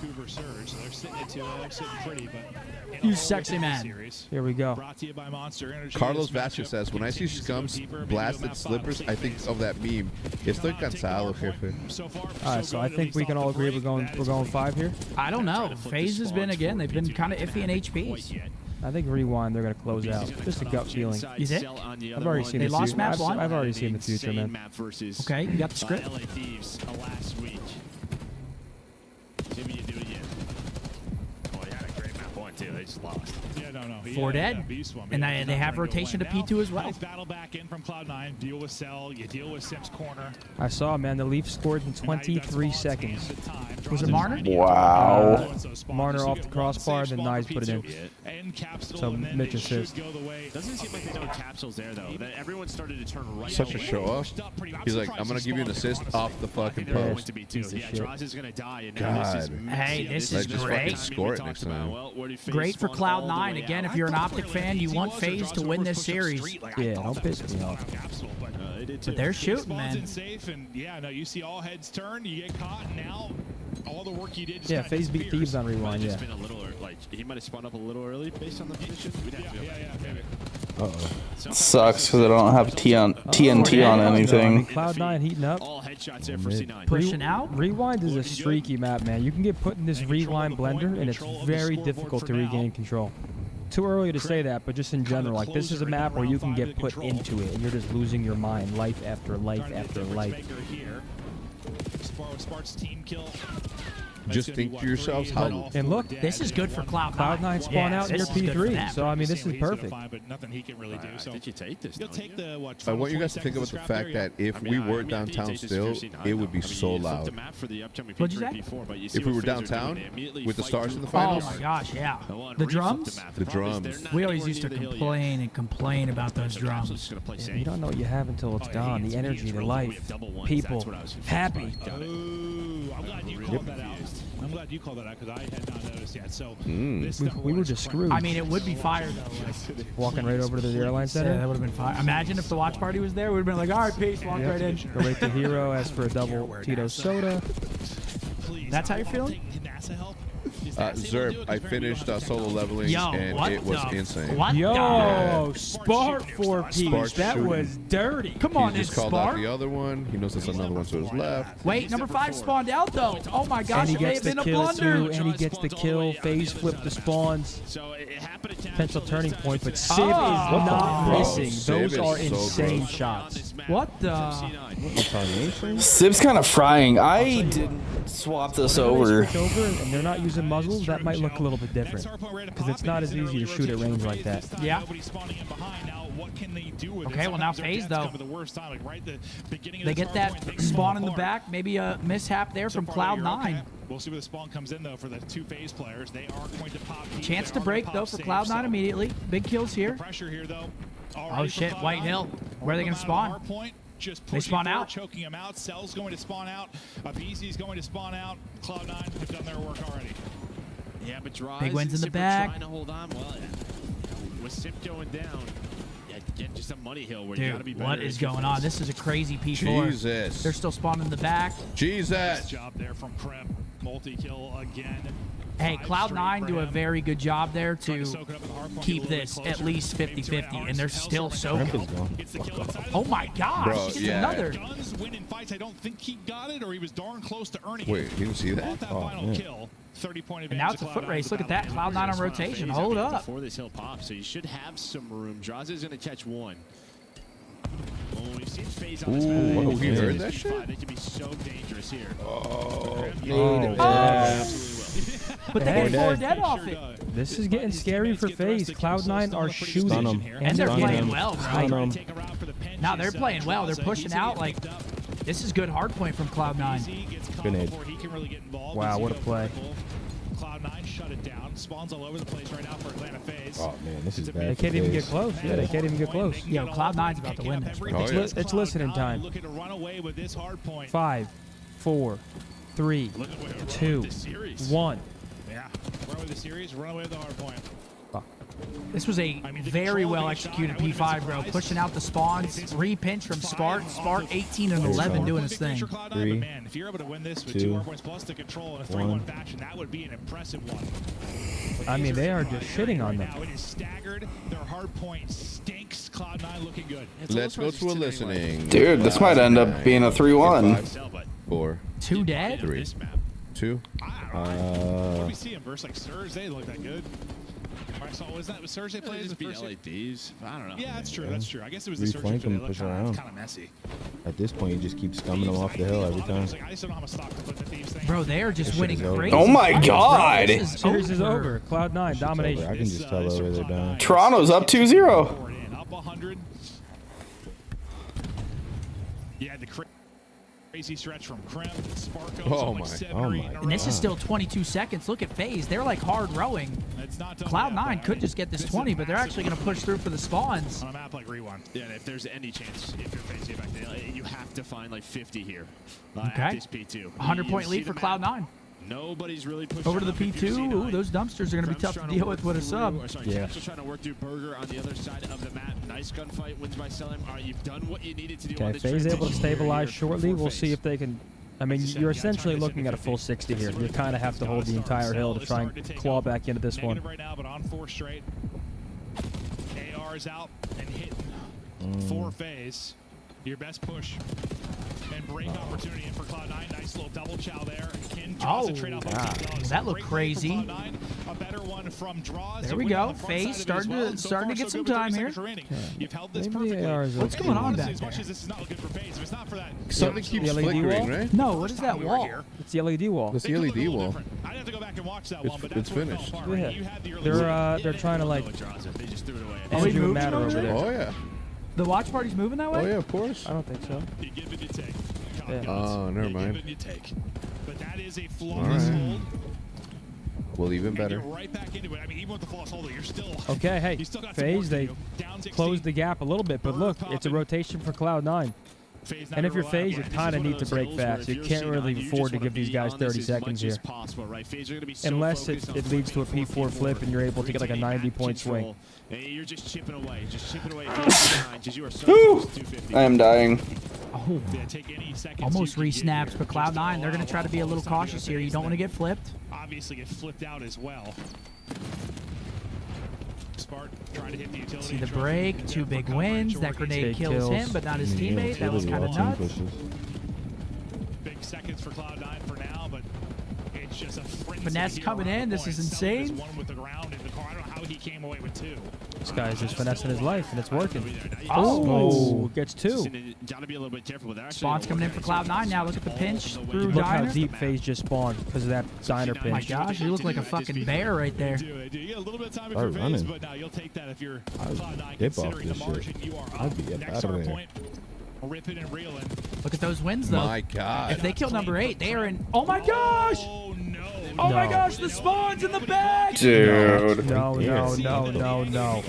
Vancouver Surge. So they're sitting at 2, sitting pretty, but You sexy man. Here we go. brought to you by Monster Energy. Carlos This Vasquez matchup says, when I see continues to go Scump's deeper, maybe blasted go map slippers, bottom I think phase. of that meme. Estoy cansado, jefe. So far, All right, so I think we can all agree we're going 5 here. I don't know. FaZe has been, again, they've been kind of iffy in HPs. I think Rewind, they're going to close out. Just a gut feeling. You think? I've already seen They the lost future. map 1? I've already seen the future, man. Okay, you got the script. LA Thieves last week. Jimmy, you do it again. Oh, he had a great map 1 too. They just lost. Yeah, no. 4 dead. And they have rotation to P2 as well. Nice battle back in from Cloud9. Deal with Cell. You deal with Sims corner. I saw, man, the Leafs scored in 23 seconds. Was it Marner? Wow. Marner off the crossbar, then Nyes put it in. So Mitch assists. Doesn't seem like they know capsules there though. Everyone started to turn right. Such a show off. He's like, I'm gonna give you an assist off the fucking post. Yeah, Draws is gonna die, and now this is God. Hey, this is Just great. fucking score it next time. Great for Cloud9. Again, if you're an Optic fan, you want FaZe to win this series. Yeah, don't piss me off. But they're shooting, man. Safe, and yeah, no, you see all heads turn, you get caught, and now all the work you did. Just Yeah, kinda FaZe beat disappears. Thieves on Rewind, yeah. Just been a little, like he might have spun up a little early based on the position. Yeah, maybe. Sucks because I don't have TNT on anything. Cloud9 heating up. All headshots there for C9. Pushing out. Rewind is a streaky map, man. You can get put in this Rewind blender, and it's very difficult to regain control. Too early to say that, but just in general, like this is a map where you can get put into it, and you're just losing your mind, life after life after life. Sparks team kill. Just think to yourselves how. And look, This is good for Cloud9. Cloud9 spawn out in your this is good for P3, them. so I mean, this is He's gonna perfect. find, but nothing he can really do. So I think you take this. you'll take the what? I want you guys to think about the fact that if we were downtown still, it would be so loud. What'd you say? If we were downtown with the stars in the Oh finals, my gosh, yeah. The drums? the drums. We always used to complain and complain about those drums. Yeah, you don't know what you have until it's gone. The energy, the life, people, happy. Oh, I'm glad you called that out. I'm glad you called that out because I had not noticed yet. So this We were just screwed. I mean, it would be fire though. Like, Walking right over to the airline yeah, center. that would have been fire. Imagine if the watch party was there. We'd have been like, all right, peace, walk right in. Go right to Hero, ask for a double Tito soda. That's how you're feeling? NASA help? Zerp, I finished solo leveling, Yo, and what it was the- insane. What Yo, Spark 4P. Spark That shooting. was dirty. Come on, He it's just called out Spark. the other one. He knows there's another one to his left. Wait, number 5 spawned out though. Oh my gosh, And he it may gets have the been a kill too, blunder. and he gets the kill. FaZe flip the spawns. So it happened to Potential turning point, but Civ Oh. is not Bro, missing. Civ Those is are so insane gross. shots. What the? Sib's kind of frying. I didn't swap this over. Switch over, and they're not using muzzles. That might look a little bit different because it's not as easy to shoot at range like that. Yeah. Nobody's spawning in behind. Now, what can they do with Okay, it? well now Sometimes FaZe their though. deaths come at the worst time, like right at the beginning of They the get start that point, things spawn fall in the apart. back. Maybe a mishap there from So far, you're Cloud9. okay. We'll see where the spawn comes in though for the two FaZe players. They are going to pop. P. Chance They to are break gonna though pop for safe, Cloud9 so immediately. Big kills here. pressure here though. Oh Already shit, for White Cloud9. Hill. Where are they gonna spawn? Just They spawn forward, out. choking him out. Cell's going to spawn out. BZ's going to spawn out. Cloud9 have done their work already. Yeah, but Draws Big wins in the Simp back. trying to hold on. Well, with Simp going down, yeah, get just a money hill where you gotta be Dude, better. what is going on? This is a crazy P4. Jesus. They're still spawning in the back. Jesus. Nice job there from Krep. Multi-kill again. Hey, 5 Cloud9 straight do for a him. very good job there Trying to soak it up in the hard point, keep a little this bit at closer. least 50-50, and they're still soaking. Memphis gone. Oh my gosh, Bro, he gets yeah. another. Guns win in fights. I don't think he got it, or he was darn close to earning Wait, it. you didn't see that? Bought that Oh, final man. kill. 30-point And now advantage it's a to foot Cloud9 race. with Look at the that. battle. Cloud9 on Just wanna rotation. phase Hold out up. before this hill pops, so you should have some room. Draws is gonna catch one. Oh, we've seen FaZe on this map. Ooh, he FaZe heard is that P5. shit? They can be so dangerous here. Oh, But they get 4 dead off it. This is getting scary for FaZe. Cloud9 are shooting, Stun 'em. and they're Stun playing 'em. well, Stun bro. 'em. Take a route for the pin No, they're playing well. They're pushing out. Like, this is good hard point from Cloud9. Grenade. Wow, what a play. Cloud9 shut it down. Spawns all over the place right now for Atlanta FaZe. Oh man, this is bad. They can't even get close. Yeah, they can't even get close. Yo, Cloud9's about to win this. It's listening time. Looking to run away with this hard point. 5, 4, 3, 2, 1. Yeah, run away with the series, run away with the hard point. This was a very well executed P5, bro. Pushing out the spawns, re-pinch from Spark. Spark 18 and 11 doing his thing. 3, man, if you're able to win this with 2 hard points plus the control in a 3-1 fashion, that would be an impressive one. I mean, they are just shitting on them. Now it is staggered. Their hard point stinks. Cloud9 looking good. Let's go to a listening. Dude, this might end up being a 3-1. 4. 2 dead? 3. 2. What do we see him versus like Surge? They look that good. I saw, was that was Surge they played? Just beat LADs. I don't know. Yeah, that's true. That's true. I guess it was the Surge. Reflank him, push around. Kind of messy. At this point, you just keep scumming them off the hill every time. I just don't know how much stock to put the Thieves thing. Bro, they are just winning crazy. Oh my god! Series is over. Cloud9 domination. I can just tell over they're down. Toronto's up 2-0. Up 100. Yeah, the crazy stretch from Krem. Sparko. Oh my. And this is still 22 seconds. Look at FaZe. They're like hard rowing. Cloud9 could just get this 20, but they're actually going to push through for the spawns. On a map like Rewind. Yeah, if there's any chance, if you're facing back there, you have to find like 50 here. Okay. At this P2. 100-point lead for Cloud9. Nobody's really pushing over to the P2. Ooh, those dumpsters are going to be tough to deal with a sub. Yeah. Trying to work through Burger on the other side of the map. Nice gunfight, wins by Selim. All right, you've done what you needed to do. Okay, FaZe able to stabilize shortly. We'll see if they can. I mean, you're essentially looking at a full 60 here. You kind of have to hold the entire hill to try and claw back into this one. Right now, but on 4 straight. AR's out and hitting 4 FaZe. Your best push and break opportunity in for Cloud9. Nice little double chow there. Oh, that looked crazy. A better one from Draws. There we go. FaZe starting to get some time here. You've held this Maybe perfectly. What's going on back As much there? as this is not looking for FaZe, if it's not for that. Something keeps LED flickering, wall? right? No, what is that wall? It's the LED wall. It's the LED wall. I'd have to go back and watch that one, but It's that's where it finished. fell apart, right? You Yeah. had the early They're trying to like They just threw it away. Are we Andrew moving Matter over over there? there. Oh yeah. The watch party's moving that way? Oh yeah, of course. I don't think so. You give and you take. Yeah. Oh, never You mind. give and you take. But that is a flawless hold. Well, even And better. you're right back into it. I mean, even with the flawless hold, you're still. Okay, hey, You still got some work FaZe, to they do. Down 16. closed the gap a little bit, but look, it's a rotation for Cloud9. FaZe not And if you're reliable. FaZe, you This kind is of one need to those break hills where fast. if You you're can't sitting really on, you afford just to wanna give these be guys on this 30 as seconds much as here. possible, right? FaZe are gonna be so Unless focused on it leads to a fighting P4 flip and you're able to get like a 90-point swing. And you're just chipping away. Because you are so Whew. close to 250. I am dying. Oh, Yeah, take any seconds almost you can get re-snaps, here. but Just Cloud9, to they're going allow to try to be a little Waffles not cautious do here. You FaZe don't want to thing. get flipped. Obviously get flipped out as well. Spark trying to hit the utility. See the trophy. break, There 2 for big coverage. wins. That Oregon grenade Big kills him, kills. but not his teammate. That was kind of nuts. Big seconds for Cloud9 for now, but it's just a frenzy Finesse here coming around in. the This point. is Sullivan insane. one with the ground in the car. I don't know how he came away with 2. This guy's just finessing his life, and it's working. Oh. Gets 2. Gotta be a little bit careful with that. Spawn's coming in for Cloud9 now. Look at the pinch through Look how Diner. deep FaZe just spawned because of that Diner Oh my pinch. gosh, you look like a fucking bear right there. You get a little bit of time if Start you're FaZe, running. but now you'll take that if you're I'd Cloud9 dip off considering the this margin shit. you are I'd up. be Next out of hard there. point. Ripping and reeling. Look at those wins, though. My God. If they kill number 8, they are in. Oh my gosh! Oh no. Oh my No. gosh, the spawn's in the back! Dude. No, no, no, no, no.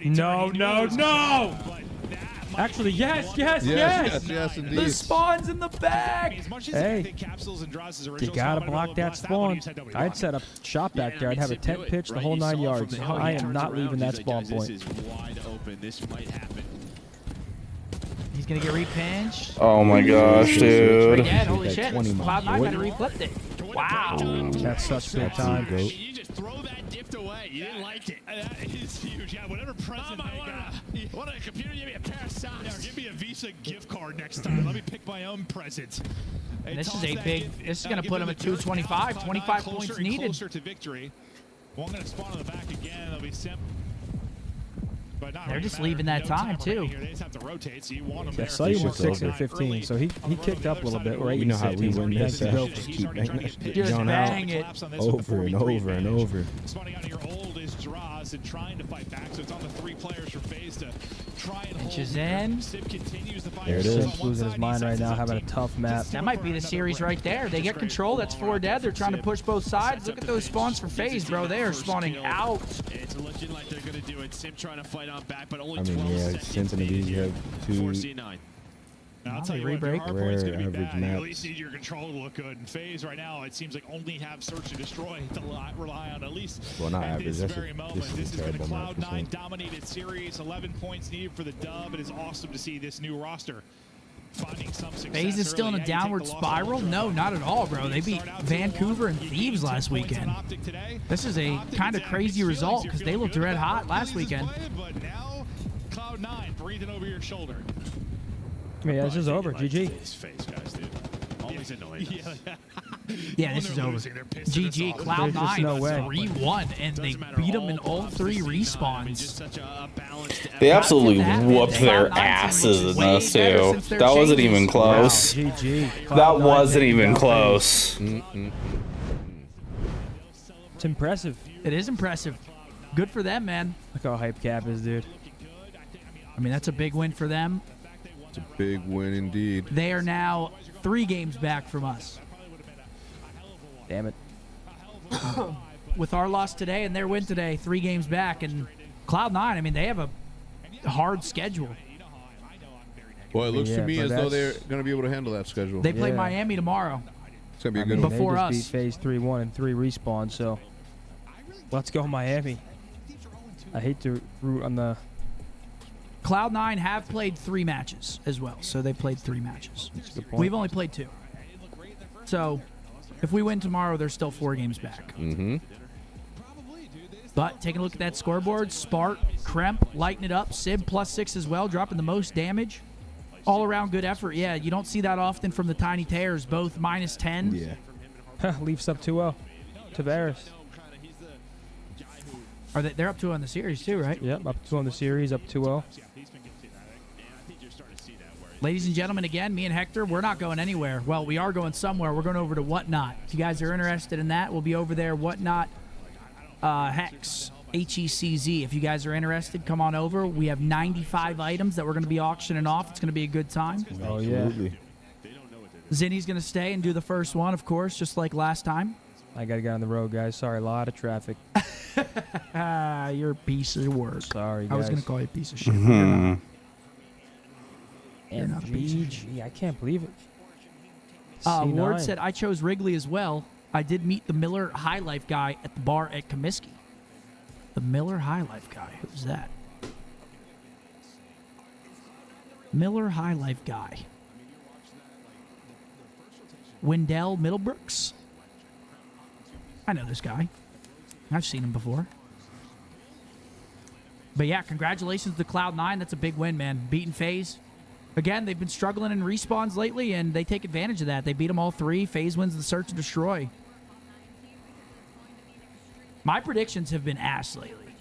No, no, no! Actually, yes, yes, yes! Yes, The indeed. spawn's in the back! Hey, you gotta block that spawn. I'd set up shop back there. I'd have a tent pitch the whole 9 yards. I am not leaving that spawn This point. is wide open. This might happen. He's gonna get repinched. Oh my gosh, dude. Dead, holy shit. 20 Cloud9 might might have reflipped it. Wow. That's such big time. You just throw that gift away. You didn't like it. That is huge. Yeah, whatever present they got. What a computer, give me a pair of socks. Yeah, give me a Visa gift card next time. Let me pick my own present. And this is a big. This is gonna put him at 225. 25 points needed. Closer to victory. One gonna spawn in the back again. They'll be simp. But not They're really just matter. leaving that No time, remaining too. here. They just have to rotate, so you want them Yeah, there. Sayu went Shit's 6 over. and 15, so he kicked up a little bit. We're 8 You know and how we 16. win this. Thank you, Just Bill. keep banging that shit Just down bang out it. over and over and over. Spawning out of your old is Draws. Boston trying to fight back. So it's on the 3 players for FaZe to try and hold. Inches in. Sim continues to fight. There it is. Sim's losing his mind right now, having a tough map. That might be the series right there. They get control. That's 4 dead. They're trying to push both sides. Look at those spawns for FaZe, bro. They are spawning out. It's looking like they're going to do it. Sim trying to fight on back, but only I mean, 12 yeah, seconds. Simp and these have 2 4C9. Now, I'll tell you rebreak. what, your hardpoint's going to be Rare bad. average You at maps. least need your control to look good. And FaZe right now, it seems like only have search and destroy to rely on at least Well, not at average. this That's very a, moment. this is This a has been a terrible map for Cloud9 Simp. dominated series. 11 points needed for the dub. It is awesome to see this new roster finding some success. FaZe is still in early. a Yeah, you take downward the loss spiral? Ultra. No, not at all, bro. They You beat start out 2-1. Vancouver and You Thieves gain 10 last points weekend. on Optic today. This is a Optic kind is of having crazy mixed result feelings. because You're they feeling looked good red about hot where last FaZe is weekend. playing, but now Cloud9 breathing over your shoulder. I mean, yeah, this is over. GG. His face, guys, dude. Always annoying. Yeah, this is over. GG, There's just no way. Cloud9 3-1, and they beat them in all 3 respawns. They absolutely whooped their asses in this too. That wasn't even close. Wow, GG. That wasn't even close. It's impressive. It is impressive. Good for them, man. Look how hype Cap is, dude. I mean, that's a big win for them. It's a big win indeed. They are now 3 games back from us. Damn it. With our loss today and their win today, 3 games back. And Cloud9, I mean, they have a hard schedule. Well, it looks to Yeah, me but as though they're that's- going to be able to handle that schedule. They play Yeah. Miami tomorrow. It's going to be a I good mean, one. Before they just us. beat FaZe 3-1 and 3 respawns, so let's go Miami. I hate to root on the... Cloud9 have played 3 matches as well, so they played 3 matches. That's a good point. We've only played 2. So if we win tomorrow, they're still 4 games back. Mm-hmm. But taking a look at that scoreboard, Spark, Kremp, lighting it up. Sib +6 as well, dropping the most damage. All around good effort. Yeah, you don't see that often from the Tiny Tears, both -10. Yeah. Leafs up 2-0. Tavares. They're up 2 on the series too, right? Yep, up 2 on the series, up 2-0. Ladies and gentlemen, again, me and Hector, we're not going anywhere. Well, we are going somewhere. We're going over to Whatnot. If you guys are interested in that, we'll be over there. Whatnot Hex, HECZ. If you guys are interested, come on over. We have 95 items that we're going to be auctioning off. It's going to be a good time. Oh, yeah. Absolutely. Zinni's going to stay and do the first one, of course, just like last time. I got to get on the road, guys. Sorry, a lot of traffic. You're a piece of work. Sorry, guys. I was going to call you a piece of shit. But you're not. You're not a piece of GG. I can't believe it. Ward C9. said, I chose Wrigley as well. I did meet the Miller High Life guy at the bar at Comiskey. The Miller High Life guy. Who's that? Miller High Life guy. Wendell Middlebrooks. I know this guy. I've seen him before. But yeah, congratulations to Cloud9. That's a big win, man. Beating FaZe. Again, they've been struggling in respawns lately, and they take advantage of that. They beat them all 3. FaZe wins the search and destroy. My predictions have been ass lately.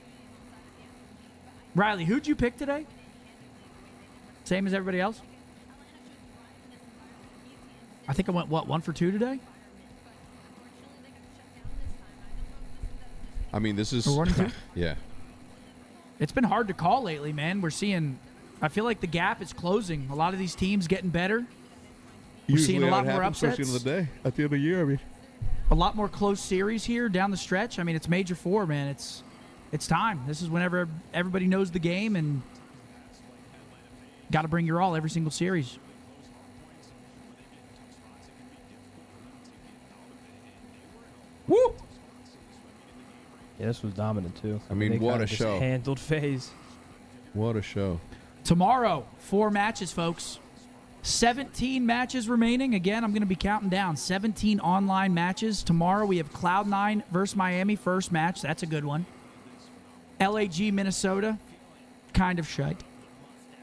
Riley, who'd you pick today? Same as everybody else? I think I went, 1 for 2 today? I mean, this is... Or 1 and 2? Yeah. It's been hard to call lately, man. We're seeing... I feel like the gap is closing. A lot of these teams getting better. We're seeing a lot more upsets. Towards the end of the day, at the end of the year, I mean. A lot more close series here down the stretch. I mean, it's Major 4, man. It's time. This is whenever everybody knows the game and got to bring your all every single series. Woo! Yeah, this was dominant, too. I mean, They what kinda a just show. handled FaZe. What a show. Tomorrow, 4 matches, folks. 17 matches remaining. Again, I'm going to be counting down. 17 online matches. Tomorrow, we have Cloud9 versus Miami, first match. That's a good one. LAG, Minnesota. Kind of shite.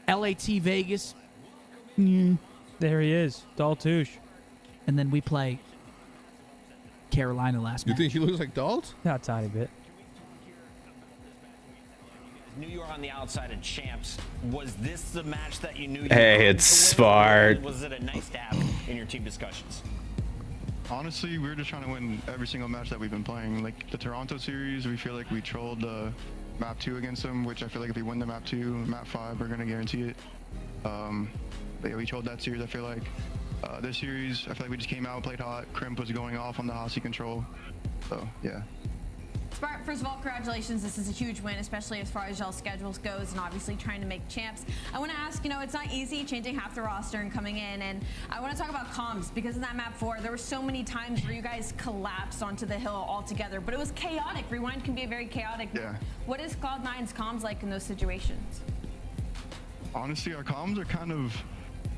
LAT, Vegas. There he is. Daltouche. And then we play Carolina last You match. think he looks like Dalt? Not a tiny bit. New York on the outside of champs. Was this the match that you knew you Hey, wanted it's to win, or Spark. was it a nice to have in your team discussions? Honestly, we're just trying to win every single match that we've been playing. Like the Toronto series, we feel like we trolled map 2 against them, which I feel like if we win the map 2, map 5, we're gonna guarantee it. But yeah, we told that series. I feel like this series, I feel like we just came out, played hot. Crimp was going off on the Hossie control. So yeah. Spark, first of all, congratulations. This is a huge win, especially as far as y'all's schedules goes and obviously trying to make champs. I want to ask, you know, it's not easy changing half the roster and coming in, and I want to talk about comms because in that map 4, there were so many times where you guys collapsed onto the hill altogether, but it was chaotic. Rewind can be a very chaotic. Yeah. What is Cloud9's comms like in those situations? Honestly, our comms are kind of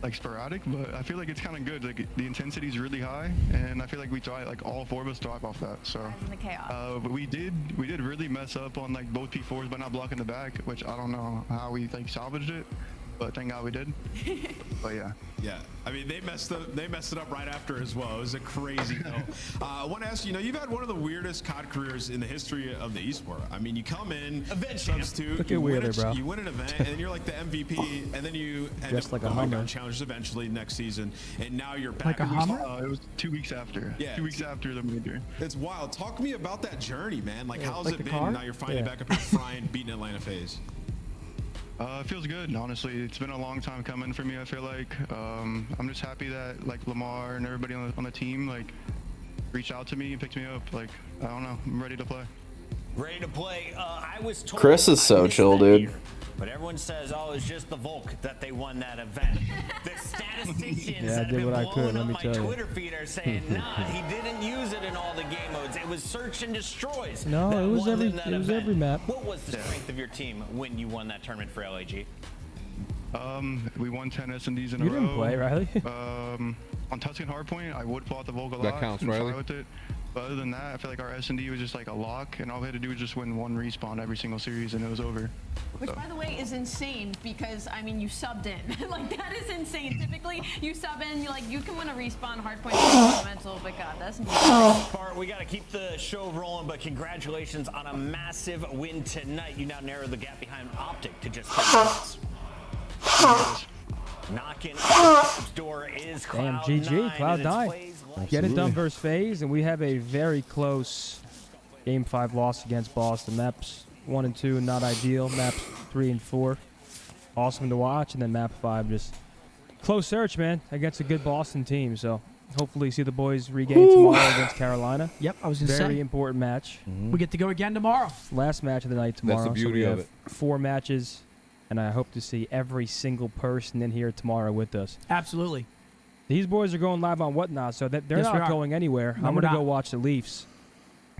like sporadic, but I feel like it's kind of good. Like the intensity is really high, and I feel like we thrive. Like all 4 of us thrive off that. So, the chaos. but we did really mess up on like both P4s by not blocking the back, which I don't know how we like salvaged it, but thank God we did. But yeah. Yeah, I mean they messed it up right after as well. It was a crazy goal. I want to ask you, you've had one of the weirdest COD careers in the history of the esport. I mean, you come in, substitute, you win an event, and then you're like the MVP, and then you end up like a going Hummer. down challenges eventually next season, and now you're back. Like a Hummer? It was 2 weeks after. Yeah, 2 weeks after the major. It's wild. Talk to me about that journey, man. Like, how's like it the been? car? Now you're finally Yeah. back up here frying, beating Atlanta FaZe. It feels good, honestly. It's been a long time coming for me, I feel like. I'm just happy that like Lamar and everybody on the team like reached out to me and picked me up. Like, I don't know, I'm ready to play. Ready to play. I was told Chris is so chill, dude. but everyone says, oh, it's just the Volk that they won that event. The statisticians Yeah, I that have did been what I blowing could, up let me my tell you. Twitter feed are saying, nah, he didn't use it in all the game modes. It was search and destroys. No, that it was won every them that it was event. every map. What was the strength of your team when you won that tournament for LAG? We won 10 S&Ds in You a row. didn't play, Riley. On Tuscan Hardpoint, I would pull out the Volk a lot. That counts, and fly Riley. with it. But other than that, I feel like our S&D was just like a lock, and all we had to do was just win 1 respawn every single series, and it was over. Which, by the way, is insane because, I mean, you subbed in. Like, that is insane. Typically, you sub in, you can win a respawn hardpoint mental, but God, that's Bart, we got to keep the show rolling, but congratulations on a massive win tonight. You now narrow the gap behind Optic to just 10 points. Knocking on the door is Damn, Cloud9. GG, Cloud9. Absolutely. Get it done versus FaZe, and we have a very close Game 5 loss against Boston. Maps 1 and 2, not ideal. Maps 3 and 4, awesome to watch. And then map 5, just close search, man, against a good Boston team. So hopefully see the boys regain tomorrow against Carolina. Yep, I was going to say. Very important match. We get to go again tomorrow. Last match of the night tomorrow. That's the beauty so we of have it. 4 matches, and I hope to see every single person in here tomorrow with us. Absolutely. These boys are going live on Whatnot, so that they're Yes, we not are. going anywhere. No, I'm we're going to go not. watch the Leafs.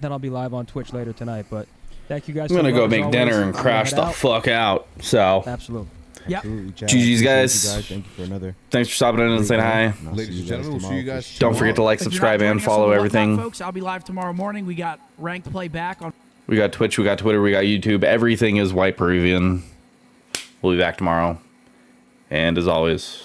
Then I'll be live on Twitch later tonight. But thank you guys I'm so gonna much, go as make always. dinner and I'm gonna crash head the out. fuck out. So Absolutely. Yep. Absolutely, Chad. GG's, guys. Thank you guys. Thank you for another. Thanks for stopping in and saying hi. Ladies and gentlemen, we'll see you guys Don't forget to like, If you're not subscribe, and joining us on follow the Whatnot, everything. folks. I'll be live tomorrow morning. We got ranked play back on. We got Twitch, we got Twitter, we got YouTube. Everything is White Peruvian. We'll be back tomorrow. And as always,